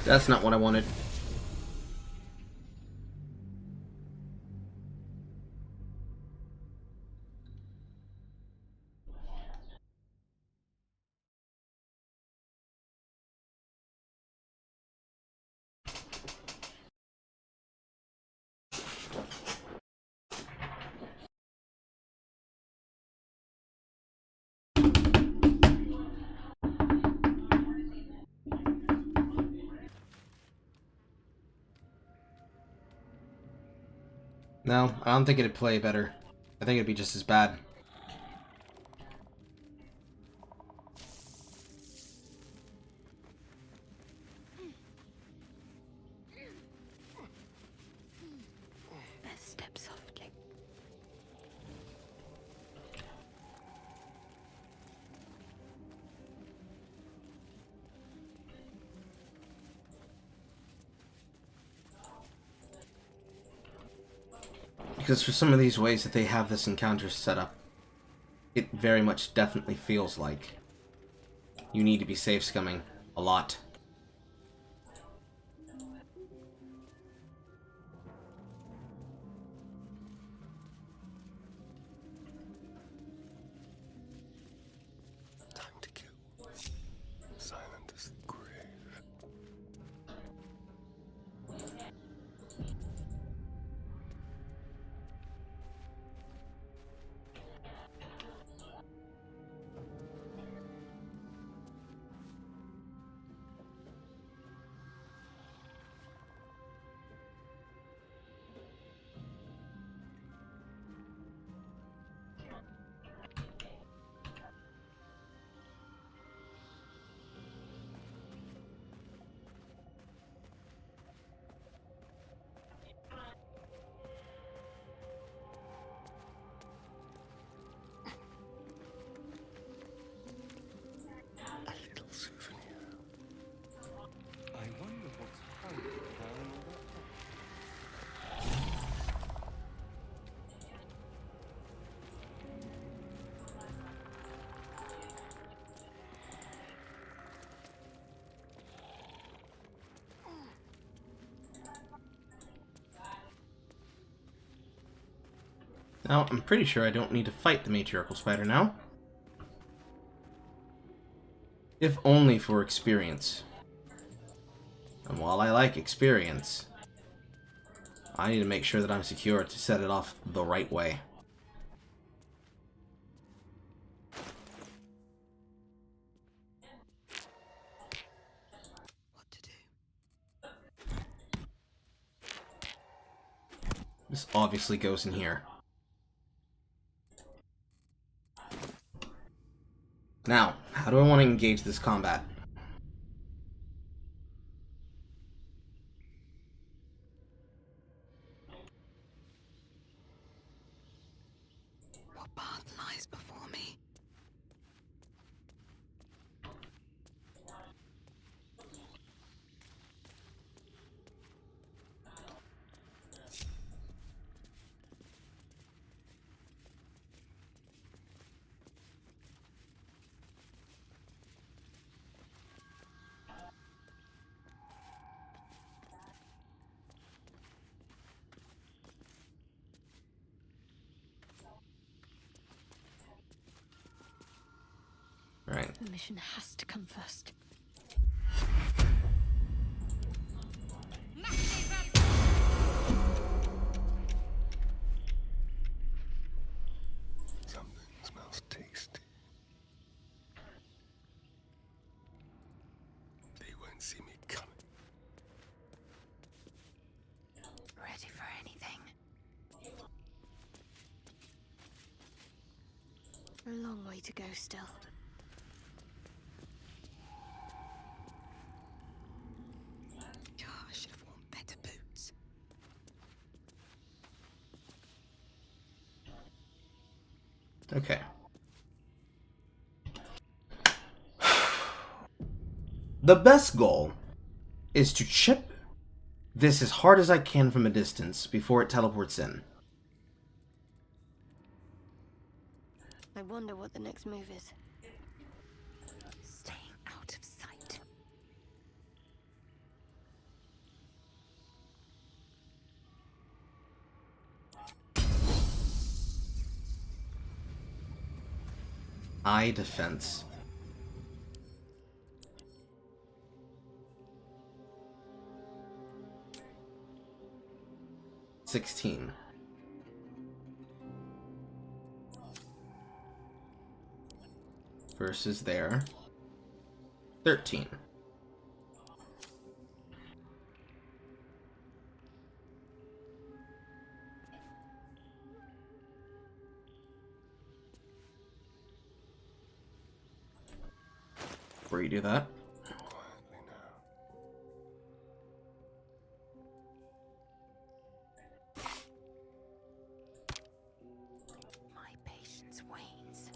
That's not what I wanted. No, I don't think it'd play better. I think it'd be just as bad. Best step softly. Because for some of these ways that they have this encounter set up, it very much definitely feels like you need to be safe scumming a lot. Time to kill. Silent as the grave. A little souvenir. I wonder what's hiding down Now, I'm pretty sure I don't need to fight the matriarchal spider now. If only for experience. And while I like experience, I need to make sure that I'm secure to set it off the right way. This obviously goes in here. Now, how do I want to engage this combat? What path lies before me? Right. The mission has to come first. Something smells tasty. They won't see me coming. Ready for anything. A long way to go still. I should have worn better boots. Okay. The best goal is to chip this as hard as I can from a distance before it teleports in. I wonder what the next move is. Staying out of sight. eye defense. $16. Versus there. 13. Before you do that, My patience wanes.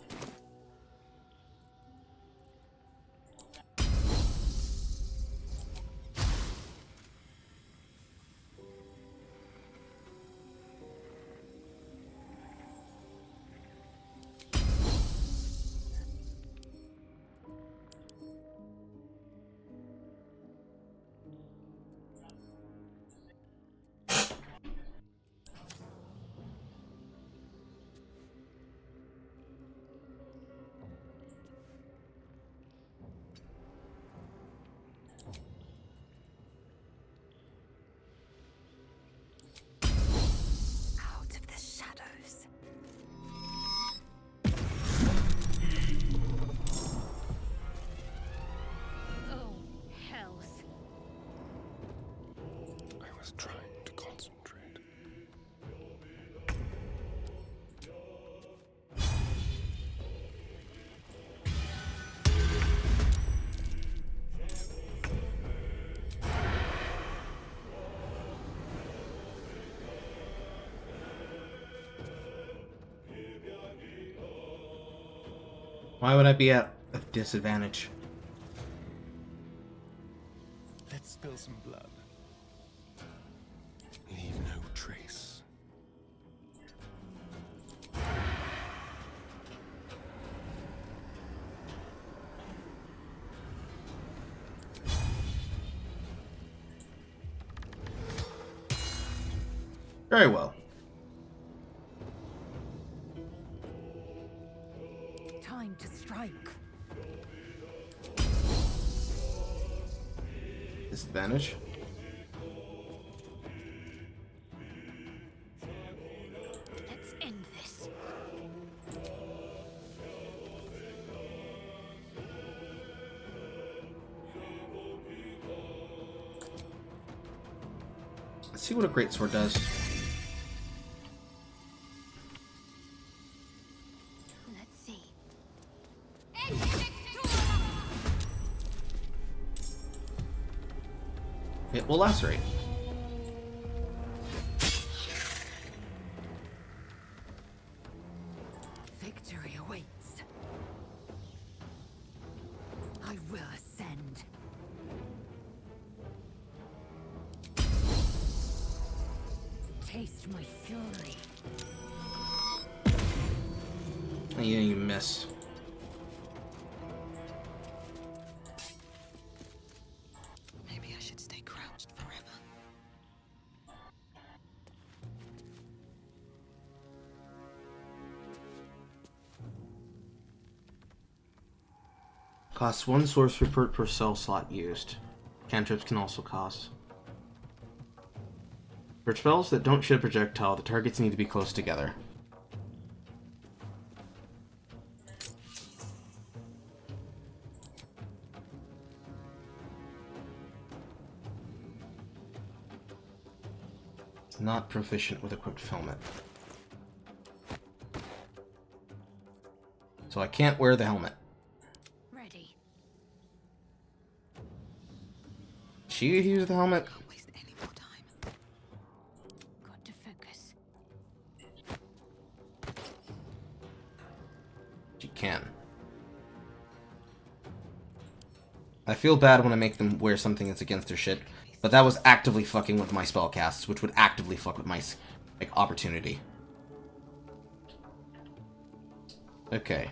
Out of the shadows. Oh, hells. I was trying to concentrate. why would I be at a disadvantage? Let's spill some blood. Leave no trace. Very well. Time to strike. Disadvantage. Let's end this. Let's see what a greatsword does. Let's see. It will lacerate. Victory awaits. I will ascend. Taste my fury. Yeah, you miss. Maybe I should stay crouched forever. Costs 1 sorcery per cell slot used. Cantrips can also cost. For spells that don't shoot a projectile, the targets need to be close together. Not proficient with equipped helmet. So I can't wear the helmet. Ready. She use the helmet? Got to focus. She can. I feel bad when I make them wear something that's against their shit, but that was actively fucking with my spellcasts, which would actively fuck with my, like, opportunity. Okay.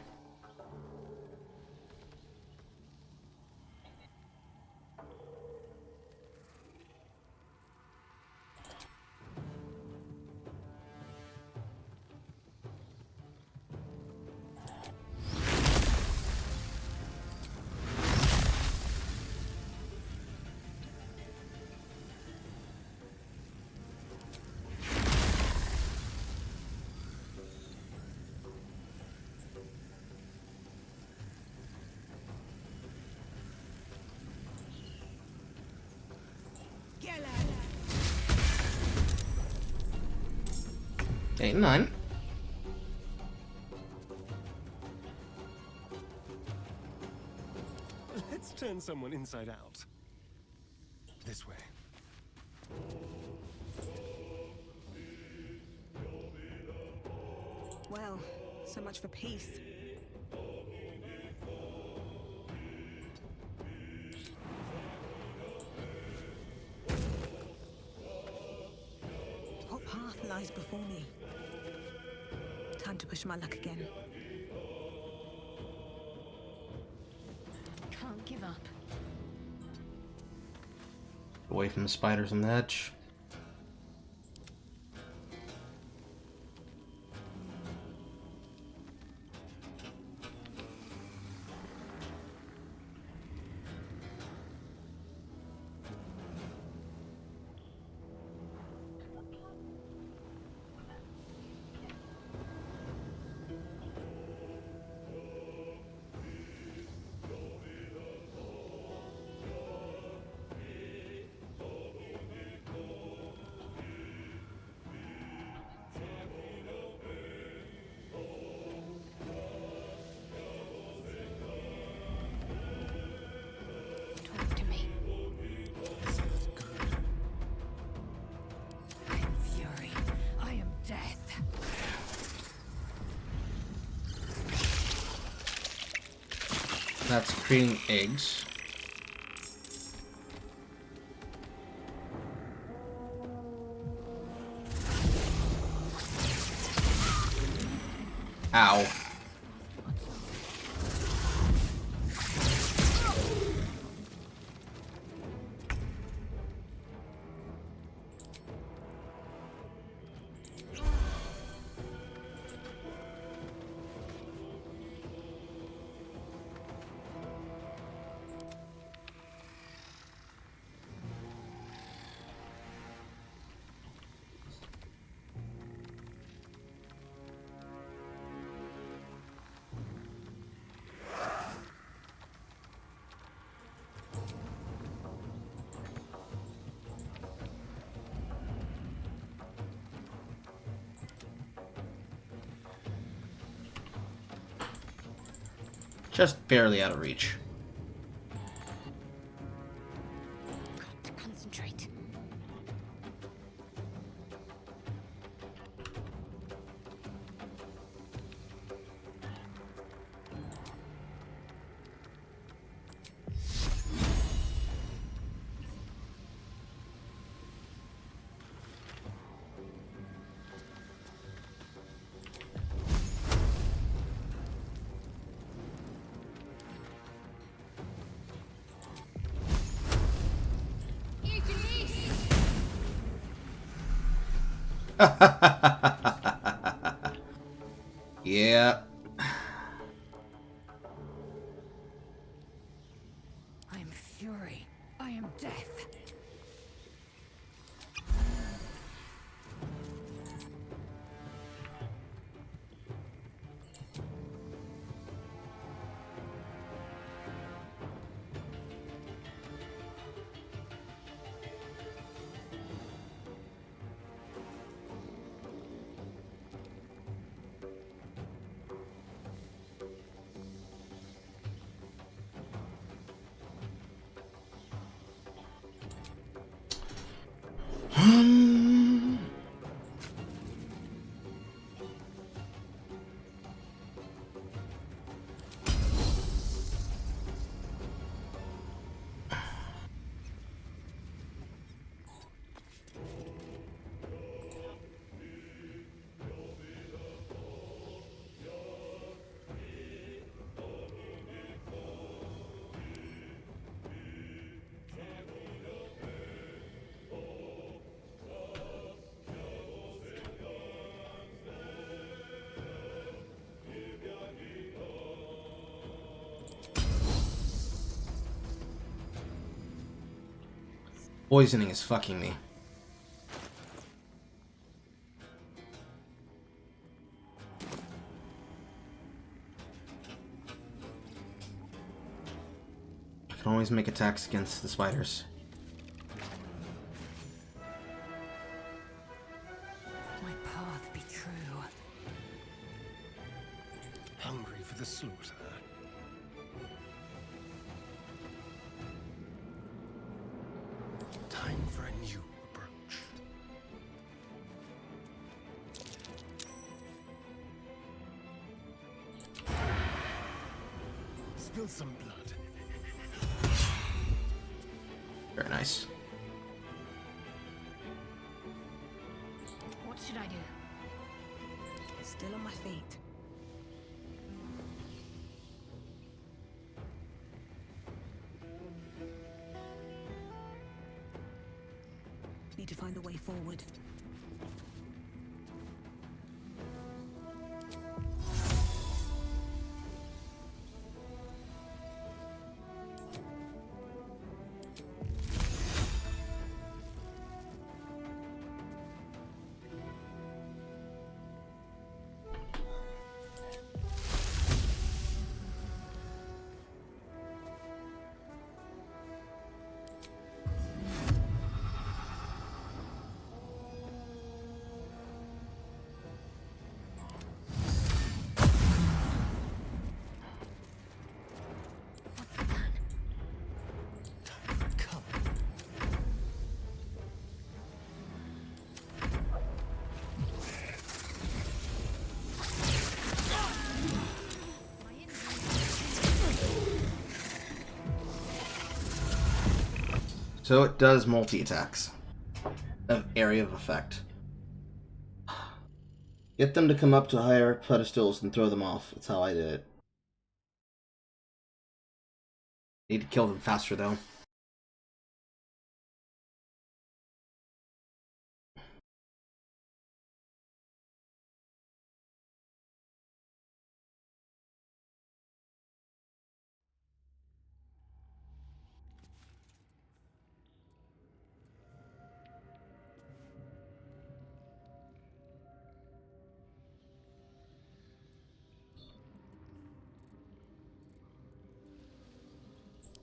8 and 9. Let's turn someone inside out. This way. Well, so much for peace. What path lies before me? Time to push my luck again. Can't give up. Away from the spiders on the edge. Talk to me. I am fury. I am death. That's creating eggs. Ow. Just barely out of reach. Got to concentrate. Yeah. I am fury. I am death. Poisoning is fucking me. I can always make attacks against the spiders. My path be true. for the slaughter. Time for a new approach. Spill some blood. Very nice. What should I do? Still on my feet. Need to find a way forward. So it does multi-attacks of area of effect. Get them to come up to higher pedestals and throw them off. That's how I did it. Need to kill them faster though.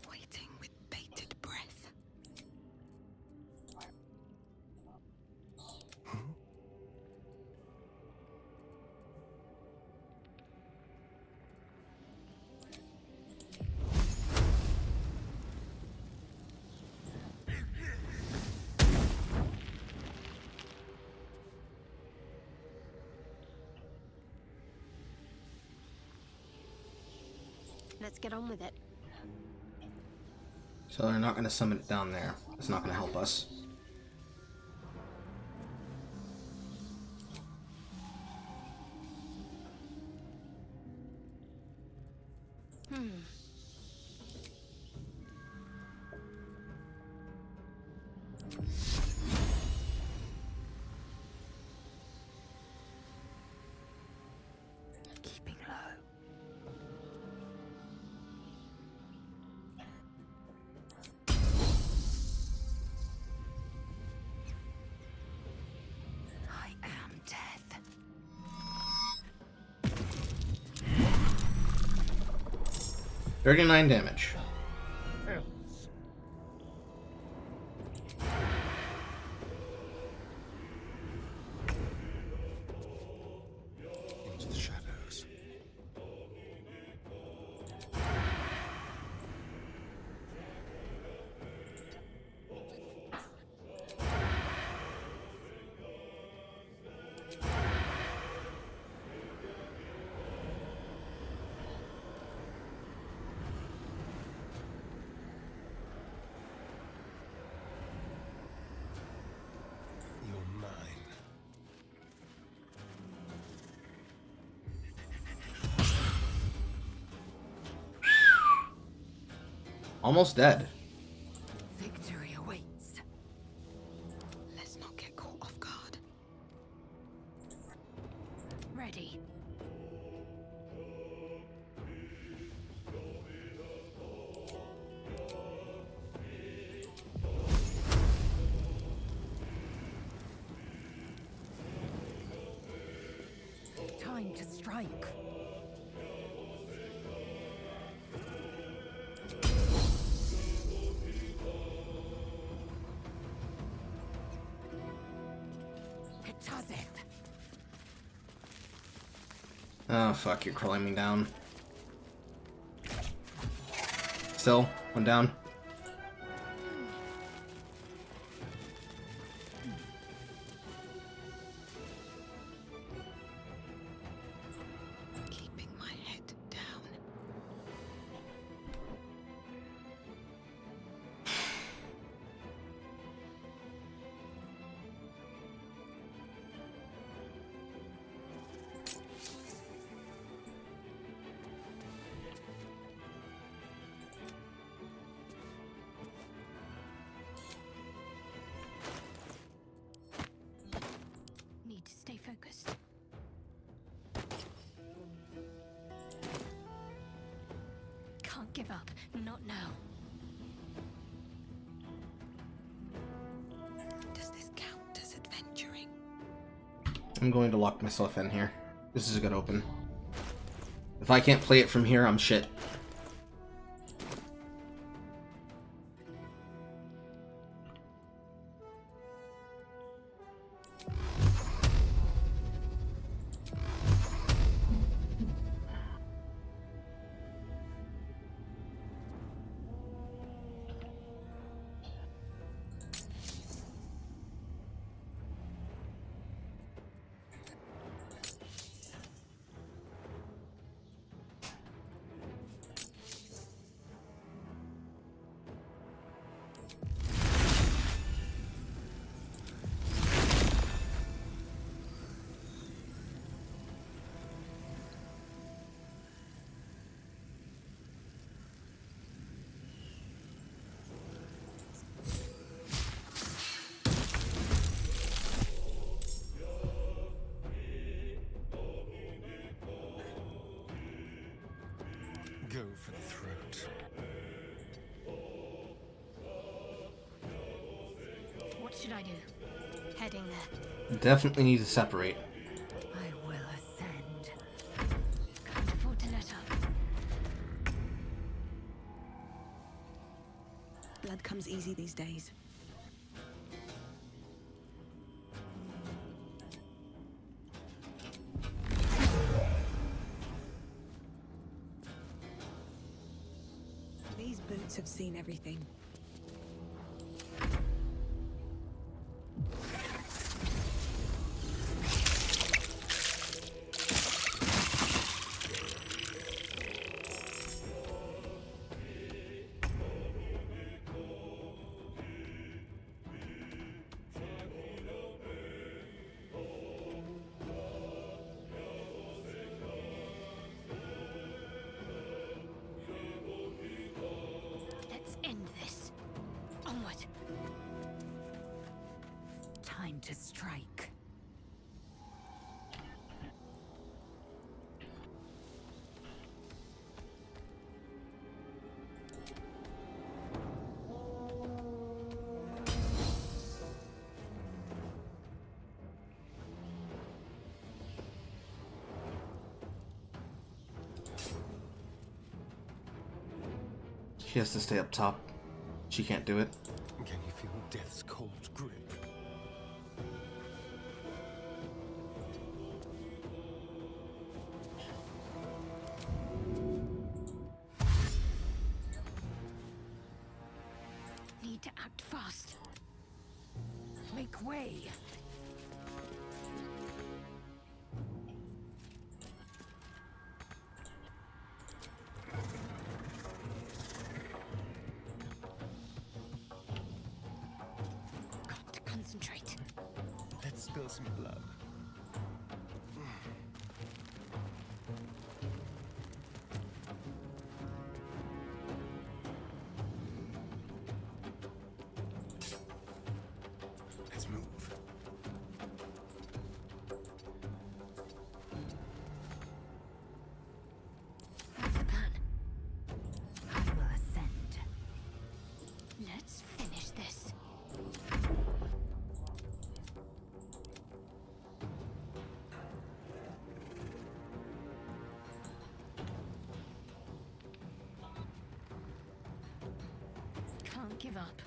Waiting with bated breath. Let's get on with it. So they're not going to summon it down there. It's not going to help us. Keeping low. I am death. 39 damage. Into the shadows. You're mine. Almost dead. Victory awaits. Let's not get caught off guard. Ready. Time to strike. Oh fuck, you're climbing down. Still, one down. Keeping my head down. Need to stay focused. Can't give up. Not now. Does this count as adventuring? I'm going to lock myself in here. This is a good open. If I can't play it from here, I'm shit. Go for the throat. What should I do? Heading there. Definitely need to separate. I will ascend. Can't afford to let up. Blood comes easy these days. These boots have seen everything. Let's end this. Onward. Time to strike. She has to stay up top. She can't do it. Can you feel death's cold grip? Need to act fast. Make way. Got to concentrate. Let's spill some blood. Let's move. What's the plan? I will ascend. Let's finish this. Can't give up.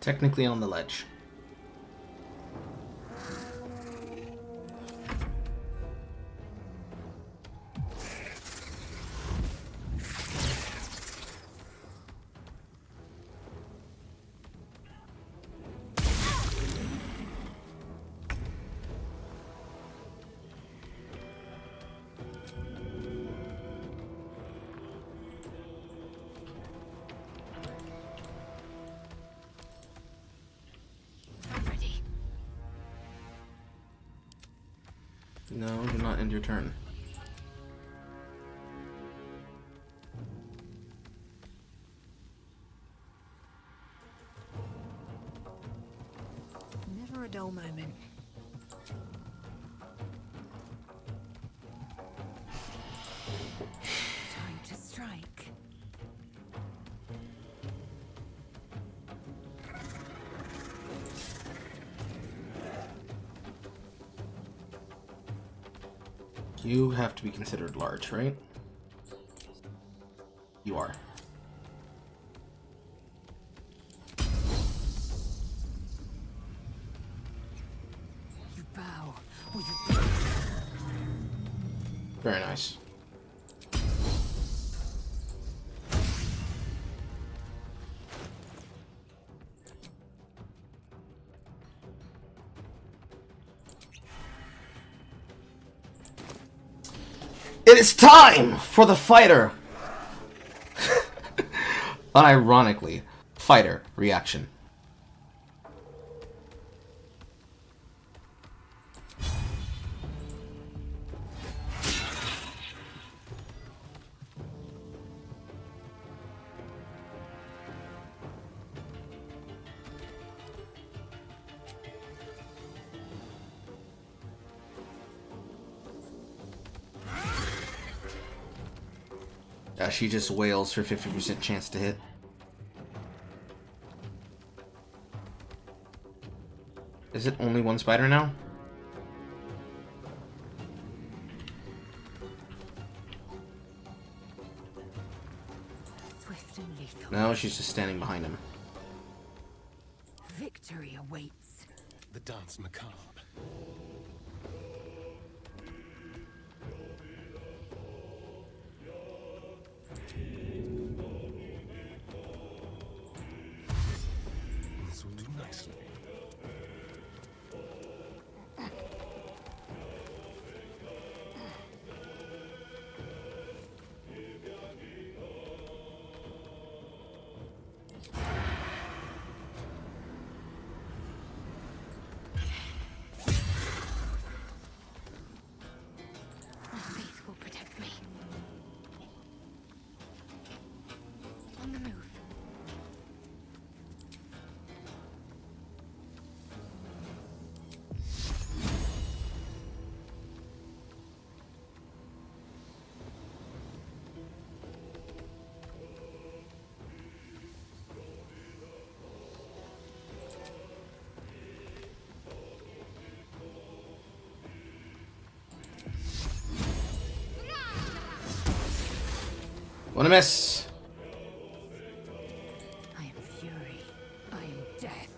Technically on the ledge. No, do not end your turn. Never a dull moment. Time to strike. You have to be considered large, right? You are. You bow, or you... Very nice. It is time for the fighter! Unironically, fighter reaction. She just wails for 50% chance to hit. Is it only one spider now? Swift and lethal. No, she's just standing behind him. Victory awaits. The dance macabre. This will do nicely. My faith will protect me. On the move. Wanna miss? I am fury. I am death.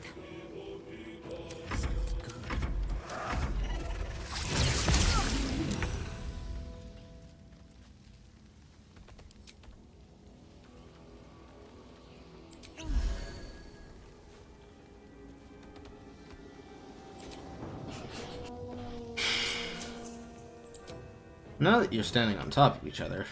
Now that you're standing on top of each other.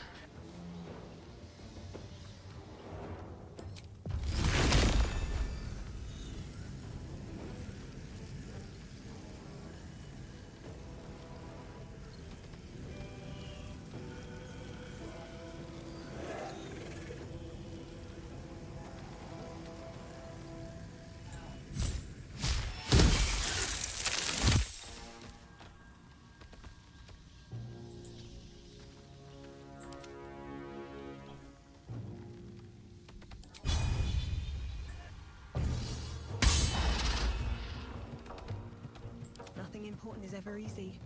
Nothing important is ever easy.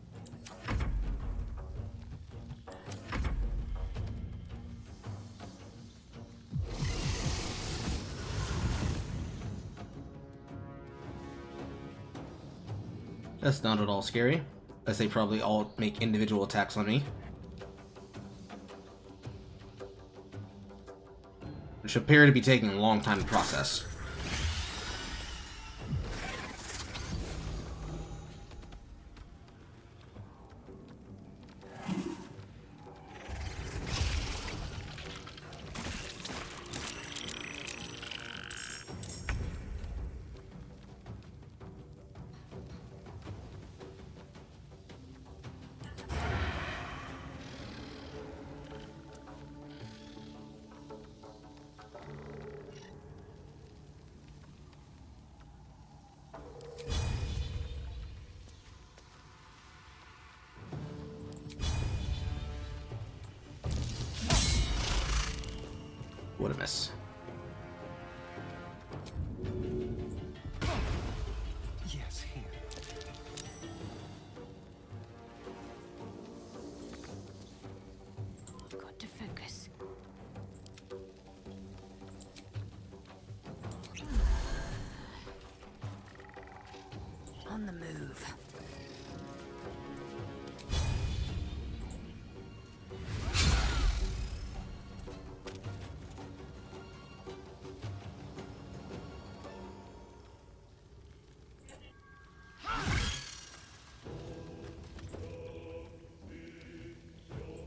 That's not at all scary, as they probably all make individual attacks on me. Which appear to be taking a long time to process. What a miss. Yes, here. Got to focus. On the move.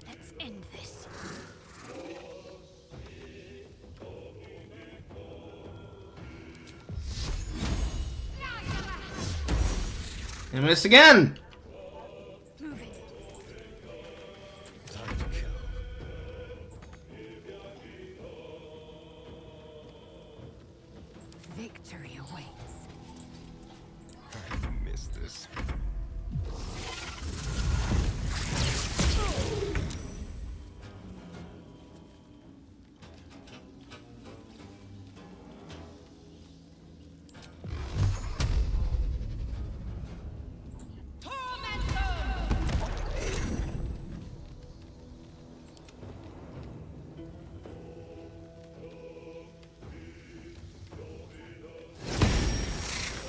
Let's end this. And miss again! Move it. Time to kill. Victory awaits. I missed this.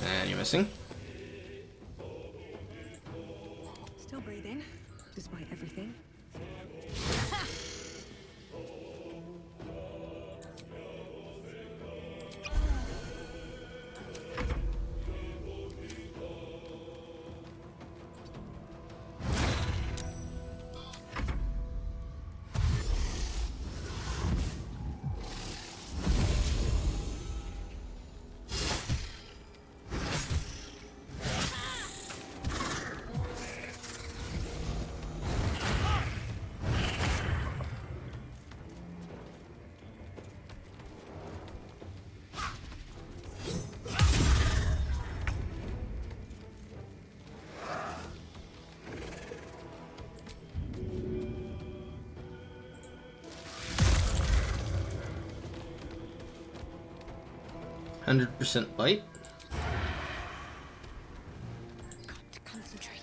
And you're missing. Still breathing, despite everything. %100% bite. Got to concentrate.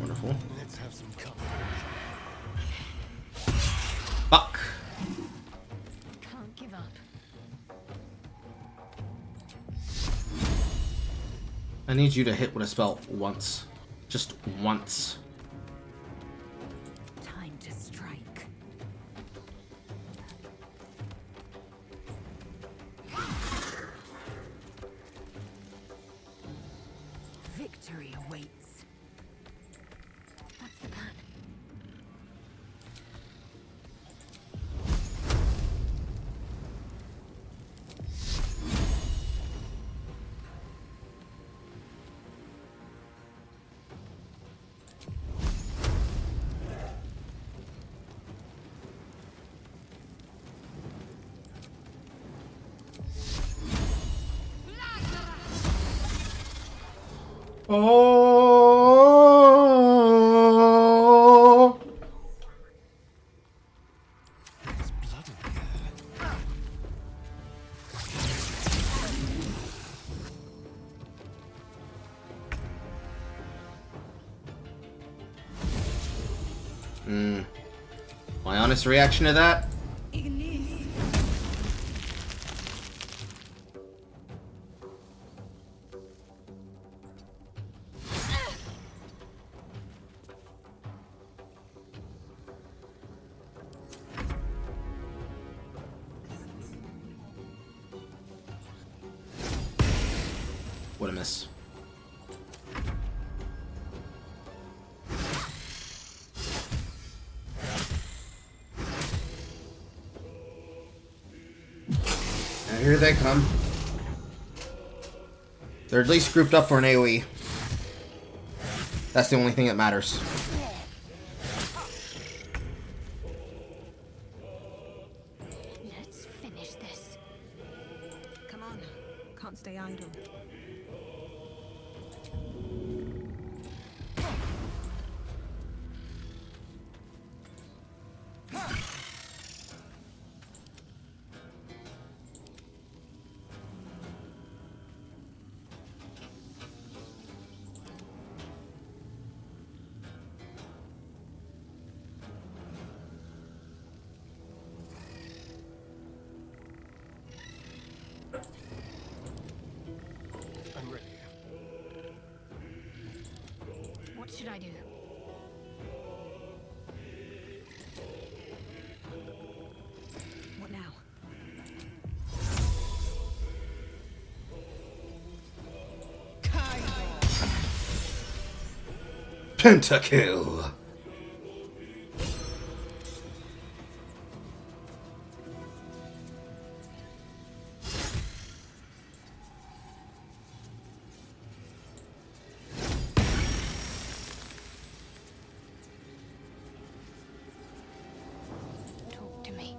Wonderful. Let's have some cover. Fuck. Can't give up. I need you to hit with a spell once. Just once. Time to strike. Victory awaits. What's the plan? Oh. There's blood in the air. My honest reaction to that? What a miss. Now here they come. They're at least grouped up for an AoE. That's the only thing that matters. Let's finish this. Come on. Can't stay idle. I'm ready. What should I do? What now? Pentakill. Talk to me.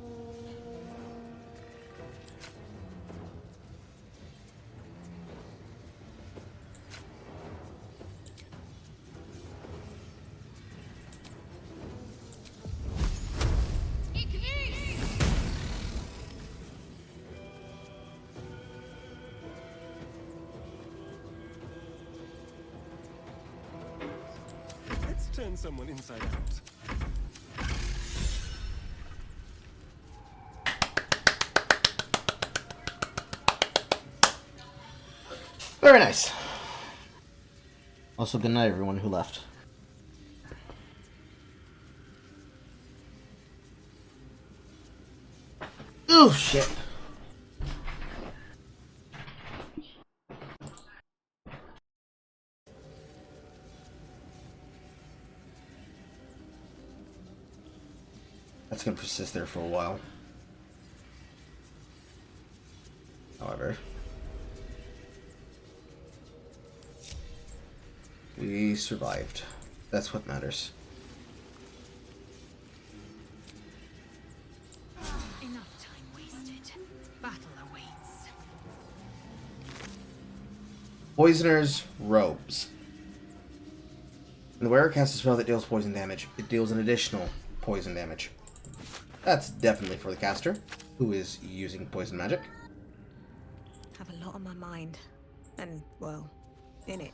Let's turn someone inside out. Very nice. Also, good night, everyone who left. Oh, shit. That's gonna persist there for a while. However, we survived. That's what matters. Enough time wasted. Battle awaits. Poisoner's Robes. When the wearer casts a spell that deals poison damage, it deals an additional poison damage. That's definitely for the caster, who is using poison magic. Have a lot on my mind. And, well, in it.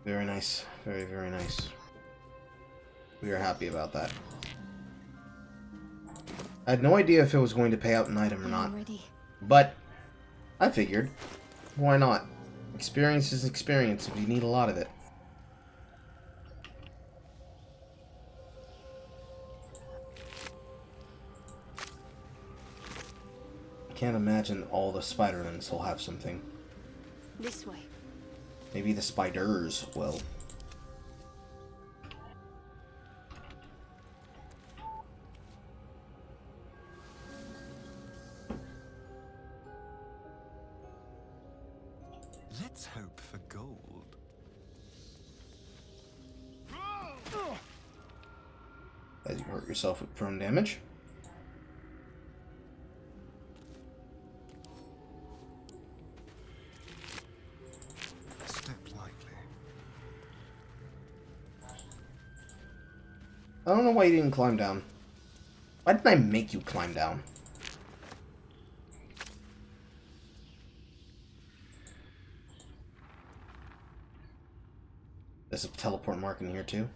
Very nice. Very, very nice. We are happy about that. I had no idea if it was going to pay out an item or not. But I figured, why not? Experience is experience if you need a lot of it. I can't imagine all the Spidermans will have something. This way. Maybe the spiders will. Let's hope for gold. As you hurt yourself with prone damage. Step lightly. I don't know why you didn't climb down. Why didn't I make you climb down? There's a teleport mark in here too.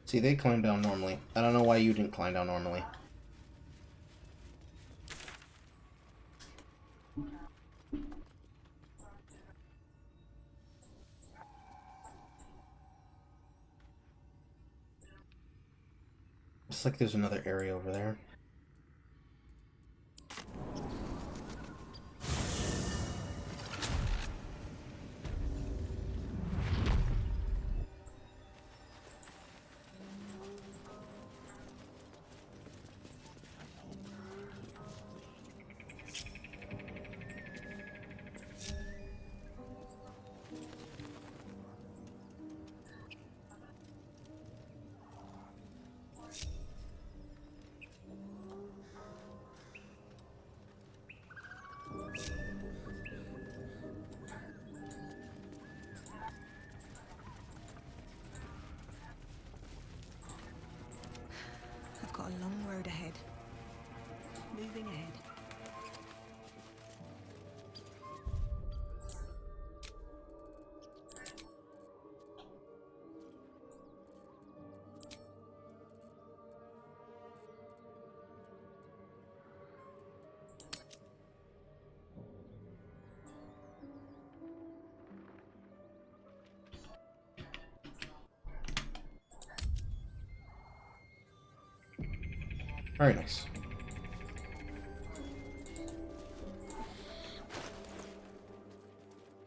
See, they climb down normally. I don't know why you didn't climb down normally. Looks like there's another area over there. I've got a long road ahead. Moving ahead. Very nice.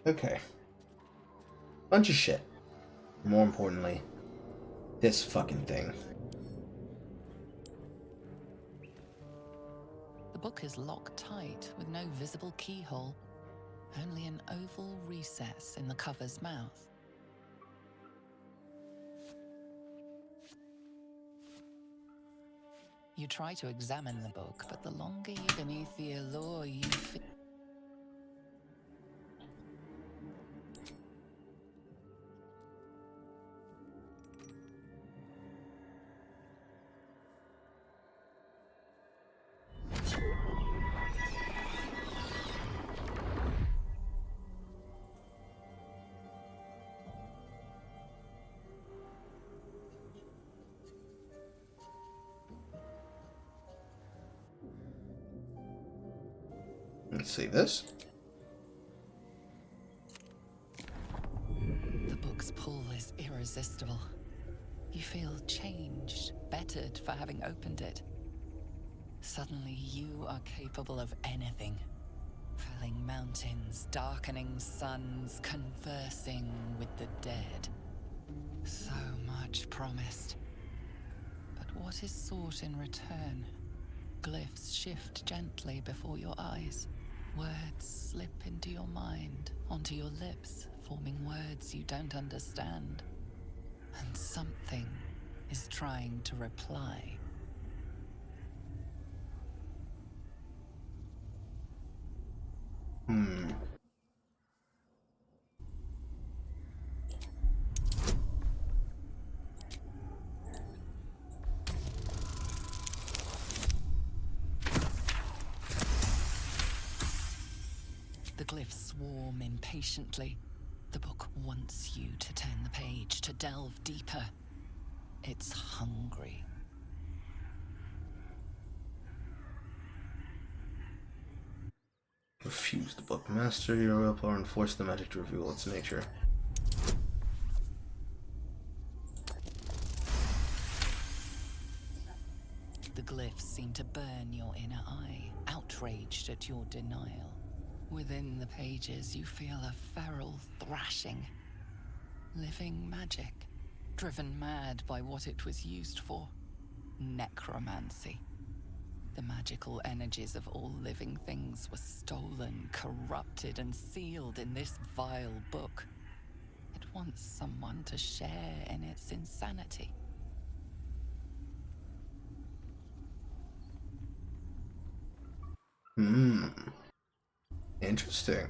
Okay. Bunch of shit. More importantly, this fucking thing. The book is locked tight with no visible keyhole, only an oval recess in the cover's mouth. You try to examine the book, but the longer you're beneath the allure, you feel. Let's see this. The book's pull is irresistible. You feel changed, bettered for having opened it. Suddenly you are capable of anything. Felling mountains, darkening suns, conversing with the dead. So much promised. But what is sought in return? Glyphs shift gently before your eyes. Words slip into your mind, onto your lips, forming words you don't understand. And something is trying to reply. The glyphs swarm impatiently. The book wants you to turn the page, to delve deeper. It's hungry. Refuse the book. Master your willpower and force the magic to reveal its nature. The glyphs seem to burn your inner eye, outraged at your denial. Within the pages, you feel a feral thrashing. Living magic, driven mad by what it was used for. Necromancy. The magical energies of all living things were stolen, corrupted, and sealed in this vile book. It wants someone to share in its insanity. Interesting.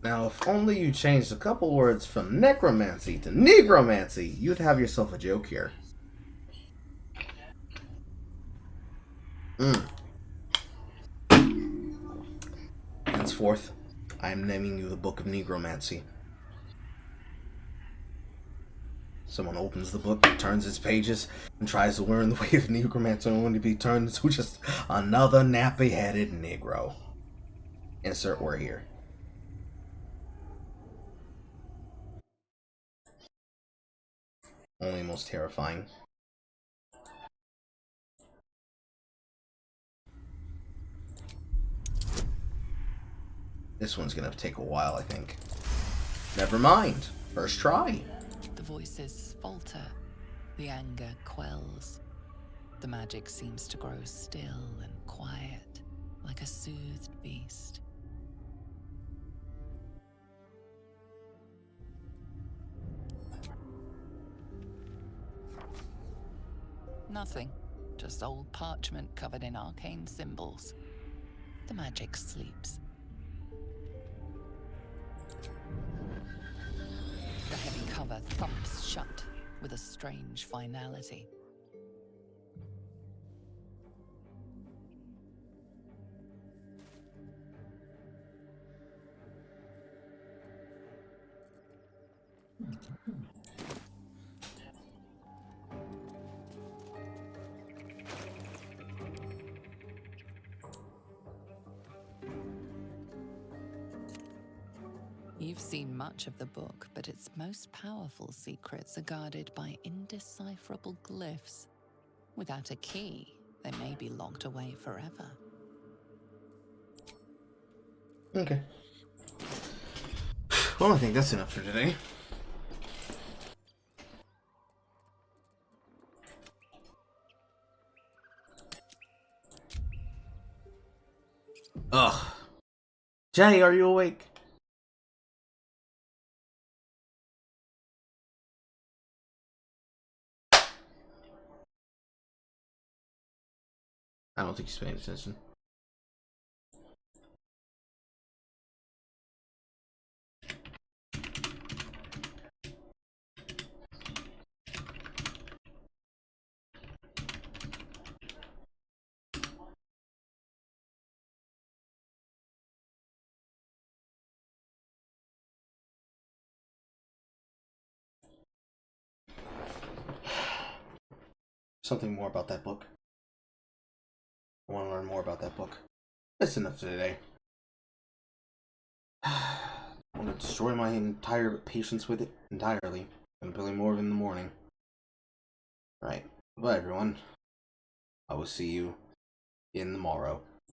Now, if only you changed a couple words from necromancy to negromancy, you'd have yourself a joke here. Henceforth, I am naming you the Book of Negromancy. Someone opens the book, turns its pages, and tries to learn the way of necromancy, only to be turned into just another nappy-headed Negro. Insert word here. Only most terrifying. This one's gonna take a while, I think. Never mind. First try. The voices falter. The anger quells. The magic seems to grow still and quiet, like a soothed beast. Nothing. Just old parchment covered in arcane symbols. The magic sleeps. The heavy cover thumps shut with a strange finality. You've seen much of the book, but its most powerful secrets are guarded by indecipherable glyphs. Without a key, they may be locked away forever. Okay. Well, I think that's enough for today. Ugh. Jay, are you awake? I don't think he's paying attention. Something more about that book. I want to learn more about that book. That's enough for today. I want to destroy my entire patience with it entirely. I'm play more in the morning. Right. Bye, everyone. I will see you in the morrow.